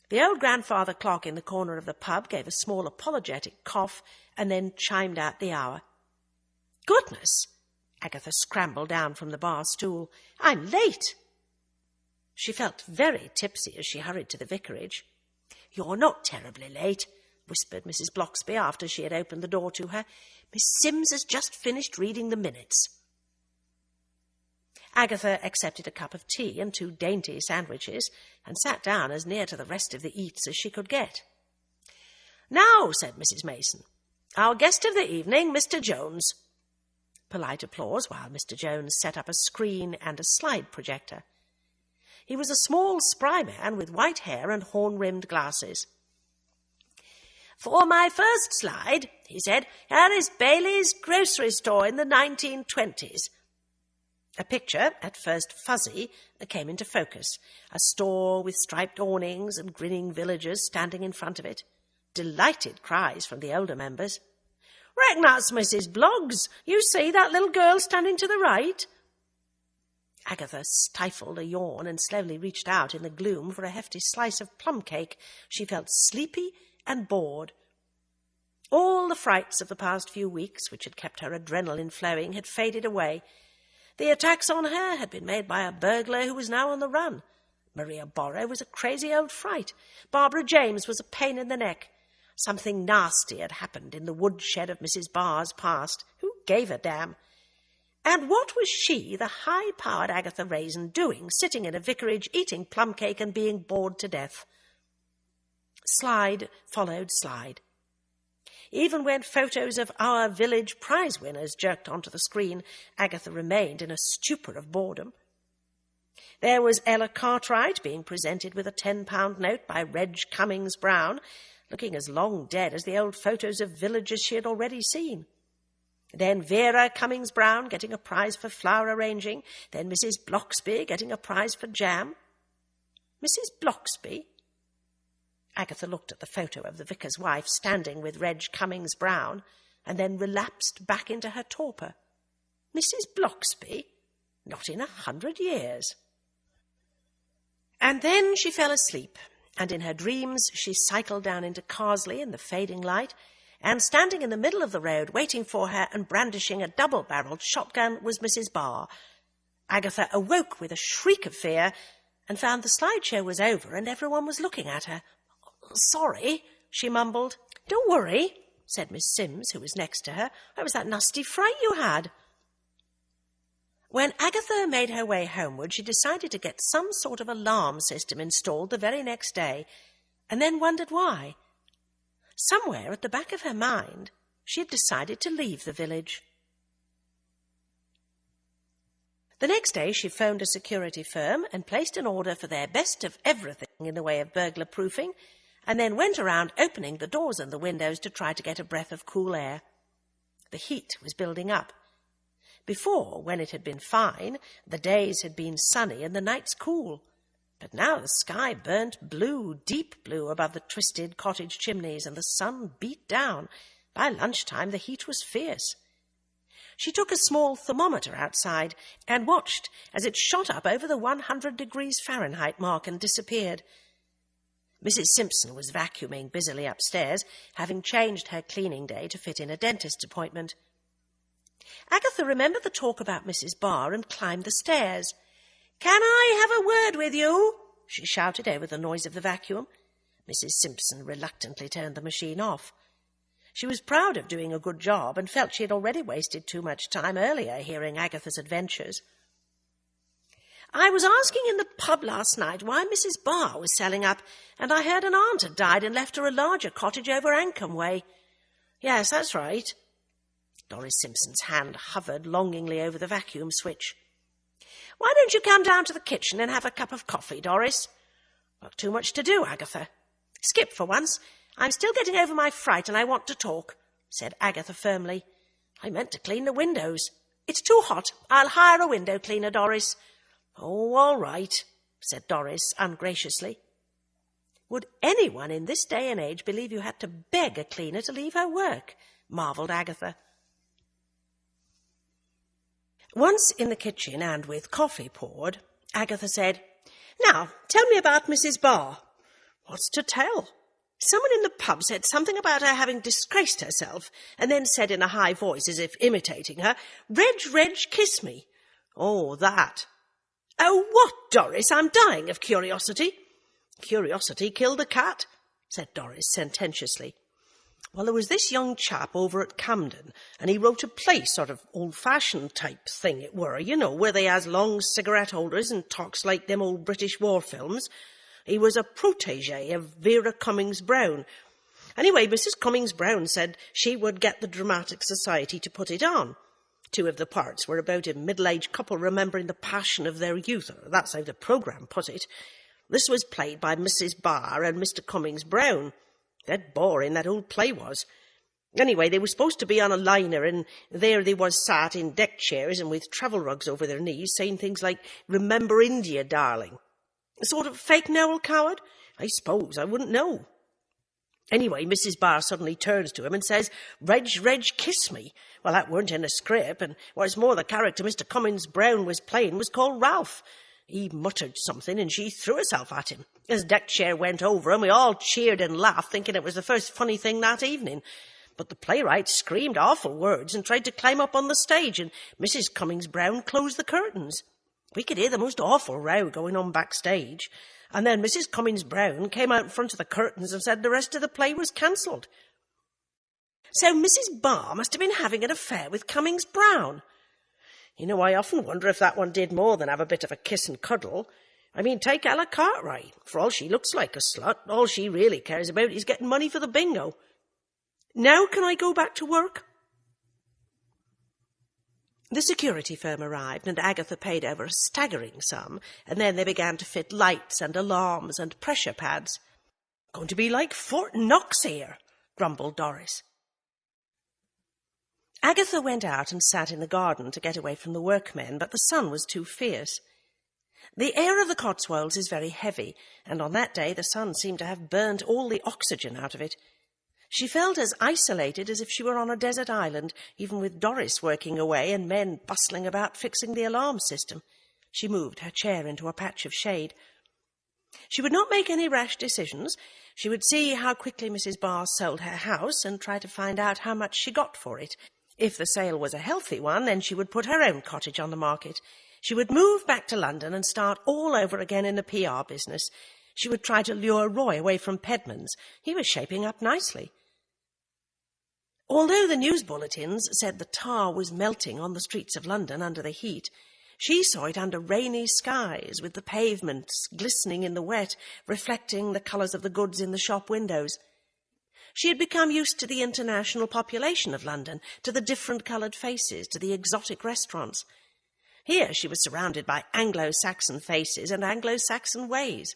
The old grandfather clock in the corner of the pub gave a small apologetic cough and then chimed out the hour. Goodness! Agatha scrambled down from the bar stool. I'm late! She felt very tipsy as she hurried to the vicarage. You're not terribly late, whispered Mrs. Bloxby after she had opened the door to her. Miss Sims has just finished reading the minutes. Agatha accepted a cup of tea and 2 dainty sandwiches and sat down as near to the rest of the eats as she could get. Now, said Mrs. Mason, our guest of the evening, Mr. Jones. Polite applause while Mr. Jones set up a screen and a slide projector. He was a small, spry man with white hair and horn-rimmed glasses. For my first slide, he said, here is Bailey's grocery store in the 1920s. A picture, at first fuzzy, came into focus. A store with striped awnings and grinning villagers standing in front of it. Delighted cries from the older members. Reckon that's Mrs. Bloggs. You see that little girl standing to the right? Agatha stifled a yawn and slowly reached out in the gloom for a hefty slice of plum cake. She felt sleepy and bored. All the frights of the past few weeks, which had kept her adrenaline flowing, had faded away. The attacks on her had been made by a burglar who was now on the run. Maria Borrow was a crazy old fright. Barbara James was a pain in the neck. Something nasty had happened in the woodshed of Mrs. Barr's past. Who gave a damn? And what was she, the high-powered Agatha Raisin, doing, sitting in a vicarage, eating plum cake and being bored to death? Slide followed slide. Even when photos of our village prize winners jerked onto the screen, Agatha remained in a stupor of boredom. There was Ella Cartwright being presented with a £10 note by Reg Cummings-Browne, looking as long dead as the old photos of villagers she had already seen. Then Vera Cummings-Browne getting a prize for flower arranging, then Mrs. Bloxby getting a prize for jam. Mrs. Bloxby? Agatha looked at the photo of the vicar's wife standing with Reg Cummings-Browne and then relapsed back into her torpor. Mrs. Bloxby? Not in 100 years. And then she fell asleep, and in her dreams she cycled down into Carsely in the fading light, and standing in the middle of the road waiting for her and brandishing a double-barrelled shotgun was Mrs. Barr. Agatha awoke with a shriek of fear and found the slideshow was over and everyone was looking at her. Sorry, she mumbled. Don't worry, said Miss Sims, who was next to her. What was that nasty fright you had? When Agatha made her way homeward, she decided to get some sort of alarm system installed the very next day, and then wondered why. Somewhere at the back of her mind, she had decided to leave the village. The next day she phoned a security firm and placed an order for their best of everything in the way of burglar-proofing, and then went around opening the doors and the windows to try to get a breath of cool air. The heat was building up. Before, when it had been fine, the days had been sunny and the nights cool. But now the sky burnt blue, deep blue, above the twisted cottage chimneys, and the sun beat down. By lunchtime the heat was fierce. She took a small thermometer outside and watched as it shot up over the 100 degrees Fahrenheit mark and disappeared. Mrs. Simpson was vacuuming busily upstairs, having changed her cleaning day to fit in a dentist's appointment. Agatha remembered the talk about Mrs. Barr and climbed the stairs. "Can I have a word with you?" she shouted over the noise of the vacuum. Mrs. Simpson reluctantly turned the machine off. She was proud of doing a good job and felt she had already wasted too much time earlier hearing Agatha's adventures. "I was asking in the pub last night why Mrs. Barr was selling up, and I heard an aunt had died and left her a larger cottage over Ancombe way." "Yes, that's right." Doris Simpson's hand hovered longingly over the vacuum switch. "Why don't you come down to the kitchen and have a cup of coffee, Doris?" "Got too much to do, Agatha." Skip for once. I'm still getting over my fright and I want to talk, said Agatha firmly. I meant to clean the windows. It's too hot. I'll hire a window cleaner, Doris. Oh, all right, said Doris ungraciously. Would anyone in this day and age believe you had to beg a cleaner to leave her work? Marvelled Agatha. Once in the kitchen and with coffee poured, Agatha said, Now, tell me about Mrs. Barr. What's to tell? Someone in the pub said something about her having disgraced herself, and then said in a high voice, as if imitating her, Reg, kiss me. Oh, that. Oh, what, Doris? I'm dying of curiosity. Curiosity killed the cat, said Doris sententiously. Well, there was this young chap over at Camden, and he wrote a play, sort of old-fashioned type thing it were, you know, where they has long cigarette holders and talks like them old British war films. He was a protégé of Vera Cummings-Browne. Anyway, Mrs. Cummings-Browne said she would get the Dramatic Society to put it on. Two of the parts were about a middle-aged couple remembering the passion of their youth, or that's how the programme put it. This was played by Mrs. Barr and Mr. Cummings-Browne. Dead boring, that old play was. Anyway, they were supposed to be on a liner, and there they was sat in deck chairs and with travel rugs over their knees, saying things like, Remember India, darling. A sort of fake Noel Coward? I suppose, I wouldn't know. Anyway, Mrs. Barr suddenly turns to him and says, Reg, kiss me. Well, that weren't in the script, and what's more, the character Mr. Cummings-Browne was playing was called Ralph. He muttered something, and she threw herself at him. His deck chair went over, and we all cheered and laughed, thinking it was the first funny thing that evening. But the playwright screamed awful words and tried to climb up on the stage, and Mrs. Cummings-Browne closed the curtains. We could hear the most awful row going on backstage, and then Mrs. Cummings-Browne came out in front of the curtains and said the rest of the play was cancelled. So Mrs. Barr must have been having an affair with Cummings-Browne. You know, I often wonder if that one did more than have a bit of a kiss and cuddle. I mean, take Ella Cartwright. For all she looks like a slut, all she really cares about is getting money for the bingo. Now can I go back to work? The security firm arrived, and Agatha paid over a staggering sum, and then they began to fit lights and alarms and pressure pads. Going to be like Fort Knox here, grumbled Doris. Agatha went out and sat in the garden to get away from the workmen, but the sun was too fierce. The air of the Cotswolds is very heavy, and on that day the sun seemed to have burnt all the oxygen out of it. She felt as isolated as if she were on a desert island, even with Doris working away and men bustling about fixing the alarm system. She moved her chair into a patch of shade. She would not make any rash decisions. She would see how quickly Mrs. Barr sold her house and try to find out how much she got for it. If the sale was a healthy one, then she would put her own cottage on the market. She would move back to London and start all over again in the PR business. She would try to lure Roy away from Pedman's. He was shaping up nicely. Although the news bulletins said the tar was melting on the streets of London under the heat, she saw it under rainy skies, with the pavements glistening in the wet, reflecting the colours of the goods in the shop windows. She had become used to the international population of London, to the different coloured faces, to the exotic restaurants. Here she was surrounded by Anglo-Saxon faces and Anglo-Saxon ways.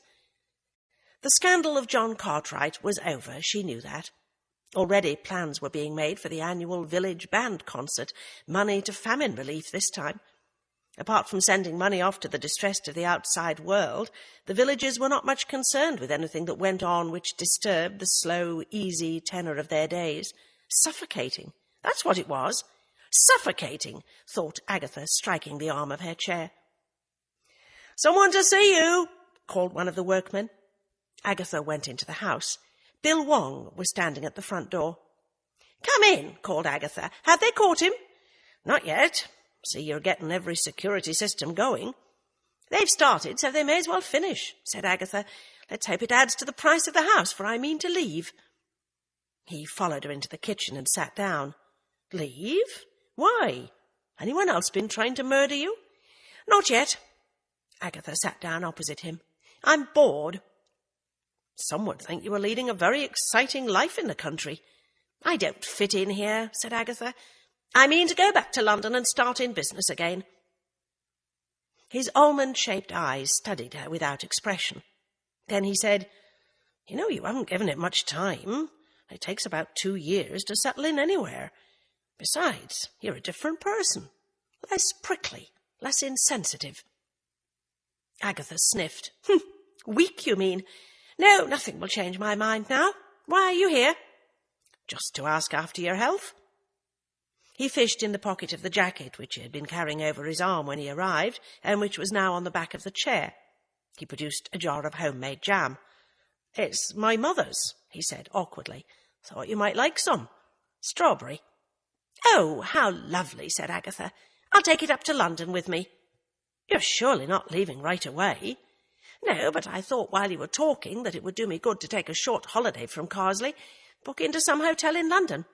The scandal of John Cartwright was over, she knew that. Already plans were being made for the annual village band concert, money to famine relief this time. Apart from sending money off to the distressed of the outside world, the villagers were not much concerned with anything that went on which disturbed the slow, easy tenor of their days. Suffocating. That's what it was. Suffocating, thought Agatha, striking the arm of her chair. Someone to see you, called one of the workmen. Agatha went into the house. Bill Wong was standing at the front door. Come in, called Agatha. Have they caught him? Not yet. See, you're getting every security system going. They've started, so they may as well finish, said Agatha. Let's hope it adds to the price of the house, for I mean to leave. He followed her into the kitchen and sat down. Leave? Why? Anyone else been trying to murder you? Not yet. Agatha sat down opposite him. I'm bored. Some would think you were leading a very exciting life in the country. I don't fit in here, said Agatha. I mean to go back to London and start in business again. His almond-shaped eyes studied her without expression. Then he said, You know you haven't given it much time. It takes about 2 years to settle in anywhere. Besides, you're a different person. Less prickly, less insensitive." Agatha sniffed. "Weak, you mean? No, nothing will change my mind now. Why are you here?" "Just to ask after your health." He fished in the pocket of the jacket which he had been carrying over his arm when he arrived, and which was now on the back of the chair. He produced a jar of homemade jam. "It's my mother's," he said awkwardly. "Thought you might like some. Strawberry." "Oh, how lovely," said Agatha. "I'll take it up to London with me." "You're surely not leaving right away?" "No, but I thought while you were talking that it would do me good to take a short holiday from Carsley. Book into some hotel in London."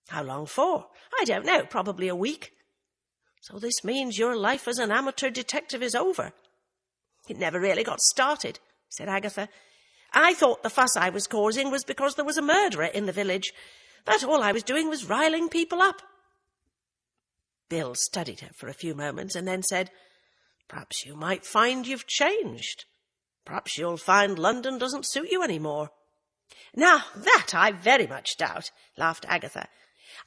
"How long for?" "I don't know, probably a week." "So this means your life as an amateur detective is over?" "It never really got started," said Agatha. "I thought the fuss I was causing was because there was a murderer in the village, but all I was doing was riling people up." Bill studied her for a few moments and then said, "Perhaps you might find you've changed. Perhaps you'll find London doesn't suit you any more." "Now, that I very much doubt," laughed Agatha.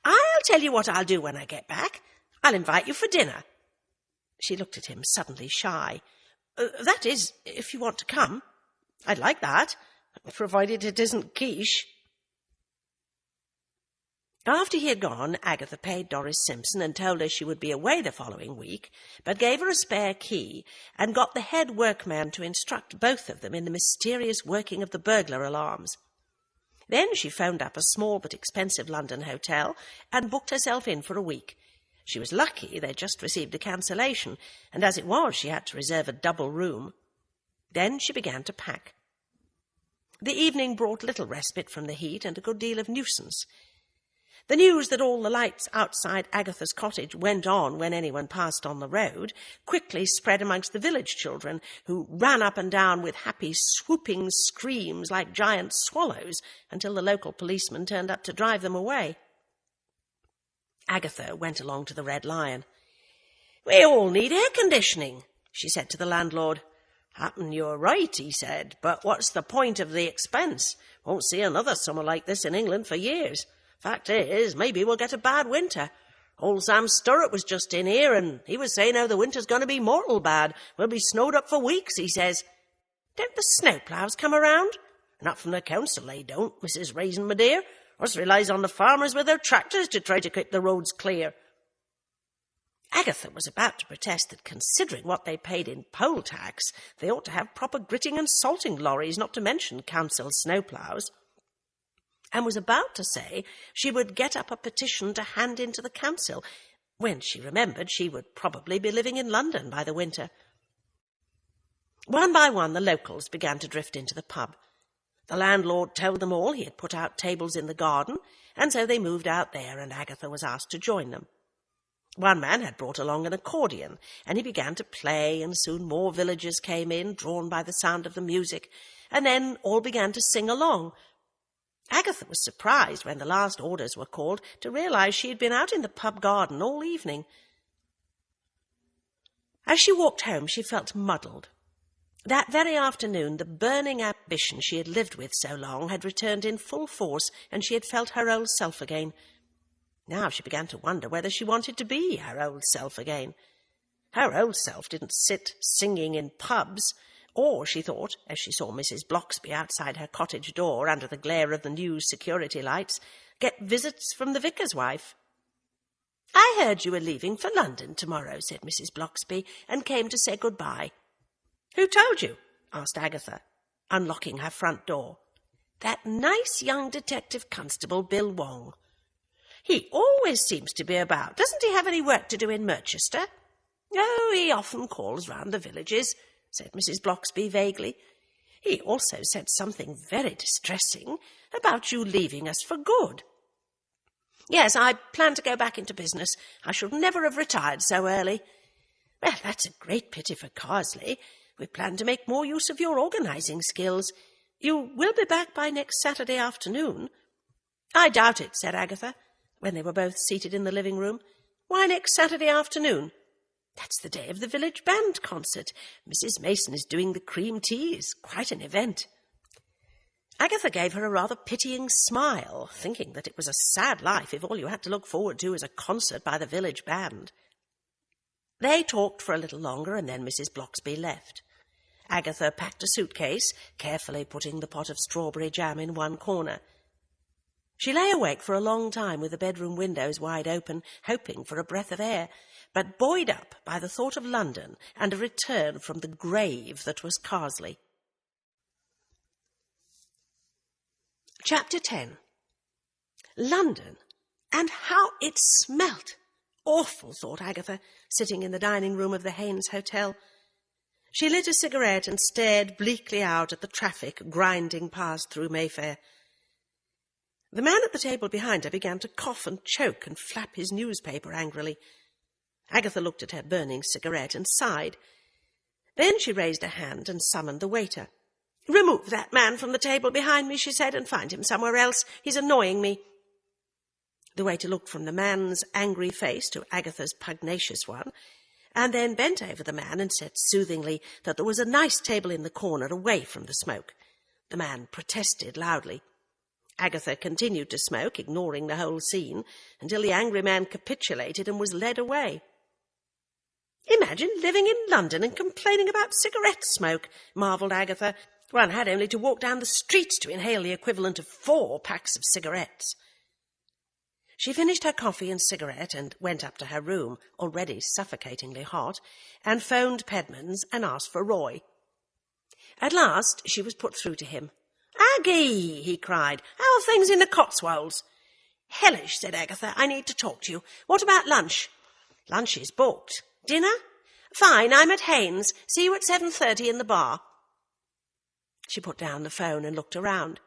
"I'll tell you what I'll do when I get back. I'll invite you for dinner." She looked at him, suddenly shy. "That is, if you want to come. I'd like that, provided it isn't quiche." After he had gone, Agatha paid Doris Simpson and told her she would be away the following week, but gave her a spare key and got the head workman to instruct both of them in the mysterious working of the burglar alarms. Then she phoned up a small but expensive London hotel and booked herself in for a week. She was lucky they'd just received a cancellation, and as it was, she had to reserve a double room. Then she began to pack. The evening brought little respite from the heat and a good deal of nuisance. The news that all the lights outside Agatha's cottage went on when anyone passed on the road quickly spread amongst the village children, who ran up and down with happy, swooping screams like giant swallows until the local policeman turned up to drive them away. Agatha went along to the Red Lion. "We all need air conditioning," she said to the landlord. "Happen you're right," he said, "but what's the point of the expense? Won't see another summer like this in England for years. Fact is, maybe we'll get a bad winter. Old Sam Sturrett was just in here, and he was saying how the winter's going to be mortal bad. We'll be snowed up for weeks, he says." "Don't the snowplows come around?" "Not from the council, they don't, Mrs. Raisin, my dear. Us relies on the farmers with their tractors to try to keep the roads clear." Agatha was about to protest that, considering what they paid in poll tax, they ought to have proper gritting and salting lorries, not to mention council snowplows, and was about to say she would get up a petition to hand in to the council, when she remembered she would probably be living in London by the winter. One by one the locals began to drift into the pub. The landlord told them all he had put out tables in the garden, and so they moved out there, and Agatha was asked to join them. One man had brought along an accordion, and he began to play, and soon more villagers came in, drawn by the sound of the music, and then all began to sing along. Agatha was surprised when the last orders were called to realize she had been out in the pub garden all evening. As she walked home, she felt muddled. That very afternoon, the burning ambition she had lived with so long had returned in full force, and she had felt her old self again. Now she began to wonder whether she wanted to be her old self again. Her old self didn't sit singing in pubs, or, she thought, as she saw Mrs. Bloxby outside her cottage door under the glare of the new security lights, get visits from the vicar's wife. "I heard you were leaving for London tomorrow," said Mrs. Bloxby, "and came to say good-bye." "Who told you?" asked Agatha, unlocking her front door. "That nice young detective constable, Bill Wong. He always seems to be about. Doesn't he have any work to do in Merchester?" "Oh, he often calls round the villages," said Mrs. Bloxby vaguely. "He also said something very distressing about you leaving us for good." "Yes, I plan to go back into business. I should never have retired so early." "Well, that's a great pity for Carsely. We plan to make more use of your organising skills. You will be back by next Saturday afternoon?" "I doubt it," said Agatha, when they were both seated in the living room. "Why next Saturday afternoon?" "That's the day of the village band concert. Mrs. Mason is doing the cream teas. Quite an event." Agatha gave her a rather pitying smile, thinking that it was a sad life if all you had to look forward to is a concert by the village band. They talked for a little longer, and then Mrs. Bloxby left. Agatha packed a suitcase, carefully putting the pot of strawberry jam in one corner. She lay awake for a long time with the bedroom windows wide open, hoping for a breath of air, but buoyed up by the thought of London and a return from the grave that was Carsley. Chapter 10. London, and how it smelt! Awful, thought Agatha, sitting in the dining-room of the Haynes Hotel. She lit a cigarette and stared bleakly out at the traffic grinding past through Mayfair. The man at the table behind her began to cough and choke and flap his newspaper angrily. Agatha looked at her burning cigarette and sighed. Then she raised a hand and summoned the waiter. "Remove that man from the table behind me," she said, "and find him somewhere else. He's annoying me." The waiter looked from the man's angry face to Agatha's pugnacious one, and then bent over the man and said soothingly that there was a nice table in the corner away from the smoke. The man protested loudly. Agatha continued to smoke, ignoring the whole scene, until the angry man capitulated and was led away. "Imagine living in London and complaining about cigarette smoke," marvelled Agatha. "One had only to walk down the streets to inhale the equivalent of 4 packs of cigarettes." She finished her coffee and cigarette and went up to her room, already suffocatingly hot, and phoned Pedman's and asked for Roy. At last she was put through to him. "Aggie!" he cried. "How are things in the Cotswolds?" "Hellish," said Agatha. "I need to talk to you. What about lunch?" "Lunch is booked." "Dinner?" "Fine, I'm at Haynes. See you at 7:30 in the bar." She put down the phone and looked around.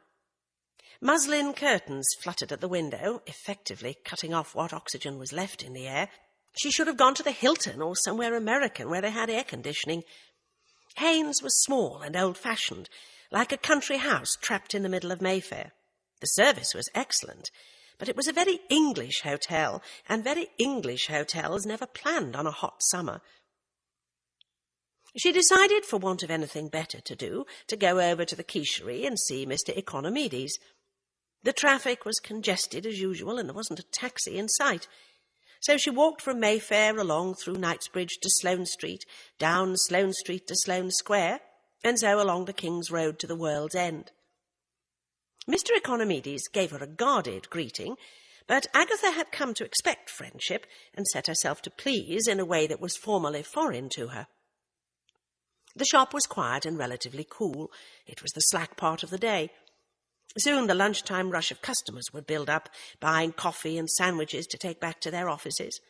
Muslin curtains fluttered at the window, effectively cutting off what oxygen was left in the air. She should have gone to the Hilton or somewhere American where they had air conditioning. Haynes was small and old-fashioned, like a country house trapped in the middle of Mayfair. The service was excellent, but it was a very English hotel, and very English hotels never planned on a hot summer. She decided, for want of anything better to do, to go over to the quicherie and see Mr. Economides. The traffic was congested as usual, and there wasn't a taxi in sight. So she walked from Mayfair along through Knightsbridge to Sloane Street, down Sloane Street to Sloane Square, and so along the King's Road to the World's End. Mr. Economides gave her a guarded greeting, but Agatha had come to expect friendship and set herself to please in a way that was formally foreign to her. The shop was quiet and relatively cool. It was the slack part of the day. Soon the lunchtime rush of customers would build up, buying coffee and sandwiches to take back to their offices.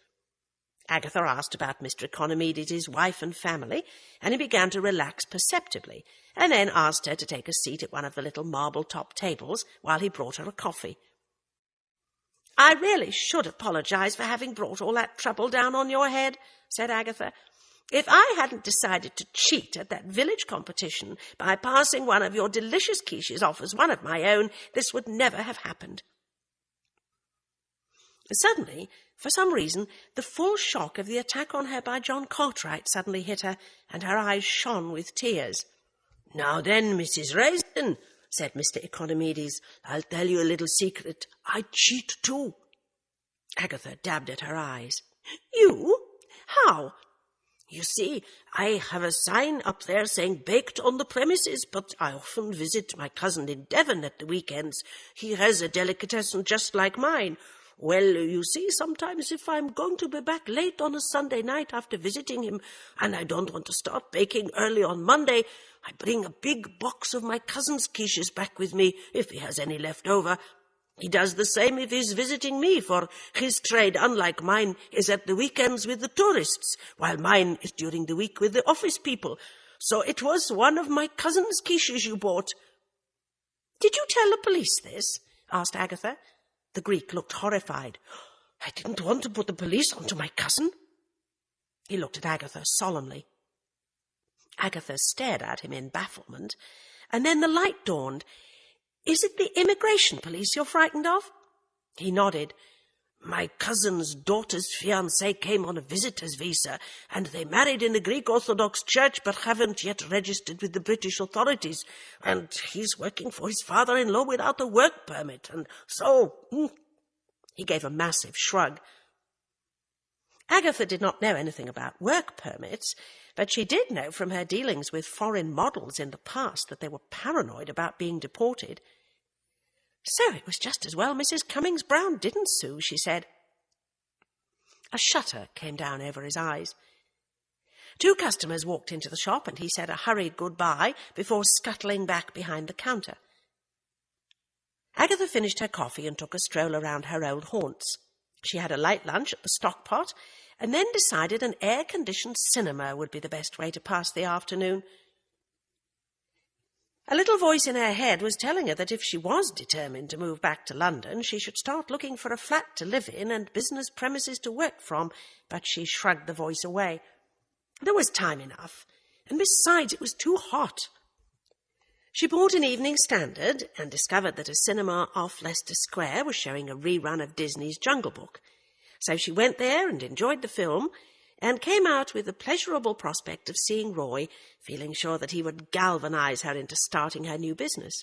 Agatha asked about Mr. Economides' wife and family, and he began to relax perceptibly, and then asked her to take a seat at one of the little marble-top tables while he brought her a coffee. "I really should apologize for having brought all that trouble down on your head," said Agatha. "If I hadn't decided to cheat at that village competition by passing one of your delicious quiches off as one of my own, this would never have happened." Suddenly, for some reason, the full shock of the attack on her by John Cartwright suddenly hit her, and her eyes shone with tears. "Now then, Mrs. Raisin," said Mr. Economides, "I'll tell you a little secret. I cheat too." Agatha dabbed at her eyes. "You? How?" "You see, I have a sign up there saying baked on the premises, but I often visit my cousin in Devon at the weekends. He has a delicatessen just like mine. Well, you see, sometimes if I'm going to be back late on a Sunday night after visiting him, and I don't want to start baking early on Monday, I bring a big box of my cousin's quiches back with me, if he has any left over. He does the same if he's visiting me, for his trade, unlike mine, is at the weekends with the tourists, while mine is during the week with the office people. So it was one of my cousin's quiches you bought." "Did you tell the police this?" asked Agatha. The Greek looked horrified. "I didn't want to put the police onto my cousin." He looked at Agatha solemnly. Agatha stared at him in bafflement, and then the light dawned. "Is it the immigration police you're frightened of?" He nodded. My cousin's daughter's fiancé came on a visitor's visa, and they married in the Greek Orthodox Church but haven't yet registered with the British authorities, and he's working for his father-in-law without a work permit, and so... He gave a massive shrug. Agatha did not know anything about work permits, but she did know from her dealings with foreign models in the past that they were paranoid about being deported. So it was just as well Mrs. Cummings-Browne didn't sue, she said. A shutter came down over his eyes. 2 customers walked into the shop, and he said a hurried goodbye before scuttling back behind the counter. Agatha finished her coffee and took a stroll around her old haunts. She had a light lunch at the Stockpot, and then decided an air-conditioned cinema would be the best way to pass the afternoon. A little voice in her head was telling her that if she was determined to move back to London, she should start looking for a flat to live in and business premises to work from, but she shrugged the voice away. There was time enough, and besides, it was too hot. She bought an Evening Standard and discovered that a cinema off Leicester Square was showing a rerun of Disney's Jungle Book. So she went there and enjoyed the film, and came out with the pleasurable prospect of seeing Roy, feeling sure that he would galvanize her into starting her new business.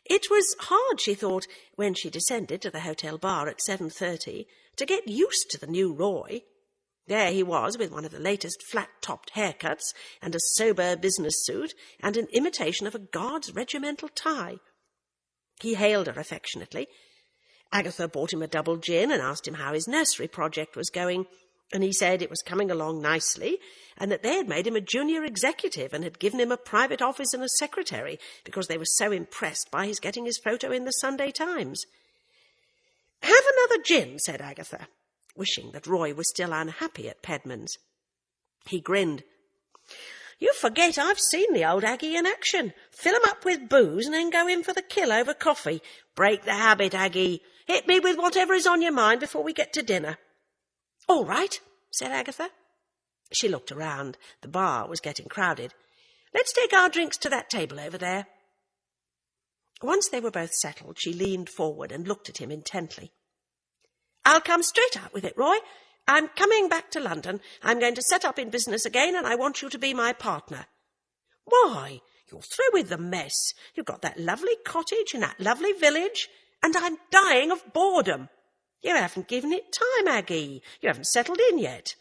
It was hard, she thought, when she descended to the hotel bar at 7:30, to get used to the new Roy. There he was, with one of the latest flat-topped haircuts, and a sober business suit, and an imitation of a guard's regimental tie. He hailed her affectionately. Agatha bought him a double gin and asked him how his nursery project was going, and he said it was coming along nicely, and that they had made him a junior executive and had given him a private office and a secretary because they were so impressed by his getting his photo in the Sunday Times. "Have another gin," said Agatha, wishing that Roy was still unhappy at Pedman's. He grinned. "You forget I've seen the old Aggie in action. Fill 'em up with booze and then go in for the kill over coffee. Break the habit, Aggie. Hit me with whatever is on your mind before we get to dinner." "All right," said Agatha. She looked around. The bar was getting crowded. "Let's take our drinks to that table over there." Once they were both settled, she leaned forward and looked at him intently. "I'll come straight out with it, Roy. I'm coming back to London. I'm going to set up in business again, and I want you to be my partner." "Why? You're through with the mess. You've got that lovely cottage in that lovely village, and I'm dying of boredom. You haven't given it time, Aggie. You haven't settled in yet."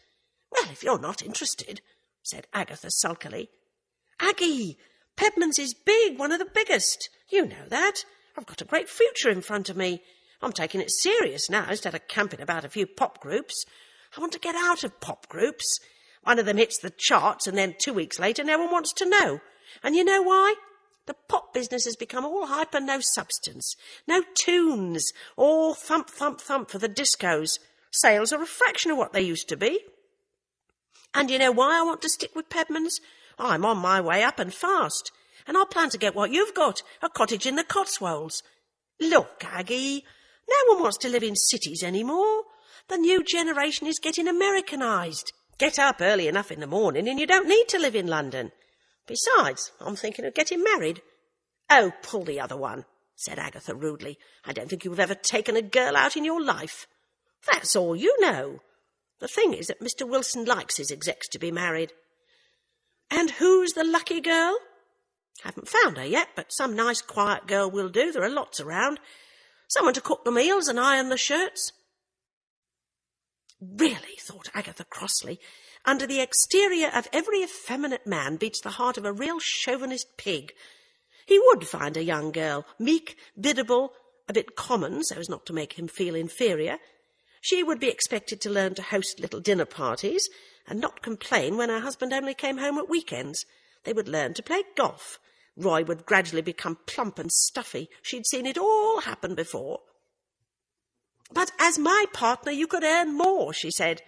"Well, if you're not interested," said Agatha sulkily. "Aggie, Pedman's is big, one of the biggest. You know that. I've got a great future in front of me. I'm taking it serious now instead of camping about a few pop groups. I want to get out of pop groups. One of them hits the charts, and then 2 weeks later no one wants to know. And you know why? The pop business has become all hype and no substance. No tunes. All thump, thump, thump for the discos. Sales are a fraction of what they used to be. And you know why I want to stick with Pedman's? I'm on my way up and fast. And I plan to get what you've got, a cottage in the Cotswolds. Look, Aggie, no one wants to live in cities anymore. The new generation is getting Americanized. Get up early enough in the morning and you don't need to live in London. Besides, I'm thinking of getting married." "Oh, pull the other one," said Agatha rudely. "I don't think you've ever taken a girl out in your life. That's all you know. The thing is that Mr. Wilson likes his execs to be married." "And who's the lucky girl?" "Haven't found her yet, but some nice quiet girl will do. There are lots around. Someone to cook the meals and iron the shirts." Really, thought Agatha crossly, under the exterior of every effeminate man beats the heart of a real chauvinist pig. He would find a young girl, meek, biddable, a bit common so as not to make him feel inferior. She would be expected to learn to host little dinner parties and not complain when her husband only came home at weekends. They would learn to play golf. Roy would gradually become plump and stuffy. She'd seen it all happen before. "But as my partner you could earn more," she said.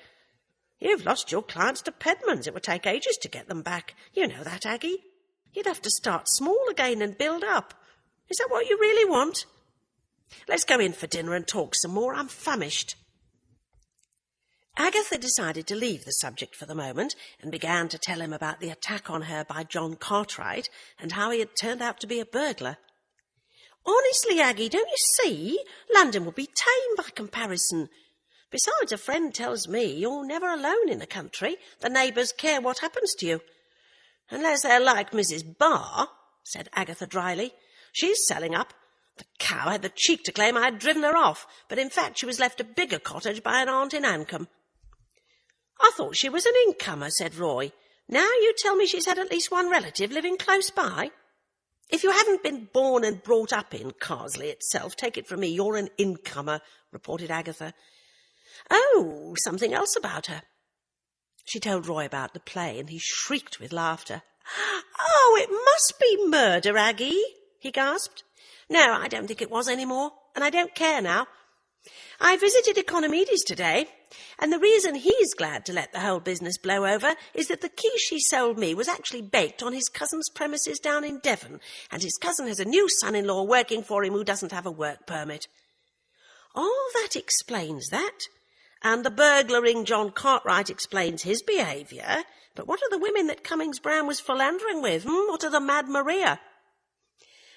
"You've lost your clients to Pedman's. It would take ages to get them back. You know that, Aggie. You'd have to start small again and build up. Is that what you really want? Let's go in for dinner and talk some more. I'm famished." Agatha decided to leave the subject for the moment and began to tell him about the attack on her by John Cartwright and how he had turned out to be a burglar. Honestly, Aggie, don't you see? London would be tame by comparison. Besides, a friend tells me you're never alone in the country. The neighbours care what happens to you. Unless they're like Mrs. Barr, said Agatha dryly. She's selling up. The cow had the cheek to claim I had driven her off, but in fact she was left a bigger cottage by an aunt in Ancombe. I thought she was an incomer, said Roy. Now you tell me she's had at least one relative living close by. If you haven't been born and brought up in Carsley itself, take it from me, you're an incomer, reported Agatha. Oh, something else about her. She told Roy about the play, and he shrieked with laughter. Oh, it must be murder, Aggie, he gasped. No, I don't think it was any more, and I don't care now. I visited Economides today, and the reason he's glad to let the whole business blow over is that the quiche he sold me was actually baked on his cousin's premises down in Devon, and his cousin has a new son-in-law working for him who doesn't have a work permit. Oh, that explains that. And the burglaring John Cartwright explains his behaviour. But what are the women that Cummings-Browne was philandering with? What are the Mad Maria?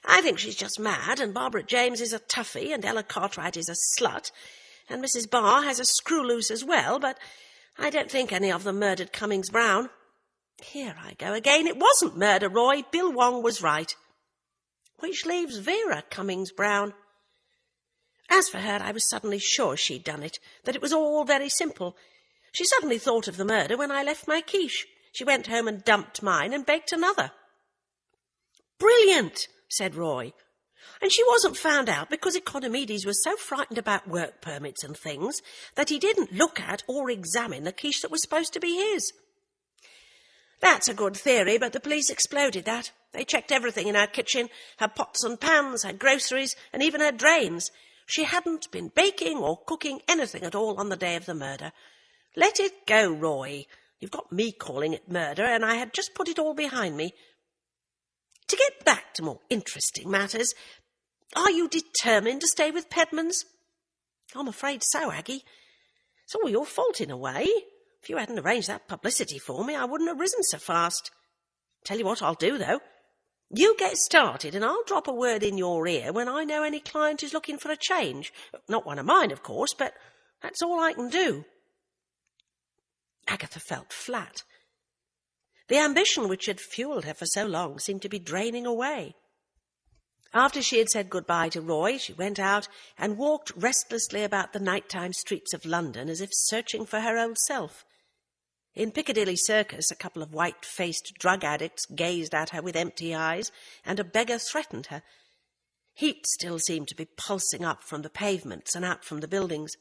I think she's just mad, and Barbara James is a toughie, and Ella Cartwright is a slut, and Mrs. Barr has a screw loose as well, but I don't think any of them murdered Cummings-Browne. Here I go again. It wasn't murder, Roy. Bill Wong was right. Which leaves Vera Cummings-Browne. As for her, I was suddenly sure she'd done it, that it was all very simple. She suddenly thought of the murder when I left my quiche. She went home and dumped mine and baked another. Brilliant, said Roy. And she wasn't found out because Economides was so frightened about work permits and things that he didn't look at or examine the quiche that was supposed to be his. That's a good theory, but the police exploded that. They checked everything in her kitchen, her pots and pans, her groceries, and even her drains. She hadn't been baking or cooking anything at all on the day of the murder. Let it go, Roy. You've got me calling it murder, and I had just put it all behind me. To get back to more interesting matters, are you determined to stay with Pedmans? I'm afraid so, Aggie. It's all your fault in a way. If you hadn't arranged that publicity for me, I wouldn't have risen so fast. Tell you what I'll do, though. You get started, and I'll drop a word in your ear when I know any client who's looking for a change. Not one of mine, of course, but that's all I can do. Agatha felt flat. The ambition which had fuelled her for so long seemed to be draining away. After she had said goodbye to Roy, she went out and walked restlessly about the nighttime streets of London as if searching for her old self. In Piccadilly Circus, a couple of white-faced drug addicts gazed at her with empty eyes, and a beggar threatened her. Heat still seemed to be pulsing up from the pavements and out from the buildings.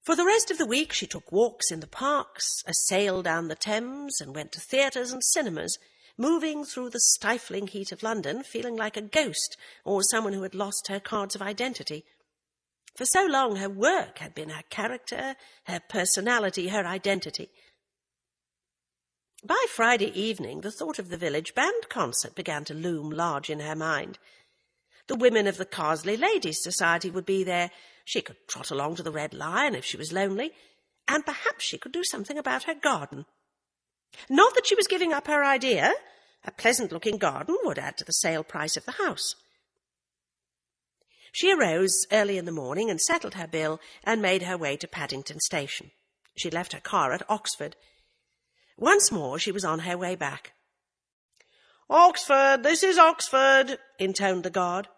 For the rest of the week she took walks in the parks, a sail down the Thames, and went to theatres and cinemas, moving through the stifling heat of London, feeling like a ghost or someone who had lost her cards of identity. For so long her work had been her character, her personality, her identity. By Friday evening, the thought of the village band concert began to loom large in her mind. The women of the Carsely Ladies' Society would be there. She could trot along to the Red Lion if she was lonely, and perhaps she could do something about her garden. Not that she was giving up her idea. A pleasant-looking garden would add to the sale price of the house. She arose early in the morning and settled her bill and made her way to Paddington Station. She left her car at Oxford. Once more she was on her way back. "Oxford, this is Oxford," intoned the guard.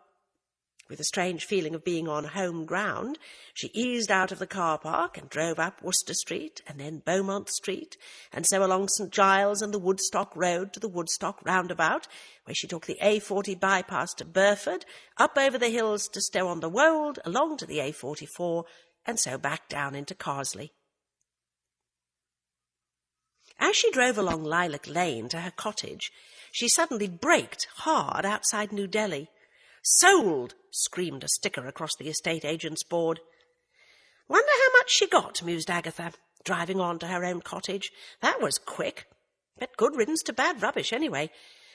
With a strange feeling of being on home ground, she eased out of the car park and drove up Worcester Street and then Beaumont Street, and so along St. Giles and the Woodstock Road to the Woodstock roundabout, where she took the A40 bypass to Burford, up over the hills to Stow-on-the-Wold, along to the A44, and so back down into Carsely. As she drove along Lilac Lane to her cottage, she suddenly braked hard outside New Delhi. "Sold!" screamed a sticker across the estate agent's board. "Wonder how much she got," mused Agatha, driving on to her own cottage. "That was quick. But good riddance to bad rubbish, anyway.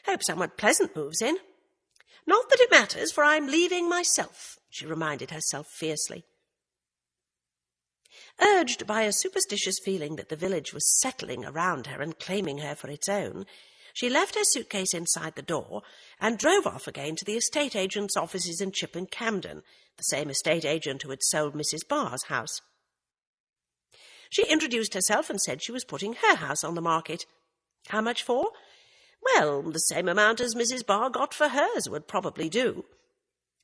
Hope someone pleasant moves in. Not that it matters, for I'm leaving myself," she reminded herself fiercely. Urged by a superstitious feeling that the village was settling around her and claiming her for its own, She left her suitcase inside the door and drove off again to the estate agent's offices in Chip and Camden, the same estate agent who had sold Mrs. Barr's house. She introduced herself and said she was putting her house on the market. How much for? Well, the same amount as Mrs. Barr got for hers would probably do.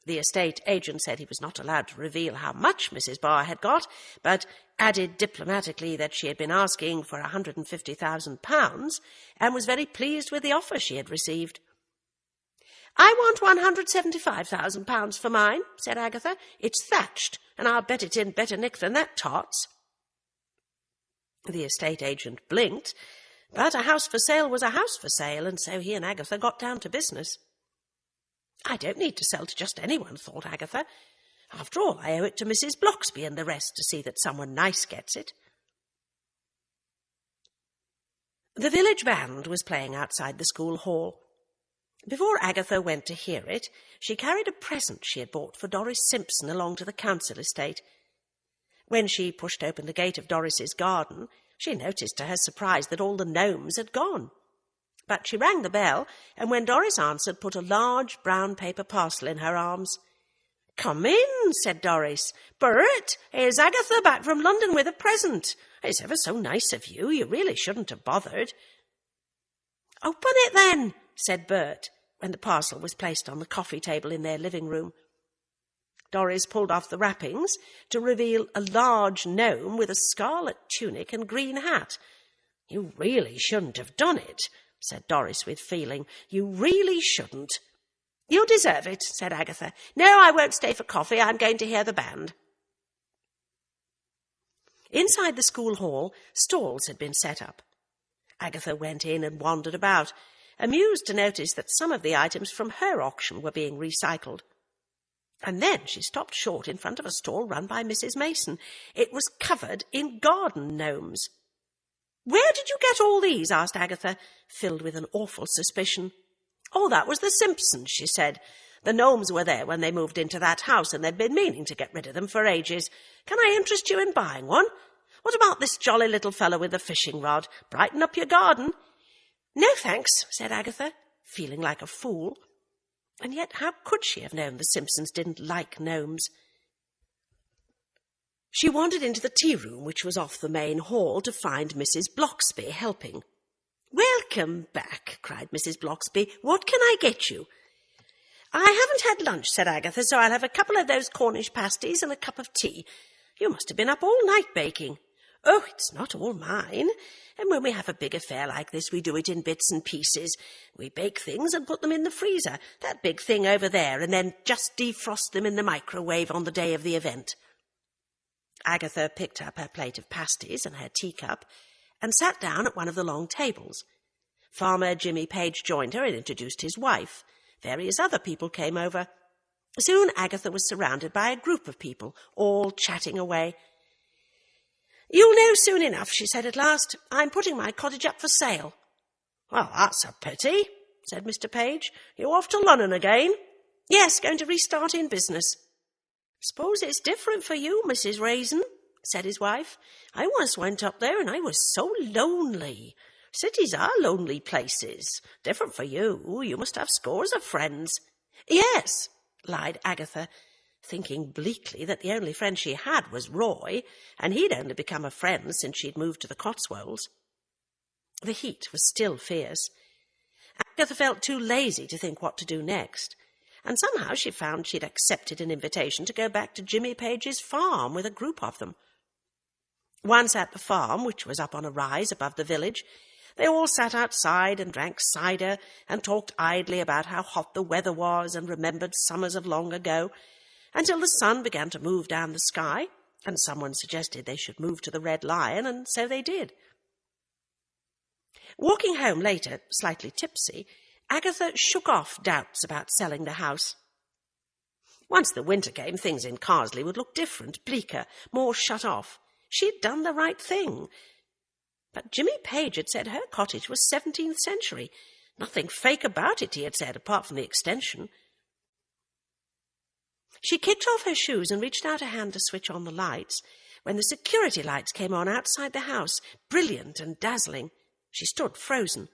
The estate agent said he was not allowed to reveal how much Mrs. Barr had got, but added diplomatically that she had been asking for £150,000 and was very pleased with the offer she had received. "I want £175,000 for mine," said Agatha. "It's thatched, and I'll bet it's in better nick than that tart's." The estate agent blinked, but a house for sale was a house for sale, and so he and Agatha got down to business. I don't need to sell to just anyone, thought Agatha. After all, I owe it to Mrs. Blocksby and the rest to see that someone nice gets it. The village band was playing outside the school hall. Before Agatha went to hear it, she carried a present she had bought for Doris Simpson along to the council estate. When she pushed open the gate of Doris's garden, she noticed to her surprise that all the gnomes had gone. But she rang the bell, and when Doris answered, put a large brown paper parcel in her arms. "Come in," said Doris. "Bert, here's Agatha back from London with a present. It's ever so nice of you. You really shouldn't have bothered." "Open it, then," said Bert, when the parcel was placed on the coffee table in their living room. Doris pulled off the wrappings to reveal a large gnome with a scarlet tunic and green hat. "You really shouldn't have done it," said Doris with feeling. "You really shouldn't." "You deserve it," said Agatha. "No, I won't stay for coffee. I'm going to hear the band." Inside the school hall, stalls had been set up. Agatha went in and wandered about, amused to notice that some of the items from her auction were being recycled. And then she stopped short in front of a stall run by Mrs. Mason. It was covered in garden gnomes. "Where did you get all these?" asked Agatha, filled with an awful suspicion. "Oh, that was the Simpsons," she said. "The gnomes were there when they moved into that house, and they'd been meaning to get rid of them for ages. Can I interest you in buying one? What about this jolly little fellow with the fishing rod? Brighten up your garden." "No, thanks," said Agatha, feeling like a fool. And yet how could she have known the Simpsons didn't like gnomes? She wandered into the tea-room, which was off the main hall, to find Mrs. Blocksby helping. "Welcome back," cried Mrs. Blocksby. "What can I get you?" "I haven't had lunch," said Agatha, "so I'll have a couple of those Cornish pasties and a cup of tea. You must have been up all night baking." "Oh, it's not all mine. And when we have a big affair like this, we do it in bits and pieces. We bake things and put them in the freezer, that big thing over there, and then just defrost them in the microwave on the day of the event." Agatha picked up her plate of pasties and her teacup and sat down at one of the long tables. Farmer Jimmy Page joined her and introduced his wife. Various other people came over. Soon Agatha was surrounded by a group of people, all chatting away. "You'll know soon enough," she said at last. "I'm putting my cottage up for sale." "Well, that's a pity," said Mr. Page. "You off to London again?" "Yes, going to restart in business." "Suppose it's different for you, Mrs. Raisin," said his wife. "I once went up there and I was so lonely. Cities are lonely places. Different for you. You must have scores of friends." "Yes," lied Agatha, thinking bleakly that the only friend she had was Roy, and he'd only become a friend since she'd moved to the Cotswolds. The heat was still fierce. Agatha felt too lazy to think what to do next, and somehow she found she'd accepted an invitation to go back to Jimmy Page's farm with a group of them. Once at the farm, which was up on a rise above the village, they all sat outside and drank cider and talked idly about how hot the weather was and remembered summers of long ago, until the sun began to move down the sky, and someone suggested they should move to the Red Lion, and so they did. Walking home later, slightly tipsy, Agatha shook off doubts about selling the house. Once the winter came, things in Carsley would look different, bleaker, more shut off. She'd done the right thing. But Jimmy Page had said her cottage was 17th century. Nothing fake about it, he had said, apart from the extension. She kicked off her shoes and reached out a hand to switch on the lights, when the security lights came on outside the house, brilliant and dazzling. She stood frozen.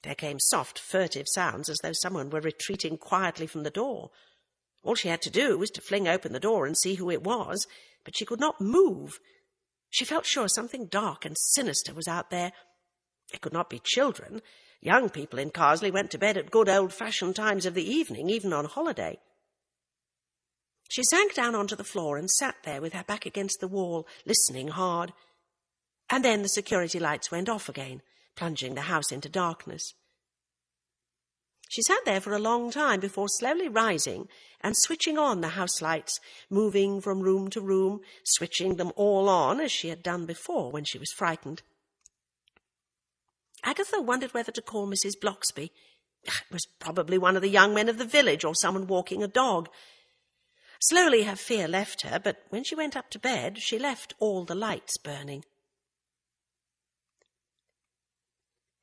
There came soft, furtive sounds as though someone were retreating quietly from the door. All she had to do was to fling open the door and see who it was, but she could not move. She felt sure something dark and sinister was out there. It could not be children. Young people in Carsely went to bed at good old-fashioned times of the evening, even on holiday. She sank down onto the floor and sat there with her back against the wall, listening hard. And then the security lights went off again, plunging the house into darkness. She sat there for a long time before slowly rising and switching on the house lights, moving from room to room, switching them all on as she had done before when she was frightened. Agatha wondered whether to call Mrs. Bloxby. It was probably one of the young men of the village or someone walking a dog. Slowly her fear left her, but when she went up to bed, she left all the lights burning.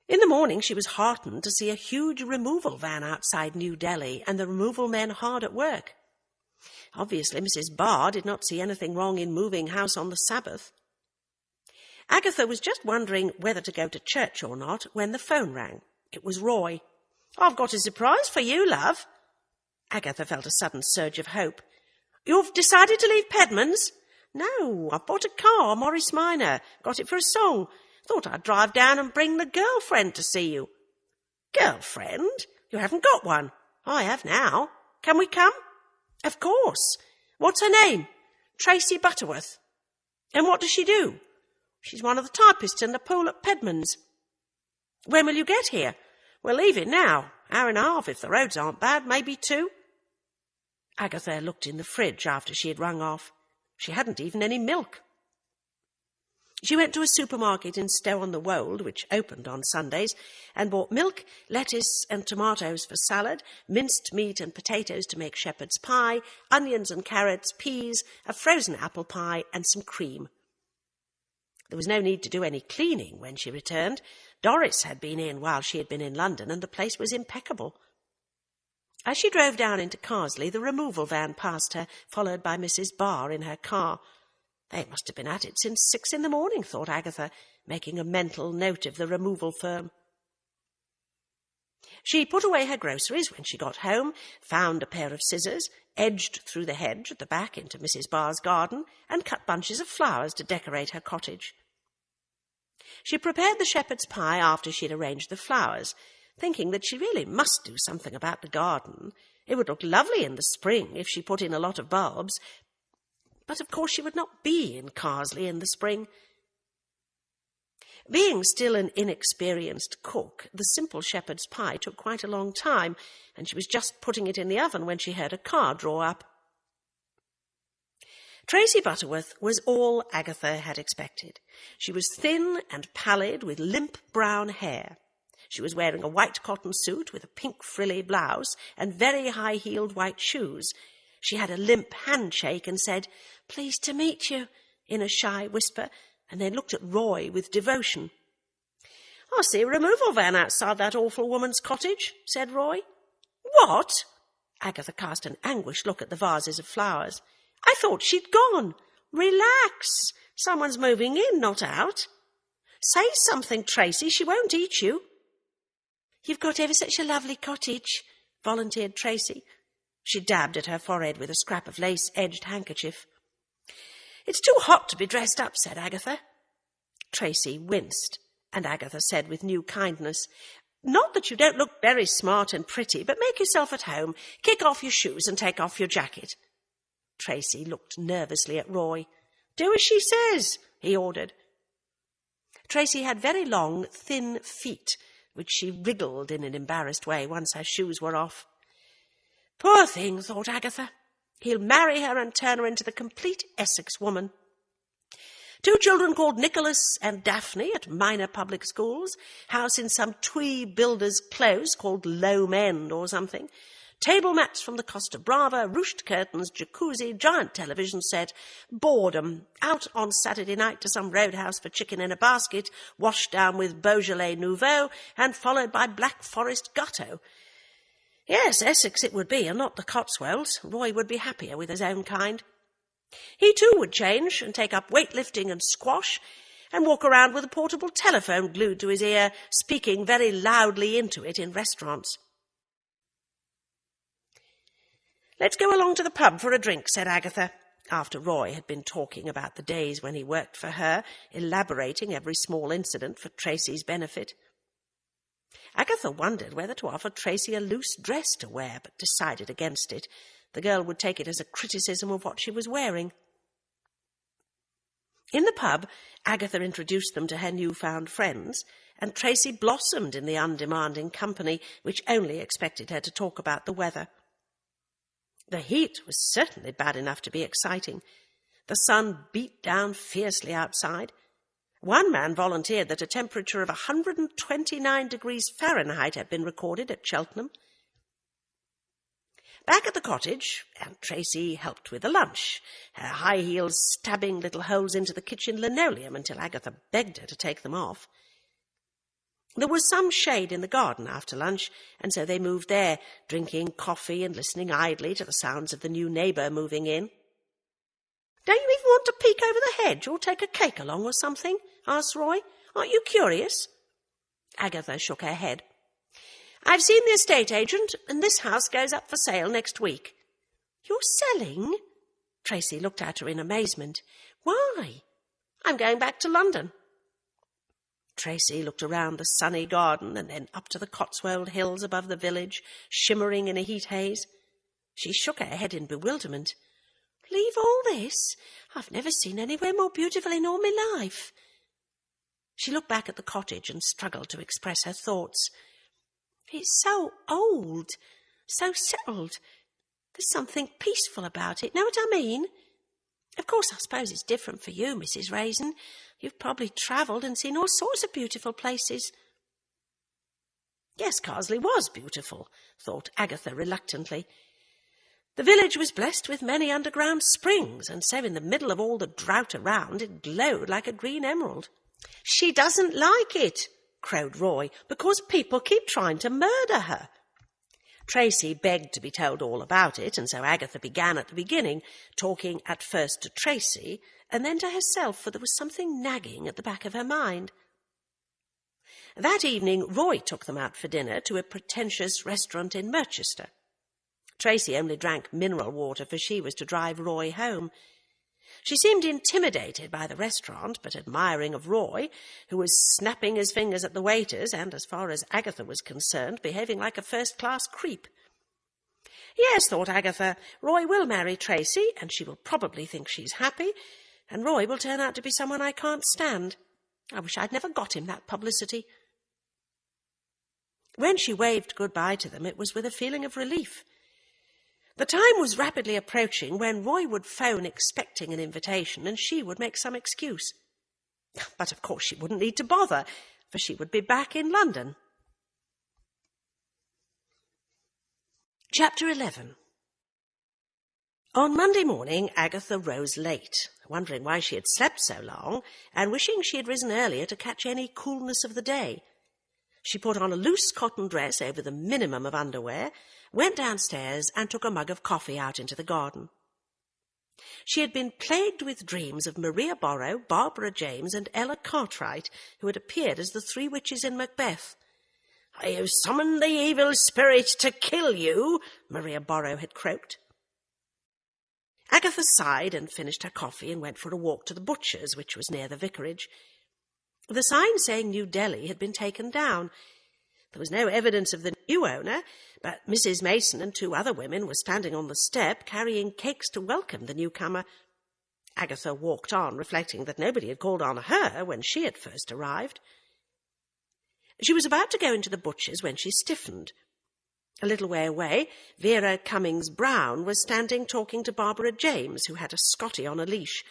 In the morning she was heartened to see a huge removal van outside New Delhi and the removal men hard at work. Obviously Mrs. Barr did not see anything wrong in moving house on the Sabbath. Agatha was just wondering whether to go to church or not when the phone rang. It was Roy. "I've got a surprise for you, love." Agatha felt a sudden surge of hope. "You've decided to leave Pedman's?" "No, I've bought a car, Morris Minor. Got it for a song. Thought I'd drive down and bring the girlfriend to see you." "Girlfriend? You haven't got one." "I have now. Can we come?" "Of course. What's her name?" "Tracy Butterworth." "And what does she do?" "She's one of the typists in the pool at Pedman's." "When will you get here?" "We're leaving now. Hour and a half if the roads aren't bad, maybe 2. Agatha looked in the fridge after she had rung off. She hadn't even any milk. She went to a supermarket in Stow-on-the-Wold, which opened on Sundays, and bought milk, lettuce and tomatoes for salad, minced meat and potatoes to make shepherd's pie, onions and carrots, peas, a frozen apple pie, and some cream. There was no need to do any cleaning when she returned. Doris had been in while she had been in London, and the place was impeccable. As she drove down into Carsely, the removal van passed her, followed by Mrs. Barr in her car. They must have been at it since 6 a.m, thought Agatha, making a mental note of the removal firm. She put away her groceries when she got home, found a pair of scissors, edged through the hedge at the back into Mrs. Barr's garden, and cut bunches of flowers to decorate her cottage. She prepared the shepherd's pie after she had arranged the flowers, thinking that she really must do something about the garden. It would look lovely in the spring if she put in a lot of bulbs, but of course she would not be in Carsely in the spring. Being still an inexperienced cook, the simple shepherd's pie took quite a long time, and she was just putting it in the oven when she heard a car draw up. Tracy Butterworth was all Agatha had expected. She was thin and pallid, with limp brown hair. She was wearing a white cotton suit with a pink frilly blouse and very high-heeled white shoes. She had a limp handshake and said, "Pleased to meet you," in a shy whisper, and then looked at Roy with devotion. "I see a removal van outside that awful woman's cottage," said Roy. "What?" Agatha cast an anguished look at the vases of flowers. "I thought she'd gone." "Relax. Someone's moving in, not out." "Say something, Tracy. She won't eat you." "You've got ever such a lovely cottage," volunteered Tracy. She dabbed at her forehead with a scrap of lace-edged handkerchief. "It's too hot to be dressed up," said Agatha. Tracy winced, and Agatha said with new kindness, "Not that you don't look very smart and pretty, but make yourself at home. Kick off your shoes and take off your jacket." Tracy looked nervously at Roy. "Do as she says," he ordered. Tracy had very long, thin feet, which she wriggled in an embarrassed way once her shoes were off. "Poor thing," thought Agatha. "He'll marry her and turn her into the complete Essex woman." 2 children called Nicholas and Daphne at minor public schools, house in some twee builder's close called Loam End or something, table mats from the Costa Brava, ruched curtains, jacuzzi, giant television set, boredom, out on Saturday night to some roadhouse for chicken in a basket, washed down with Beaujolais Nouveau, and followed by Black Forest Gutto. Yes, Essex it would be, and not the Cotswolds. Roy would be happier with his own kind. He too would change and take up weightlifting and squash, and walk around with a portable telephone glued to his ear, speaking very loudly into it in restaurants. "Let's go along to the pub for a drink," said Agatha, after Roy had been talking about the days when he worked for her, elaborating every small incident for Tracy's benefit. Agatha wondered whether to offer Tracy a loose dress to wear, but decided against it. The girl would take it as a criticism of what she was wearing. In the pub, Agatha introduced them to her newfound friends, and Tracy blossomed in the undemanding company which only expected her to talk about the weather. The heat was certainly bad enough to be exciting. The sun beat down fiercely outside. One man volunteered that a temperature of 129 degrees Fahrenheit had been recorded at Cheltenham. Back at the cottage, Aunt Tracy helped with the lunch, her high heels stabbing little holes into the kitchen linoleum until Agatha begged her to take them off. There was some shade in the garden after lunch, and so they moved there, drinking coffee and listening idly to the sounds of the new neighbour moving in. "Don't you even want to peek over the hedge or take a cake along or something?" asked Roy. "Aren't you curious?" Agatha shook her head. "I've seen the estate agent, and this house goes up for sale next week." "You're selling?" Tracy looked at her in amazement. "Why?" "I'm going back to London." Tracy looked around the sunny garden and then up to the Cotswold Hills above the village, shimmering in a heat haze. She shook her head in bewilderment. "Leave all this? I've never seen anywhere more beautiful in all my life." She looked back at the cottage and struggled to express her thoughts. "It's so old, so settled. There's something peaceful about it. Know what I mean? Of course, I suppose it's different for you, Mrs. Raisin. You've probably travelled and seen all sorts of beautiful places." Yes, Carsley was beautiful, thought Agatha reluctantly. The village was blessed with many underground springs, and so in the middle of all the drought around, it glowed like a green emerald. "She doesn't like it," crowed Roy, "because people keep trying to murder her." Tracy begged to be told all about it, and so Agatha began at the beginning, talking at first to Tracy and then to herself, for there was something nagging at the back of her mind. That evening, Roy took them out for dinner to a pretentious restaurant in Merchester. Tracy only drank mineral water, for she was to drive Roy home. She seemed intimidated by the restaurant, but admiring of Roy, who was snapping his fingers at the waiters and, as far as Agatha was concerned, behaving like a first-class creep. Yes, thought Agatha, Roy will marry Tracy, and she will probably think she's happy, and Roy will turn out to be someone I can't stand. I wish I'd never got him that publicity. When she waved goodbye to them, it was with a feeling of relief. The time was rapidly approaching when Roy would phone expecting an invitation, and she would make some excuse. But of course she wouldn't need to bother, for she would be back in London. Chapter 11. On Monday morning, Agatha rose late, wondering why she had slept so long, and wishing she had risen earlier to catch any coolness of the day. She put on a loose cotton dress over the minimum of underwear, went downstairs and took a mug of coffee out into the garden. She had been plagued with dreams of Maria Borrow, Barbara James, and Ella Cartwright, who had appeared as the three witches in Macbeth. "I have summoned the evil spirit to kill you," Maria Borrow had croaked. Agatha sighed and finished her coffee and went for a walk to the butcher's, which was near the vicarage. The sign saying New Delhi had been taken down. There was no evidence of the new owner, but Mrs. Mason and two other women were standing on the step carrying cakes to welcome the newcomer. Agatha walked on, reflecting that nobody had called on her when she had first arrived. She was about to go into the butcher's when she stiffened. A little way away, Vera Cummings-Browne was standing talking to Barbara James, who had a Scottie on a leash.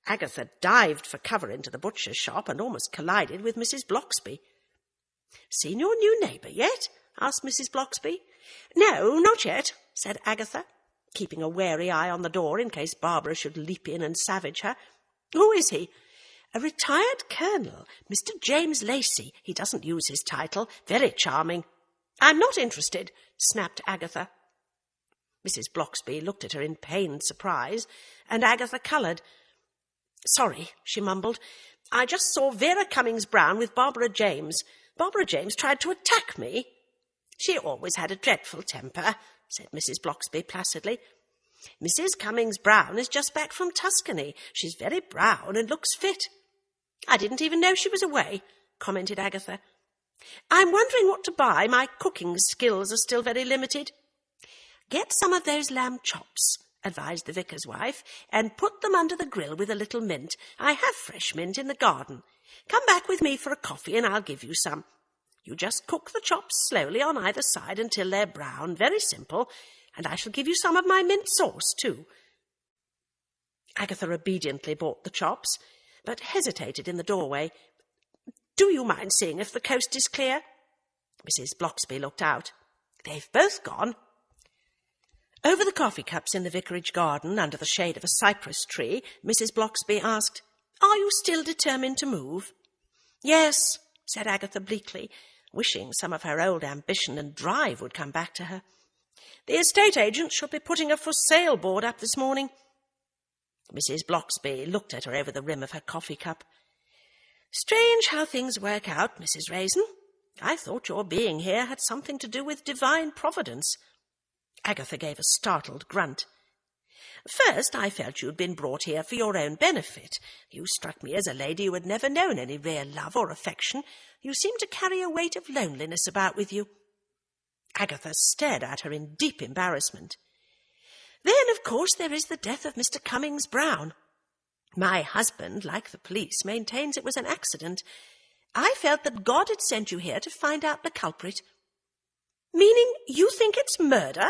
Agatha dived for cover into the butcher's shop and almost collided with Mrs. Bloxby. "Seen your new neighbour yet?" asked Mrs. Bloxby. "No, not yet," said Agatha, keeping a wary eye on the door in case Barbara should leap in and savage her. "Who is he?" "A retired colonel, Mr. James Lacey. He doesn't use his title. Very charming." "I'm not interested," snapped Agatha. Mrs. Bloxby looked at her in pained surprise, and Agatha coloured. "Sorry," she mumbled. I just saw Vera Cummings-Browne with Barbara James. Barbara James tried to attack me. She always had a dreadful temper, said Mrs. Bloxby placidly. Mrs. Cummings-Browne is just back from Tuscany. She's very brown and looks fit. I didn't even know she was away, commented Agatha. I'm wondering what to buy. My cooking skills are still very limited. Get some of those lamb chops, advised the vicar's wife, and put them under the grill with a little mint. I have fresh mint in the garden. Come back with me for a coffee and I'll give you some. You just cook the chops slowly on either side until they're brown, very simple, and I shall give you some of my mint sauce too. Agatha obediently bought the chops, but hesitated in the doorway. Do you mind seeing if the coast is clear? Mrs. Bloxby looked out. They've both gone. Over the coffee cups in the vicarage garden, under the shade of a cypress tree, Mrs. Bloxby asked, Are you still determined to move? Yes, said Agatha bleakly, wishing some of her old ambition and drive would come back to her. The estate agent shall be putting a for sale board up this morning. Mrs. Bloxby looked at her over the rim of her coffee cup. Strange how things work out, Mrs. Raisin. I thought your being here had something to do with divine providence. Agatha gave a startled grunt. First, I felt you'd been brought here for your own benefit. You struck me as a lady who had never known any real love or affection. You seemed to carry a weight of loneliness about with you. Agatha stared at her in deep embarrassment. Then, of course, there is the death of Mr. Cummings-Browne. My husband, like the police, maintains it was an accident. I felt that God had sent you here to find out the culprit. Meaning you think it's murder?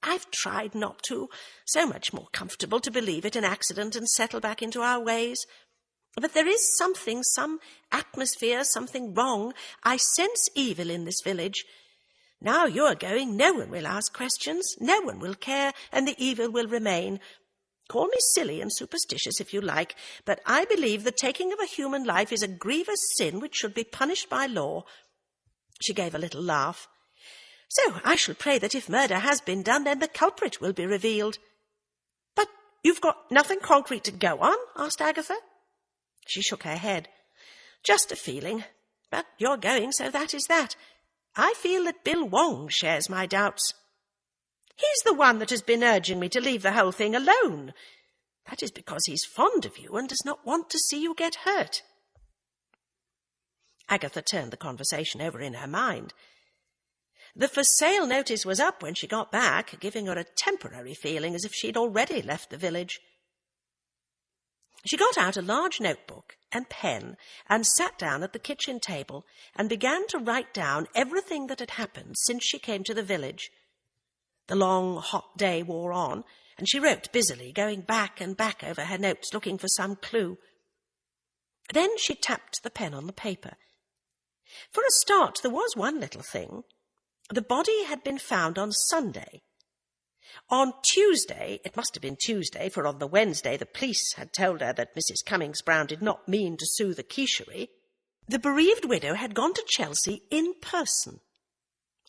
I've tried not to. So much more comfortable to believe it an accident and settle back into our ways. But there is something, some atmosphere, something wrong. I sense evil in this village. Now you're going, no one will ask questions, no one will care, and the evil will remain. Call me silly and superstitious if you like, but I believe the taking of a human life is a grievous sin which should be punished by law. She gave a little laugh. So I shall pray that if murder has been done, then the culprit will be revealed. But you've got nothing concrete to go on? Asked Agatha. She shook her head. Just a feeling. But you're going, so that is that. I feel that Bill Wong shares my doubts. He's the one that has been urging me to leave the whole thing alone. That is because he's fond of you and does not want to see you get hurt. Agatha turned the conversation over in her mind. The for sale notice was up when she got back, giving her a temporary feeling as if she'd already left the village. She got out a large notebook and pen and sat down at the kitchen table and began to write down everything that had happened since she came to the village. The long, hot day wore on, and she wrote busily, going back and back over her notes, looking for some clue. Then she tapped the pen on the paper. For a start, there was one little thing. The body had been found on Sunday. On Tuesday, it must have been Tuesday, for on the Wednesday the police had told her that Mrs. Cummings-Browne did not mean to sue the quicherie, the bereaved widow had gone to Chelsea in person.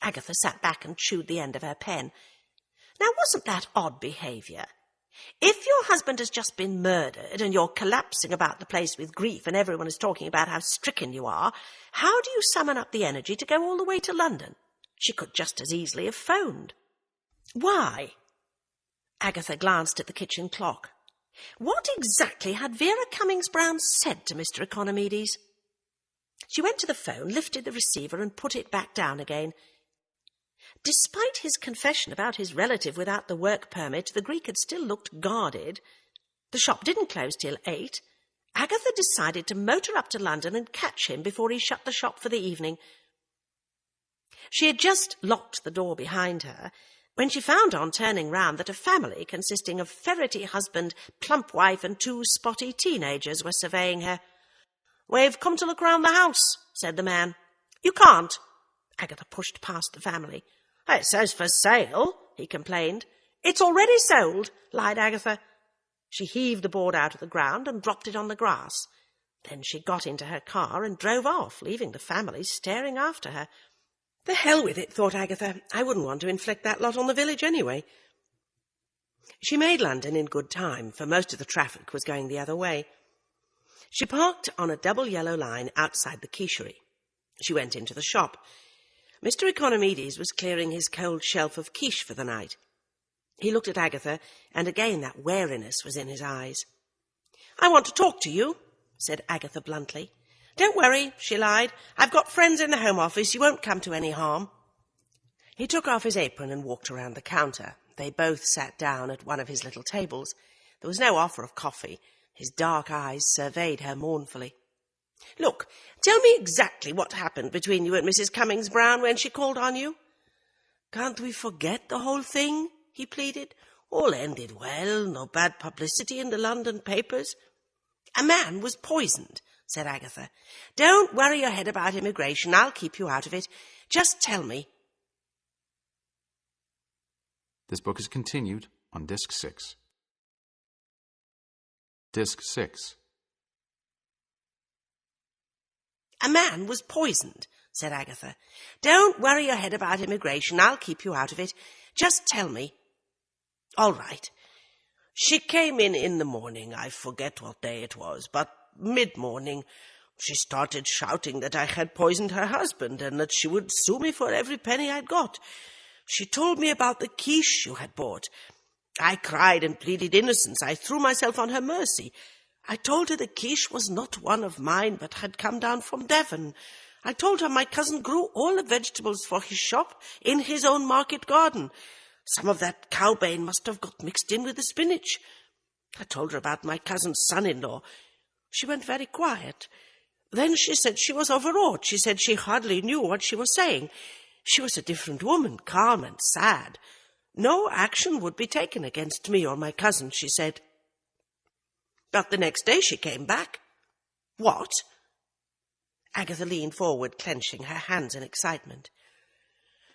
Agatha sat back and chewed the end of her pen. Now, wasn't that odd behaviour? If your husband has just been murdered and you're collapsing about the place with grief and everyone is talking about how stricken you are, how do you summon up the energy to go all the way to London? She could just as easily have phoned. Why? Agatha glanced at the kitchen clock. What exactly had Vera Cummings-Browne said to Mr. Economides? She went to the phone, lifted the receiver and put it back down again. Despite his confession about his relative without the work permit, the Greek had still looked guarded. The shop didn't close till 8. Agatha decided to motor up to London and catch him before he shut the shop for the evening. She had just locked the door behind her when she found on turning round that a family consisting of ferrety husband, plump wife and 2 spotty teenagers were surveying her. "We've come to look round the house," said the man. "You can't." Agatha pushed past the family. "It says for sale," he complained. "It's already sold," lied Agatha. She heaved the board out of the ground and dropped it on the grass. Then she got into her car and drove off, leaving the family staring after her. The hell with it, thought Agatha. I wouldn't want to inflict that lot on the village anyway. She made London in good time, for most of the traffic was going the other way. She parked on a double yellow line outside the quicherie. She went into the shop. Mr. Economides was clearing his cold shelf of quiche for the night. He looked at Agatha, and again that wariness was in his eyes. "I want to talk to you," said Agatha bluntly. "Don't worry," she lied. "I've got friends in the Home Office. You won't come to any harm." He took off his apron and walked around the counter. They both sat down at one of his little tables. There was no offer of coffee. His dark eyes surveyed her mournfully. "Look, tell me exactly what happened between you and Mrs. Cummings-Browne when she called on you." "Can't we forget the whole thing?" he pleaded. "All ended well, no bad publicity in the London papers." "A man was poisoned," said Agatha. "Don't worry your head about immigration. I'll keep you out of it. Just tell me." This book is continued on Disc 6. Disc 6. "A man was poisoned," said Agatha. "Don't worry your head about immigration. I'll keep you out of it. Just tell me." "All right. She came in the morning. I forget what day it was, but mid-morning. She started shouting that I had poisoned her husband and that she would sue me for every penny I'd got. She told me about the quiche you had bought. I cried and pleaded innocence. I threw myself on her mercy. I told her the quiche was not one of mine, but had come down from Devon. I told her my cousin grew all the vegetables for his shop in his own market garden. Some of that cowbane must have got mixed in with the spinach. I told her about my cousin's son-in-law. She went very quiet. Then she said she was overawed. She said she hardly knew what she was saying. She was a different woman, calm and sad. No action would be taken against me or my cousin, she said. But the next day she came back." "What?" Agatha leaned forward, clenching her hands in excitement.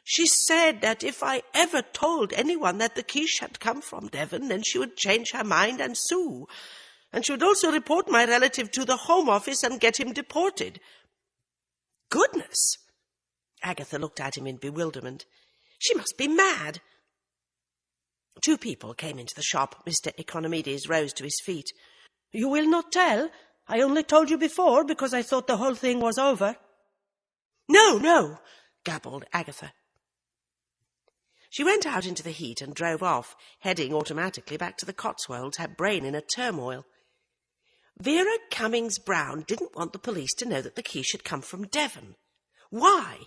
"She said that if I ever told anyone that the quiche had come from Devon, then she would change her mind and sue. And she would also report my relative to the Home Office and get him deported." "Goodness!" Agatha looked at him in bewilderment. "She must be mad." Two people came into the shop. Mr. Economides rose to his feet. "You will not tell? I only told you before because I thought the whole thing was over." No, gabbled Agatha. She went out into the heat and drove off, heading automatically back to the Cotswolds, her brain in a turmoil. Vera Cummings-Browne didn't want the police to know that the quiche had come from Devon. Why?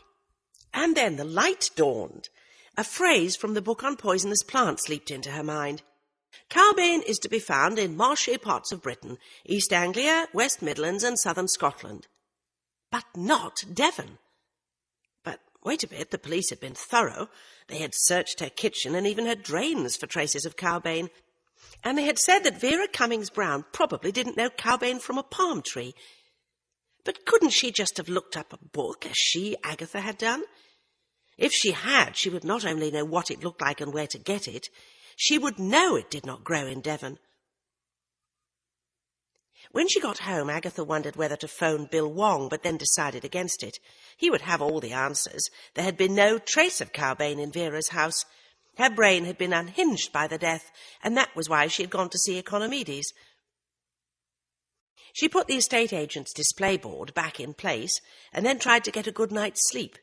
And then the light dawned. A phrase from the book on poisonous plants leaped into her mind. "Cowbane is to be found in marshy parts of Britain, East Anglia, West Midlands and southern Scotland." But not Devon. But wait a bit, the police had been thorough. They had searched her kitchen and even her drains for traces of cowbane. And they had said that Vera Cummings-Browne probably didn't know cowbane from a palm tree. But couldn't she just have looked up a book, as she, Agatha, had done? If she had, she would not only know what it looked like and where to get it, she would know it did not grow in Devon. When she got home, Agatha wondered whether to phone Bill Wong, but then decided against it. He would have all the answers. There had been no trace of cowbane in Vera's house. Her brain had been unhinged by the death, and that was why she had gone to see Economides. She put the estate agent's display board back in place, and then tried to get a good night's sleep.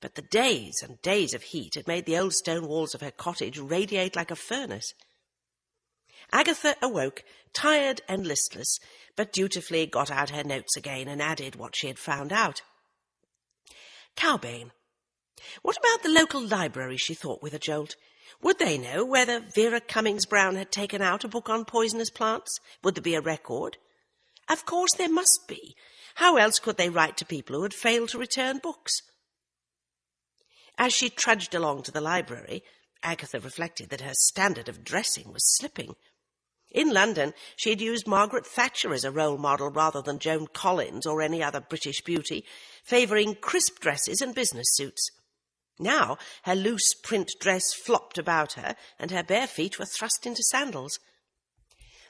But the days and days of heat had made the old stone walls of her cottage radiate like a furnace. Agatha awoke, tired and listless, but dutifully got out her notes again and added what she had found out. Cowbane. What about the local library, she thought with a jolt. Would they know whether Vera Cummings-Browne had taken out a book on poisonous plants? Would there be a record? Of course there must be. How else could they write to people who had failed to return books? As she trudged along to the library, Agatha reflected that her standard of dressing was slipping. In London, she had used Margaret Thatcher as a role model rather than Joan Collins or any other British beauty, favouring crisp dresses and business suits. Now her loose print dress flopped about her, and her bare feet were thrust into sandals.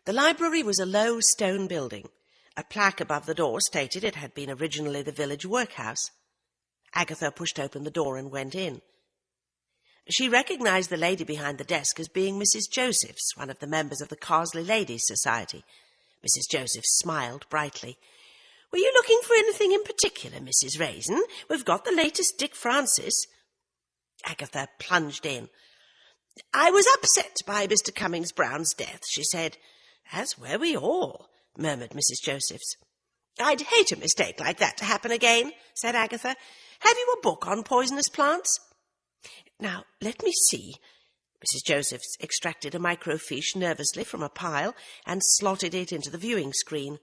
The library was a low stone building. A plaque above the door stated it had been originally the village workhouse. Agatha pushed open the door and went in. She recognised the lady behind the desk as being Mrs. Josephs, one of the members of the Carsely Ladies' Society, Mrs. Joseph smiled brightly. "Were you looking for anything in particular, Mrs. Raisin? We've got the latest Dick Francis." Agatha plunged in. "I was upset by Mr. Cummings-Browne's death," she said. "As were we all," murmured Mrs. Josephs. "I'd hate a mistake like that to happen again," said Agatha. "Have you a book on poisonous plants?" "Now, let me see." Mrs. Josephs extracted a microfiche nervously from a pile and slotted it into the viewing screen.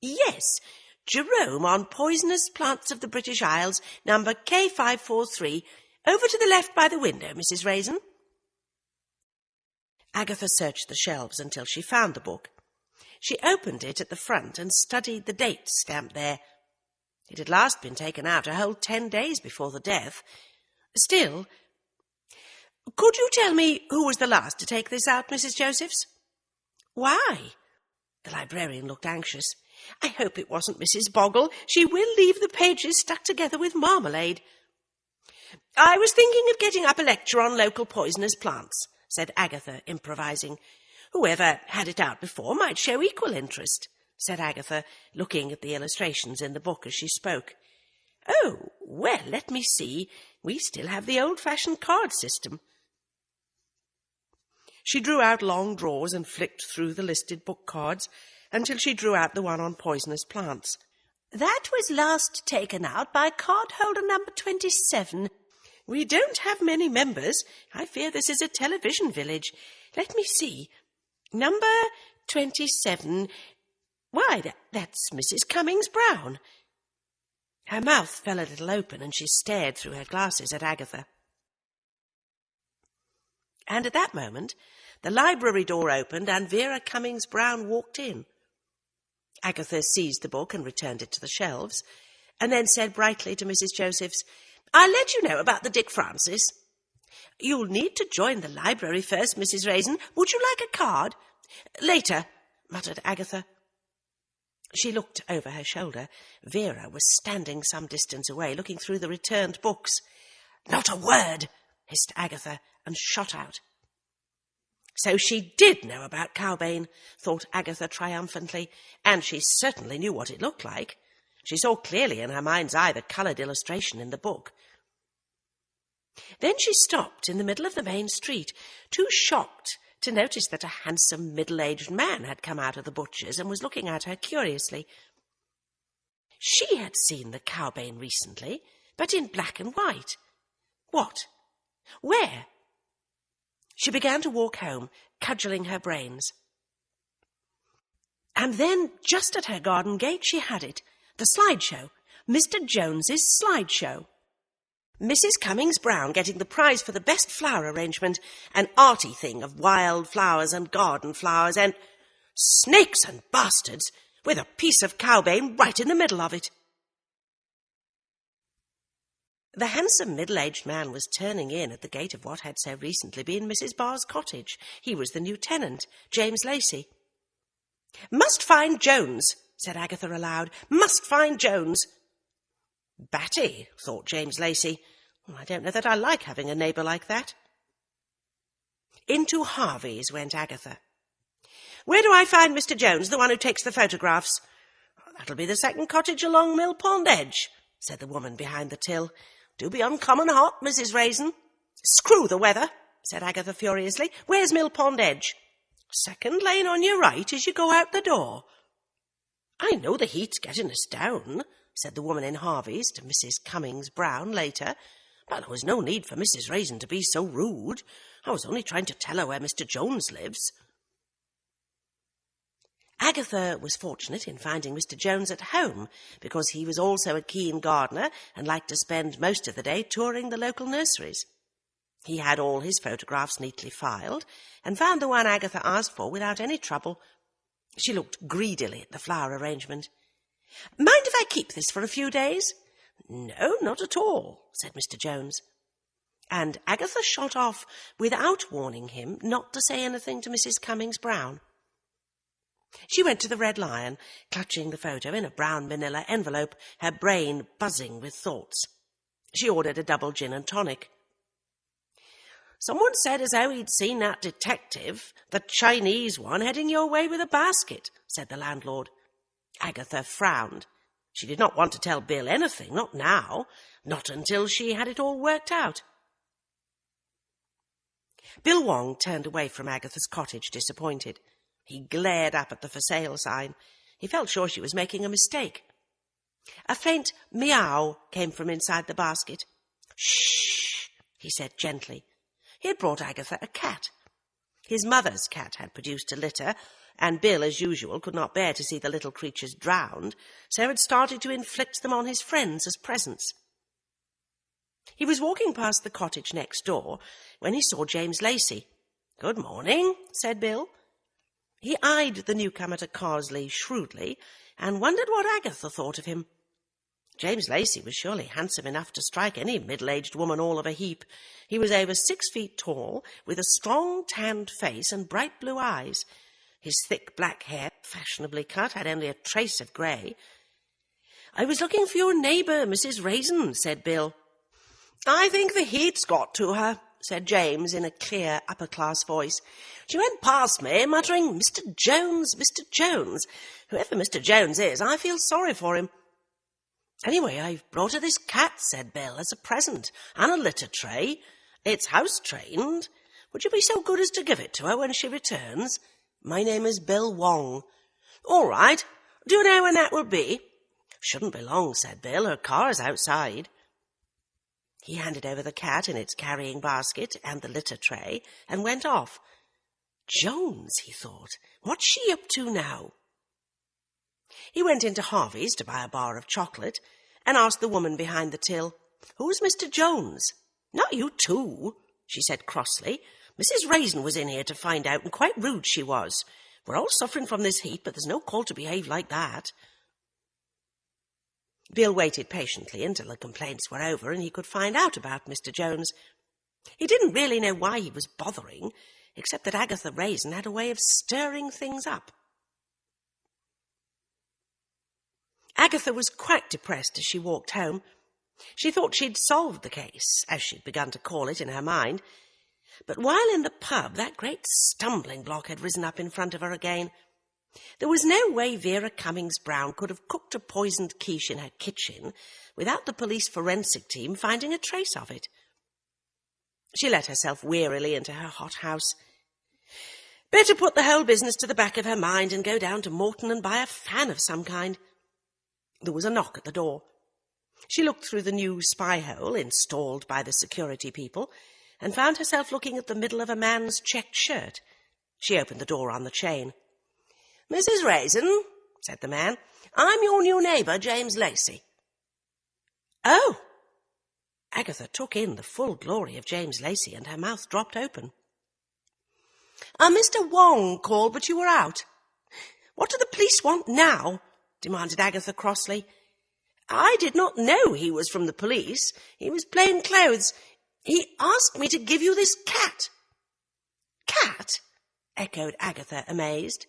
"Yes, Jerome on Poisonous Plants of the British Isles, number K543. Over to the left by the window, Mrs. Raisin." Agatha searched the shelves until she found the book. She opened it at the front and studied the date stamped there. It had last been taken out a whole 10 days before the death. Still, "Could you tell me who was the last to take this out, Mrs. Josephs?" "Why?" The librarian looked anxious. "I hope it wasn't Mrs. Boggle. She will leave the pages stuck together with marmalade." "I was thinking of getting up a lecture on local poisonous plants," said Agatha, improvising. "Whoever had it out before might show equal interest," said Agatha, looking at the illustrations in the book as she spoke. "Oh, well, let me see. We still have the old-fashioned card system." She drew out long drawers and flicked through the listed book cards until she drew out the one on poisonous plants. "That was last taken out by card-holder number 27. We don't have many members. I fear this is a television village. Let me see. Number 27. Why, that's Mrs. Cummings-Browne." Her mouth fell a little open and she stared through her glasses at Agatha. And at that moment, the library door opened and Vera Cummings-Browne walked in. Agatha seized the book and returned it to the shelves, and then said brightly to Mrs. Josephs, "I'll let you know about the Dick Francis." "You'll need to join the library first, Mrs. Raisin. Would you like a card?" "Later," muttered Agatha. She looked over her shoulder. Vera was standing some distance away, looking through the returned books. "Not a word," hissed Agatha, and shot out. So she did know about Cowbane, thought Agatha triumphantly, and she certainly knew what it looked like. She saw clearly in her mind's eye the coloured illustration in the book. Then she stopped in the middle of the main street, too shocked to notice that a handsome middle-aged man had come out of the butcher's and was looking at her curiously. She had seen the Cowbane recently, but in black and white. What? Where? She began to walk home, cudgelling her brains. And then, just at her garden gate, she had it. The slideshow. Mr. Jones's slideshow. Mrs. Cummings-Browne getting the prize for the best flower arrangement, an arty thing of wild flowers and garden flowers, and snakes and bastards, with a piece of Cowbane right in the middle of it. The handsome middle-aged man was turning in at the gate of what had so recently been Mrs. Barr's cottage. He was the new tenant, James Lacey. "Must find Jones," said Agatha aloud. "Must find Jones." "Batty," thought James Lacey. "I don't know that I like having a neighbour like that." Into Harvey's went Agatha. "Where do I find Mr. Jones, the one who takes the photographs?" "That'll be the second cottage along Mill Pond Edge," said the woman behind the till. "Do be uncommon hot, Mrs. Raisin." "Screw the weather," said Agatha furiously. "Where's Mill Pond Edge?" "Second lane on your right as you go out the door." "I know the heat's getting us down," said the woman in Harvey's to Mrs. Cummings-Browne later, "but there was no need for Mrs. Raisin to be so rude. I was only trying to tell her where Mr. Jones lives." Agatha was fortunate in finding Mr. Jones at home, because he was also a keen gardener and liked to spend most of the day touring the local nurseries. He had all his photographs neatly filed, and found the one Agatha asked for without any trouble. She looked greedily at the flower arrangement. "Mind if I keep this for a few days?" "No, not at all," said Mr. Jones. And Agatha shot off without warning him not to say anything to Mrs. Cummings-Browne. She went to the Red Lion, clutching the photo in a brown manila envelope, her brain buzzing with thoughts. She ordered a double gin and tonic. "Someone said as how he'd seen that detective, the Chinese one, heading your way with a basket," said the landlord. Agatha frowned. She did not want to tell Bill anything, not now, not until she had it all worked out. Bill Wong turned away from Agatha's cottage, disappointed. He glared up at the for sale sign. He felt sure she was making a mistake. A faint meow came from inside the basket. "Shh," he said gently. He had brought Agatha a cat. His mother's cat had produced a litter, and Bill, as usual, could not bear to see the little creatures drowned, so had started to inflict them on his friends as presents. He was walking past the cottage next door when he saw James Lacey. "Good morning," said Bill. He eyed the newcomer to Carsley shrewdly and wondered what Agatha thought of him. James Lacey was surely handsome enough to strike any middle-aged woman all of a heap. He was over 6 feet tall, with a strong tanned face and bright blue eyes. His thick black hair, fashionably cut, had only a trace of grey. "I was looking for your neighbour, Mrs. Raisin," said Bill. "I think the heat's got to her," said James in a clear, upper-class voice. "She went past me, muttering, 'Mr. Jones, Mr. Jones.' Whoever Mr. Jones is, I feel sorry for him." "Anyway, I've brought her this cat," said Bill, "as a present, and a litter tray. It's house-trained. Would you be so good as to give it to her when she returns? My name is Bill Wong." "All right. Do you know when that will be?" "Shouldn't be long," said Bill. "Her car's outside." He handed over the cat in its carrying basket and the litter tray and went off. Jones, he thought. What's she up to now? He went into Harvey's to buy a bar of chocolate and asked the woman behind the till, "Who's Mr. Jones?" "Not you too," she said crossly. "Mrs. Raisin was in here to find out, and quite rude she was. We're all suffering from this heat, but there's no call to behave like that." Bill waited patiently until the complaints were over and he could find out about Mr. Jones. He didn't really know why he was bothering, except that Agatha Raisin had a way of stirring things up. Agatha was quite depressed as she walked home. She thought she'd solved the case, as she'd begun to call it in her mind. But while in the pub, that great stumbling block had risen up in front of her again. There was no way Vera Cummings-Browne could have cooked a poisoned quiche in her kitchen without the police forensic team finding a trace of it. She let herself wearily into her hothouse. Better put the whole business to the back of her mind and go down to Morton and buy a fan of some kind. There was a knock at the door. She looked through the new spy hole installed by the security people and found herself looking at the middle of a man's checked shirt. She opened the door on the chain. "Mrs. Raisin," said the man, "I'm your new neighbour, James Lacey." "Oh!" Agatha took in the full glory of James Lacey, and her mouth dropped open. "Mr. Wong called, but you were out." "What do the police want now?" demanded Agatha crossly. "I did not know he was from the police. He was plain clothes. He asked me to give you this cat." "Cat?" echoed Agatha, amazed.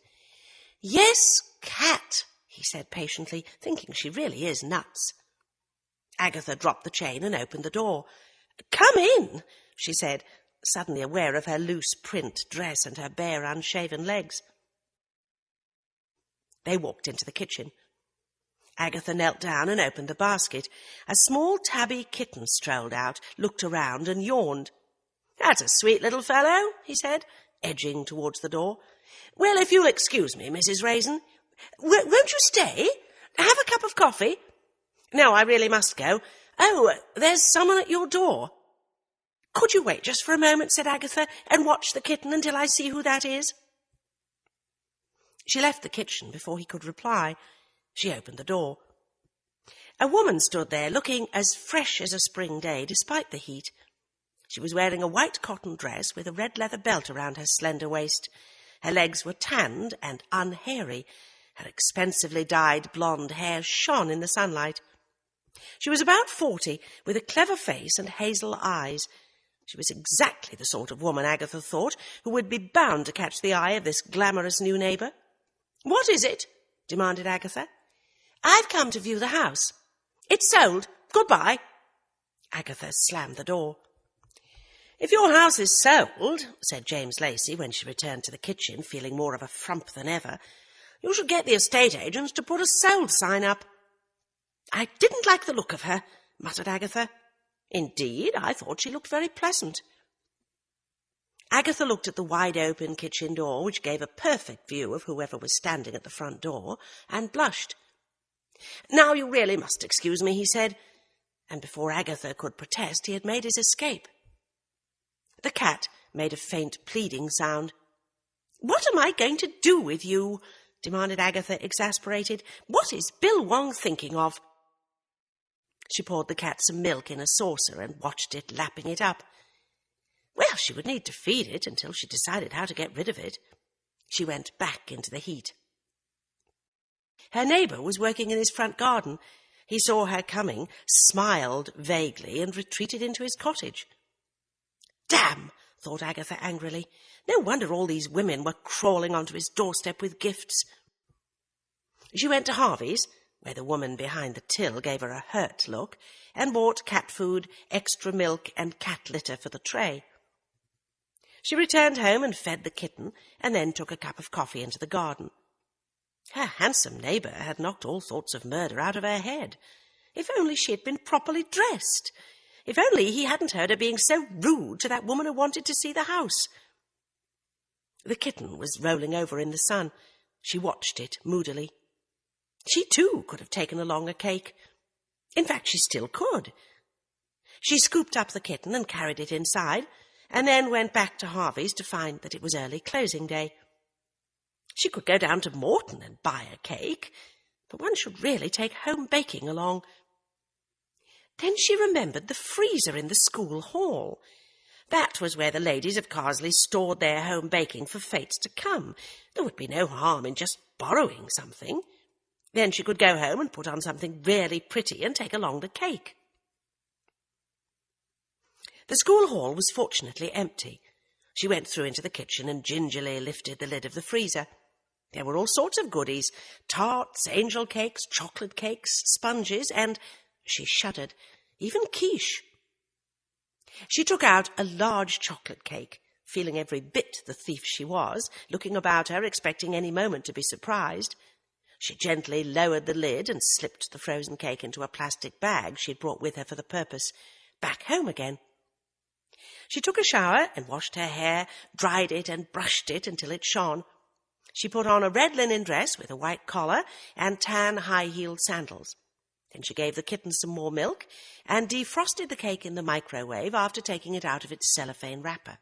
"Yes, cat," he said patiently, thinking she really is nuts. Agatha dropped the chain and opened the door. "Come in," she said, suddenly aware of her loose print dress and her bare, unshaven legs. They walked into the kitchen. Agatha knelt down and opened the basket. A small tabby kitten strolled out, looked around and yawned. "That's a sweet little fellow," he said, edging towards the door. "Well, if you'll excuse me, Mrs. Raisin. Won't you stay? Have a cup of coffee?" "No, I really must go. Oh, there's someone at your door." "Could you wait just for a moment," said Agatha, "and watch the kitten until I see who that is?" She left the kitchen before he could reply. She opened the door. A woman stood there, looking as fresh as a spring day, despite the heat. She was wearing a white cotton dress with a red leather belt around her slender waist. Her legs were tanned and unhairy. Her expensively dyed blonde hair shone in the sunlight. She was about 40, with a clever face and hazel eyes. She was exactly the sort of woman, Agatha thought, who would be bound to catch the eye of this glamorous new neighbour. "What is it?" demanded Agatha. "I've come to view the house." "It's sold. Goodbye." Agatha slammed the door. "If your house is sold," said James Lacey when she returned to the kitchen, feeling more of a frump than ever, You should get the estate agents to put a sold sign up." "I didn't like the look of her," muttered Agatha. "Indeed, I thought she looked very pleasant." Agatha looked at the wide-open kitchen door, which gave a perfect view of whoever was standing at the front door, and blushed. "Now you really must excuse me," he said, and before Agatha could protest, he had made his escape. The cat made a faint pleading sound. "What am I going to do with you?" demanded Agatha, exasperated. "What is Bill Wong thinking of?" She poured the cat some milk in a saucer and watched it lapping it up. Well, she would need to feed it until she decided how to get rid of it. She went back into the heat. Her neighbour was working in his front garden. He saw her coming, smiled vaguely, and retreated into his cottage. "Damn!" thought Agatha angrily. "No wonder all these women were crawling onto his doorstep with gifts." She went to Harvey's, where the woman behind the till gave her a hurt look, and bought cat food, extra milk, and cat litter for the tray. She returned home and fed the kitten, and then took a cup of coffee into the garden. Her handsome neighbour had knocked all thoughts of murder out of her head. If only she had been properly dressed! If only he hadn't heard her being so rude to that woman who wanted to see the house! The kitten was rolling over in the sun. She watched it moodily. She, too, could have taken along a cake. In fact, she still could. She scooped up the kitten and carried it inside, and then went back to Harvey's to find that it was early closing day. She could go down to Morton and buy a cake, but one should really take home baking along. Then she remembered the freezer in the school hall. That was where the ladies of Carsely stored their home baking for fates to come. There would be no harm in just borrowing something. Then she could go home and put on something really pretty and take along the cake. The school hall was fortunately empty. She went through into the kitchen and gingerly lifted the lid of the freezer. There were all sorts of goodies, tarts, angel cakes, chocolate cakes, sponges, and, she shuddered, even quiche. She took out a large chocolate cake, feeling every bit the thief she was, looking about her, expecting any moment to be surprised. She gently lowered the lid and slipped the frozen cake into a plastic bag she'd brought with her for the purpose, back home again. She took a shower and washed her hair, dried it and brushed it until it shone. She put on a red linen dress with a white collar and tan high-heeled sandals. Then she gave the kitten some more milk and defrosted the cake in the microwave after taking it out of its cellophane wrapper.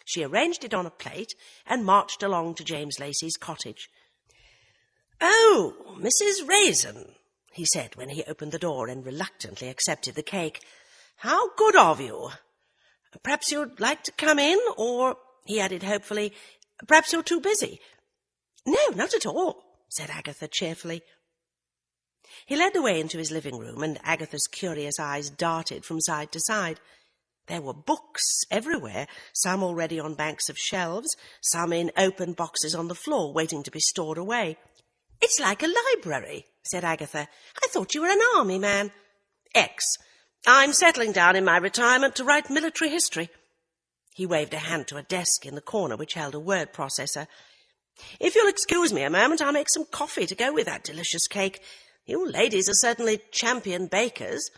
She arranged it on a plate and marched along to James Lacey's cottage. "Oh, Mrs. Raisin," he said when he opened the door and reluctantly accepted the cake. "How good of you. Perhaps you'd like to come in, or," he added hopefully, "perhaps you're too busy." "No, not at all," said Agatha cheerfully. He led the way into his living room, and Agatha's curious eyes darted from side to side. There were books everywhere, some already on banks of shelves, some in open boxes on the floor waiting to be stored away. "It's like a library," said Agatha. "I thought you were an army man." I'm settling down in my retirement to write military history." He waved a hand to a desk in the corner which held a word processor. "If you'll excuse me a moment, I'll make some coffee to go with that delicious cake. You ladies are certainly champion bakers."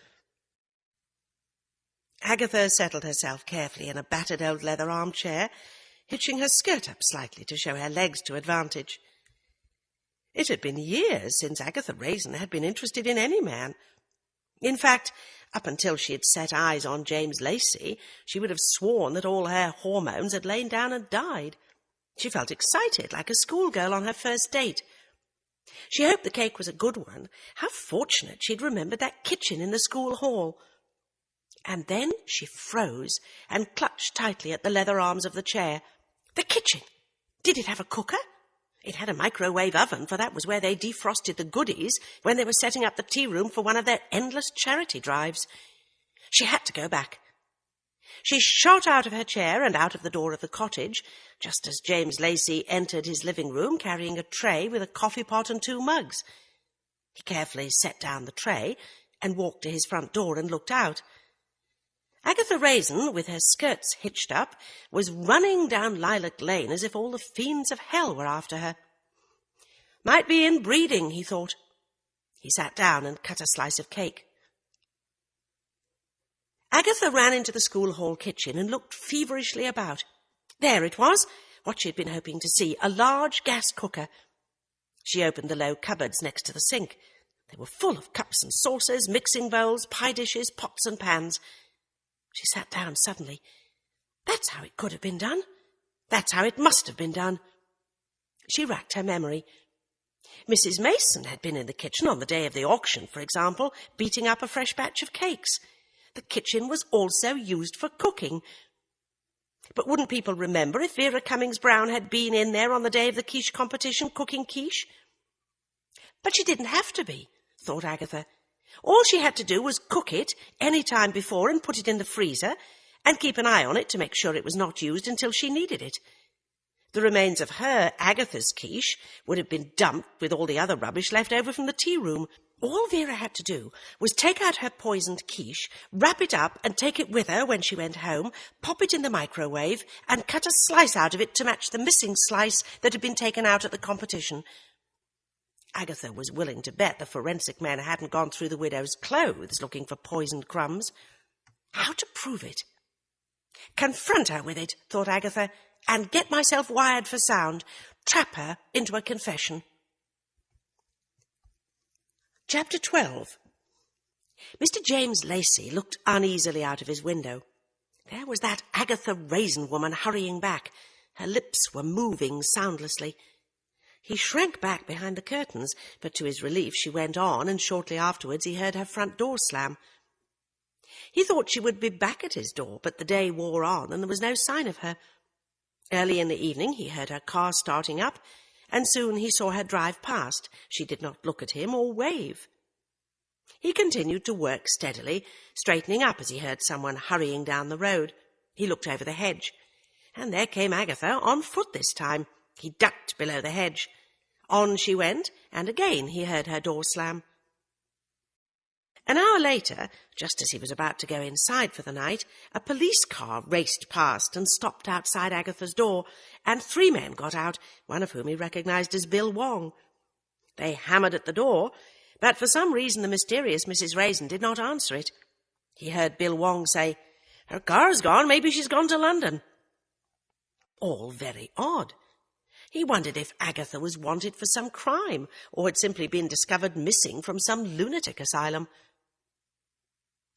Agatha settled herself carefully in a battered old leather armchair, hitching her skirt up slightly to show her legs to advantage. It had been years since Agatha Raisin had been interested in any man. In fact, up until she had set eyes on James Lacey, she would have sworn that all her hormones had lain down and died. She felt excited, like a schoolgirl on her first date. She hoped the cake was a good one. How fortunate she'd remembered that kitchen in the school hall. And then she froze and clutched tightly at the leather arms of the chair. The kitchen! Did it have a cooker? It had a microwave oven, for that was where they defrosted the goodies when they were setting up the tea room for one of their endless charity drives. She had to go back. She shot out of her chair and out of the door of the cottage, just as James Lacey entered his living room carrying a tray with a coffee pot and 2 mugs. He carefully set down the tray and walked to his front door and looked out. Agatha Raisin, with her skirts hitched up, was running down Lilac Lane as if all the fiends of hell were after her. Might be inbreeding, he thought. He sat down and cut a slice of cake. Agatha ran into the school hall kitchen and looked feverishly about. There it was, what she had been hoping to see, a large gas cooker. She opened the low cupboards next to the sink. They were full of cups and saucers, mixing bowls, pie dishes, pots and pans. She sat down suddenly. That's how it could have been done. That's how it must have been done. She racked her memory. Mrs. Mason had been in the kitchen on the day of the auction, for example, beating up a fresh batch of cakes. The kitchen was also used for cooking. But wouldn't people remember if Vera Cummings-Browne had been in there on the day of the quiche competition cooking quiche? But she didn't have to be, thought Agatha. All she had to do was cook it any time before and put it in the freezer and keep an eye on it to make sure it was not used until she needed it. The remains of her, Agatha's quiche, would have been dumped with all the other rubbish left over from the tea room. All Vera had to do was take out her poisoned quiche, wrap it up and take it with her when she went home, pop it in the microwave and cut a slice out of it to match the missing slice that had been taken out at the competition. Agatha was willing to bet the forensic men hadn't gone through the widow's clothes looking for poisoned crumbs. How to prove it? Confront her with it, thought Agatha, and get myself wired for sound. Trap her into a confession. Chapter 12. Mr. James Lacey looked uneasily out of his window. There was that Agatha Raisin woman hurrying back. Her lips were moving soundlessly. He shrank back behind the curtains, but to his relief she went on, and shortly afterwards he heard her front door slam. He thought she would be back at his door, but the day wore on and there was no sign of her. Early in the evening he heard her car starting up, and soon he saw her drive past. She did not look at him or wave. He continued to work steadily, straightening up as he heard someone hurrying down the road. He looked over the hedge, and there came Agatha, on foot this time. He ducked below the hedge. On she went, and again he heard her door slam. An hour later, just as he was about to go inside for the night, a police car raced past and stopped outside Agatha's door, and 3 men got out, one of whom he recognized as Bill Wong. They hammered at the door, but for some reason the mysterious Mrs. Raisin did not answer it. He heard Bill Wong say, "Her car's gone, maybe she's gone to London." All very odd. He wondered if Agatha was wanted for some crime, or had simply been discovered missing from some lunatic asylum.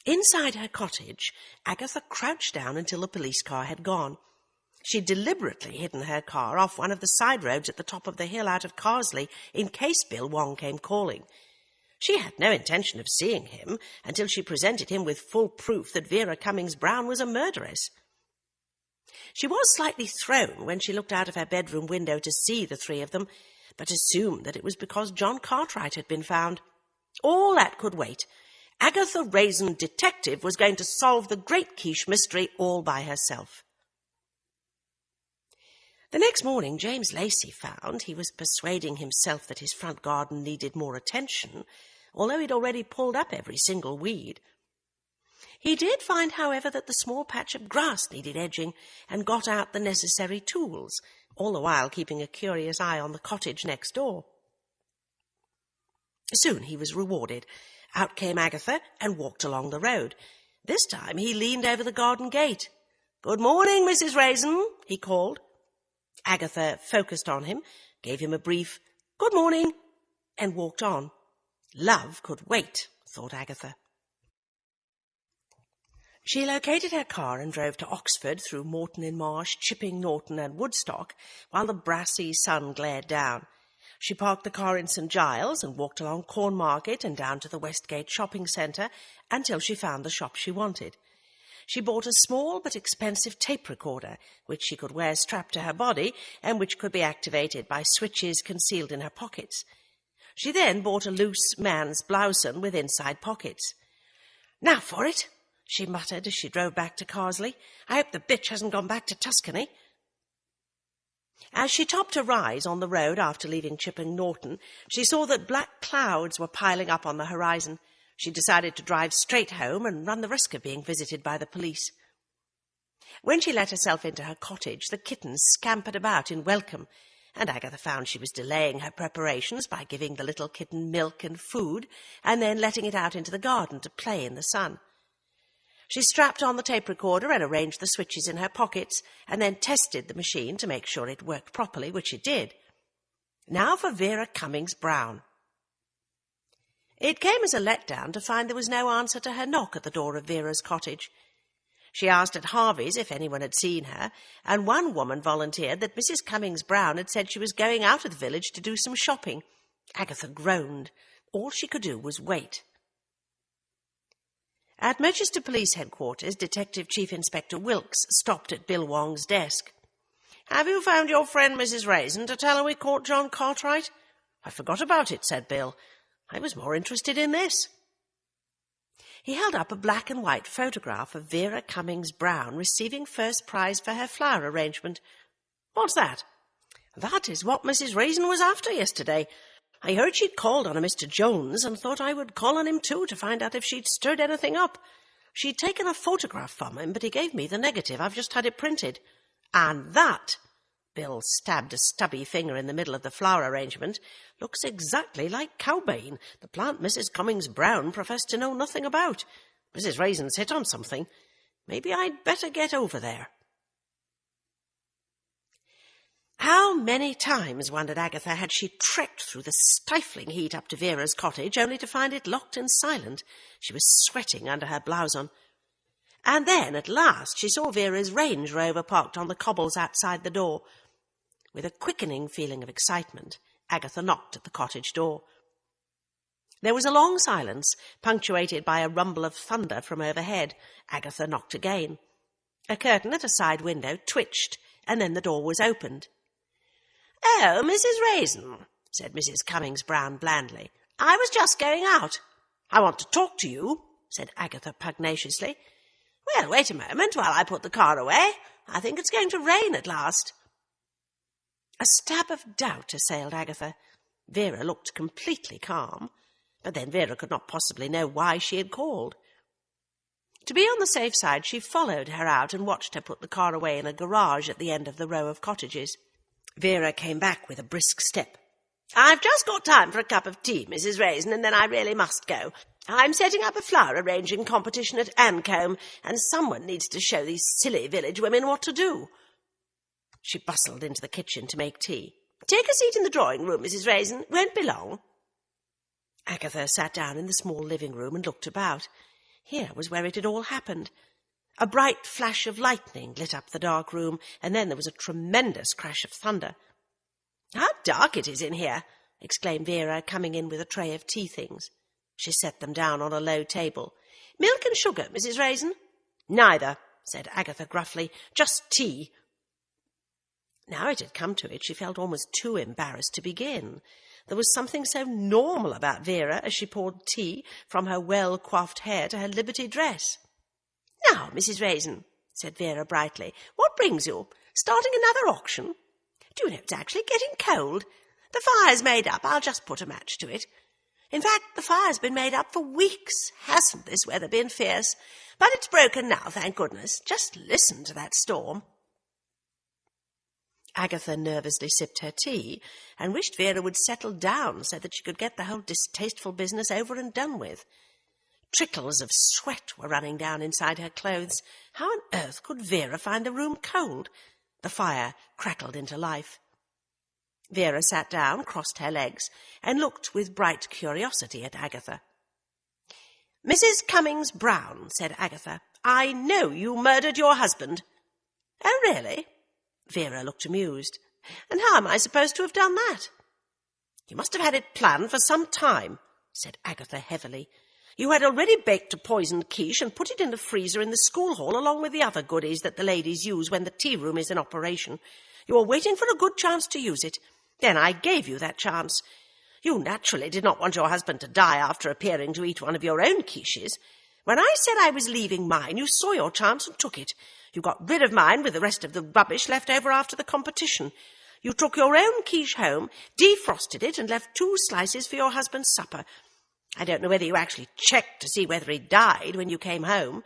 Inside her cottage, Agatha crouched down until the police car had gone. She'd deliberately hidden her car off one of the side roads at the top of the hill out of Carsely in case Bill Wong came calling. She had no intention of seeing him until she presented him with full proof that Vera Cummings-Browne was a murderess. She was slightly thrown when she looked out of her bedroom window to see the 3 of them, but assumed that it was because John Cartwright had been found. All that could wait. Agatha Raisin, detective, was going to solve the great quiche mystery all by herself. The next morning, James Lacey found he was persuading himself that his front garden needed more attention, although he'd already pulled up every single weed. He did find, however, that the small patch of grass needed edging, and got out the necessary tools, all the while keeping a curious eye on the cottage next door. Soon he was rewarded. Out came Agatha and walked along the road. This time he leaned over the garden gate. "Good morning, Mrs. Raisin," he called. Agatha focused on him, gave him a brief "Good morning," and walked on. Love could wait, thought Agatha. She located her car and drove to Oxford through Moreton-in-Marsh, Chipping Norton and Woodstock, while the brassy sun glared down. She parked the car in St. Giles and walked along Cornmarket and down to the Westgate shopping centre until she found the shop she wanted. She bought a small but expensive tape recorder, which she could wear strapped to her body and which could be activated by switches concealed in her pockets. She then bought a loose man's blouson with inside pockets. "Now for it," she muttered as she drove back to Carsely. "I hope the bitch hasn't gone back to Tuscany." As she topped a rise on the road after leaving Chipping Norton, she saw that black clouds were piling up on the horizon. She decided to drive straight home and run the risk of being visited by the police. When she let herself into her cottage, the kittens scampered about in welcome. and Agatha found she was delaying her preparations by giving the little kitten milk and food, and then letting it out into the garden to play in the sun. She strapped on the tape recorder and arranged the switches in her pockets, and then tested the machine to make sure it worked properly, which it did. Now for Vera Cummings-Browne. It came as a letdown to find there was no answer to her knock at the door of Vera's cottage. She asked at Harvey's if anyone had seen her, and one woman volunteered that Mrs. Cummings-Browne had said she was going out of the village to do some shopping. Agatha groaned. All she could do was wait. At Manchester Police Headquarters, Detective Chief Inspector Wilkes stopped at Bill Wong's desk. "Have you found your friend Mrs. Raisin to tell her we caught John Cartwright?" "I forgot about it," said Bill. "I was more interested in this." He held up a black and white photograph of Vera Cummings-Browne receiving first prize for her flower arrangement. "What's that?" "That is what Mrs. Raisin was after yesterday. I heard she'd called on a Mr. Jones and thought I would call on him too to find out if she'd stirred anything up. She'd taken a photograph from him, but he gave me the negative. I've just had it printed. And that," Bill stabbed a stubby finger in the middle of the flower arrangement, "looks exactly like cowbane, the plant Mrs. Cummings-Browne professed to know nothing about. Mrs. Raisin's hit on something. Maybe I'd better get over there." How many times, wondered Agatha, had she trekked through the stifling heat up to Vera's cottage, only to find it locked and silent? She was sweating under her blouse-on. And then, at last, she saw Vera's Range Rover parked on the cobbles outside the door. With a quickening feeling of excitement, Agatha knocked at the cottage door. There was a long silence, punctuated by a rumble of thunder from overhead. Agatha knocked again. A curtain at a side window twitched, and then the door was opened. "Oh, Mrs. Raisin," said Mrs. Cummings-Browne blandly. "I was just going out." "I want to talk to you," said Agatha pugnaciously. "Well, wait a moment while I put the car away. I think it's going to rain at last." A stab of doubt assailed Agatha. Vera looked completely calm, but then Vera could not possibly know why she had called. To be on the safe side, she followed her out and watched her put the car away in a garage at the end of the row of cottages. Vera came back with a brisk step. "I've just got time for a cup of tea, Mrs. Raisin, and then I really must go. I'm setting up a flower arranging competition at Ancombe, and someone needs to show these silly village women what to do." She bustled into the kitchen to make tea. "Take a seat in the drawing-room, Mrs. Raisin. Won't be long." Agatha sat down in the small living-room and looked about. Here was where it had all happened. A bright flash of lightning lit up the dark room, and then there was a tremendous crash of thunder. "How dark it is in here!" exclaimed Vera, coming in with a tray of tea things. She set them down on a low table. "Milk and sugar, Mrs. Raisin?" "Neither," said Agatha gruffly. "Just tea." Now it had come to it, she felt almost too embarrassed to begin. There was something so normal about Vera as she poured tea from her well-coiffed hair to her Liberty dress. "Now, Mrs. Raisin," said Vera brightly, "what brings you? Starting another auction? Do you know, it's actually getting cold. The fire's made up. I'll just put a match to it. In fact, the fire's been made up for weeks. Hasn't this weather been fierce? But it's broken now, thank goodness. Just listen to that storm." Agatha nervously sipped her tea and wished Vera would settle down so that she could get the whole distasteful business over and done with. Trickles of sweat were running down inside her clothes. How on earth could Vera find the room cold? The fire crackled into life. Vera sat down, crossed her legs, and looked with bright curiosity at Agatha. "Mrs. Cummings-Browne," said Agatha, "I know you murdered your husband." "Oh, really?" Vera looked amused. "And how am I supposed to have done that?" "You must have had it planned for some time," said Agatha heavily. "You had already baked a poisoned quiche and put it in the freezer in the school hall along with the other goodies that the ladies use when the tea room is in operation. You were waiting for a good chance to use it. Then I gave you that chance. You naturally did not want your husband to die after appearing to eat one of your own quiches. When I said I was leaving mine, you saw your chance and took it. You got rid of mine with the rest of the rubbish left over after the competition. You took your own quiche home, defrosted it, and left 2 slices for your husband's supper. I don't know whether you actually checked to see whether he died when you came home.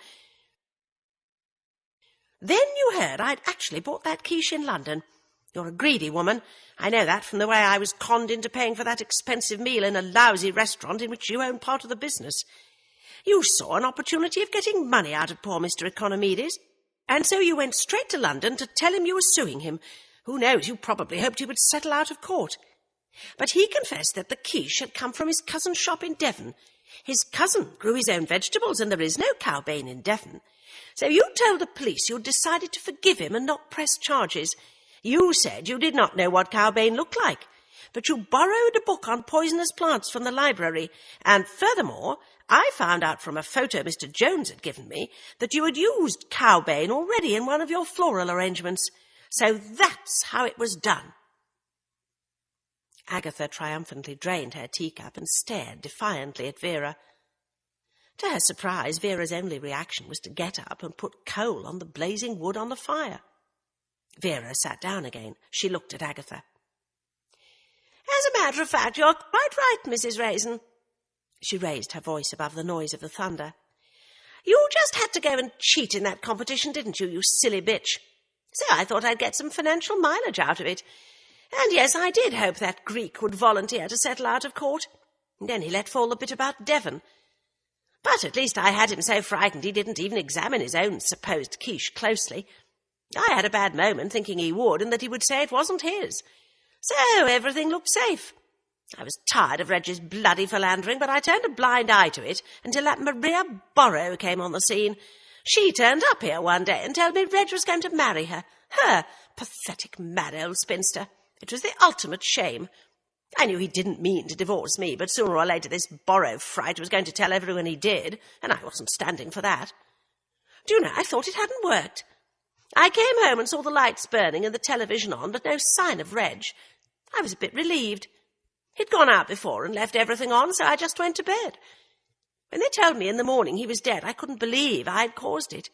Then you heard I'd actually bought that quiche in London. You're a greedy woman. I know that from the way I was conned into paying for that expensive meal in a lousy restaurant in which you own part of the business. You saw an opportunity of getting money out of poor Mr. Economides, and so you went straight to London to tell him you were suing him. Who knows, you probably hoped he would settle out of court. But he confessed that the quiche had come from his cousin's shop in Devon. His cousin grew his own vegetables, and there is no cowbane in Devon. So you told the police you had decided to forgive him and not press charges. You said you did not know what cowbane looked like, but you borrowed a book on poisonous plants from the library, and furthermore, I found out from a photo Mr. Jones had given me that you had used cowbane already in one of your floral arrangements. So that's how it was done. Agatha triumphantly drained her teacup and stared defiantly at Vera. To her surprise, Vera's only reaction was to get up and put coal on the blazing wood on the fire. Vera sat down again. She looked at Agatha. As a matter of fact, you're quite right, Mrs. Raisin. She raised her voice above the noise of the thunder. You just had to go and cheat in that competition, didn't you, you silly bitch? So I thought I'd get some financial mileage out of it. And yes, I did hope that Greek would volunteer to settle out of court. And then he let fall the bit about Devon. But at least I had him so frightened he didn't even examine his own supposed quiche closely. I had a bad moment thinking he would, and that he would say it wasn't his. So everything looked safe. I was tired of Reg's bloody philandering, but I turned a blind eye to it until that Maria Borrow came on the scene. She turned up here one day and told me Reg was going to marry her. Her pathetic, mad old spinster. It was the ultimate shame. I knew he didn't mean to divorce me, but sooner or later this Borrow fright was going to tell everyone he did, and I wasn't standing for that. Do you know, I thought it hadn't worked. I came home and saw the lights burning and the television on, but no sign of Reg. I was a bit relieved. He'd gone out before and left everything on, so I just went to bed. When they told me in the morning he was dead, I couldn't believe I'd caused it.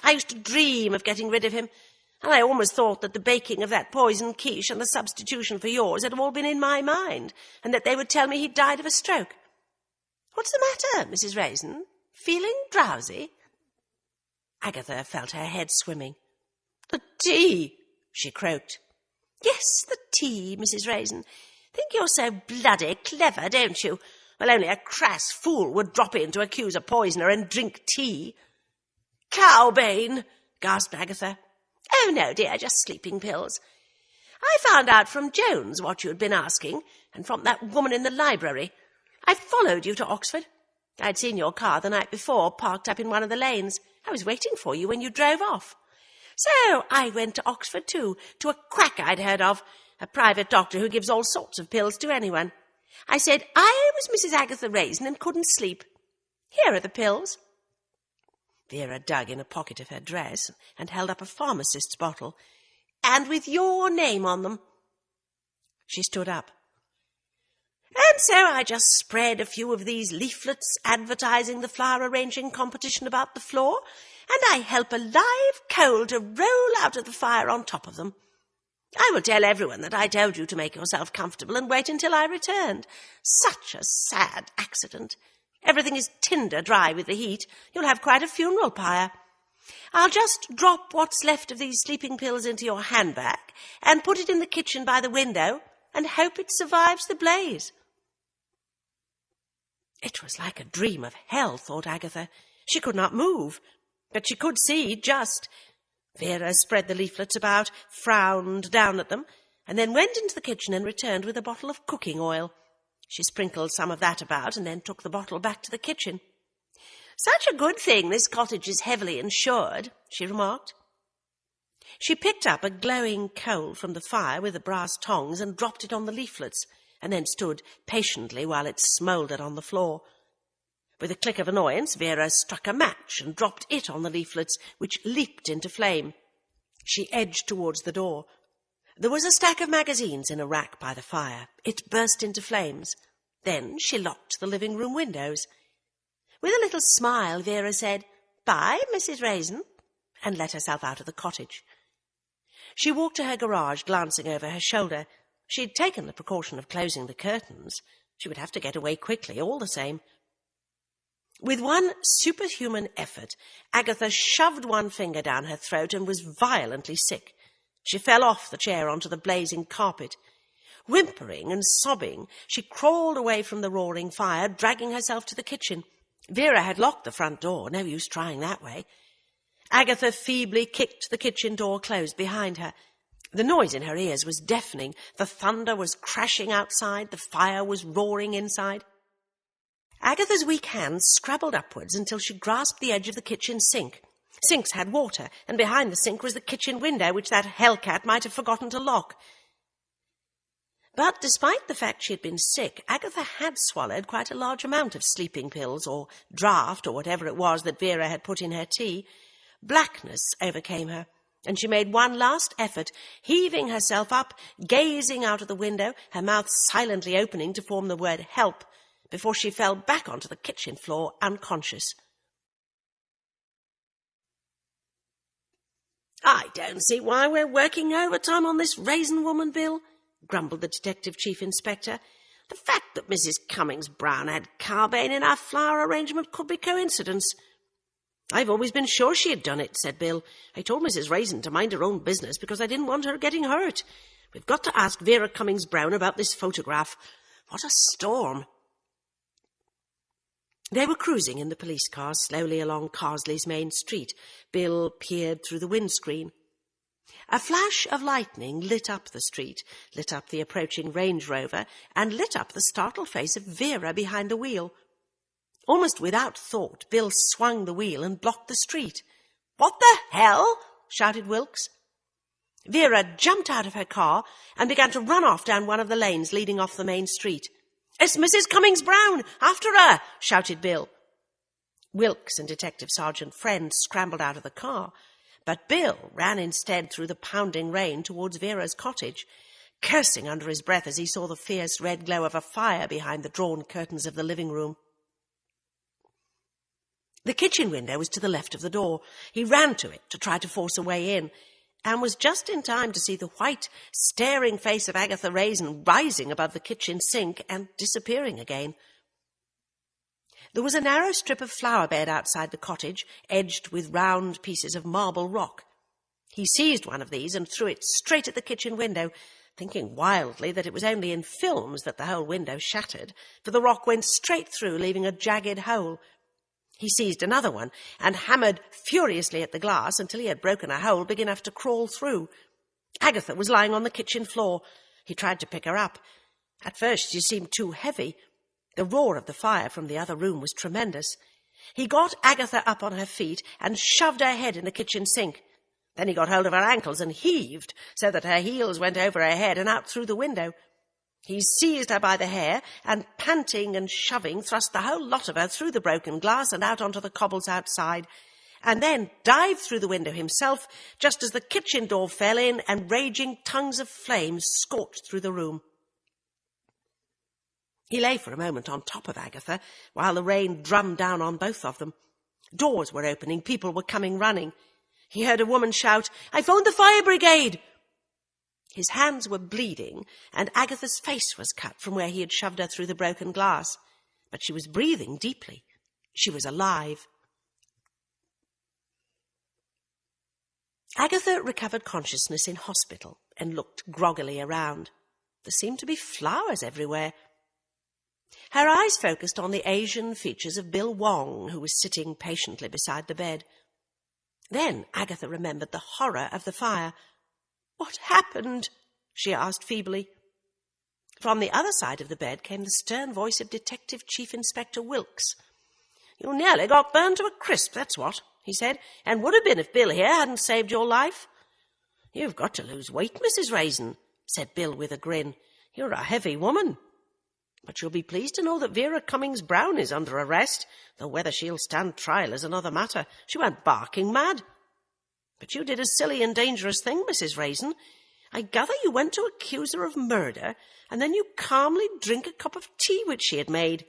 I used to dream of getting rid of him, and I almost thought that the baking of that poison quiche and the substitution for yours had all been in my mind, and that they would tell me he'd died of a stroke. What's the matter, Mrs. Raisin? Feeling drowsy? Agatha felt her head swimming. The tea, she croaked. Yes, the tea, Mrs. Raisin. Think you're so bloody clever, don't you? Well, only a crass fool would drop in to accuse a poisoner and drink tea. Cowbane, gasped Agatha. Oh, no, dear, just sleeping pills. I found out from Jones what you'd been asking, and from that woman in the library. I followed you to Oxford. I'd seen your car the night before, parked up in one of the lanes. I was waiting for you when you drove off. So I went to Oxford, too, to a quack I'd heard of, a private doctor who gives all sorts of pills to anyone. I said I was Mrs. Agatha Raisin and couldn't sleep. Here are the pills. Vera dug in a pocket of her dress and held up a pharmacist's bottle, and with your name on them. She stood up. And so I just spread a few of these leaflets advertising the flower arranging competition about the floor, and I help a live coal to roll out of the fire on top of them. I will tell everyone that I told you to make yourself comfortable and wait until I returned. Such a sad accident. Everything is tinder dry with the heat. You'll have quite a funeral pyre. I'll just drop what's left of these sleeping pills into your handbag and put it in the kitchen by the window and hope it survives the blaze. It was like a dream of hell, thought Agatha. She could not move, but she could see just. Vera spread the leaflets about, frowned down at them, and then went into the kitchen and returned with a bottle of cooking oil. She sprinkled some of that about and then took the bottle back to the kitchen. Such a good thing this cottage is heavily insured, she remarked. She picked up a glowing coal from the fire with the brass tongs and dropped it on the leaflets, and then stood patiently while it smouldered on the floor. With a click of annoyance, Vera struck a match and dropped it on the leaflets, which leaped into flame. She edged towards the door. There was a stack of magazines in a rack by the fire. It burst into flames. Then she locked the living-room windows. With a little smile, Vera said, "Bye, Mrs. Raisin," and let herself out of the cottage. She walked to her garage, glancing over her shoulder. She had taken the precaution of closing the curtains. She would have to get away quickly, all the same. With one superhuman effort, Agatha shoved one finger down her throat and was violently sick. She fell off the chair onto the blazing carpet. Whimpering and sobbing, she crawled away from the roaring fire, dragging herself to the kitchen. Vera had locked the front door, no use trying that way. Agatha feebly kicked the kitchen door closed behind her. The noise in her ears was deafening. The thunder was crashing outside. The fire was roaring inside. Agatha's weak hands scrabbled upwards until she grasped the edge of the kitchen sink. Sinks had water, and behind the sink was the kitchen window, which that hellcat might have forgotten to lock. But despite the fact she had been sick, Agatha had swallowed quite a large amount of sleeping pills, or draught, or whatever it was that Vera had put in her tea. Blackness overcame her, and she made one last effort, heaving herself up, gazing out of the window, her mouth silently opening to form the word help, before she fell back onto the kitchen floor, unconscious. "I don't see why we're working overtime on this Raisin woman, Bill," grumbled the Detective Chief Inspector. "The fact that Mrs. Cummings-Browne had carbane in our flour arrangement could be coincidence." "I've always been sure she had done it," said Bill. "I told Mrs. Raisin to mind her own business because I didn't want her getting hurt. We've got to ask Vera Cummings-Browne about this photograph. What a storm." They were cruising in the police car slowly along Carsley's main street. Bill peered through the windscreen. A flash of lightning lit up the street, lit up the approaching Range Rover, and lit up the startled face of Vera behind the wheel. Almost without thought, Bill swung the wheel and blocked the street. "What the hell?" shouted Wilkes. Vera jumped out of her car and began to run off down one of the lanes leading off the main street. "It's Mrs. Cummings-Browne! After her!" shouted Bill. Wilkes and Detective Sergeant Friend scrambled out of the car, but Bill ran instead through the pounding rain towards Vera's cottage, cursing under his breath as he saw the fierce red glow of a fire behind the drawn curtains of the living room. The kitchen window was to the left of the door. He ran to it to try to force a way in, and was just in time to see the white, staring face of Agatha Raisin rising above the kitchen sink and disappearing again. There was a narrow strip of flower bed outside the cottage, edged with round pieces of marble rock. He seized one of these and threw it straight at the kitchen window, thinking wildly that it was only in films that the whole window shattered, for the rock went straight through, leaving a jagged hole. He seized another one and hammered furiously at the glass until he had broken a hole big enough to crawl through. Agatha was lying on the kitchen floor. He tried to pick her up. At first she seemed too heavy. The roar of the fire from the other room was tremendous. He got Agatha up on her feet and shoved her head in the kitchen sink. Then he got hold of her ankles and heaved so that her heels went over her head and out through the window. He seized her by the hair and, panting and shoving, thrust the whole lot of her through the broken glass and out onto the cobbles outside, and then dived through the window himself just as the kitchen door fell in and raging tongues of flame scorched through the room. He lay for a moment on top of Agatha while the rain drummed down on both of them. Doors were opening, people were coming running. He heard a woman shout, "I phoned the fire brigade!" His hands were bleeding, and Agatha's face was cut from where he had shoved her through the broken glass. But she was breathing deeply. She was alive. Agatha recovered consciousness in hospital and looked groggily around. There seemed to be flowers everywhere. Her eyes focused on the Asian features of Bill Wong, who was sitting patiently beside the bed. Then Agatha remembered the horror of the fire. "What happened?" she asked feebly. From the other side of the bed came the stern voice of Detective Chief Inspector Wilkes. "You nearly got burned to a crisp, that's what," he said, "and would have been if Bill here hadn't saved your life." "You've got to lose weight, Mrs. Raisin," said Bill with a grin. "You're a heavy woman. But you'll be pleased to know that Vera Cummings-Browne is under arrest, though whether she'll stand trial is another matter. She went barking mad. But you did a silly and dangerous thing, Mrs. Raisin. I gather you went to accuse her of murder, and then you calmly drink a cup of tea which she had made."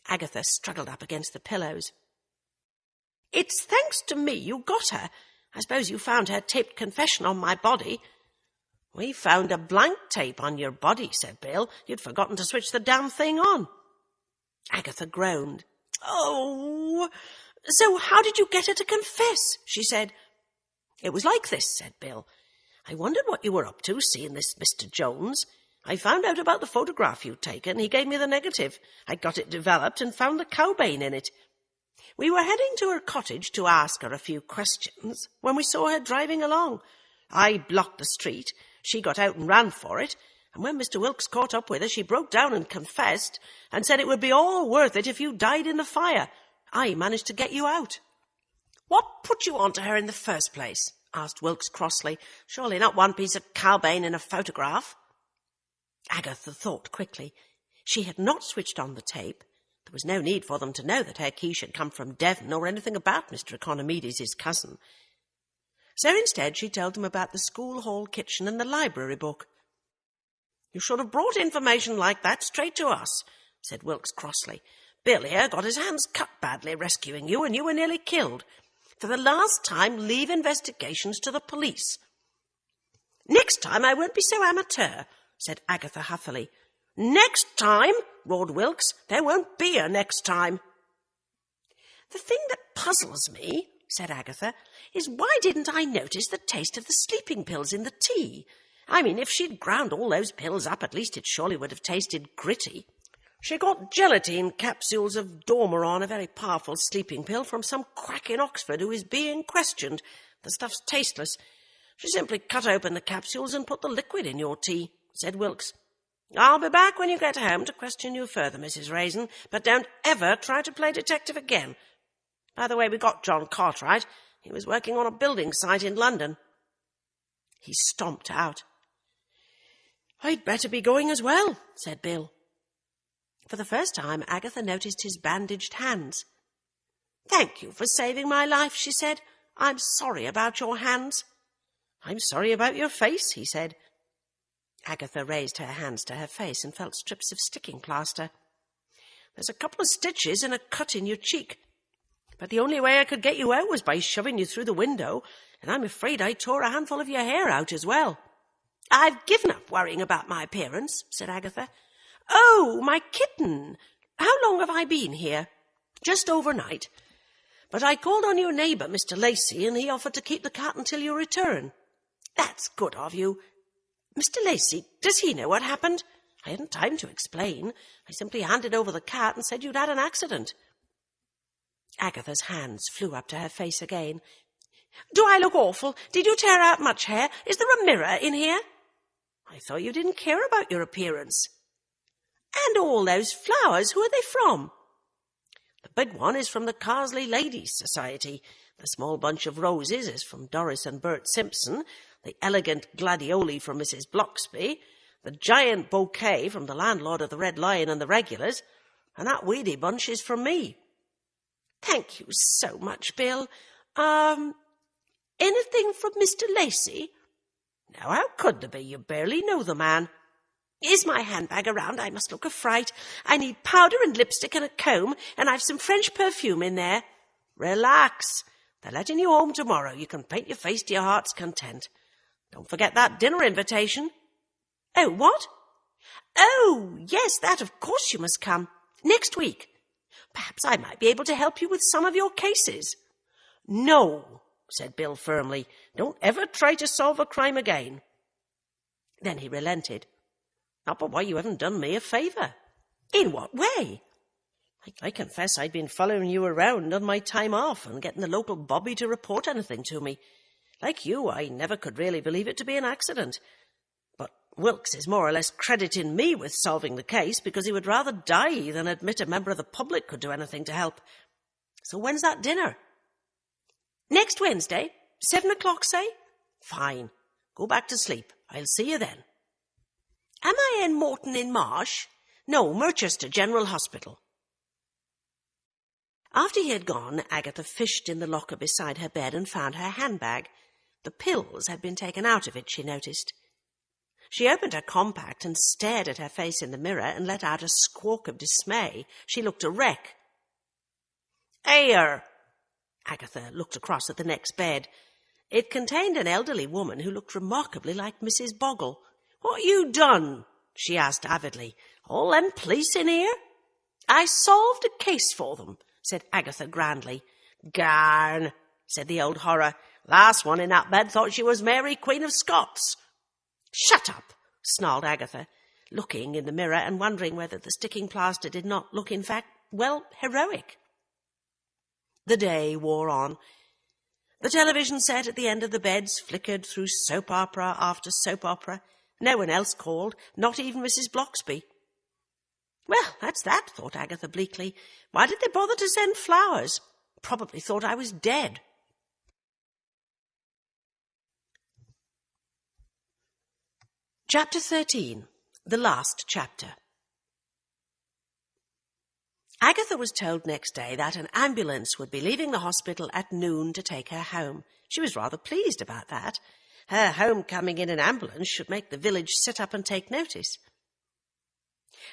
Agatha struggled up against the pillows. "It's thanks to me you got her. I suppose you found her taped confession on my body." "We found a blank tape on your body," said Bill. "You'd forgotten to switch the damn thing on." Agatha groaned. "Oh, so how did you get her to confess?" she said. "It was like this," said Bill. I wondered what you were up to, seeing this Mr. Jones. I found out about the photograph you'd taken. He gave me the negative. I got it developed and found the cowbane in it. We were heading to her cottage to ask her a few questions when we saw her driving along. I blocked the street. She got out and ran for it. And when Mr. Wilkes caught up with her, she broke down and confessed and said it would be all worth it if you died in the fire. I managed to get you out. What put you on to her in the first place? Asked Wilkes crossly. Surely not one piece of cowbane in a photograph. Agatha thought quickly. She had not switched on the tape. There was no need for them to know that her quiche had come from Devon or anything about Mr. Economides, his cousin. So instead she told them about the school hall kitchen and the library book. You should have brought information like that straight to us, said Wilkes crossly. Bill here got his hands cut badly rescuing you, and you were nearly killed. For the last time, leave investigations to the police. Next time I won't be so amateur, said Agatha huffily. Next time, roared Wilkes. There won't be a next time. The thing that puzzles me, said Agatha, is why didn't I notice the taste of the sleeping pills in the tea? I mean, if she'd ground all those pills up, at least it surely would have tasted gritty. She got gelatine capsules of Dormeron, a very powerful sleeping pill, from some quack in Oxford who is being questioned. The stuff's tasteless. She simply cut open the capsules and put the liquid in your tea, said Wilkes. I'll be back when you get home to question you further, Mrs. Raisin, but don't ever try to play detective again. By the way, we got John Cartwright. He was working on a building site in London. He stomped out. I'd better be going as well, said Bill. For the first time, Agatha noticed his bandaged hands. Thank you for saving my life, she said. I'm sorry about your hands. I'm sorry about your face, he said. Agatha raised her hands to her face and felt strips of sticking plaster. There's a couple of stitches and a cut in your cheek. But the only way I could get you out was by shoving you through the window, and I'm afraid I tore a handful of your hair out as well. I've given up worrying about my appearance, said Agatha. Oh, my kitten! How long have I been here? Just overnight. But I called on your neighbour, Mr. Lacey, and he offered to keep the cat until your return. That's good of you. Mr. Lacey, does he know what happened? I hadn't time to explain. I simply handed over the cat and said you'd had an accident. Agatha's hands flew up to her face again. Do I look awful? Did you tear out much hair? Is there a mirror in here? I thought you didn't care about your appearance. And all those flowers, who are they from? The big one is from the Carsely Ladies' Society. The small bunch of roses is from Doris and Bert Simpson. The elegant gladioli from Mrs. Bloxby. The giant bouquet from the landlord of the Red Lion and the Regulars. And that weedy bunch is from me. Thank you so much, Bill. Anything from Mr. Lacey? Now, how could there be? You barely know the man. Is my handbag around? I must look a fright. I need powder and lipstick and a comb, and I've some French perfume in there. Relax. They're letting you home tomorrow. You can paint your face to your heart's content. Don't forget that dinner invitation. Oh, what? Oh, yes, that of course you must come. Next week. Perhaps I might be able to help you with some of your cases. No, said Bill firmly. Don't ever try to solve a crime again. Then he relented. Not but why you haven't done me a favour. In what way? I confess I'd been following you around on my time off and getting the local bobby to report anything to me. Like you, I never could really believe it to be an accident. But Wilkes is more or less crediting me with solving the case because he would rather die than admit a member of the public could do anything to help. So when's that dinner? Next Wednesday, 7 o'clock, say? Fine. Go back to sleep. I'll see you then. Am I in Morton in Marsh? No, Merchester General Hospital. After he had gone, Agatha fished in the locker beside her bed and found her handbag. The pills had been taken out of it, she noticed. She opened her compact and stared at her face in the mirror and let out a squawk of dismay. She looked a wreck. Here! Agatha looked across at the next bed. It contained an elderly woman who looked remarkably like Mrs. Boggle. What you done? She asked avidly. All them police in here? I solved a case for them, said Agatha grandly. Garn, said the old horror. Last one in that bed thought she was Mary, Queen of Scots. Shut up, snarled Agatha, looking in the mirror and wondering whether the sticking plaster did not look, in fact, well, heroic. The day wore on. The television set at the end of the beds flickered through soap opera after soap opera. No one else called, not even Mrs. Bloxby. Well, that's that, thought Agatha bleakly. Why did they bother to send flowers? Probably thought I was dead. Chapter 13. The last chapter. Agatha was told next day that an ambulance would be leaving the hospital at noon to take her home. She was rather pleased about that. Her homecoming in an ambulance should make the village sit up and take notice.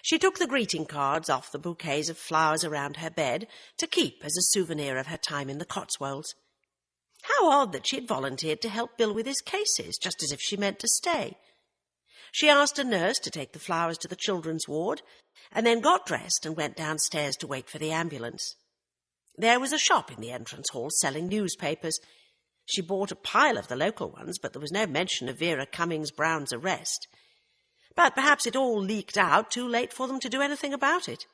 She took the greeting cards off the bouquets of flowers around her bed to keep as a souvenir of her time in the Cotswolds. How odd that she had volunteered to help Bill with his cases, just as if she meant to stay. She asked a nurse to take the flowers to the children's ward, and then got dressed and went downstairs to wait for the ambulance. There was a shop in the entrance hall selling newspapers. She bought a pile of the local ones, but there was no mention of Vera Cummings-Browne's arrest. But perhaps it all leaked out too late for them to do anything about it.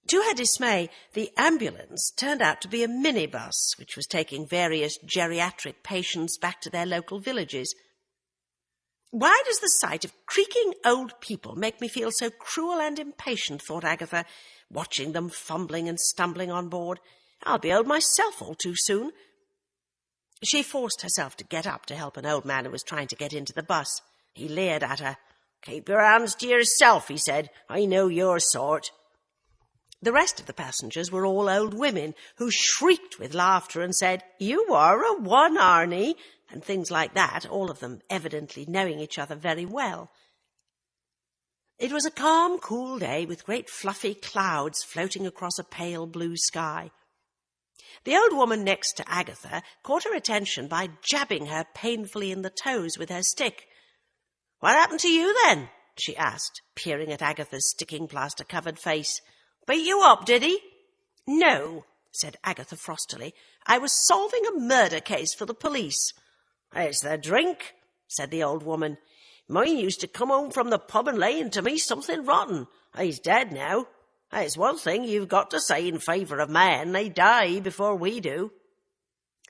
To her dismay, the ambulance turned out to be a minibus, which was taking various geriatric patients back to their local villages. Why does the sight of creaking old people make me feel so cruel and impatient, thought Agatha, watching them fumbling and stumbling on board. I'll be old myself all too soon. She forced herself to get up to help an old man who was trying to get into the bus. He leered at her. "Keep your hands to yourself," he said. "I know your sort." The rest of the passengers were all old women who shrieked with laughter and said, "You are a one, Arnie," and things like that, all of them evidently knowing each other very well. It was a calm, cool day with great fluffy clouds floating across a pale blue sky. The old woman next to Agatha caught her attention by jabbing her painfully in the toes with her stick. "What happened to you then?" she asked, peering at Agatha's sticking-plaster-covered face. "Beat you up, did he?" "No," said Agatha frostily. "I was solving a murder case for the police." "It's the drink," said the old woman. "Mine used to come home from the pub and lay into me something rotten. He's dead now. It's one thing you've got to say in favour of men. They die before we do."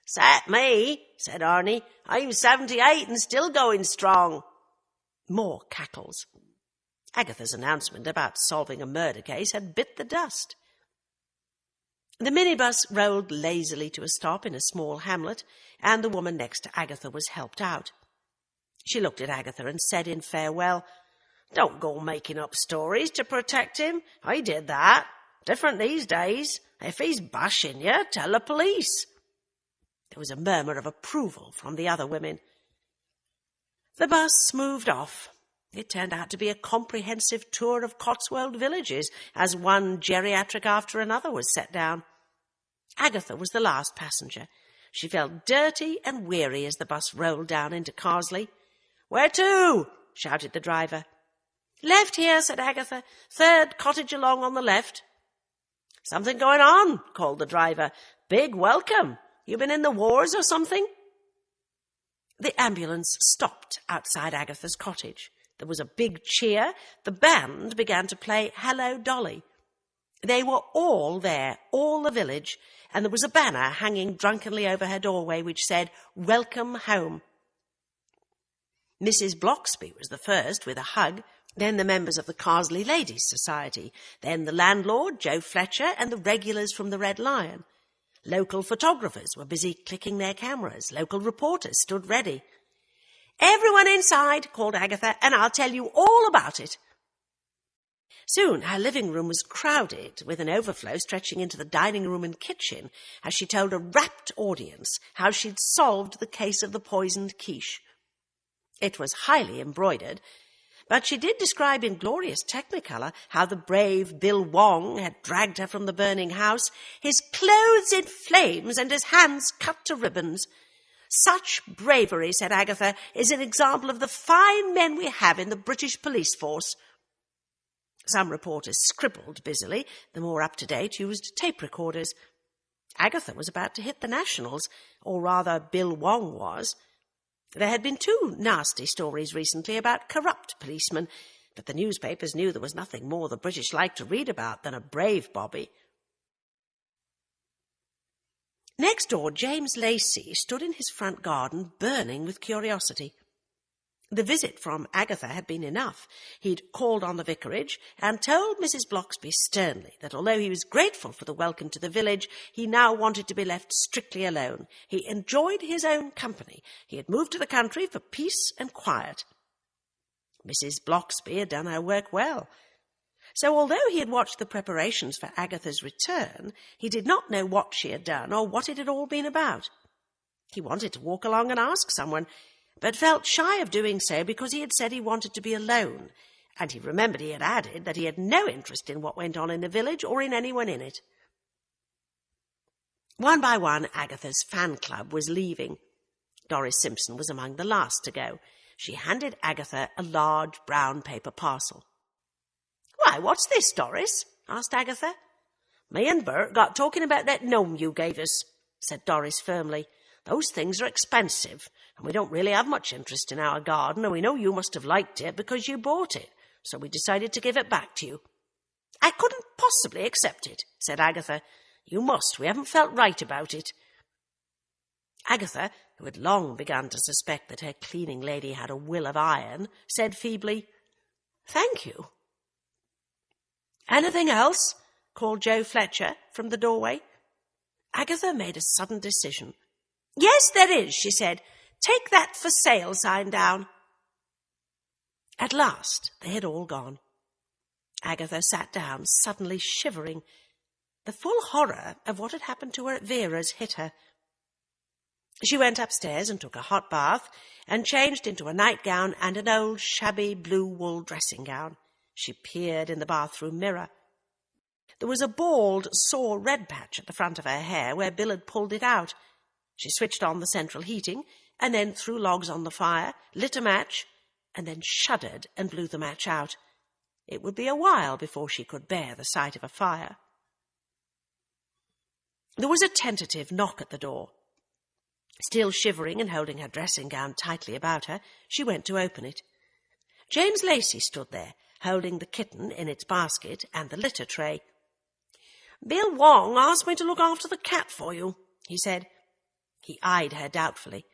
"Sat me," said Arnie. "I'm 78 and still going strong." More cackles. Agatha's announcement about solving a murder case had bit the dust. The minibus rolled lazily to a stop in a small hamlet, and the woman next to Agatha was helped out. She looked at Agatha and said in farewell, "Don't go making up stories to protect him. I did that. Different these days. If he's bashing you, tell the police." There was a murmur of approval from the other women. The bus moved off. It turned out to be a comprehensive tour of Cotswold villages, as one geriatric after another was set down. Agatha was the last passenger. She felt dirty and weary as the bus rolled down into Carsley. "Where to?" shouted the driver. "Left here," said Agatha. "Third cottage along on the left." "Something going on?" called the driver. "Big welcome. You been in the wars or something?" The ambulance stopped outside Agatha's cottage. There was a big cheer. The band began to play Hello, Dolly. They were all there, all the village, and there was a banner hanging drunkenly over her doorway which said, "Welcome home." Mrs. Bloxby was the first with a hug, then the members of the Carsely Ladies' Society, then the landlord, Joe Fletcher, and the regulars from the Red Lion. Local photographers were busy clicking their cameras. Local reporters stood ready. "Everyone inside," called Agatha, "and I'll tell you all about it." Soon her living room was crowded, with an overflow stretching into the dining room and kitchen, as she told a rapt audience how she'd solved the case of the poisoned quiche. It was highly embroidered, but she did describe in glorious technicolor how the brave Bill Wong had dragged her from the burning house, his clothes in flames and his hands cut to ribbons. "Such bravery," said Agatha, "is an example of the fine men we have in the British police force." Some reporters scribbled busily. The more up-to-date used tape recorders. Agatha was about to hit the Nationals, or rather Bill Wong was. There had been 2 nasty stories recently about corrupt policemen, but the newspapers knew there was nothing more the British liked to read about than a brave bobby. Next door, James Lacey stood in his front garden, burning with curiosity. The visit from Agatha had been enough. He'd called on the vicarage and told Mrs. Bloxby sternly that although he was grateful for the welcome to the village, he now wanted to be left strictly alone. He enjoyed his own company. He had moved to the country for peace and quiet. Mrs. Bloxby had done her work well. So although he had watched the preparations for Agatha's return, he did not know what she had done or what it had all been about. He wanted to walk along and ask someone, but felt shy of doing so because he had said he wanted to be alone, and he remembered he had added that he had no interest in what went on in the village or in anyone in it. One by one, Agatha's fan club was leaving. Doris Simpson was among the last to go. She handed Agatha a large brown paper parcel. "Why, what's this, Doris?" asked Agatha. "Me and Bert got talking about that gnome you gave us," said Doris firmly. "Those things are expensive, and we don't really have much interest in our garden, and we know you must have liked it because you bought it, so we decided to give it back to you." "I couldn't possibly accept it," said Agatha. "You must. We haven't felt right about it." Agatha, who had long begun to suspect that her cleaning lady had a will of iron, said feebly, "Thank you." "Anything else?" called Joe Fletcher from the doorway. Agatha made a sudden decision. "Yes, there is," she said. "Take that for sale sign down." At last they had all gone. Agatha sat down, suddenly shivering. The full horror of what had happened to her at Vera's hit her. She went upstairs and took a hot bath and changed into a nightgown and an old shabby blue wool dressing-gown. She peered in the bathroom mirror. There was a bald, sore red patch at the front of her hair where Bill had pulled it out. She switched on the central heating and then threw logs on the fire, lit a match, and then shuddered and blew the match out. It would be a while before she could bear the sight of a fire. There was a tentative knock at the door. Still shivering and holding her dressing-gown tightly about her, she went to open it. James Lacey stood there, holding the kitten in its basket and the litter tray. "Bill Wong asked me to look after the cat for you," he said. He eyed her doubtfully.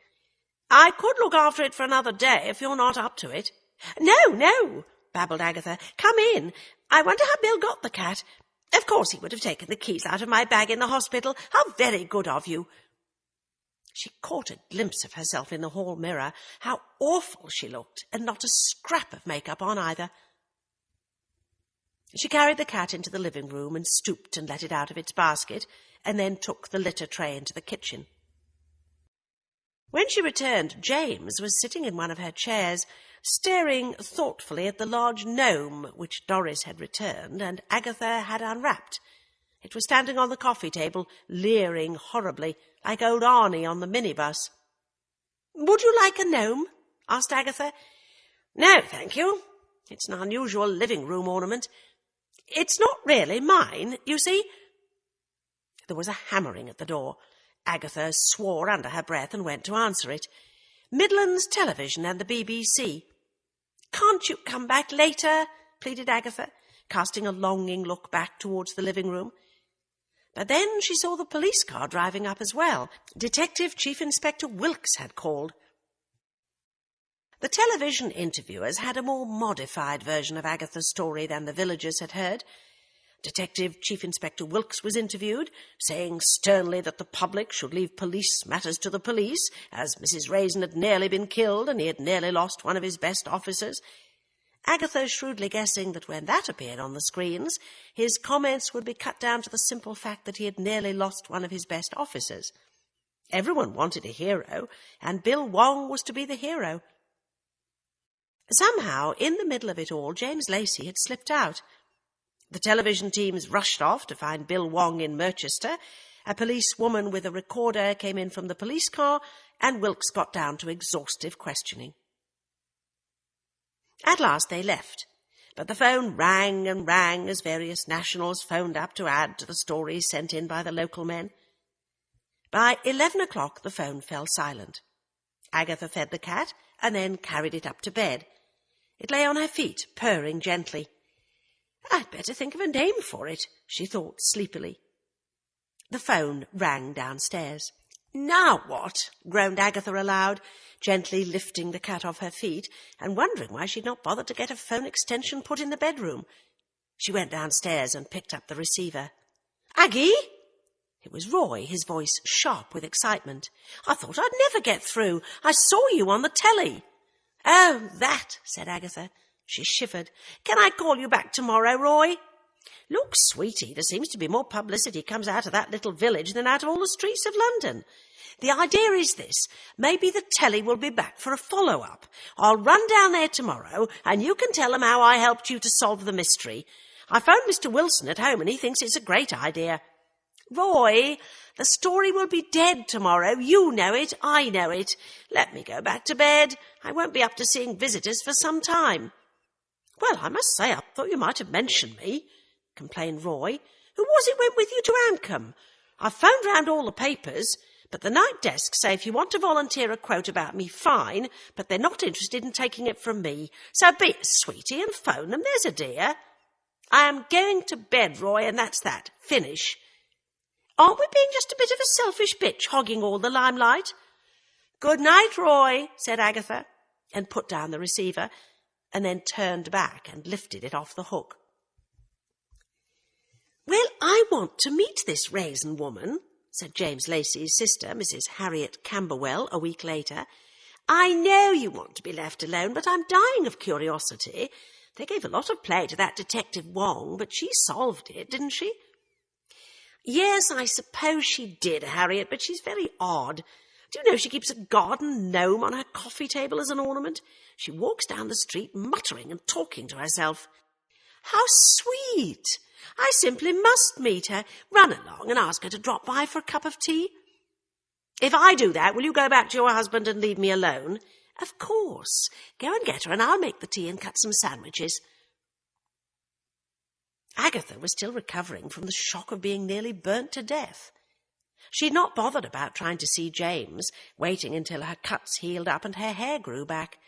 "I could look after it for another day if you're not up to it." No, babbled Agatha. "Come in. I wonder how Bill got the cat. Of course he would have taken the keys out of my bag in the hospital. How very good of you." She caught a glimpse of herself in the hall mirror. How awful she looked, and not a scrap of makeup on either. She carried the cat into the living room and stooped and let it out of its basket, and then took the litter tray into the kitchen. When she returned, James was sitting in one of her chairs, staring thoughtfully at the large gnome which Doris had returned and Agatha had unwrapped. It was standing on the coffee table, leering horribly, like old Arnie on the minibus. "Would you like a gnome?" asked Agatha. "No, thank you. It's an unusual living-room ornament. It's not really mine, you see." There was a hammering at the door. Agatha swore under her breath and went to answer it. "Midland's Television and the BBC." "Can't you come back later?" pleaded Agatha, casting a longing look back towards the living room. But then she saw the police car driving up as well. Detective Chief Inspector Wilkes had called. The television interviewers had a more modified version of Agatha's story than the villagers had heard. Detective Chief Inspector Wilkes was interviewed, saying sternly that the public should leave police matters to the police, as Mrs. Raisin had nearly been killed and he had nearly lost one of his best officers. Agatha shrewdly guessing that when that appeared on the screens, his comments would be cut down to the simple fact that he had nearly lost one of his best officers. Everyone wanted a hero, and Bill Wong was to be the hero. Somehow, in the middle of it all, James Lacey had slipped out. The television teams rushed off to find Bill Wong in Merchester. A policewoman with a recorder came in from the police car, and Wilkes got down to exhaustive questioning. At last they left, but the phone rang and rang as various nationals phoned up to add to the stories sent in by the local men. By 11 o'clock the phone fell silent. Agatha fed the cat and then carried it up to bed. It lay on her feet, purring gently. I'd better think of a name for it, she thought sleepily. The phone rang downstairs. Now what? Groaned Agatha aloud, gently lifting the cat off her feet and wondering why she'd not bothered to get a phone extension put in the bedroom. She went downstairs and picked up the receiver. Aggie? It was Roy, his voice sharp with excitement. I thought I'd never get through. I saw you on the telly. Oh, that, said Agatha. She shivered. Can I call you back tomorrow, Roy? Look, sweetie, there seems to be more publicity comes out of that little village than out of all the streets of London. The idea is this. Maybe the telly will be back for a follow-up. I'll run down there tomorrow, and you can tell them how I helped you to solve the mystery. I phoned Mr. Wilson at home, and he thinks it's a great idea. Roy, the story will be dead tomorrow. You know it, I know it. Let me go back to bed. I won't be up to seeing visitors for some time. Well, I must say, I thought you might have mentioned me, complained Roy. Who was it went with you to Ancombe? I've phoned round all the papers, but the night desk say if you want to volunteer a quote about me, fine, but they're not interested in taking it from me. So be a sweetie and phone them, there's a dear. I am going to bed, Roy, and that's that. Finish. Aren't we being just a bit of a selfish bitch, hogging all the limelight? Good night, Roy, said Agatha, and put down the receiver, and then turned back and lifted it off the hook. Well, I want to meet this Raisin woman, said James Lacey's sister, Mrs. Harriet Camberwell, a week later. I know you want to be left alone, but I'm dying of curiosity. They gave a lot of play to that Detective Wong, but she solved it, didn't she? Yes, I suppose she did, Harriet, but she's very odd. Do you know she keeps a garden gnome on her coffee table as an ornament? She walks down the street muttering and talking to herself. How sweet! I simply must meet her. Run along and ask her to drop by for a cup of tea. If I do that, will you go back to your husband and leave me alone? Of course. Go and get her and I'll make the tea and cut some sandwiches. Agatha was still recovering from the shock of being nearly burnt to death. She had not bothered about trying to see James, waiting until her cuts healed up and her hair grew back.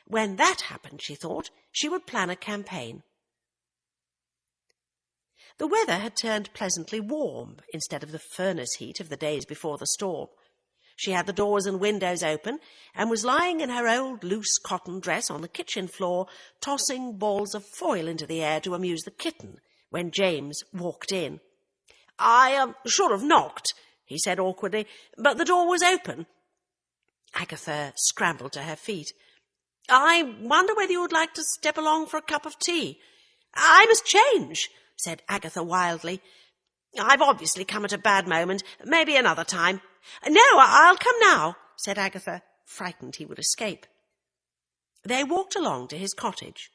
When that happened, she thought, she would plan a campaign. The weather had turned pleasantly warm instead of the furnace heat of the days before the storm. She had the doors and windows open and was lying in her old loose cotton dress on the kitchen floor, tossing balls of foil into the air to amuse the kitten, when James walked in. I should have knocked, he said awkwardly, but the door was open. Agatha scrambled to her feet. I wonder whether you would like to step along for a cup of tea. I must change, said Agatha wildly. I've obviously come at a bad moment. Maybe another time. No, I'll come now, said Agatha, frightened he would escape. They walked along to his cottage.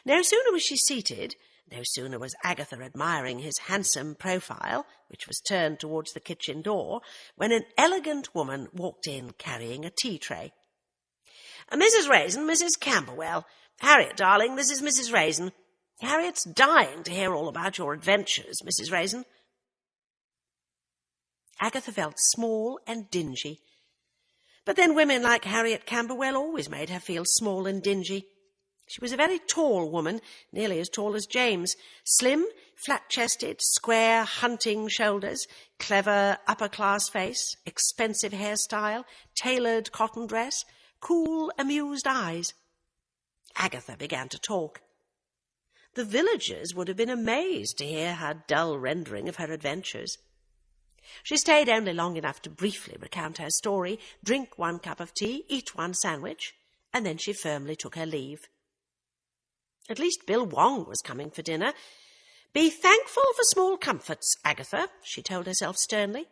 No sooner was she seated, no sooner was Agatha admiring his handsome profile, which was turned towards the kitchen door, when an elegant woman walked in carrying a tea tray. Mrs. Raisin, Mrs. Camberwell. Harriet, darling, this is Mrs. Raisin. Harriet's dying to hear all about your adventures, Mrs. Raisin. Agatha felt small and dingy. But then women like Harriet Camberwell always made her feel small and dingy. She was a very tall woman, nearly as tall as James, slim, flat-chested, square, hunting shoulders, clever upper-class face, expensive hairstyle, tailored cotton dress, cool, amused eyes. Agatha began to talk. The villagers would have been amazed to hear her dull rendering of her adventures. She stayed only long enough to briefly recount her story, drink one cup of tea, eat one sandwich, and then she firmly took her leave. At least Bill Wong was coming for dinner. Be thankful for small comforts, Agatha, she told herself sternly.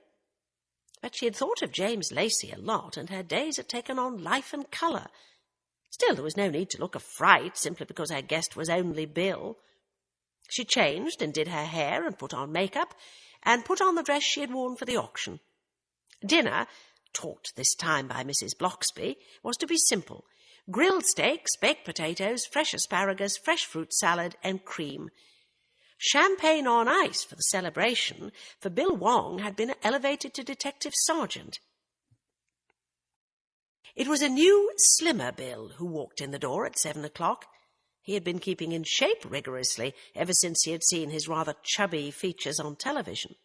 But she had thought of James Lacey a lot, and her days had taken on life and colour. Still, there was no need to look a fright simply because her guest was only Bill. She changed and did her hair and put on makeup, and put on the dress she had worn for the auction. Dinner, taught this time by Mrs. Bloxby, was to be simple. Grilled steaks, baked potatoes, fresh asparagus, fresh fruit salad, and cream. champagne on ice for the celebration, for Bill Wong had been elevated to detective sergeant. It was a new, slimmer Bill who walked in the door at 7 o'clock. He had been keeping in shape rigorously ever since he had seen his rather chubby features on television.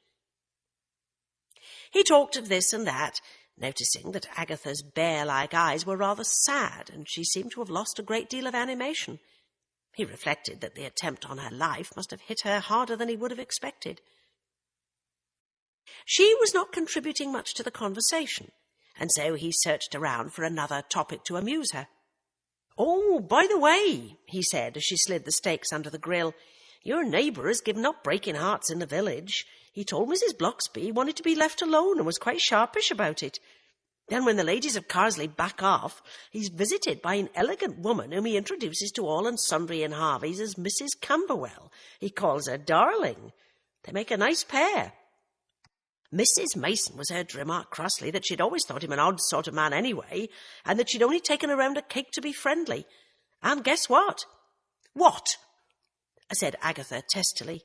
He talked of this and that, noticing that Agatha's bear-like eyes were rather sad, and she seemed to have lost a great deal of animation. He reflected that the attempt on her life must have hit her harder than he would have expected. She was not contributing much to the conversation, and so he searched around for another topic to amuse her. "Oh, by the way," he said as she slid the steaks under the grill, "your neighbour has given up breaking hearts in the village. He told Mrs. Bloxby he wanted to be left alone and was quite sharpish about it. Then when the ladies of Carsley back off, he's visited by an elegant woman whom he introduces to all and sundry in Harvey's as Mrs. Camberwell. He calls her darling. They make a nice pair. Mrs. Mason was heard to remark crossly that she'd always thought him an odd sort of man anyway, and that she'd only taken around a cake to be friendly. And guess what?" "What?" said Agatha testily.